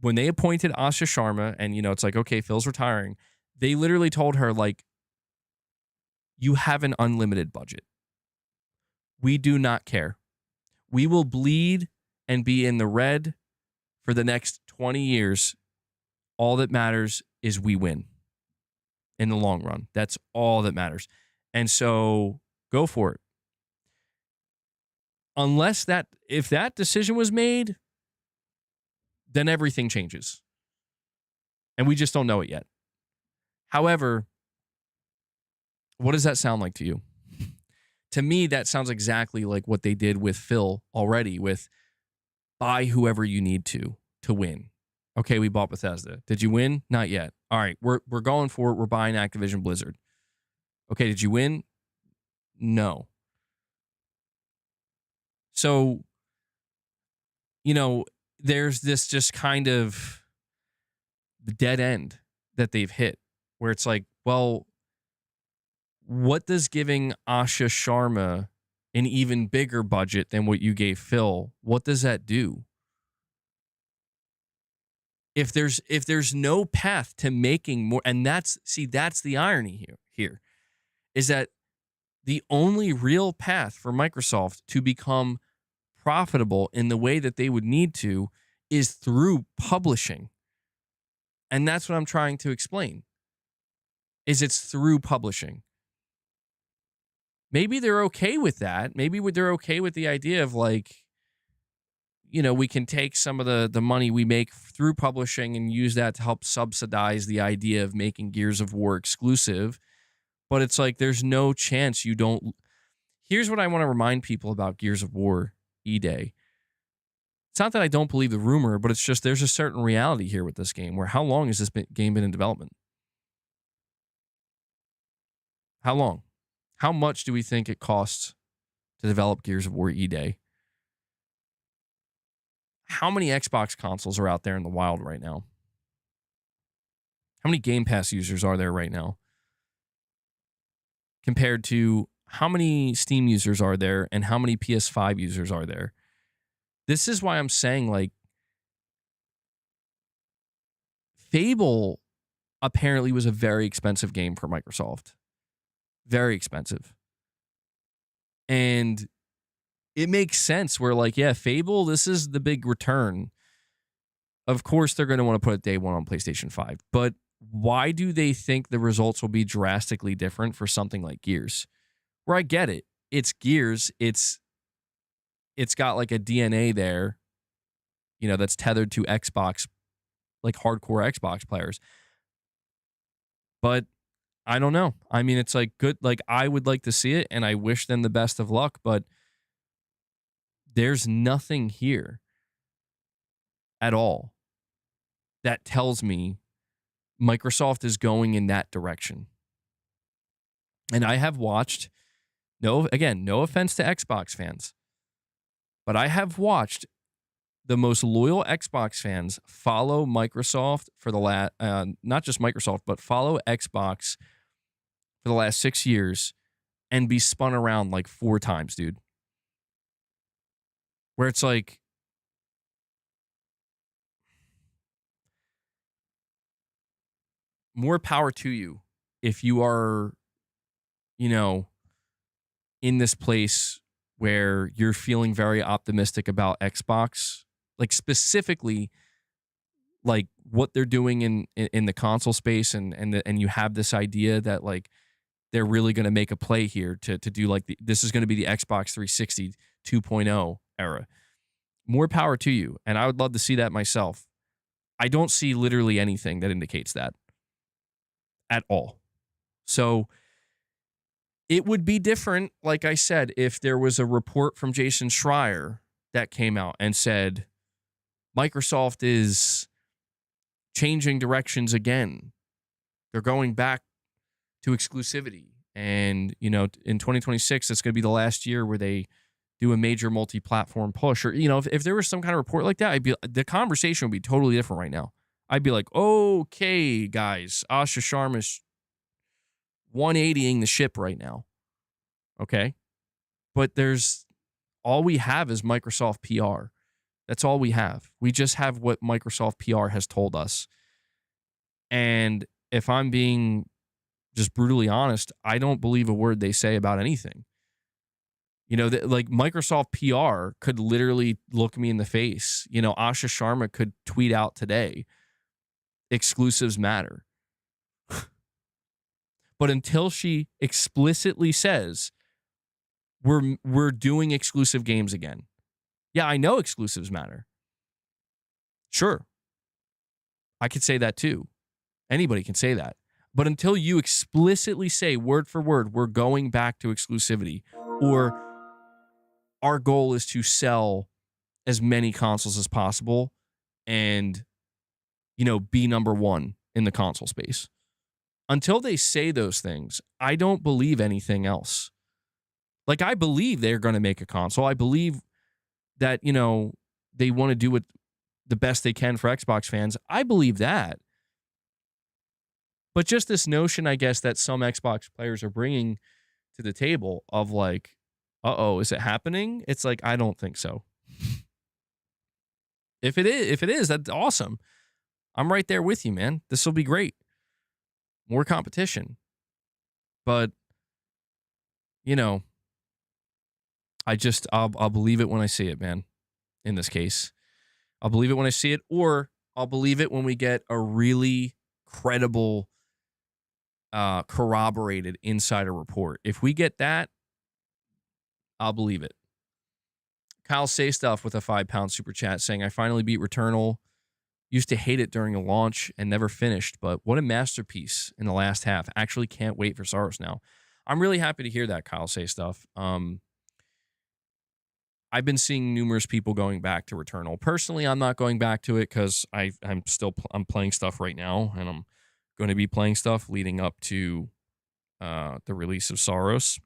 when they appointed Asha Sharma, and, it's like, okay, Phil's retiring, they literally told her, like, you have an unlimited budget. We do not care. We will bleed and be in the red for the next 20 years. All that matters is we win in the long run. That's all that matters. And so go for it. If that decision was made, then everything changes. And we just don't know it yet. However, what does that sound like to you? To me, that sounds exactly like what they did with Phil already, with buy whoever you need to win. Okay, we bought Bethesda. Did you win? Not yet. All right, we're going for it. We're buying Activision Blizzard. Okay, did you win? No. So, there's this just kind of dead end that they've hit where it's like, well, what does giving Asha Sharma an even bigger budget than what you gave Phil, what does that do? If there's no path to making more, and that's the irony here is that the only real path for Microsoft to become profitable in the way that they would need to is through publishing. And that's what I'm trying to explain. It's through publishing. Maybe they're okay with that. Maybe they're okay with the idea of, like, we can take some of the money we make through publishing and use that to help subsidize the idea of making Gears of War exclusive. But it's like, there's no chance you don't. Here's what I want to remind people about Gears of War E-Day. It's not that I don't believe the rumor, but it's just there's a certain reality here with this game where how long has this game been in development? How long? How much do we think it costs to develop Gears of War E-Day? How many Xbox consoles are out there in the wild right now? How many Game Pass users are there right now? Compared to how many Steam users are there and how many PS5 users are there? This is why I'm saying, like, Fable apparently was a very expensive game for Microsoft. Very expensive. And it makes sense where, like, yeah, Fable, this is the big return. Of course, they're going to want to put it day one on PlayStation 5. But why do they think the results will be drastically different for something like Gears? Where I get it. It's Gears. It's got, like, a DNA there, that's tethered to Xbox, like hardcore Xbox players. But I don't know. I mean, it's like good. Like, I would like to see it, and I wish them the best of luck, but there's nothing here at all that tells me Microsoft is going in that direction. And I have watched no offense to Xbox fans, but I have watched the most loyal Xbox fans follow Microsoft for the not just Microsoft, but follow Xbox for the last 6 years and be spun around like 4 times, dude. Where it's like, more power to you if you are, in this place where you're feeling very optimistic about Xbox, like specifically like what they're doing in the console space, and you have this idea that like they're really going to make a play here to do like this is going to be the Xbox 360 2.0 era. More power to you, and I would love to see that myself. I don't see literally anything that indicates that at all. So it would be different, like I said, if there was a report from Jason Schreier that came out and said Microsoft is changing directions again. They're going back to exclusivity. And, in 2026, it's going to be the last year where they do a major multi-platform push. Or, if there was some kind of report like that, the conversation would be totally different right now. I'd be like, okay, guys, Asha Sharma's 180ing the ship right now. Okay? But all we have is Microsoft PR. That's all we have. We just have what Microsoft PR has told us. And if I'm being just brutally honest, I don't believe a word they say about anything. Like Microsoft PR could literally look me in the face. Asha Sharma could tweet out today, exclusives matter. But until she explicitly says, we're doing exclusive games again. Yeah, I know exclusives matter. Sure. I could say that too. Anybody can say that. But until you explicitly say word for word, we're going back to exclusivity, or our goal is to sell as many consoles as possible and, be number one in the console space. Until they say those things, I don't believe anything else. Like, I believe they're going to make a console. I believe that, they want to do it the best they can for Xbox fans. I believe that. But just this notion, I guess, that some Xbox players are bringing to the table of like, is it happening? It's like, I don't think so. If it is, that's awesome. I'm right there with you, man. This will be great. More competition. But, I'll believe it when I see it, man. In this case, I'll believe it when I see it, or I'll believe it when we get a really credible, corroborated insider report. If we get that, I'll believe it. Kyle Say Stuff with a £5 super chat saying, I finally beat Returnal. Used to hate it during a launch and never finished, but what a masterpiece in the last half. Actually can't wait for Soros now. I'm really happy to hear that, Kyle Say Stuff. I've been seeing numerous people going back to Returnal. Personally, I'm not going back to it because I'm playing stuff right now, and I'm going to be playing stuff leading up to the release of Soros.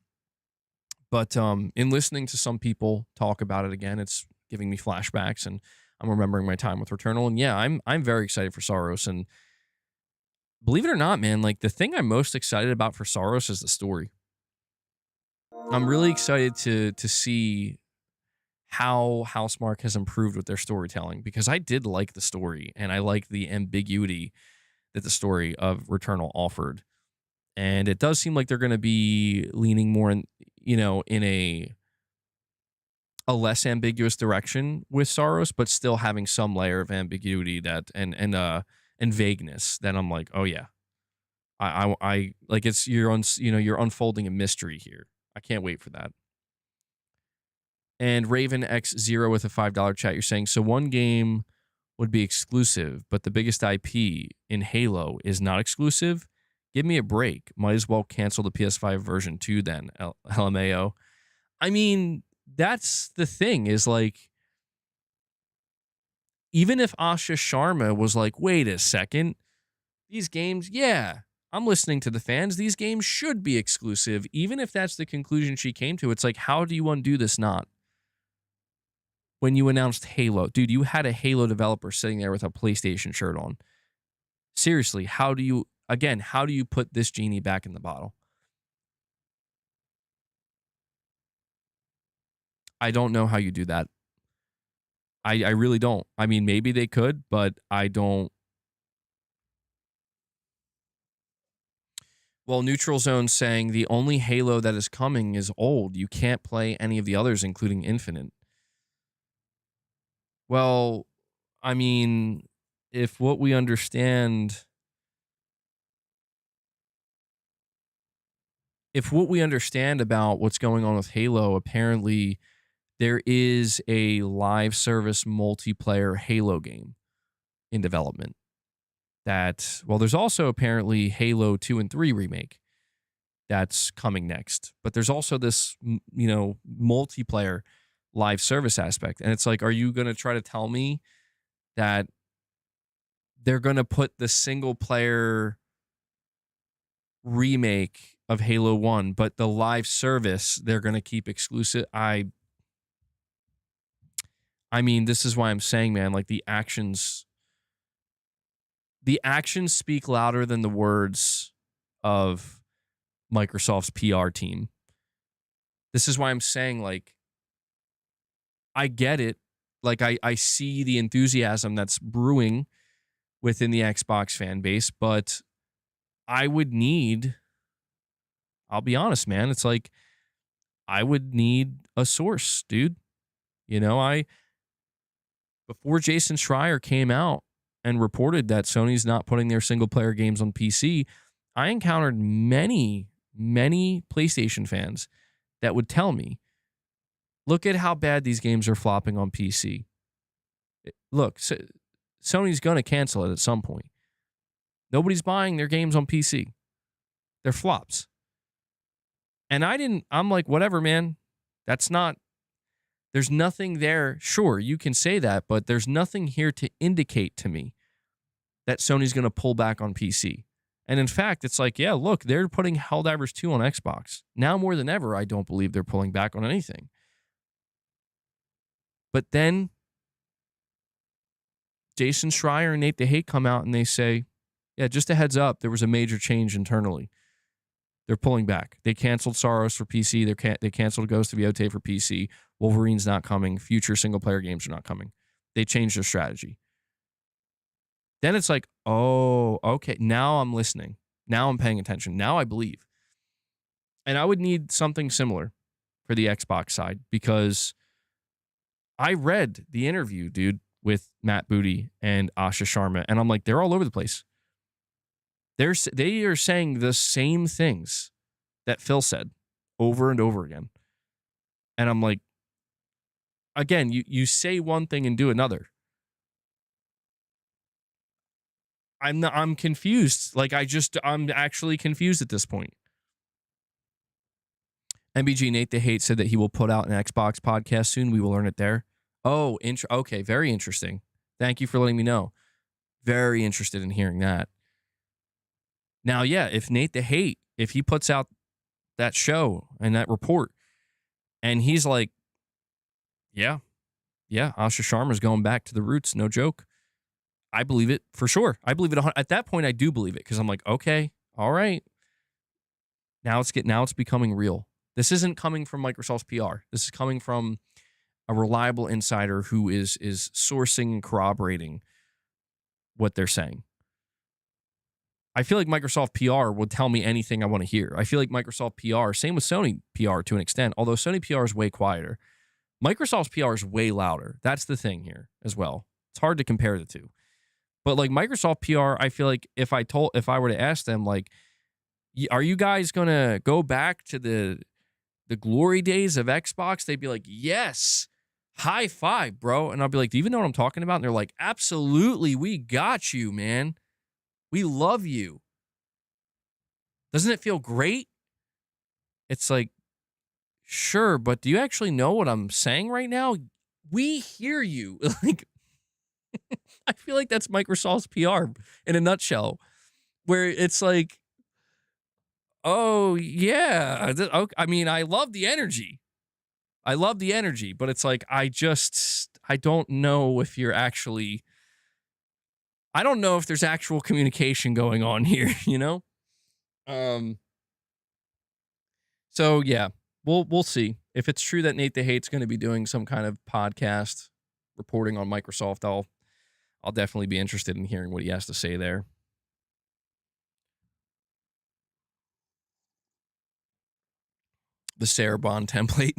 But in listening to some people talk about it again, it's giving me flashbacks, and I'm remembering my time with Returnal. And yeah, I'm very excited for Soros. And believe it or not, man, like the thing I'm most excited about for Soros is the story. I'm really excited to see how Housemarque has improved with their storytelling, because I did like the story and I like the ambiguity that the story of Returnal offered. And it does seem like they're going to be leaning more in, in a less ambiguous direction with Soros, but still having some layer of ambiguity that and vagueness that I'm like, oh yeah, I like you're unfolding a mystery here. I can't wait for that. And Raven X0 with a $5 chat, you're saying, so one game would be exclusive, but the biggest IP in Halo is not exclusive? Give me a break. Might as well cancel the PS5 version too then, LMAO. I mean, that's the thing, is like, even if Asha Sharma was like, wait a second, these games, yeah, I'm listening to the fans. These games should be exclusive, even if that's the conclusion she came to. It's like, how do you undo this not? When you announced Halo, dude, you had a Halo developer sitting there with a PlayStation shirt on. Seriously, how do you put this genie back in the bottle? I don't know how you do that. I really don't. I mean, maybe they could, but I don't. Well, Neutral Zone saying the only Halo that is coming is old. You can't play any of the others, including Infinite. Well, I mean, if what we understand about what's going on with Halo, apparently there is a live service multiplayer Halo game in development. There's also apparently Halo 2 and 3 remake that's coming next. But there's also this, multiplayer live service aspect. And it's like, are you going to try to tell me that they're going to put the single player remake of Halo 1, but the live service they're going to keep exclusive? I mean, this is why I'm saying, man, like the actions speak louder than the words of Microsoft's PR team. This is why I'm saying, like, I get it. Like, I see the enthusiasm that's brewing within the Xbox fan base, but I'll be honest, man. It's like, I would need a source, dude. Before Jason Schreier came out and reported that Sony's not putting their single-player games on PC, I encountered many, many PlayStation fans that would tell me, look at how bad these games are flopping on PC. Look, Sony's going to cancel it at some point. Nobody's buying their games on PC. They're flops. And I'm like, whatever, man. There's nothing there. Sure, you can say that, but there's nothing here to indicate to me that Sony's going to pull back on PC. And in fact, it's like, yeah, look, they're putting Helldivers 2 on Xbox. Now more than ever, I don't believe they're pulling back on anything. But then Jason Schreier and Nate DeHate come out and they say, yeah, just a heads up, there was a major change internally. They're pulling back. They canceled Soros for PC. They canceled Ghost of Yotei for PC. Wolverine's not coming. Future single-player games are not coming. They changed their strategy. Then it's like, oh, okay, now I'm listening. Now I'm paying attention. Now I believe. And I would need something similar for the Xbox side because I read the interview, dude, with Matt Booty and Asha Sharma, and I'm like, they're all over the place. They are saying the same things that Phil said over and over again. And I'm like, again, you say one thing and do another. I'm confused. Like I'm actually confused at this point. MBG Nate the Hate said that he will put out an Xbox podcast soon. We will learn it there. Oh, okay, very interesting. Thank you for letting me know. Very interested in hearing that. Now, yeah, if Nate the Hate, if he puts out that show and that report, and he's like, yeah, Asha Sharma's going back to the roots, no joke. I believe it for sure. I believe it. At that point, I do believe it because I'm like, okay, all right. Now it's becoming real. This isn't coming from Microsoft's PR. This is coming from a reliable insider who is sourcing and corroborating what they're saying. I feel like Microsoft PR would tell me anything I want to hear. I feel like Microsoft PR, same with Sony PR to an extent, although Sony PR is way quieter. Microsoft's PR is way louder. That's the thing here as well. It's hard to compare the two. But like Microsoft PR, I feel like if I were to ask them, like, are you guys going to go back to the glory days of Xbox? They'd be like, yes, high five, bro. And I'll be like, do you even know what I'm talking about? And they're like, absolutely, we got you, man. We love you. Doesn't it feel great? It's like, sure, but do you actually know what I'm saying right now? We hear you. Like, I feel like that's Microsoft's PR in a nutshell, where it's like, Oh, yeah. I mean, I love the energy. I love the energy, but it's like, I don't know if you're actually, I don't know if there's actual communication going on here, you know? So yeah, we'll see. If it's true that Nate the Hate's going to be doing some kind of podcast reporting on Microsoft, I'll definitely be interested in hearing what he has to say there. The Sarah Bond template.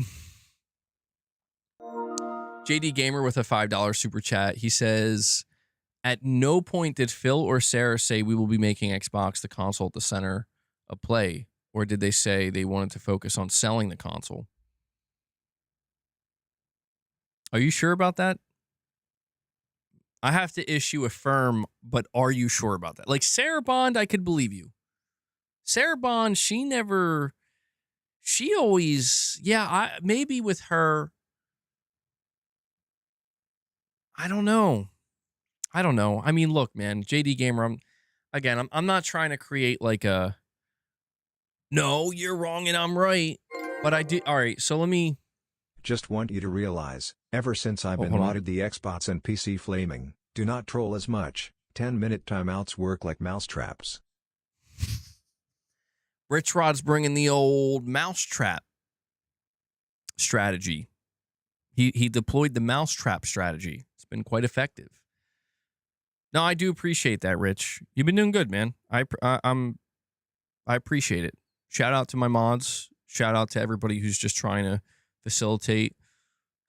JD Gamer with a $5 super chat. He says, at no point did Phil or Sarah say we will be making Xbox the console at the center of play, or did they say they wanted to focus on selling the console? Are you sure about that? I have to issue a firm, but are you sure about that? Like Sarah Bond, I could believe you. Sarah Bond, she always, maybe with her, I don't know. I mean, look, man, JD Gamer, I'm not trying to create like a, no, you're wrong and I'm right. But I do. All right, so let me. Just want you to realize, ever since I've been modded the Xbox and PC flaming, do not troll as much. 10-minute timeouts work like mousetraps. Rich Rod's bringing the old mousetrap strategy. He deployed the mousetrap strategy. It's been quite effective. No, I do appreciate that, Rich. You've been doing good, man. I appreciate it. Shout out to my mods. Shout out to everybody who's just trying to facilitate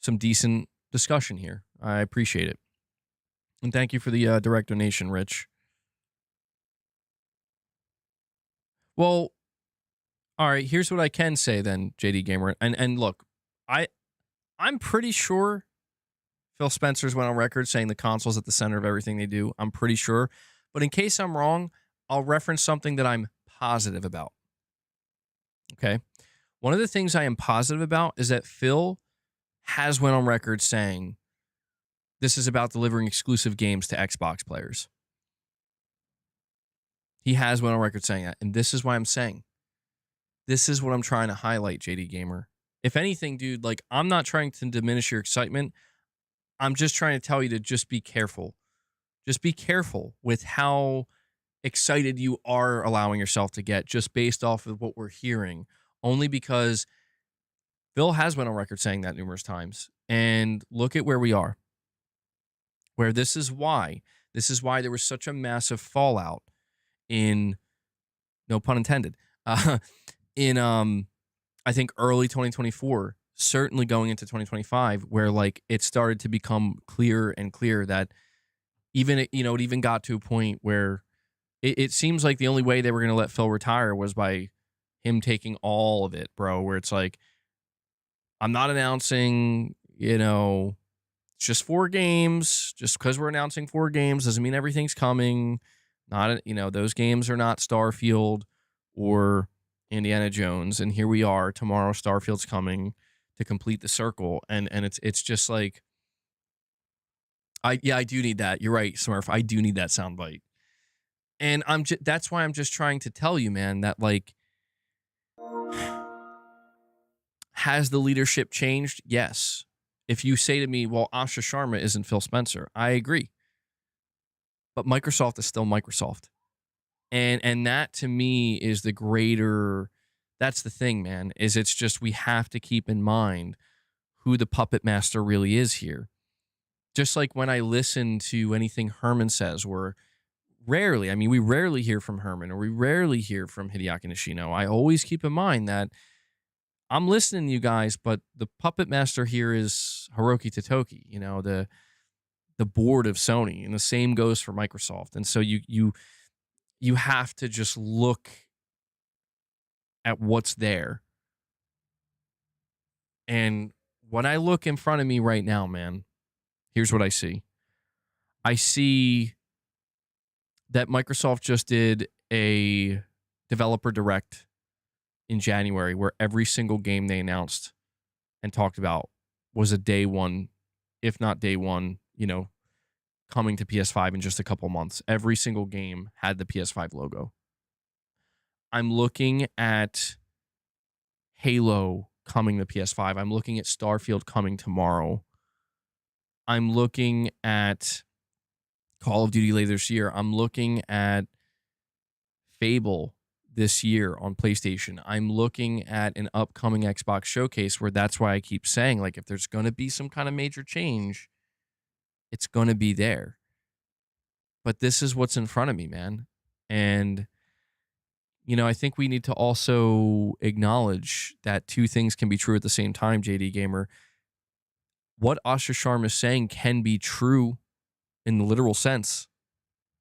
some decent discussion here. I appreciate it. And thank you for the direct donation, Rich. Well, all right, here's what I can say then, JD Gamer. And look, I'm pretty sure Phil Spencer's went on record saying the console's at the center of everything they do. I'm pretty sure. But in case I'm wrong, I'll reference something that I'm positive about. Okay? One of the things I am positive about is that Phil has went on record saying this is about delivering exclusive games to Xbox players. He has went on record saying that. And this is why I'm saying, this is what I'm trying to highlight, JD Gamer. If anything, dude, like, I'm not trying to diminish your excitement. I'm just trying to tell you to just be careful. Just be careful with how excited you are allowing yourself to get just based off of what we're hearing. Only because Phil has went on record saying that numerous times. And look at where we are. Where this is why there was such a massive fallout in, no pun intended, in I think early 2024, certainly going into 2025, where like it started to become clearer and clearer that even, it even got to a point where it seems like the only way they were going to let Phil retire was by him taking all of it, bro, where it's like, I'm not announcing, it's just 4 games. Just because we're announcing 4 games doesn't mean everything's coming. Not, those games are not Starfield or Indiana Jones. And here we are. Tomorrow, Starfield's coming to complete the circle. And it's just like, I do need that. You're right, Smurf. I do need that soundbite. And that's why I'm just trying to tell you, man, that like, has the leadership changed? Yes. If you say to me, well, Asha Sharma isn't Phil Spencer, I agree. But Microsoft is still Microsoft. And that to me is the greater, that's the thing, man, is it's just we have to keep in mind who the puppet master really is here. Just like when I listen to anything Herman says, we rarely hear from Herman or we rarely hear from Hideaki Nishino. I always keep in mind that I'm listening to you guys, but the puppet master here is Hiroki Totoki, the board of Sony, and the same goes for Microsoft. And so you have to just look at what's there. And when I look in front of me right now, man, here's what I see. I see that Microsoft just did a developer direct in January where every single game they announced and talked about was a day one, if not day one, coming to PS5 in just a couple months. Every single game had the PS5 logo. I'm looking at Halo coming to PS5. I'm looking at Starfield coming tomorrow. I'm looking at Call of Duty later this year. I'm looking at Fable this year on PlayStation. I'm looking at an upcoming Xbox showcase where that's why I keep saying, like, if there's going to be some kind of major change, it's going to be there. But this is what's in front of me, man. And, you know, I think we need to also acknowledge that two things can be true at the same time, JD Gamer. What Asha Sharma is saying can be true in the literal sense.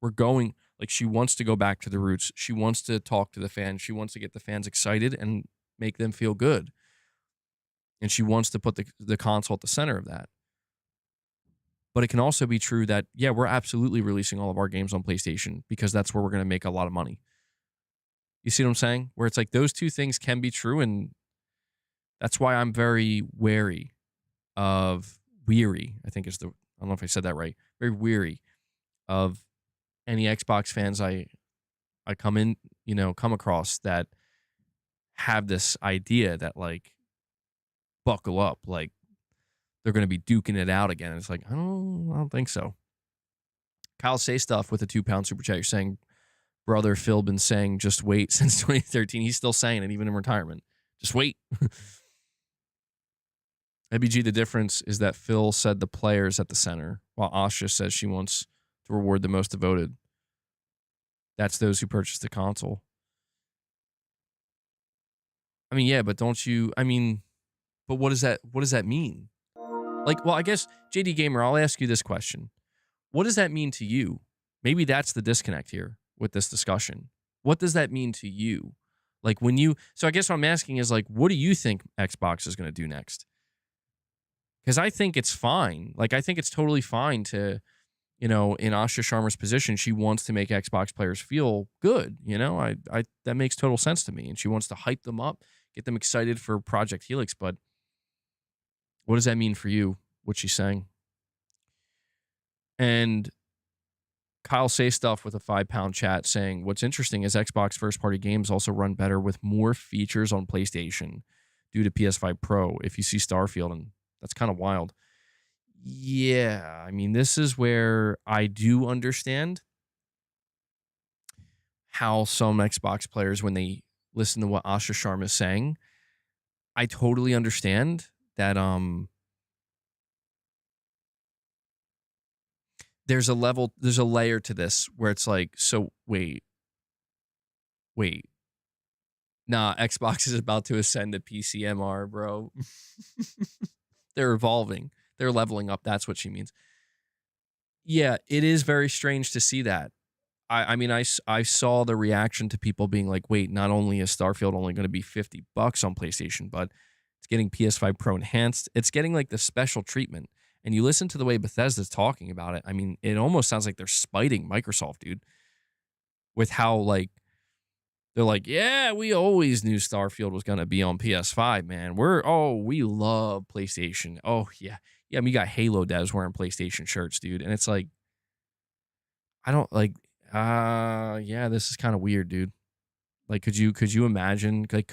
We're going, like, she wants to go back to the roots. She wants to talk to the fans. She wants to get the fans excited and make them feel good. And she wants to put the console at the center of that. But it can also be true that, yeah, we're absolutely releasing all of our games on PlayStation because that's where we're going to make a lot of money. You see what I'm saying? Where it's like those two things can be true, and that's why I'm very weary, I think is I don't know if I said that right, very weary of any Xbox fans I come across that have this idea that, like, buckle up, like they're going to be duking it out again. It's like, I don't think so. Kyle Say Stuff with a £2 super chat. You're saying, brother Phil been saying just wait since 2013. He's still saying it even in retirement. Just wait. ABG, the difference is that Phil said the players at the center, while Asha says she wants to reward the most devoted. That's those who purchased the console. I mean, yeah, but don't you, I mean, but what does that mean? Like, well, I guess, JD Gamer, I'll ask you this question. What does that mean to you? Maybe that's the disconnect here with this discussion. What does that mean to you? Like, so I guess what I'm asking is, like, what do you think Xbox is going to do next? Because I think it's fine. Like, I think it's totally fine to, you know, in Asha Sharma's position, she wants to make Xbox players feel good. You know, I that makes total sense to me. And she wants to hype them up, get them excited for Project Helix. But what does that mean for you, what she's saying? And Kyle Say Stuff with a £5 chat saying, what's interesting is Xbox first-party games also run better with more features on PlayStation due to PS5 Pro, if you see Starfield, and that's kind of wild. Yeah, I mean, this is where I do understand how some Xbox players, when they listen to what Asha Sharma is saying, I totally understand that there's a layer to this where it's like, so wait. Nah, Xbox is about to ascend to PCMR, bro. They're evolving. They're leveling up. That's what she means. Yeah, it is very strange to see that. I mean, I saw the reaction to people being like, wait, not only is Starfield only going to be $50 on PlayStation, but it's getting PS5 Pro enhanced. It's getting like the special treatment. And you listen to the way Bethesda's talking about it. I mean, it almost sounds like they're spiting Microsoft, dude, with how, like, they're like, yeah, we always knew Starfield was going to be on PS5, man. We love PlayStation. Oh, yeah. Yeah, we got Halo devs wearing PlayStation shirts, dude. And it's like, I don't like, yeah, this is kind of weird, dude. Like, could you imagine, Cory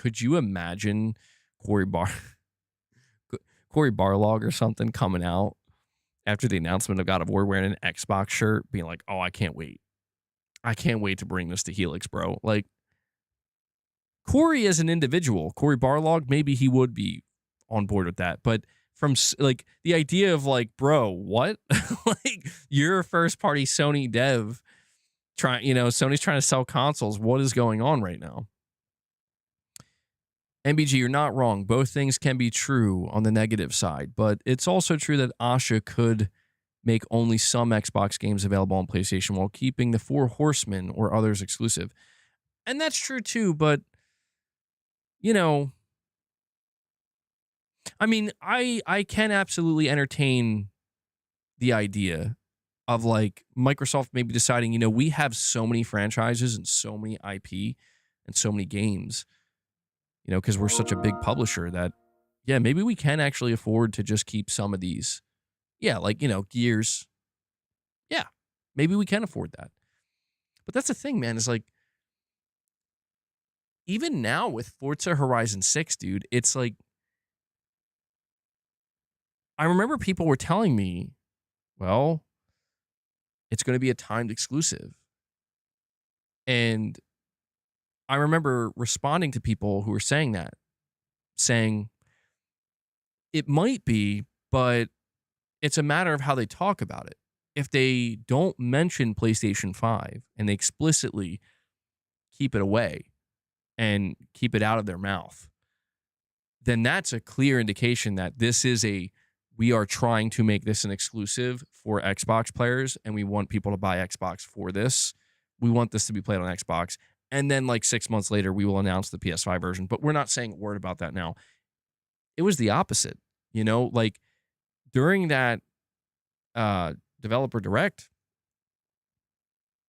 Barlog or something coming out after the announcement of God of War wearing an Xbox shirt, being like, oh, I can't wait. I can't wait to bring this to Helix, bro. Like, Cory as an individual, Cory Barlog, maybe he would be on board with that. But from, like, the idea of, like, bro, what? Like, you're a first-party Sony dev. Sony's trying to sell consoles. What is going on right now? MBG, you're not wrong. Both things can be true on the negative side, but it's also true that Asha could make only some Xbox games available on PlayStation while keeping the Four Horsemen or others exclusive. And that's true too, but, you know, I mean, I can absolutely entertain the idea of, like, Microsoft maybe deciding, you know, we have so many franchises and so many IP and so many games, you know, because we're such a big publisher that, yeah, maybe we can actually afford to just keep some of these. Yeah, like, you know, Gears. Yeah, maybe we can afford that. But that's the thing, man, is like, even now with Forza Horizon 6, dude, it's like, I remember people were telling me, well, it's going to be a timed exclusive. And I remember responding to people who were saying that, saying, it might be, but it's a matter of how they talk about it. If they don't mention PlayStation 5 and they explicitly keep it away and keep it out of their mouth, then that's a clear indication that we are trying to make this an exclusive for Xbox players, and we want people to buy Xbox for this. We want this to be played on Xbox. And then like 6 months later, we will announce the PS5 version. But we're not saying a word about that now. It was the opposite. Like during that developer direct,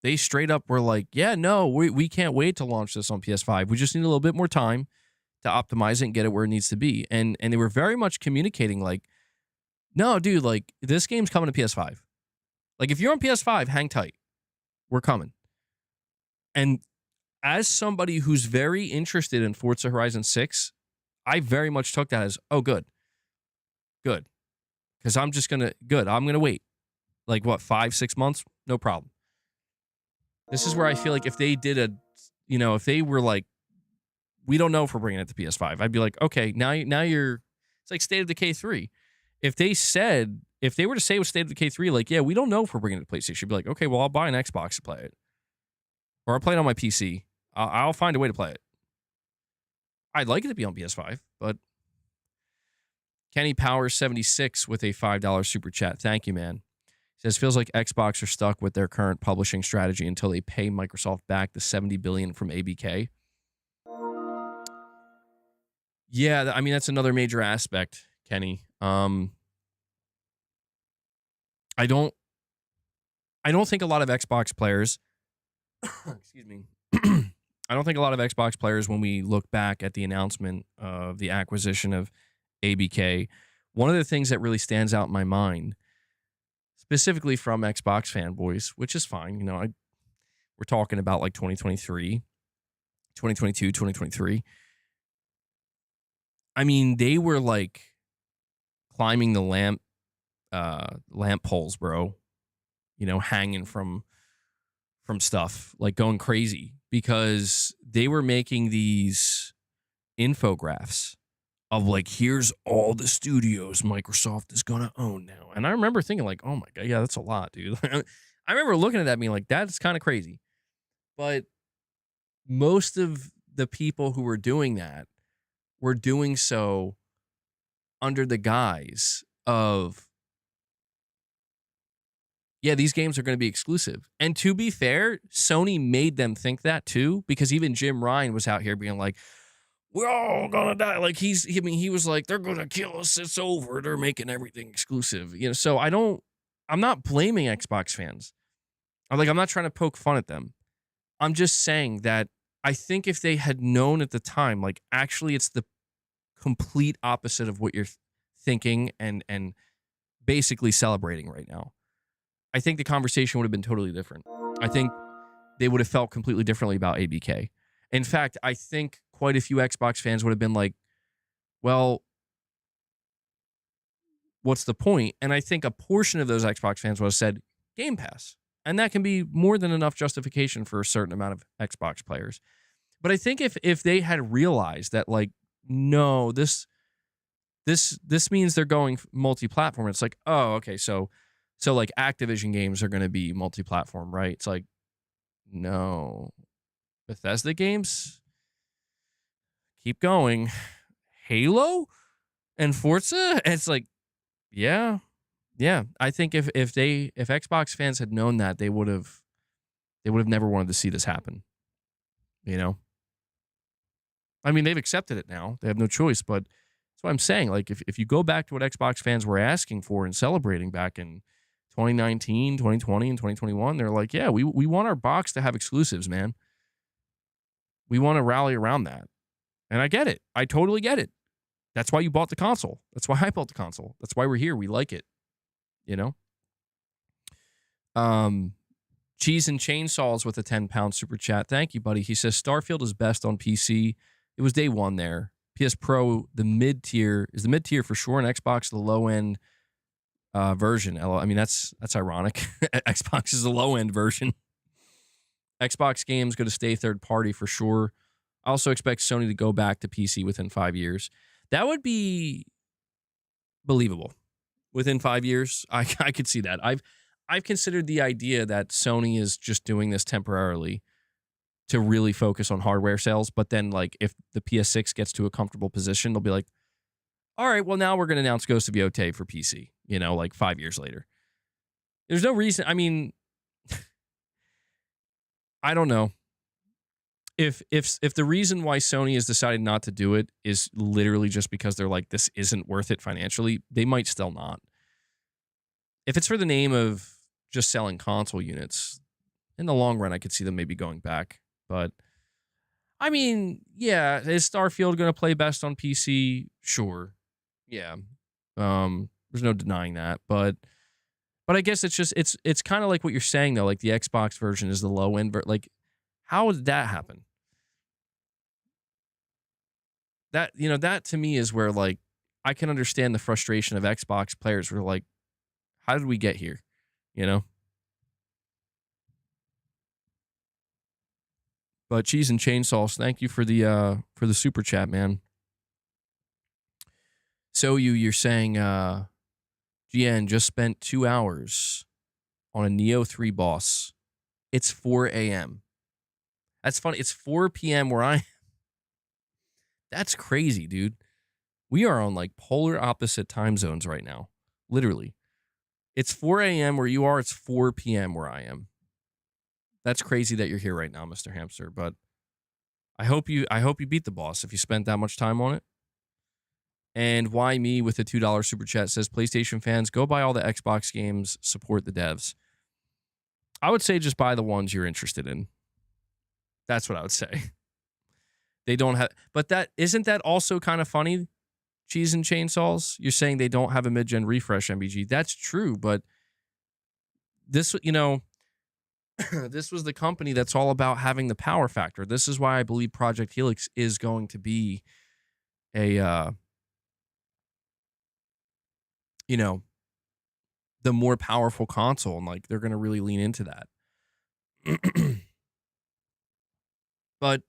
they straight up were like, yeah, no, we can't wait to launch this on PS5. We just need a little bit more time to optimize it and get it where it needs to be. And they were very much communicating like, no, dude, like this game's coming to PS5. Like if you're on PS5, hang tight. We're coming. And as somebody who's very interested in Forza Horizon 6, I very much took that as, oh, good. Because I'm going to wait. Like what, 5-6 months? No problem. This is where I feel like if they did if they were like, we don't know if we're bringing it to PS5, I'd be like, okay, now it's like State of Decay 3. If they were to say with State of Decay 3, like, yeah, we don't know if we're bringing it to PlayStation, I'd be like, okay, well, I'll buy an Xbox to play it. Or I'll play it on my PC. I'll find a way to play it. I'd like it to be on PS5, but Kenny Powers 76 with a $5 super chat. Thank you, man. He says, feels like Xbox are stuck with their current publishing strategy until they pay Microsoft back the $70 billion from ABK. Yeah, I mean, that's another major aspect, Kenny. I don't think a lot of Xbox players excuse me. I don't think a lot of Xbox players, when we look back at the announcement of the acquisition of ABK, one of the things that really stands out in my mind, specifically from Xbox fanboys, which is fine, we're talking about like 2023, 2022, 2023. I mean, they were like climbing the lamp poles, bro. Hanging from stuff, like going crazy, because they were making these infographics of like, here's all the studios Microsoft is gonna own now. And I remember thinking like, oh my God, yeah, that's a lot, dude. I remember looking at that being like, that's kind of crazy. But most of the people who were doing that were doing so under the guise of, yeah, these games are going to be exclusive. And to be fair, Sony made them think that too, because even Jim Ryan was out here being like, we're all going to die. Like he was like, they're going to kill us. It's over. They're making everything exclusive. So I'm not blaming Xbox fans. I'm not trying to poke fun at them. I'm just saying that I think if they had known at the time, like actually it's the complete opposite of what you're thinking and basically celebrating right now, I think the conversation would have been totally different. I think they would have felt completely differently about ABK. In fact, I think quite a few Xbox fans would have been like, well, what's the point? And I think a portion of those Xbox fans would have said Game Pass. And that can be more than enough justification for a certain amount of Xbox players. But I think if they had realized that, like, no, this means they're going multi-platform. It's like, oh, okay, so like Activision games are going to be multi-platform, right? It's like, no. Bethesda games, keep going. Halo and Forza, it's like, yeah. I think if Xbox fans had known that, they would have never wanted to see this happen. I mean, they've accepted it now. They have no choice, but that's what I'm saying. Like, if you go back to what Xbox fans were asking for and celebrating back in 2019, 2020, and 2021, they're like, yeah, we want our box to have exclusives, man. We want to rally around that. And I get it. I totally get it. That's why you bought the console. That's why I bought the console. That's why we're here. We like it. Cheese and Chainsaws with a 10-pound super chat. Thank you, buddy. He says Starfield is best on PC. It was day one there. PS Pro, the mid-tier, is the mid-tier for sure, and Xbox, the low-end version. I mean, that's ironic. Xbox is the low-end version. Xbox games going to stay third-party for sure. I also expect Sony to go back to PC within 5 years. That would be believable. Within 5 years, I could see that. I've considered the idea that Sony is just doing this temporarily to really focus on hardware sales, but then like if the PS6 gets to a comfortable position, they'll be like, all right, well now we're going to announce Ghost of Yotei for PC, you know, like 5 years later. There's no reason. I mean, I don't know. If the reason why Sony has decided not to do it is literally just because they're like, this isn't worth it financially, they might still not. If it's for the name of just selling console units, in the long run, I could see them maybe going back. But, I mean, yeah, is Starfield going to play best on PC? Sure. Yeah. There's no denying that. But I guess it's just, it's kind of like what you're saying, though. Like, the Xbox version is the low-end. Like, how did that happen? That, you know, that to me is where, like, I can understand the frustration of Xbox players who are like, how did we get here? You know? But Cheese and Chainsaws, thank you for the super chat, man. So you're saying GN just spent 2 hours on a Neo 3 boss. It's 4 a.m. That's funny. It's 4 p.m. where I am. That's crazy, dude. We are on like polar opposite time zones right now. Literally. It's 4 a.m. where you are. It's 4 p.m. where I am. That's crazy that you're here right now, Mr. Hamster. But I hope you beat the boss if you spent that much time on it. And Why Me with a $2 super chat says, PlayStation fans, go buy all the Xbox games, support the devs. I would say just buy the ones you're interested in. That's what I would say. They don't have, but that isn't that also kind of funny? Cheese and Chainsaws, you're saying they don't have a mid-gen refresh MBG. That's true, but this, you know, this was the company that's all about having the power factor. This is why I believe Project Helix is going to be a, you know, the more powerful console, and like they're going to really lean into that. But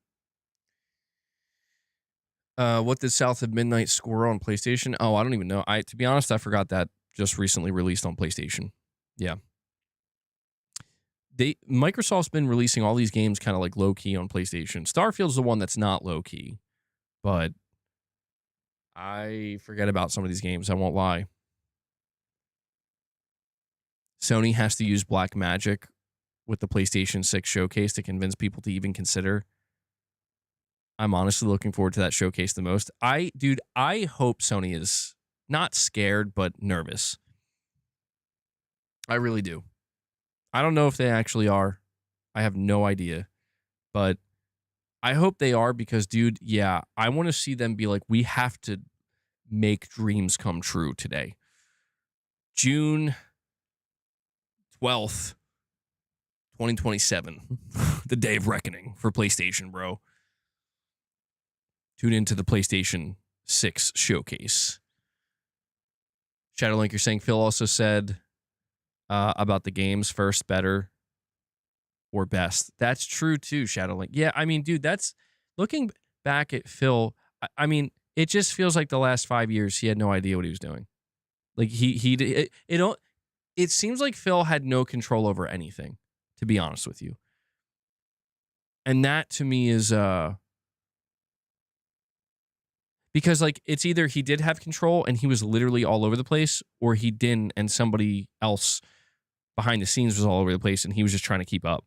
what did South of Midnight score on PlayStation? Oh, I don't even know. To be honest, I forgot that just recently released on PlayStation. Yeah. Microsoft's been releasing all these games kind of like low key on PlayStation. Starfield's the one that's not low key, but I forget about some of these games. I won't lie. Sony has to use black magic with the PlayStation 6 showcase to convince people to even consider. I'm honestly looking forward to that showcase the most. I hope Sony is not scared, but nervous. I really do. I don't know if they actually are. I have no idea. But I hope they are because, dude, yeah, I want to see them be like, we have to make dreams come true today. June 12th, 2027. The day of reckoning for PlayStation, bro. Tune into the PlayStation 6 showcase. Shadowlink, you're saying Phil also said about the games first, better, or best. That's true too, Shadowlink. Yeah, I mean, dude, that's looking back at Phil. I mean, it just feels like the last 5 years he had no idea what he was doing. Like it seems like Phil had no control over anything, to be honest with you. And that to me is because like it's either he did have control and he was literally all over the place, or he didn't and somebody else behind the scenes was all over the place and he was just trying to keep up.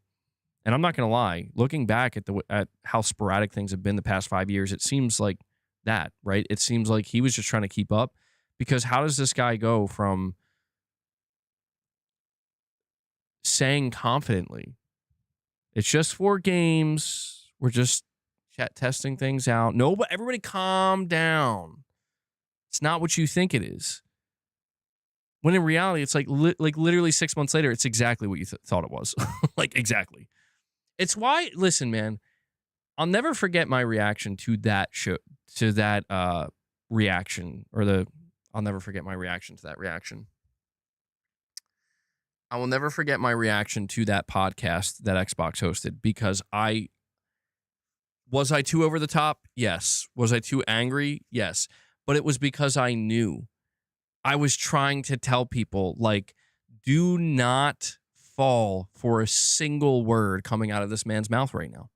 And I'm not going to lie, looking back at how sporadic things have been the past 5 years, it seems like that, right? It seems like he was just trying to keep up, because how does this guy go from saying confidently, it's just 4 games, we're just testing things out. No, but everybody calm down. It's not what you think it is. When in reality, it's like literally 6 months later, it's exactly what you thought it was. Like, exactly. It's why, listen, man, I'll never forget my reaction to that show, to that reaction, I'll never forget my reaction to that reaction. I will never forget my reaction to that podcast that Xbox hosted, because was I too over the top? Yes. Was I too angry? Yes. But it was because I knew. I was trying to tell people, like, do not fall for a single word coming out of this man's mouth right now.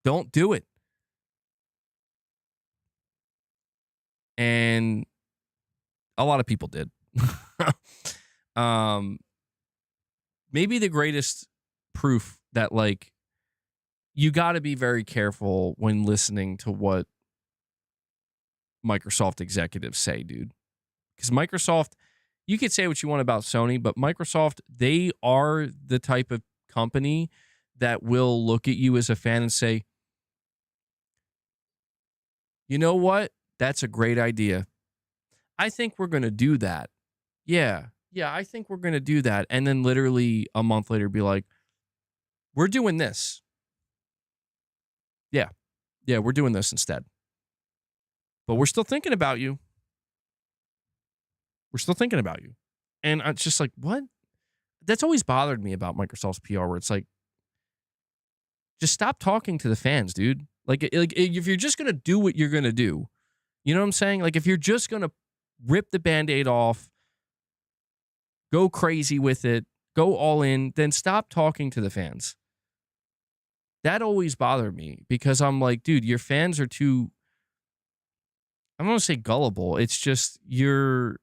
Don't do it. And a lot of people did. Maybe the greatest proof that, like, you got to be very careful when listening to what Microsoft executives say, dude. Because Microsoft, you could say what you want about Sony, but Microsoft, they are the type of company that will look at you as a fan and say, you know what? That's a great idea. I think we're going to do that. Yeah, I think we're going to do that. And then literally a month later be like, we're doing this. Yeah, we're doing this instead. But we're still thinking about you. We're still thinking about you. And it's just like, what? That's always bothered me about Microsoft's PR, where it's like, just stop talking to the fans, dude. Like if you're just going to do what you're going to do, you know what I'm saying? Like, if you're just going to rip the Band-Aid off, go crazy with it, go all in, then stop talking to the fans. That always bothered me, because I'm like, dude, your fans are too, I don't want to say gullible. It's just they're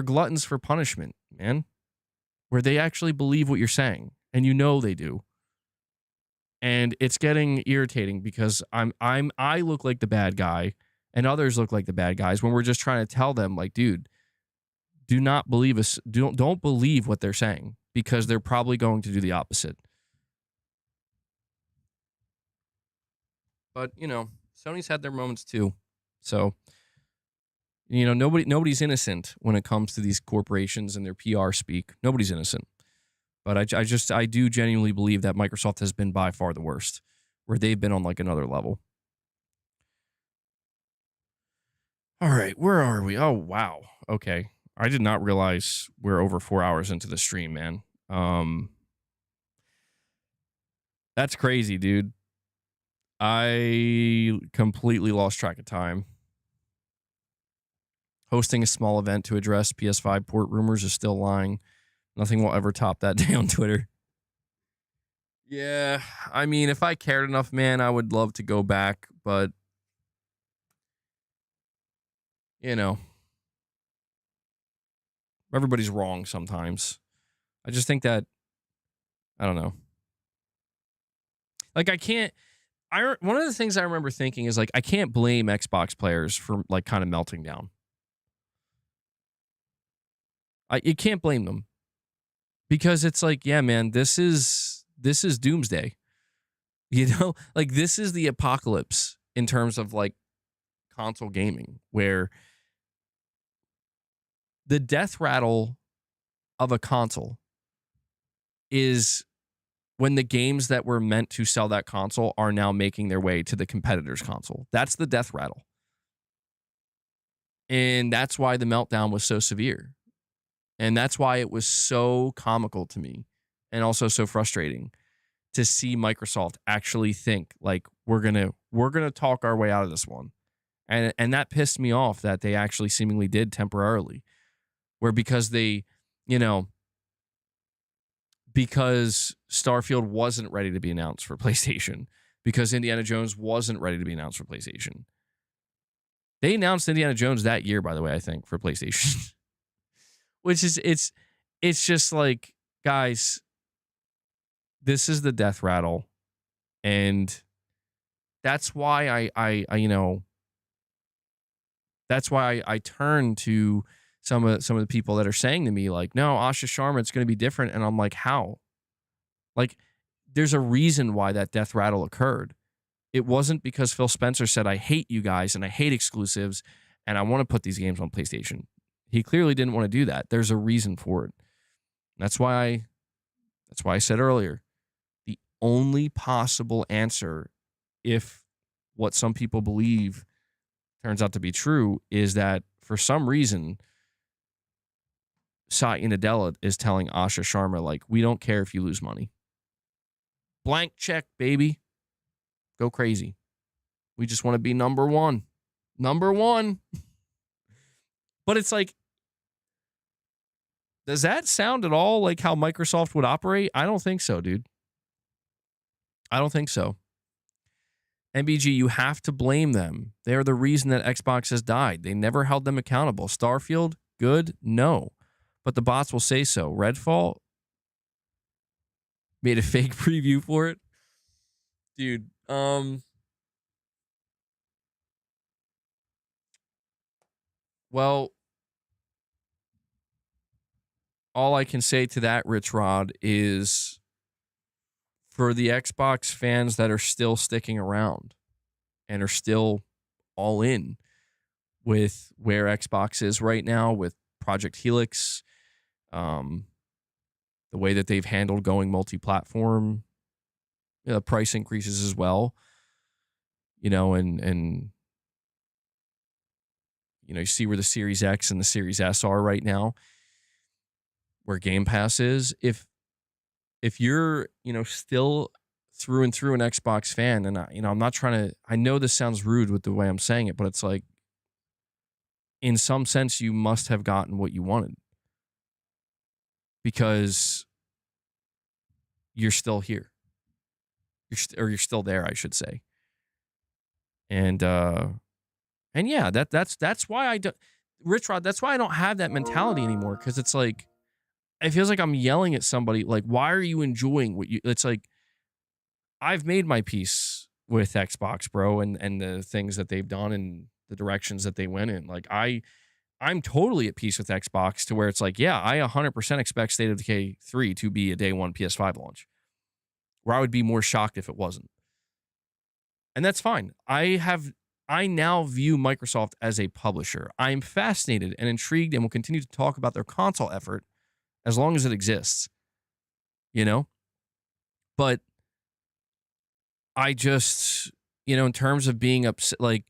gluttons for punishment, man, where they actually believe what you're saying, and you know they do. And it's getting irritating, because I look like the bad guy and others look like the bad guys when we're just trying to tell them, like, dude, do not believe us. Don't believe what they're saying, because they're probably going to do the opposite. But, you know, Sony's had their moments too. So, you know, nobody's innocent when it comes to these corporations and their PR speak. Nobody's innocent. But I do genuinely believe that Microsoft has been by far the worst, where they've been on like another level. All right, where are we? Oh, wow. Okay. I did not realize we're over 4 hours into the stream, man. That's crazy, dude. I completely lost track of time. Hosting a small event to address PS5 port rumors is still lying. Nothing will ever top that day on Twitter. Yeah, I mean, if I cared enough, man, I would love to go back, but, you know, everybody's wrong sometimes. I just think that, I don't know. Like, one of the things I remember thinking is, like, I can't blame Xbox players for, like, kind of melting down. You can't blame them. Because it's like, yeah, man, this is doomsday. You know, like, this is the apocalypse in terms of, like, console gaming, where the death rattle of a console is when the games that were meant to sell that console are now making their way to the competitor's console. That's the death rattle. And that's why the meltdown was so severe. And that's why it was so comical to me, and also so frustrating to see Microsoft actually think, like, we're gonna talk our way out of this one. And that pissed me off, that they actually seemingly did temporarily. Where because they, you know, because Starfield wasn't ready to be announced for PlayStation, because Indiana Jones wasn't ready to be announced for PlayStation. They announced Indiana Jones that year, by the way, I think, for PlayStation. Which is, it's just like, guys, this is the death rattle. And that's why I you know, that's why I turn to some of the people that are saying to me, like, no, Asha Sharma, it's going to be different. And I'm like, how? Like, there's a reason why that death rattle occurred. It wasn't because Phil Spencer said, I hate you guys and I hate exclusives and I want to put these games on PlayStation. He clearly didn't want to do that. There's a reason for it. That's why I said earlier, the only possible answer, if what some people believe turns out to be true, is that for some reason, Satya Nadella is telling Asha Sharma, like, we don't care if you lose money. Blank check, baby. Go crazy. We just want to be number one. Number one. But it's like, does that sound at all like how Microsoft would operate? I don't think so, dude. I don't think so. MBG, you have to blame them. They are the reason that Xbox has died. They never held them accountable. Starfield, good? No. But the bots will say so. Redfall made a fake preview for it. Dude, well, all I can say to that, Rich Rod, is for the Xbox fans that are still sticking around and are still all in with where Xbox is right now with Project Helix, the way that they've handled going multi-platform, price increases as well, and you see where the Series X and the Series S are right now, where Game Pass is. If you're, still through and through an Xbox fan, and I'm not trying to, I know this sounds rude with the way I'm saying it, but it's like, in some sense, you must have gotten what you wanted because you're still here. You're still there, I should say. And yeah, that's why I don't, Rich Rod, that's why I don't have that mentality anymore. Cause it's like, it feels like I'm yelling at somebody. Like, why are you enjoying what you, it's like, I've made my peace with Xbox, bro. And the things that they've done and the directions that they went in. Like I'm totally at peace with Xbox to where it's like, yeah, I 100% expect State of Decay 3 to be a day one PS5 launch, where I would be more shocked if it wasn't. And that's fine. I now view Microsoft as a publisher. I'm fascinated and intrigued and will continue to talk about their console effort as long as it exists, But I just, in terms of being upset, like,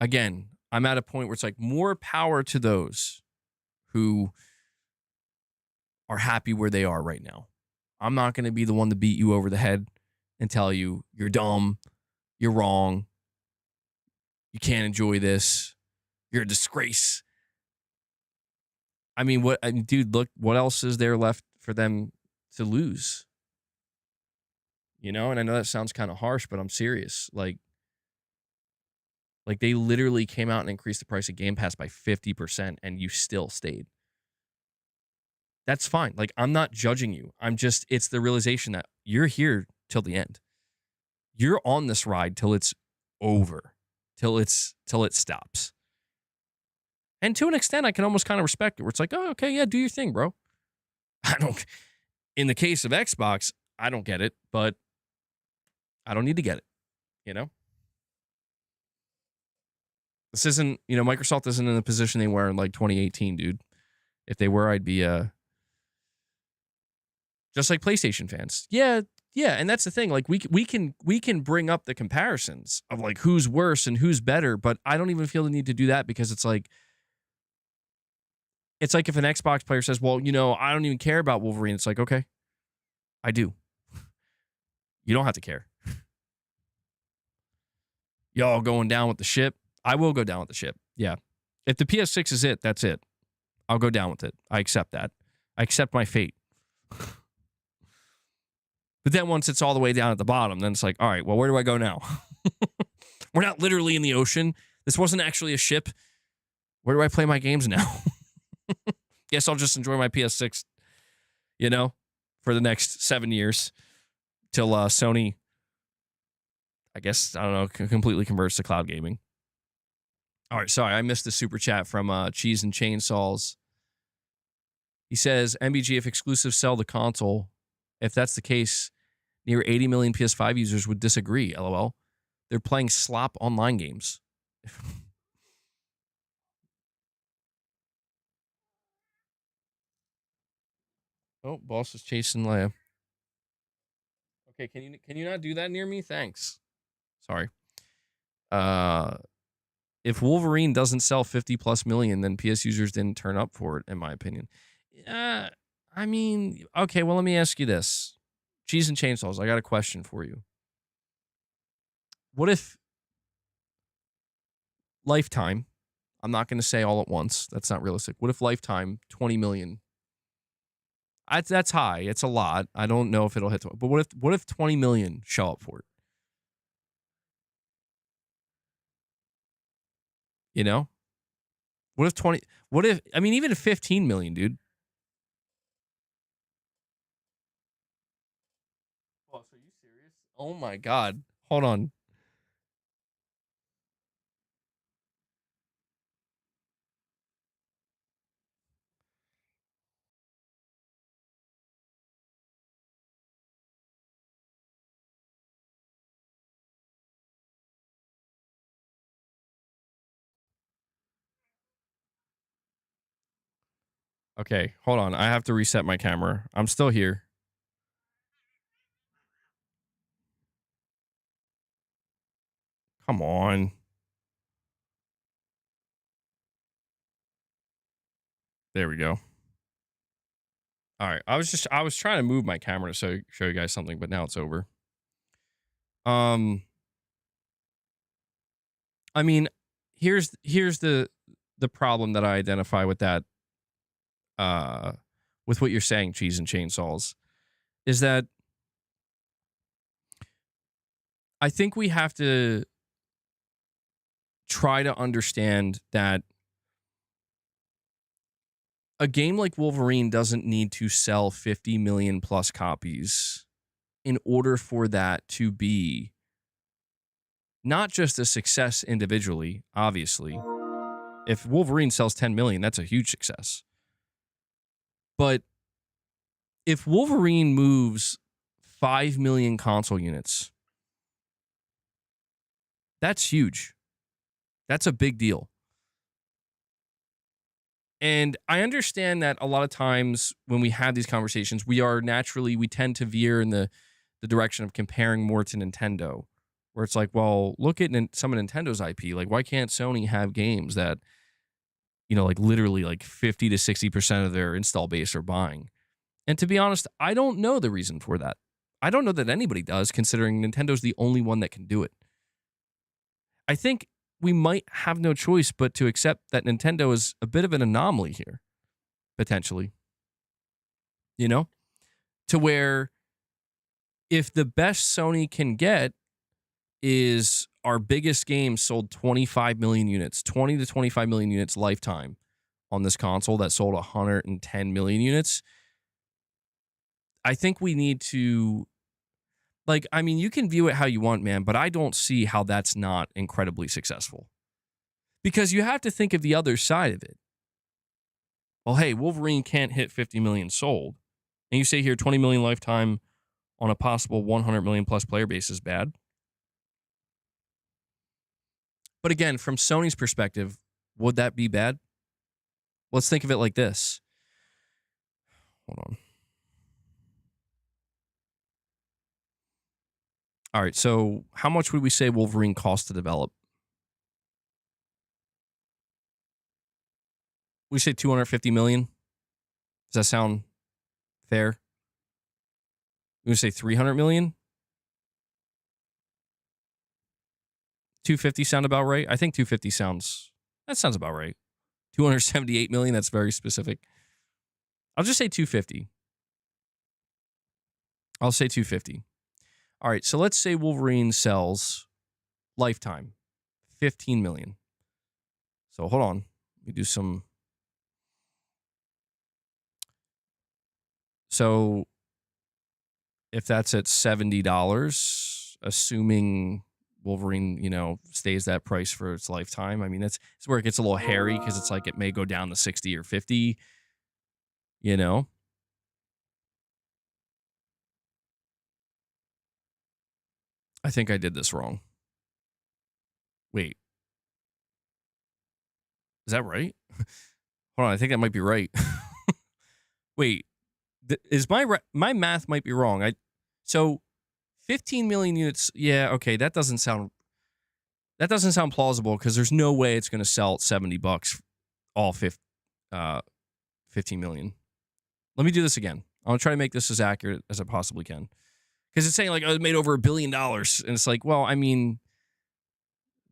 again, I'm at a point where it's like more power to those who are happy where they are right now. I'm not going to be the one to beat you over the head and tell you you're dumb, you're wrong, you can't enjoy this, you're a disgrace. I mean, dude, look, what else is there left for them to lose? And I know that sounds kind of harsh, but I'm serious. Like they literally came out and increased the price of Game Pass by 50% and you still stayed. That's fine. Like, I'm not judging you. It's the realization that you're here till the end. You're on this ride till it's over, till it stops. And to an extent, I can almost kind of respect it, where it's like, oh, okay, yeah, do your thing, bro. In the case of Xbox, I don't get it, but I don't need to get it, This isn't, Microsoft isn't in the position they were in like 2018, dude. If they were, I'd be just like PlayStation fans. Yeah, and that's the thing. Like we can bring up the comparisons of like who's worse and who's better, but I don't even feel the need to do that because it's like if an Xbox player says, "Well, I don't even care about Wolverine." It's like, "Okay, I do." You don't have to care. Y'all going down with the ship? I will go down with the ship. Yeah. If the PS6 is it, that's it. I'll go down with it. I accept that. I accept my fate. But then once it's all the way down at the bottom, then it's like, all right, well, where do I go now? We're not literally in the ocean. This wasn't actually a ship. Where do I play my games now? Guess I'll just enjoy my PS6, for the next 7 years till Sony, I guess, I don't know, completely converts to cloud gaming. All right, sorry, I missed the super chat from Cheese and Chainsaws. He says, MBG, if exclusives sell the console, if that's the case, near 80 million PS5 users would disagree, LOL. They're playing slop online games. Oh, boss is chasing Leia. Okay, can you not do that near me? Thanks. Sorry. If Wolverine doesn't sell 50 plus million, then PS users didn't turn up for it, in my opinion. I mean, okay, well, let me ask you this. Cheese and Chainsaws, I got a question for you. What if Lifetime, I'm not going to say all at once, that's not realistic. What if Lifetime, 20 million? That's high. It's a lot. I don't know if it'll hit, but what if 20 million show up for it? You know? What if, I mean, even 15 million, dude. Boss, are you serious? Oh my God. Hold on. Okay, hold on. I have to reset my camera. I'm still here. Come on. There we go. All right. I was trying to move my camera to show you guys something, but now it's over. I mean, here's the problem that I identify with that with what you're saying, Cheese and Chainsaws, is that I think we have to try to understand that a game like Wolverine doesn't need to sell 50 million plus copies in order for that to be not just a success individually, obviously. If Wolverine sells 10 million, that's a huge success. But if Wolverine moves 5 million console units, that's huge. That's a big deal. And I understand that a lot of times when we have these conversations, we tend to veer in the direction of comparing more to Nintendo, where it's like, well, look at some of Nintendo's IP. Like, why can't Sony have games that, like literally like 50 to 60% of their install base are buying? And to be honest, I don't know the reason for that. I don't know that anybody does, considering Nintendo's the only one that can do it. I think we might have no choice but to accept that Nintendo is a bit of an anomaly here, potentially. To where if the best Sony can get is our biggest game sold 25 million units, 20 to 25 million units lifetime on this console that sold 110 million units, I think we need to, you can view it how you want, man, but I don't see how that's not incredibly successful. Because you have to think of the other side of it. Well, hey, Wolverine can't hit 50 million sold. And you say here 20 million lifetime on a possible 100 million plus player base is bad. But again, from Sony's perspective, would that be bad? Let's think of it like this. Hold on. All right, so how much would we say Wolverine cost to develop? We say 250 million. Does that sound fair? We say 300 million. 250 sound about right? I think 250 sounds about right. 278 million, that's very specific. I'll just say 250. I'll say 250. All right, so let's say Wolverine sells lifetime 15 million. So hold on. Let me do some. So if that's at $70, assuming Wolverine, stays that price for its lifetime, I mean, that's where it gets a little hairy because it's like it may go down to 60 or 50, I think I did this wrong. Wait. Is that right? Hold on, I think that might be right. Wait. is my math might be wrong. So 15 million units. Yeah, okay, that doesn't sound plausible because there's no way it's going to sell at $70 all 15 million. Let me do this again. I'm going to try to make this as accurate as I possibly can. Because it's saying like, oh, it made over $1 billion. And it's like, well, I mean,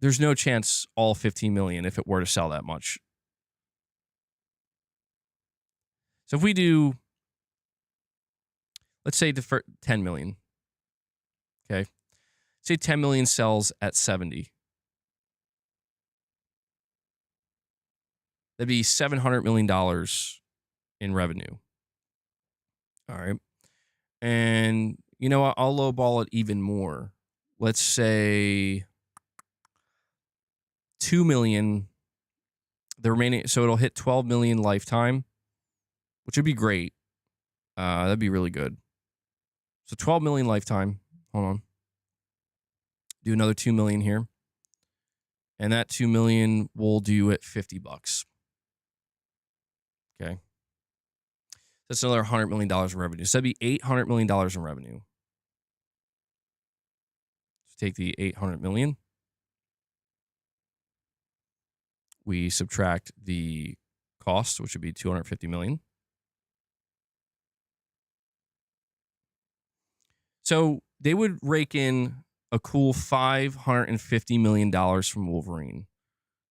there's no chance all 15 million if it were to sell that much. So if we do, let's say 10 million. Okay. Say 10 million sells at 70. That'd be $700 million in revenue. All right. And you know what? I'll lowball it even more. Let's say 2 million. The remaining, so it'll hit 12 million lifetime, which would be great. That'd be really good. So 12 million lifetime. Hold on. Do another 2 million here. And that 2 million we'll do at $50. Okay. That's another $100 million in revenue. So that'd be $800 million in revenue. So take the 800 million. We subtract the cost, which would be 250 million. So they would rake in a cool $550 million from Wolverine.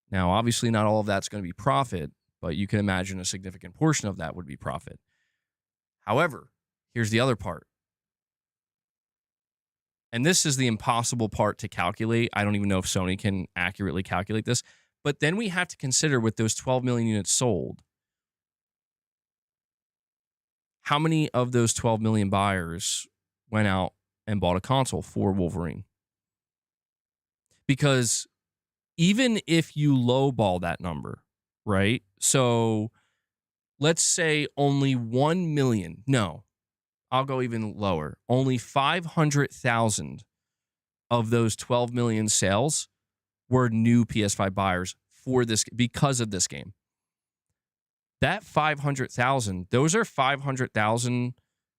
Now, obviously, not all of that's going to be profit, but you can imagine a significant portion of that would be profit. However, here's the other part. And this is the impossible part to calculate. I don't even know if Sony can accurately calculate this. But then we have to consider with those 12 million units sold, how many of those 12 million buyers went out and bought a console for Wolverine? Because even if you lowball that number, right? So let's say only 1 million. No, I'll go even lower. Only 500,000 of those 12 million sales were new PS5 buyers for this because of this game. That 500,000, those are 500,000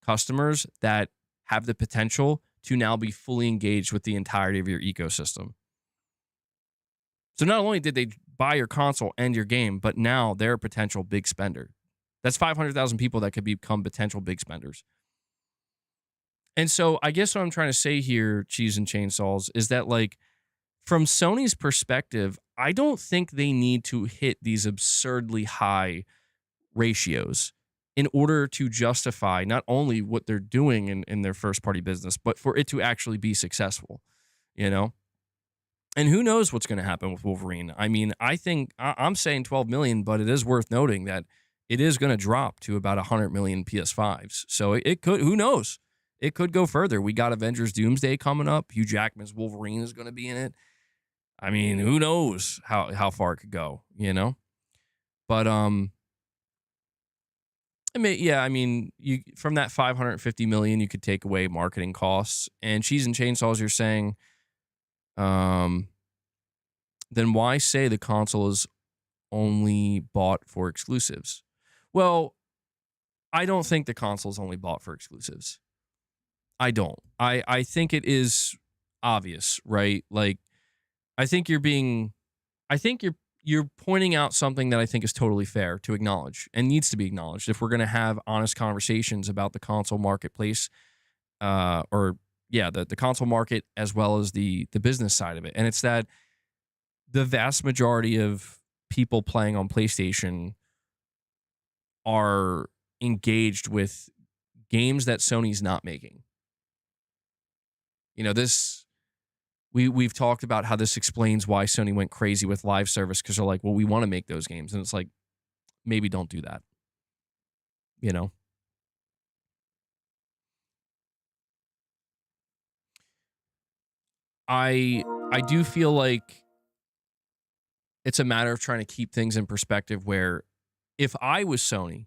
customers that have the potential to now be fully engaged with the entirety of your ecosystem. So not only did they buy your console and your game, but now they're a potential big spender. That's 500,000 people that could become potential big spenders. And so I guess what I'm trying to say here, Cheese and Chainsaws, is that like from Sony's perspective, I don't think they need to hit these absurdly high ratios in order to justify not only what they're doing in their first party business, but for it to actually be successful, you know? And who knows what's going to happen with Wolverine? I mean, I think I'm saying 12 million, but it is worth noting that it is going to drop to about 100 million PS5s. So it could, who knows? It could go further. We got Avengers Doomsday coming up. Hugh Jackman's Wolverine is going to be in it. I mean, who knows how far it could go, you know? But I mean, yeah, I mean, you from that 550 million, you could take away marketing costs. And Cheese and Chainsaws, you're saying, then why say the console is only bought for exclusives? Well, I don't think the console is only bought for exclusives. I don't. I think it is obvious, right? Like, I think you're pointing out something that I think is totally fair to acknowledge and needs to be acknowledged if we're going to have honest conversations about the console marketplace, the console market as well as the business side of it. And it's that the vast majority of people playing on PlayStation are engaged with games that Sony's not making. You know, we've talked about how this explains why Sony went crazy with live service, because they're like, well, we want to make those games. And it's like, maybe don't do that. You know? I do feel like it's a matter of trying to keep things in perspective where if I was Sony,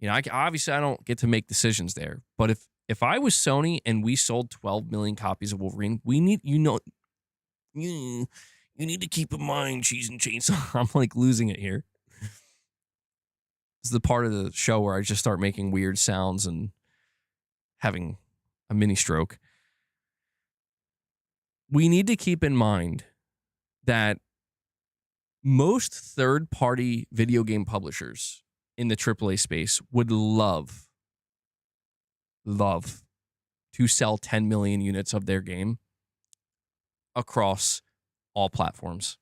you know, obviously I don't get to make decisions there, but if I was Sony and we sold 12 million copies of Wolverine, we need, you need to keep in mind, Cheese and Chainsaw. I'm like losing it here. This is the part of the show where I just start making weird sounds and having a mini stroke. We need to keep in mind that most third-party video game publishers in the AAA space would love to sell 10 million units of their game across all platforms.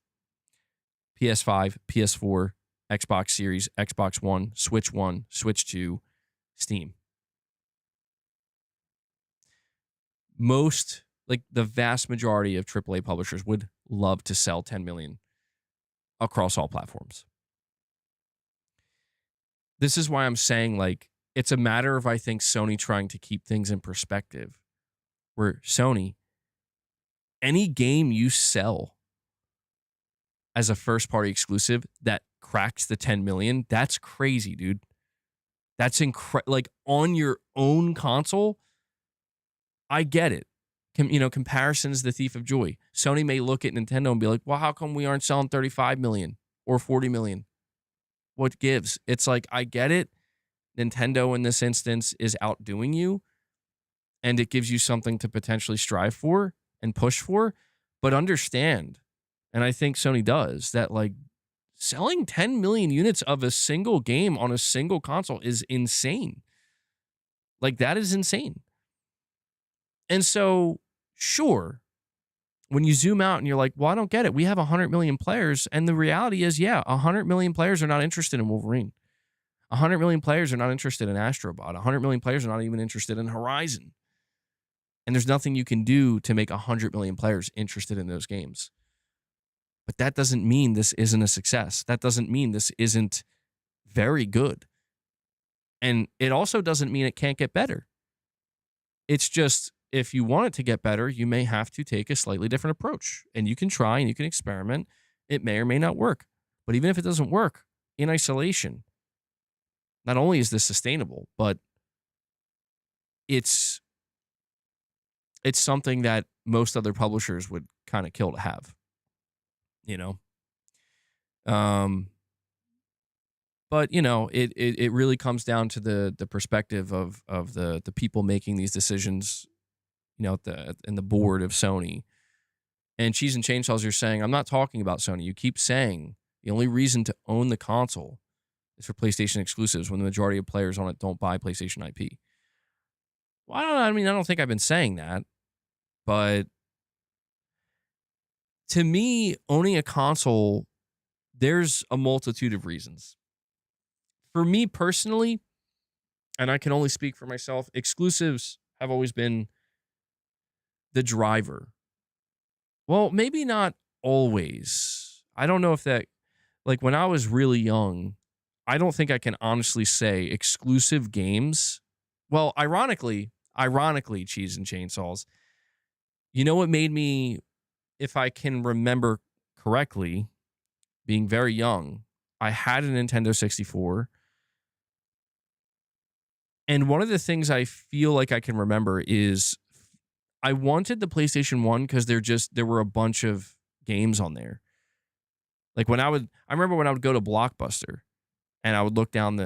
PS5, PS4, Xbox Series, Xbox One, Switch 2, Steam. Most, like the vast majority of AAA publishers would love to sell 10 million across all platforms. This is why I'm saying, like, it's a matter of, I think, Sony trying to keep things in perspective. Where Sony, any game you sell as a first-party exclusive that cracks the 10 million, that's crazy, dude. That's like, on your own console, I get it. Comparison's the thief of joy. Sony may look at Nintendo and be like, well, how come we aren't selling 35 million or 40 million? What gives? It's like, I get it. Nintendo in this instance is outdoing you, and it gives you something to potentially strive for and push for, but understand, and I think Sony does, that like selling 10 million units of a single game on a single console is insane. Like, that is insane. And so, sure, when you zoom out and you're like, well, I don't get it. We have 100 million players. And the reality is, yeah, 100 million players are not interested in Wolverine. 100 million players are not interested in Astro Bot. 100 million players are not even interested in Horizon. And there's nothing you can do to make 100 million players interested in those games. But that doesn't mean this isn't a success. That doesn't mean this isn't very good. And it also doesn't mean it can't get better. It's just, if you want it to get better, you may have to take a slightly different approach. And you can try and you can experiment. It may or may not work. But even if it doesn't work in isolation, not only is this sustainable, but it's something that most other publishers would kind of kill to have, But it really comes down to the perspective of the people making these decisions, in the board of Sony. And Cheese and Chainsaws, you're saying, I'm not talking about Sony. You keep saying the only reason to own the console is for PlayStation exclusives when the majority of players on it don't buy PlayStation IP. Well, I don't think I've been saying that, but to me, owning a console, there's a multitude of reasons. For me personally, and I can only speak for myself, exclusives have always been the driver. Well, maybe not always. I don't know if that, like when I was really young, I don't think I can honestly say exclusive games. Well, ironically, Cheese and Chainsaws, you know what made me, if I can remember correctly, being very young, I had a Nintendo 64. And one of the things I feel like I can remember is I wanted the PlayStation 1 because there were a bunch of games on there. Like I remember when I would go to Blockbuster and I would look down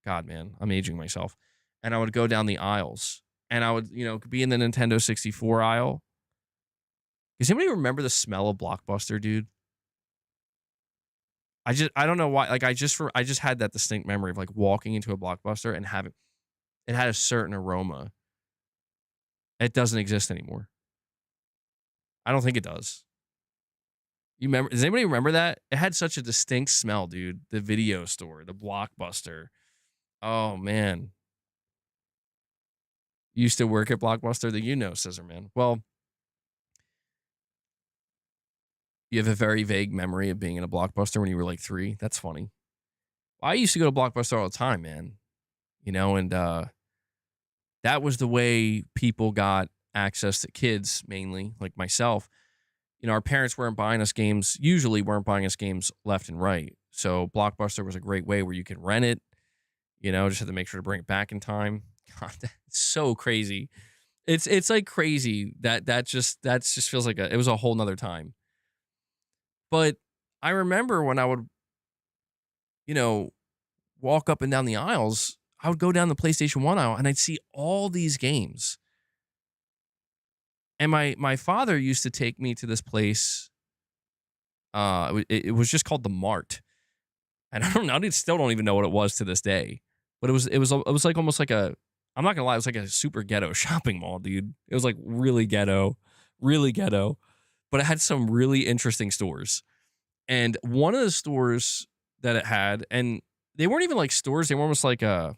God, man, I'm aging myself. And I would go down the aisles and I would, be in the Nintendo 64 aisle. Does anybody remember the smell of Blockbuster, dude? I don't know why. Like I just had that distinct memory of like walking into a Blockbuster and it had a certain aroma. It doesn't exist anymore. I don't think it does. Does anybody remember that? It had such a distinct smell, dude. The video store, the Blockbuster. Oh man. You used to work at Blockbuster, Scissor Man. Well, you have a very vague memory of being in a Blockbuster when you were like 3. That's funny. Well, I used to go to Blockbuster all the time, man. And that was the way people got access to kids, mainly, like myself. Our parents usually weren't buying us games left and right. So Blockbuster was a great way where you could rent it, just have to make sure to bring it back in time. God, that's so crazy. It's like crazy that just feels like it was a whole nother time. But I remember when I would, walk up and down the aisles, I would go down the PlayStation 1 aisle and I'd see all these games. And my father used to take me to this place. It was just called the Mart. And I still don't even know what it was to this day. But it was like almost like I'm not gonna lie, it was like a super ghetto shopping mall, dude. It was like really ghetto. But it had some really interesting stores. And one of the stores that it had, and they weren't even like stores, they were almost like kind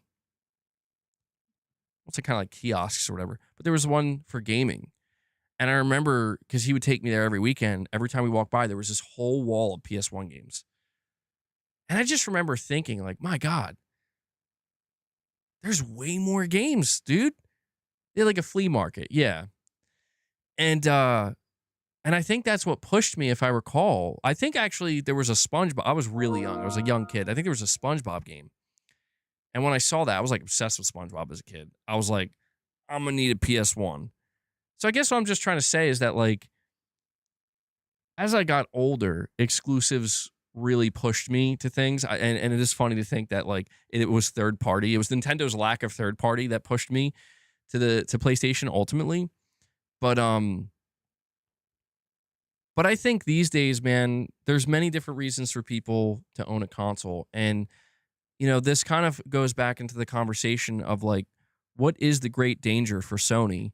of like kiosks or whatever. But there was one for gaming. And I remember, because he would take me there every weekend, every time we walked by, there was this whole wall of PS1 games. And I just remember thinking, like, my God, there's way more games, dude. They're like a flea market, yeah. And I think that's what pushed me, if I recall. I think actually there was a SpongeBob. I was really young. I was a young kid. I think there was a SpongeBob game. And when I saw that, I was like obsessed with SpongeBob as a kid. I was like, I'm going to need a PS1. So I guess what I'm just trying to say is that, like, as I got older, exclusives really pushed me to things. And it is funny to think that, like, it was third party. It was Nintendo's lack of third party that pushed me to PlayStation ultimately. But I think these days, man, there's many different reasons for people to own a console. And, you know, this kind of goes back into the conversation of, like, what is the great danger for Sony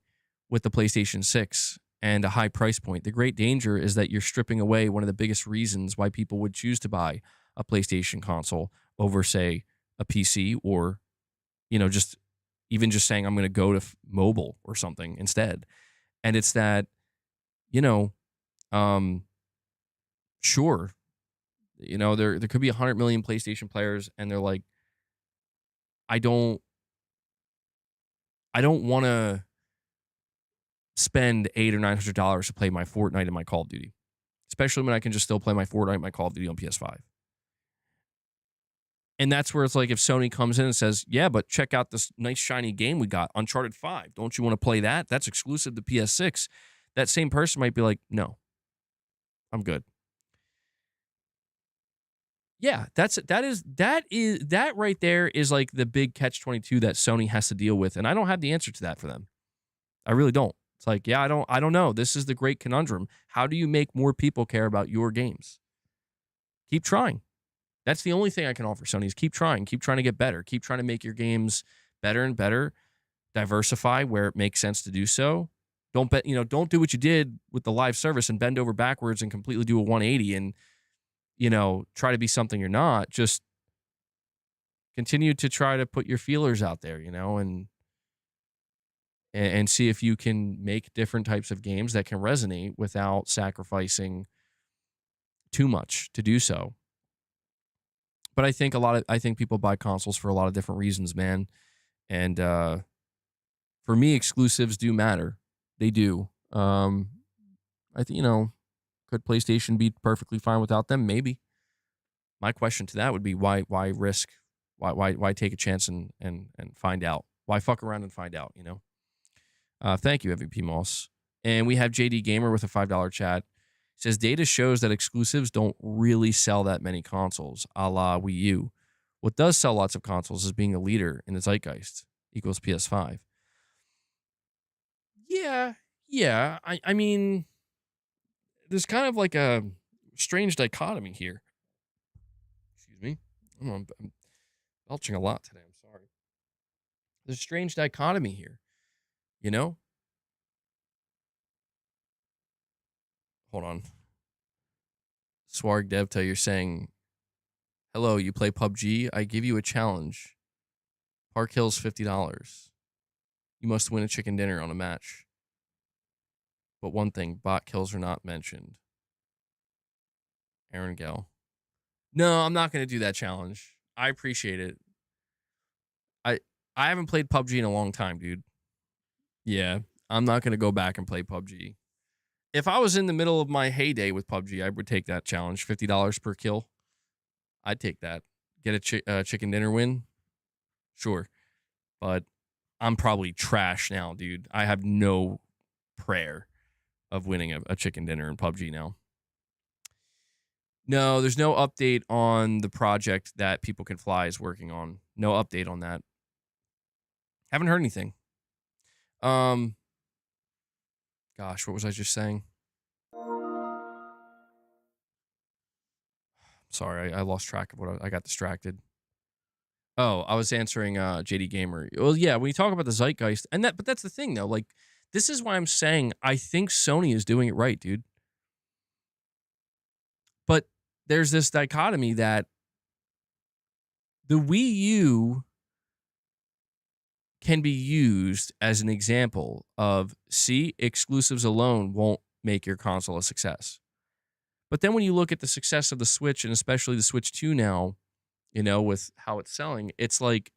with the PlayStation 6 and a high price point? The great danger is that you're stripping away one of the biggest reasons why people would choose to buy a PlayStation console over, say, a PC, or, you know, just saying I'm going to go to mobile or something instead. And it's that, you know, sure, you know, there could be 100 million PlayStation players, and they're like, I don't want to spend $800 or $900 to play my Fortnite and my Call of Duty, especially when I can just still play my Fortnite and my Call of Duty on PS5. And that's where it's like, if Sony comes in and says, yeah, but check out this nice shiny game we got, Uncharted 5. Don't you want to play that? That's exclusive to PS6. That same person might be like, no, I'm good. Yeah, that right there is like the big catch-22 that Sony has to deal with. And I don't have the answer to that for them. I really don't. It's like, yeah, I don't know. This is the great conundrum. How do you make more people care about your games? Keep trying. That's the only thing I can offer Sony, is keep trying to get better. Keep trying to make your games better and better. Diversify where it makes sense to do so. Don't do what you did with the live service and bend over backwards and completely do a 180 and, you know, try to be something you're not. Just continue to try to put your feelers out there, you know, and see if you can make different types of games that can resonate without sacrificing too much to do so. But I think people buy consoles for a lot of different reasons, man. And for me, exclusives do matter. They do. I think, you know, could PlayStation be perfectly fine without them? Maybe. My question to that would be, why risk? Why take a chance and find out? Why fuck around and find out, you know? Thank you, MVP Moss. And we have JD Gamer with a $5 chat. It says, data shows that exclusives don't really sell that many consoles, a la Wii U. What does sell lots of consoles is being a leader in the zeitgeist, equals PS5. Yeah. I mean, there's kind of like a strange dichotomy here. Excuse me. I'm belching a lot today. I'm sorry. There's a strange dichotomy here, you know? Hold on. Swarg Devta, you're saying, hello, you play PUBG? I give you a challenge. Park Hill's $50. You must win a chicken dinner on a match. But one thing, bot kills are not mentioned. Aaron Gell. No, I'm not going to do that challenge. I appreciate it. I haven't played PUBG in a long time, dude. Yeah, I'm not going to go back and play PUBG. If I was in the middle of my heyday with PUBG, I would take that challenge. $50 per kill. I'd take that. Get a chicken dinner win? Sure. But I'm probably trash now, dude. I have no prayer of winning a chicken dinner in PUBG now. No, there's no update on the project that People Can Fly is working on. No update on that. Haven't heard anything. Gosh, what was I just saying? Sorry, I lost track of what I got distracted. Oh, I was answering JD Gamer. Well, yeah, when you talk about the zeitgeist, but that's the thing though. Like, this is why I'm saying I think Sony is doing it right, dude. But there's this dichotomy that the Wii U can be used as an example of, see, exclusives alone won't make your console a success. But then when you look at the success of the Switch, and especially the Switch 2 now, you know, with how it's selling, it's like,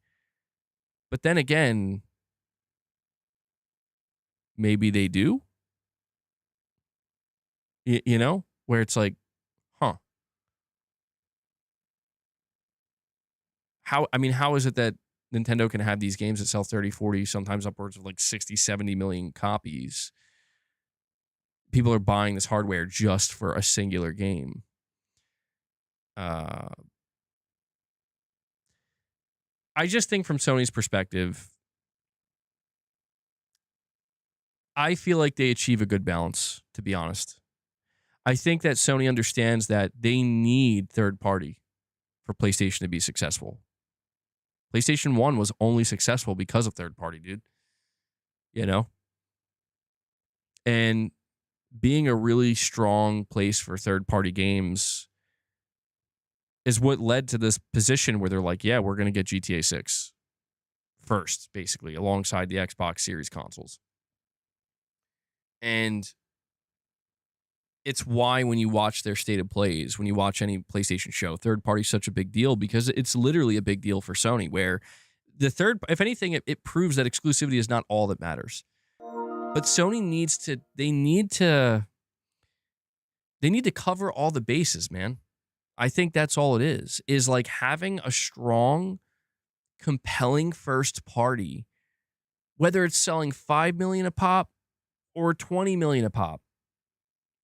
but then again, maybe they do, you know, where it's like, huh. How is it that Nintendo can have these games that sell 30, 40, sometimes upwards of like 60, 70 million copies? People are buying this hardware just for a singular game. I just think from Sony's perspective, I feel like they achieve a good balance, to be honest. I think that Sony understands that they need third party for PlayStation to be successful. PlayStation 1 was only successful because of third party, dude. You know? And being a really strong place for third party games is what led to this position where they're like, yeah, we're going to get GTA 6 first, basically, alongside the Xbox Series consoles. And it's why when you watch their state of plays, when you watch any PlayStation show, third party is such a big deal, because it's literally a big deal for Sony, where the if anything, it proves that exclusivity is not all that matters. But Sony need to cover all the bases, man. I think that's all it is like having a strong, compelling first party, whether it's selling 5 million a pop or 20 million a pop.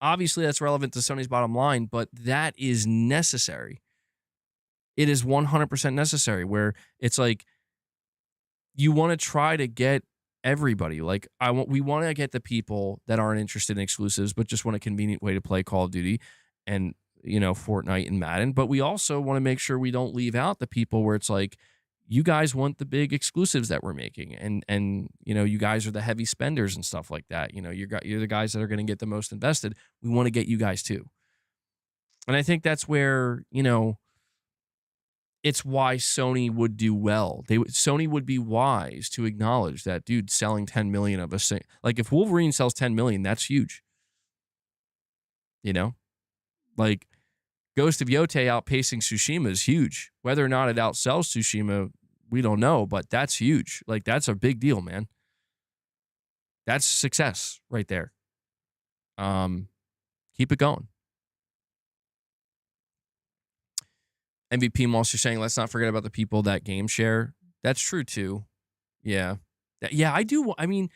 Obviously, that's relevant to Sony's bottom line, but that is necessary. It is 100% necessary, where it's like you want to try to get everybody. Like, we want to get the people that aren't interested in exclusives, but just want a convenient way to play Call of Duty and, you know, Fortnite and Madden. But we also want to make sure we don't leave out the people where it's like, you guys want the big exclusives that we're making, and you know, you guys are the heavy spenders and stuff like that. You know, you're the guys that are going to get the most invested. We want to get you guys too. And I think that's where, you know, it's why Sony would do well. Sony would be wise to acknowledge that, dude, selling 10 million of us, like if Wolverine sells 10 million, that's huge. You know, like Ghost of Yote outpacing Tsushima is huge. Whether or not it outsells Tsushima, we don't know, but that's huge. Like, that's a big deal, man. That's success right there. Keep it going. MVP Monster saying, let's not forget about the people that game share. That's true too. Yeah. Yeah, I do. I mean,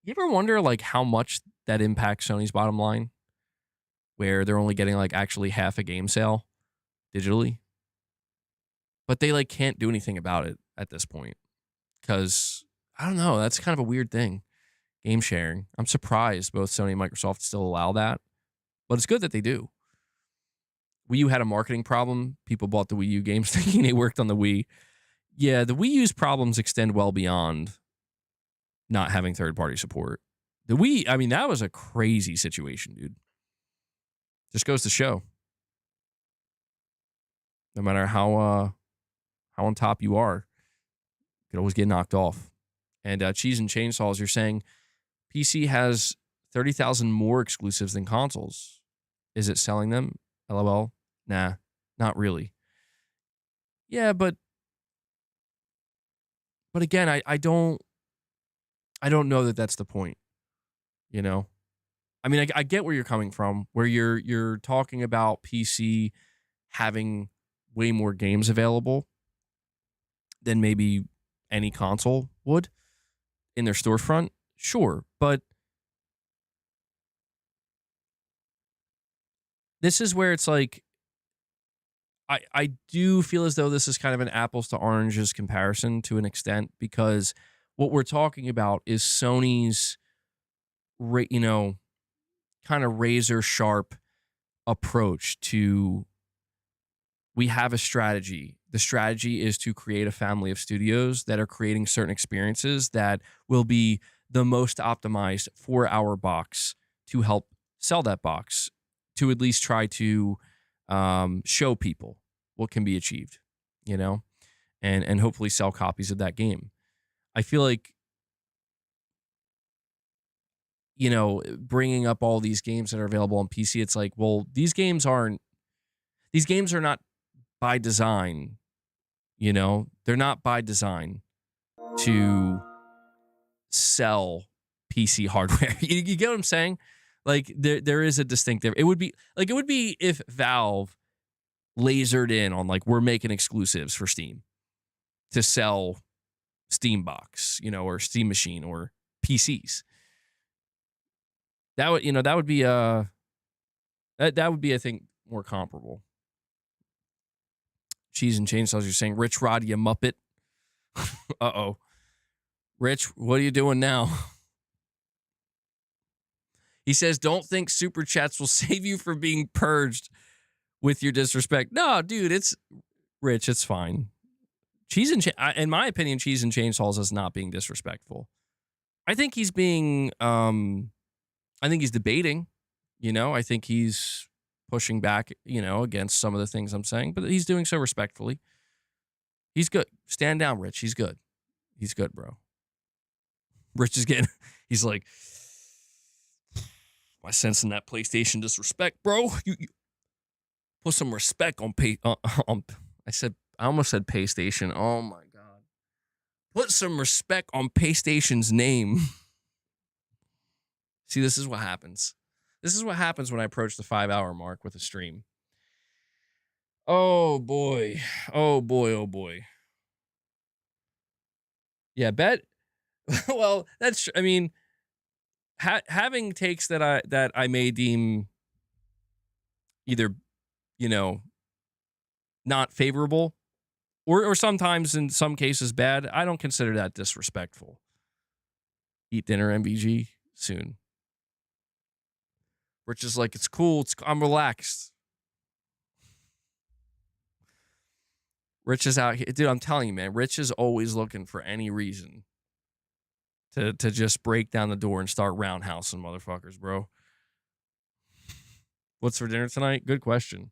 you ever wonder like how much that impacts Sony's bottom line, where they're only getting like actually half a game sale digitally, but they like can't do anything about it at this point, because I don't know, that's kind of a weird thing, game sharing. I'm surprised both Sony and Microsoft still allow that, but it's good that they do. Wii U had a marketing problem. People bought the Wii U games thinking they worked on the Wii. Yeah, the Wii U's problems extend well beyond not having third-party support. The Wii, I mean, that was a crazy situation, dude. Just goes to show. No matter how on top you are, you could always get knocked off. And Cheese and Chainsaws, you're saying PC has 30,000 more exclusives than consoles. Is it selling them? LOL. Nah, not really. Yeah, but again, I don't know that that's the point. You know, I mean, I get where you're coming from, where you're talking about PC having way more games available than maybe any console would in their storefront. Sure, but this is where it's like, I do feel as though this is kind of an apples to oranges comparison to an extent, because what we're talking about is Sony's, kind of razor sharp approach to, we have a strategy. The strategy is to create a family of studios that are creating certain experiences that will be the most optimized for our box to help sell that box, to at least try to show people what can be achieved, and hopefully sell copies of that game. I feel like, bringing up all these games that are available on PC, it's like, well, these games are not by design, they're not by design to sell PC hardware. You get what I'm saying? Like there is a distinctive. It would be if Valve lasered in on, like, we're making exclusives for Steam to sell Steam Box, or Steam Machine or PCs. That would be I think more comparable. Cheese and Chainsaws, you're saying, Rich Rod, you muppet. Uh-oh. Rich, what are you doing now? He says, don't think super chats will save you from being purged with your disrespect. No, dude, it's Rich, it's fine. In my opinion, Cheese and Chainsaws is not being disrespectful. I think he's being I think he's debating, I think he's pushing back, against some of the things I'm saying, but he's doing so respectfully. He's good. Stand down, Rich. He's good. He's good, bro. Rich is he's like, am I sensing that PlayStation disrespect, bro? You put some respect on I almost said PlayStation. Oh my God. Put some respect on PlayStation's name. See, this is what happens. This is what happens when I approach the 5-hour mark with a stream. Oh boy. Oh boy. Oh boy. Yeah, bet. Well, that's, having takes that I may deem either, not favorable or sometimes in some cases bad, I don't consider that disrespectful. Eat dinner, MVG, soon. Rich is like, it's cool. I'm relaxed. Rich is out here. Dude, I'm telling you, man, Rich is always looking for any reason to just break down the door and start roundhousing motherfuckers, bro. What's for dinner tonight? Good question.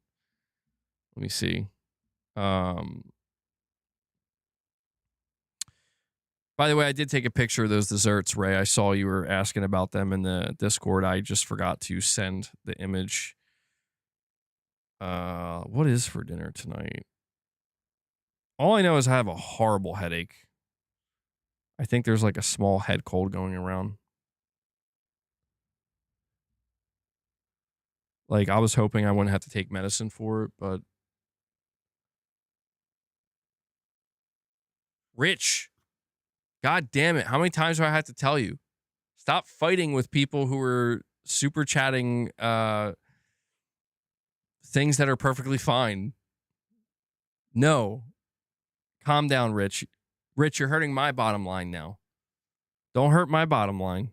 Let me see. By the way, I did take a picture of those desserts, Ray. I saw you were asking about them in the Discord. I just forgot to send the image. What is for dinner tonight? All I know is I have a horrible headache. I think there's like a small head cold going around. Like, I was hoping I wouldn't have to take medicine for it, but Rich, God damn it. How many times do I have to tell you? Stop fighting with people who are super chatting things that are perfectly fine. No. Calm down, Rich. Rich, you're hurting my bottom line now. Don't hurt my bottom line.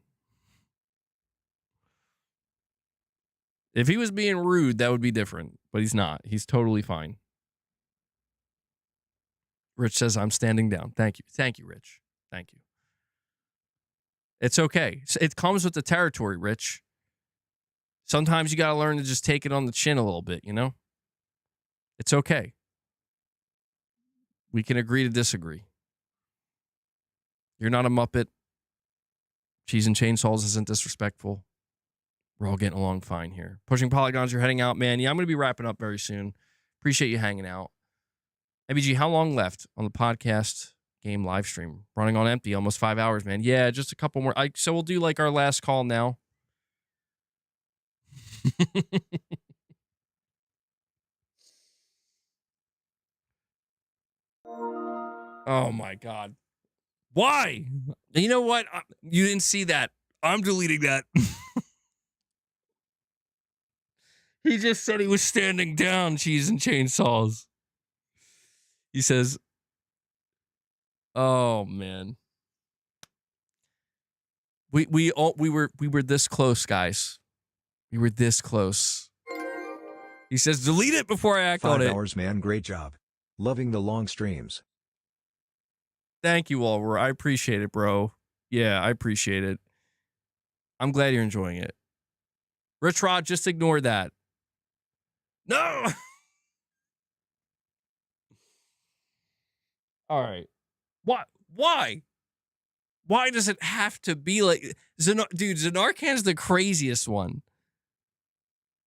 If he was being rude, that would be different, but he's not. He's totally fine. Rich says, I'm standing down. Thank you. Thank you, Rich. Thank you. It's okay. It comes with the territory, Rich. Sometimes you got to learn to just take it on the chin a little bit, It's okay. We can agree to disagree. You're not a Muppet. Cheese and Chainsaws isn't disrespectful. We're all getting along fine here. Pushing Polygons, you're heading out, man. Yeah, I'm going to be wrapping up very soon. Appreciate you hanging out. ABG, how long left on the podcast game live stream? Running on empty, almost 5 hours, man. Yeah, just a couple more. So we'll do like our last call now. Oh my God. Why? You know what? You didn't see that. I'm deleting that. He just said he was standing down, Cheese and Chainsaws. He says, "Oh man, we were this close, guys. We were this close." He says, "Delete it before I act on 5 it." hours, man. Great job. Loving the long streams. Thank you, Oliver. I appreciate it, bro. Yeah, I appreciate it. I'm glad you're enjoying it. Rich Rod, just ignore that. No. All right. What? Why? Why does it have to be like dude? Zanarkan's the craziest one.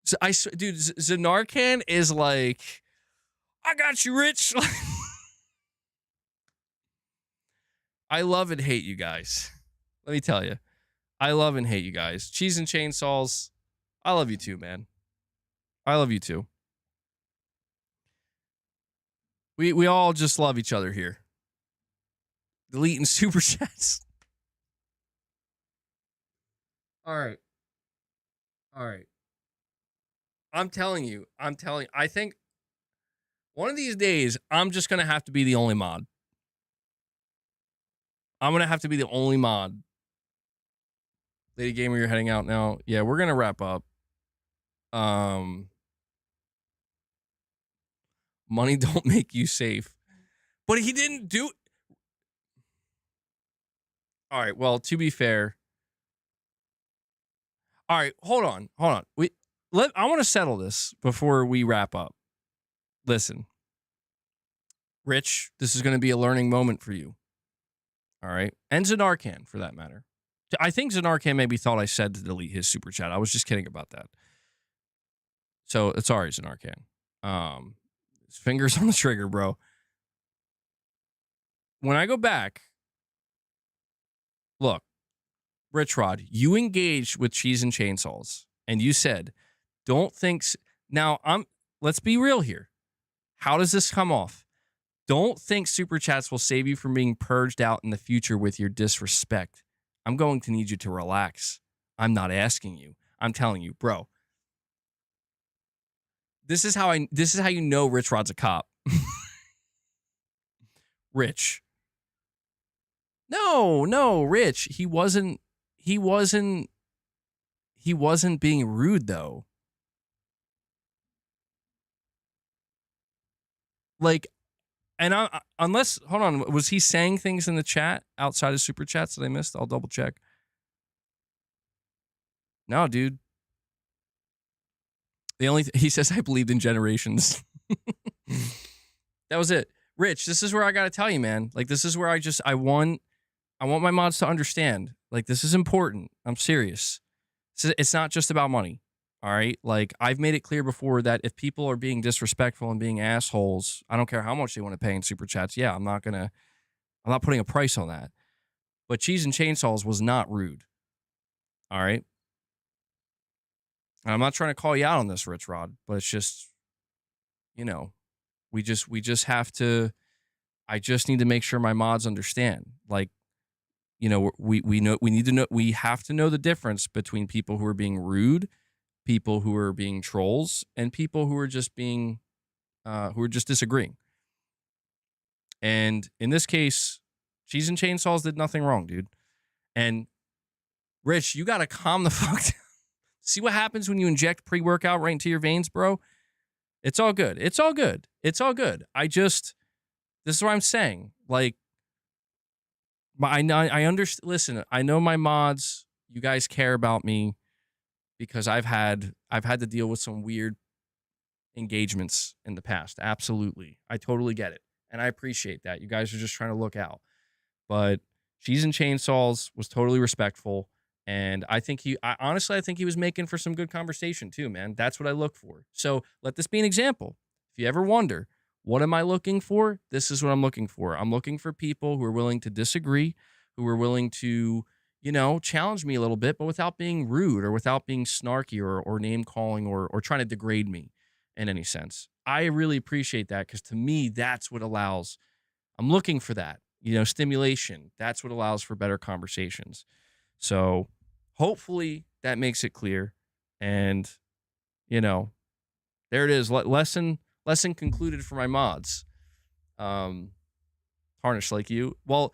So dude, Zanarkan is like, I got you, Rich. I love and hate you guys. Let me tell you, I love and hate you guys. Cheese and Chainsaws, I love you too, man. I love you too. We all just love each other here. Deleting super chats. All right. I'm telling you, I think one of these days, I'm just going to have to be the only mod. I'm going to have to be the only mod. Lady Gamer, you're heading out now. Yeah, we're going to wrap up. Money don't make you safe. But he didn't do... All right, well, to be fair... All right, hold on. I want to settle this before we wrap up. Listen. Rich, this is going to be a learning moment for you. All right? And Zanarkan, for that matter. I think Zanarkan maybe thought I said to delete his super chat. I was just kidding about that. So, sorry, Zanarkan. Fingers on the trigger, bro. When I go back, look, Rich Rod, you engaged with Cheese and Chainsaws, and you said, don't think... Now, let's be real here. How does this come off? Don't think super chats will save you from being purged out in the future with your disrespect. I'm going to need you to relax. I'm not asking you. I'm telling you, bro. This is how you know Rich Rod's a cop. Rich. No, Rich. He wasn't being rude though. Like, and unless, hold on, was he saying things in the chat outside of super chats that I missed? I'll double check. No, dude. He says, I believed in generations. That was it. Rich, this is where I got to tell you, man. Like, this is where I want my mods to understand. Like, this is important. I'm serious. It's not just about money. All right. Like, I've made it clear before that if people are being disrespectful and being assholes, I don't care how much they want to pay in super chats. Yeah, I'm not putting a price on that. But Cheese and Chainsaws was not rude. All right. And I'm not trying to call you out on this, Rich Rod, but it's just, we just have to, I just need to make sure my mods understand. Like, we have to know the difference between people who are being rude, people who are being trolls, and people who are just being, who are just disagreeing. And in this case, Cheese and Chainsaws did nothing wrong, dude. And Rich, you got to calm the fuck down. See what happens when you inject pre-workout right into your veins, bro? It's all good. It's all good. It's all good. This is what I'm saying. Like, I understand. Listen, I know my mods, you guys care about me because I've had to deal with some weird engagements in the past. Absolutely. I totally get it. And I appreciate that. You guys are just trying to look out. But Cheese and Chainsaws was totally respectful. And I think honestly, I think he was making for some good conversation too, man. That's what I look for. So let this be an example. If you ever wonder, what am I looking for? This is what I'm looking for. I'm looking for people who are willing to disagree, who are willing to, challenge me a little bit, but without being rude or without being snarky or name calling or trying to degrade me in any sense. I really appreciate that because to me, that's what allows, I'm looking for that, stimulation. That's what allows for better conversations. So hopefully that makes it clear. And, there it is. Lesson concluded for my mods. Tarnish like you. Well,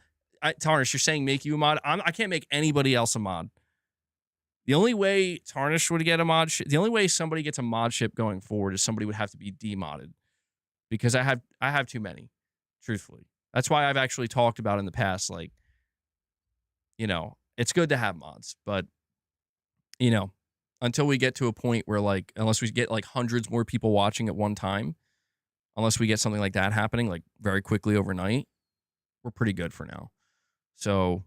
Tarnish, you're saying make you a mod. I can't make anybody else a mod. The only way Tarnish would get a mod, the only way somebody gets a mod ship going forward is somebody would have to be demodded, because I have too many, truthfully. That's why I've actually talked about in the past, like, you know, it's good to have mods, but, you know, until we get to a point where, like, unless we get like hundreds more people watching at one time, unless we get something like that happening, like very quickly overnight, we're pretty good for now. So,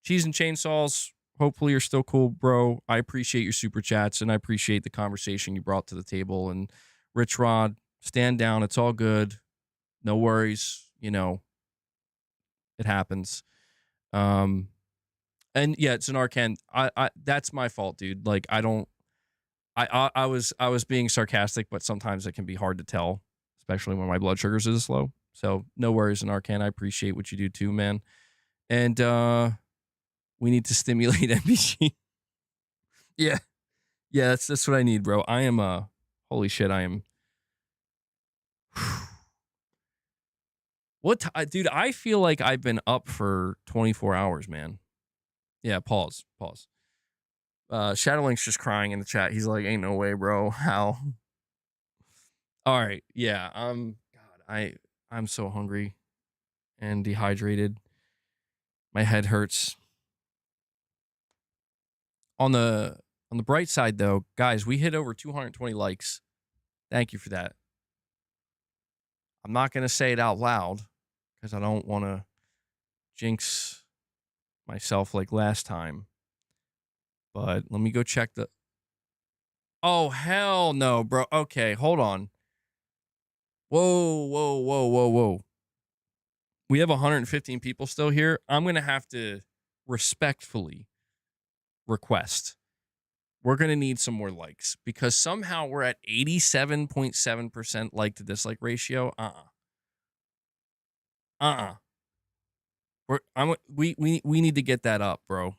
Cheese and Chainsaws, hopefully you're still cool, bro. I appreciate your super chats, and I appreciate the conversation you brought to the table. And Rich Rod, stand down. It's all good. No worries. You know, it happens. And yeah, it's an Arcan. I that's my fault, dude. Like, I was being sarcastic, but sometimes it can be hard to tell, especially when my blood sugars is low. So no worries, in Arcan. I appreciate what you do too, man. And we need to stimulate MBG. Yeah, that's what I need, bro. I am holy shit, I am. Dude, I feel like I've been up for 24 hours, man. Yeah, pause. Shadowlink's just crying in the chat. He's like, ain't no way, bro. How? All right, yeah. God, I'm so hungry and dehydrated. My head hurts. On the bright side, though, guys, we hit over 220 likes. Thank you for that. I'm not going to say it out loud because I don't want to jinx myself like last time. But let me go check the... Oh, hell no, bro. Okay, hold on. Whoa. We have 115 people still here. I'm going to have to respectfully request. We're going to need some more likes because somehow we're at 87.7% like to dislike ratio. We need to get that up, bro.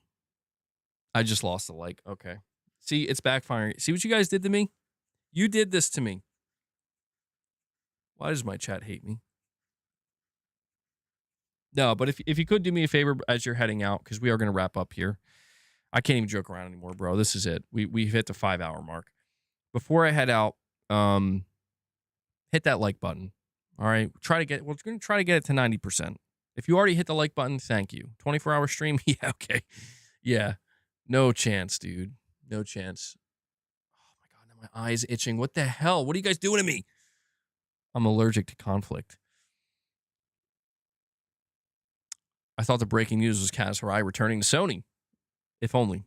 I just lost a like. Okay. See, it's backfiring. See what you guys did to me? You did this to me. Why does my chat hate me? No, but if you could do me a favor as you're heading out, because we are going to wrap up here. I can't even joke around anymore, bro. This is it. We've hit the 5-hour mark. Before I head out, hit that like button. All right. We're going to try to get it to 90%. If you already hit the like button, thank you. 24-hour stream? Yeah, okay. Yeah. No chance, dude. No chance. Oh my God, now my eye's itching. What the hell? What are you guys doing to me? I'm allergic to conflict. I thought the breaking news was Kaz Hirai returning to Sony. If only.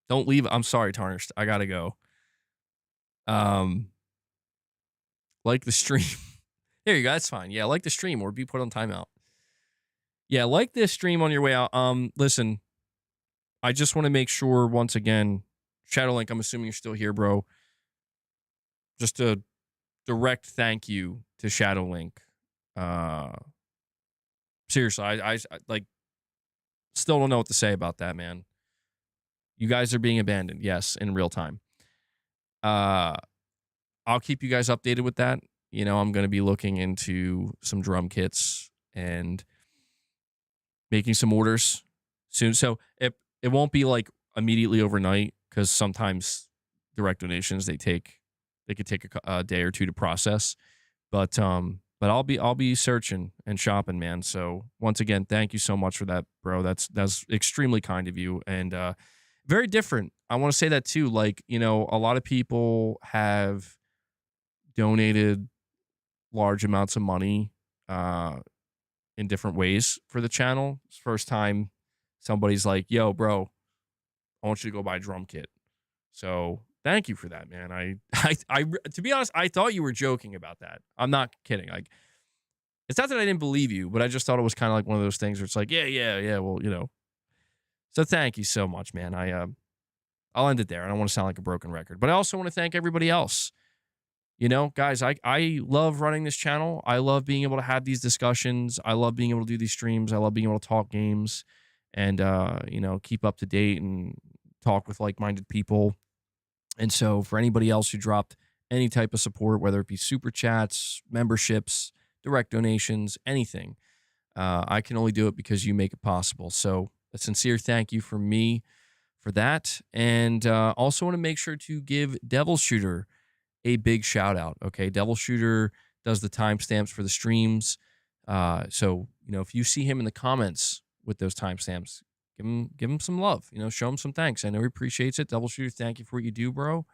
Don't leave. I'm sorry, Tarnished. I gotta go. Like the stream. There you go. That's fine. Yeah, like the stream or be put on timeout. Yeah, like this stream on your way out. Listen, I just want to make sure once again, Shadowlink, I'm assuming you're still here, bro. Just a direct thank you to Shadowlink. Seriously, I like still don't know what to say about that, man. You guys are being abandoned, yes, in real time. I'll keep you guys updated with that. You know, I'm going to be looking into some drum kits and making some orders soon. So it won't be like immediately overnight because sometimes direct donations they could take a day or two to process. But I'll be searching and shopping, man. So once again, thank you so much for that, bro. That's extremely kind of you and very different. I want to say that too. Like, you know, a lot of people have donated large amounts of money in different ways for the channel. It's the first time somebody's like, yo, bro, I want you to go buy a drum kit. So thank you for that, man. I to be honest, I thought you were joking about that. I'm not kidding. Like, it's not that I didn't believe you, but I just thought it was kind of like one of those things where it's like, yeah. Well, you know. So thank you so much, man. I'll end it there. I don't want to sound like a broken record, but I also want to thank everybody else. You know, guys, I love running this channel. I love being able to have these discussions. I love being able to do these streams. I love being able to talk games and, you know, keep up to date and talk with like-minded people. And so for anybody else who dropped any type of support, whether it be super chats, memberships, direct donations, anything. I can only do it because you make it possible. So a sincere thank you from me for that. And also want to make sure to give Devil Shooter a big shout out. Okay. Devil Shooter does the timestamps for the streams. So, if you see him in the comments with those timestamps, give him some love, show him some thanks. I know he appreciates it. Devil Shooter, thank you for what you do, bro.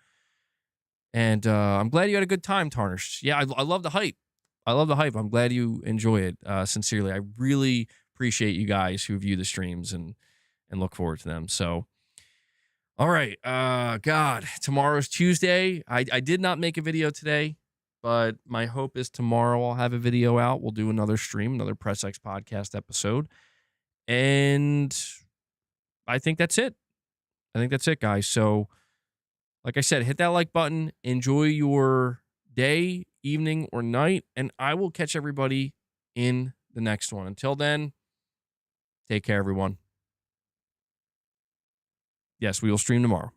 And I'm glad you had a good time, Tarnished. Yeah, I love the hype. I love the hype. I'm glad you enjoy it. Sincerely, I really appreciate you guys who view the streams and look forward to them. So, all right. God, tomorrow's Tuesday. I did not make a video today, but my hope is tomorrow I'll have a video out. We'll do another stream, another Press X podcast episode. And I think that's it. Guys. So, like I said, hit that like button. Enjoy your day, evening, or night. And I will catch everybody in the next one. Until then, take care, everyone. Yes, we will stream tomorrow.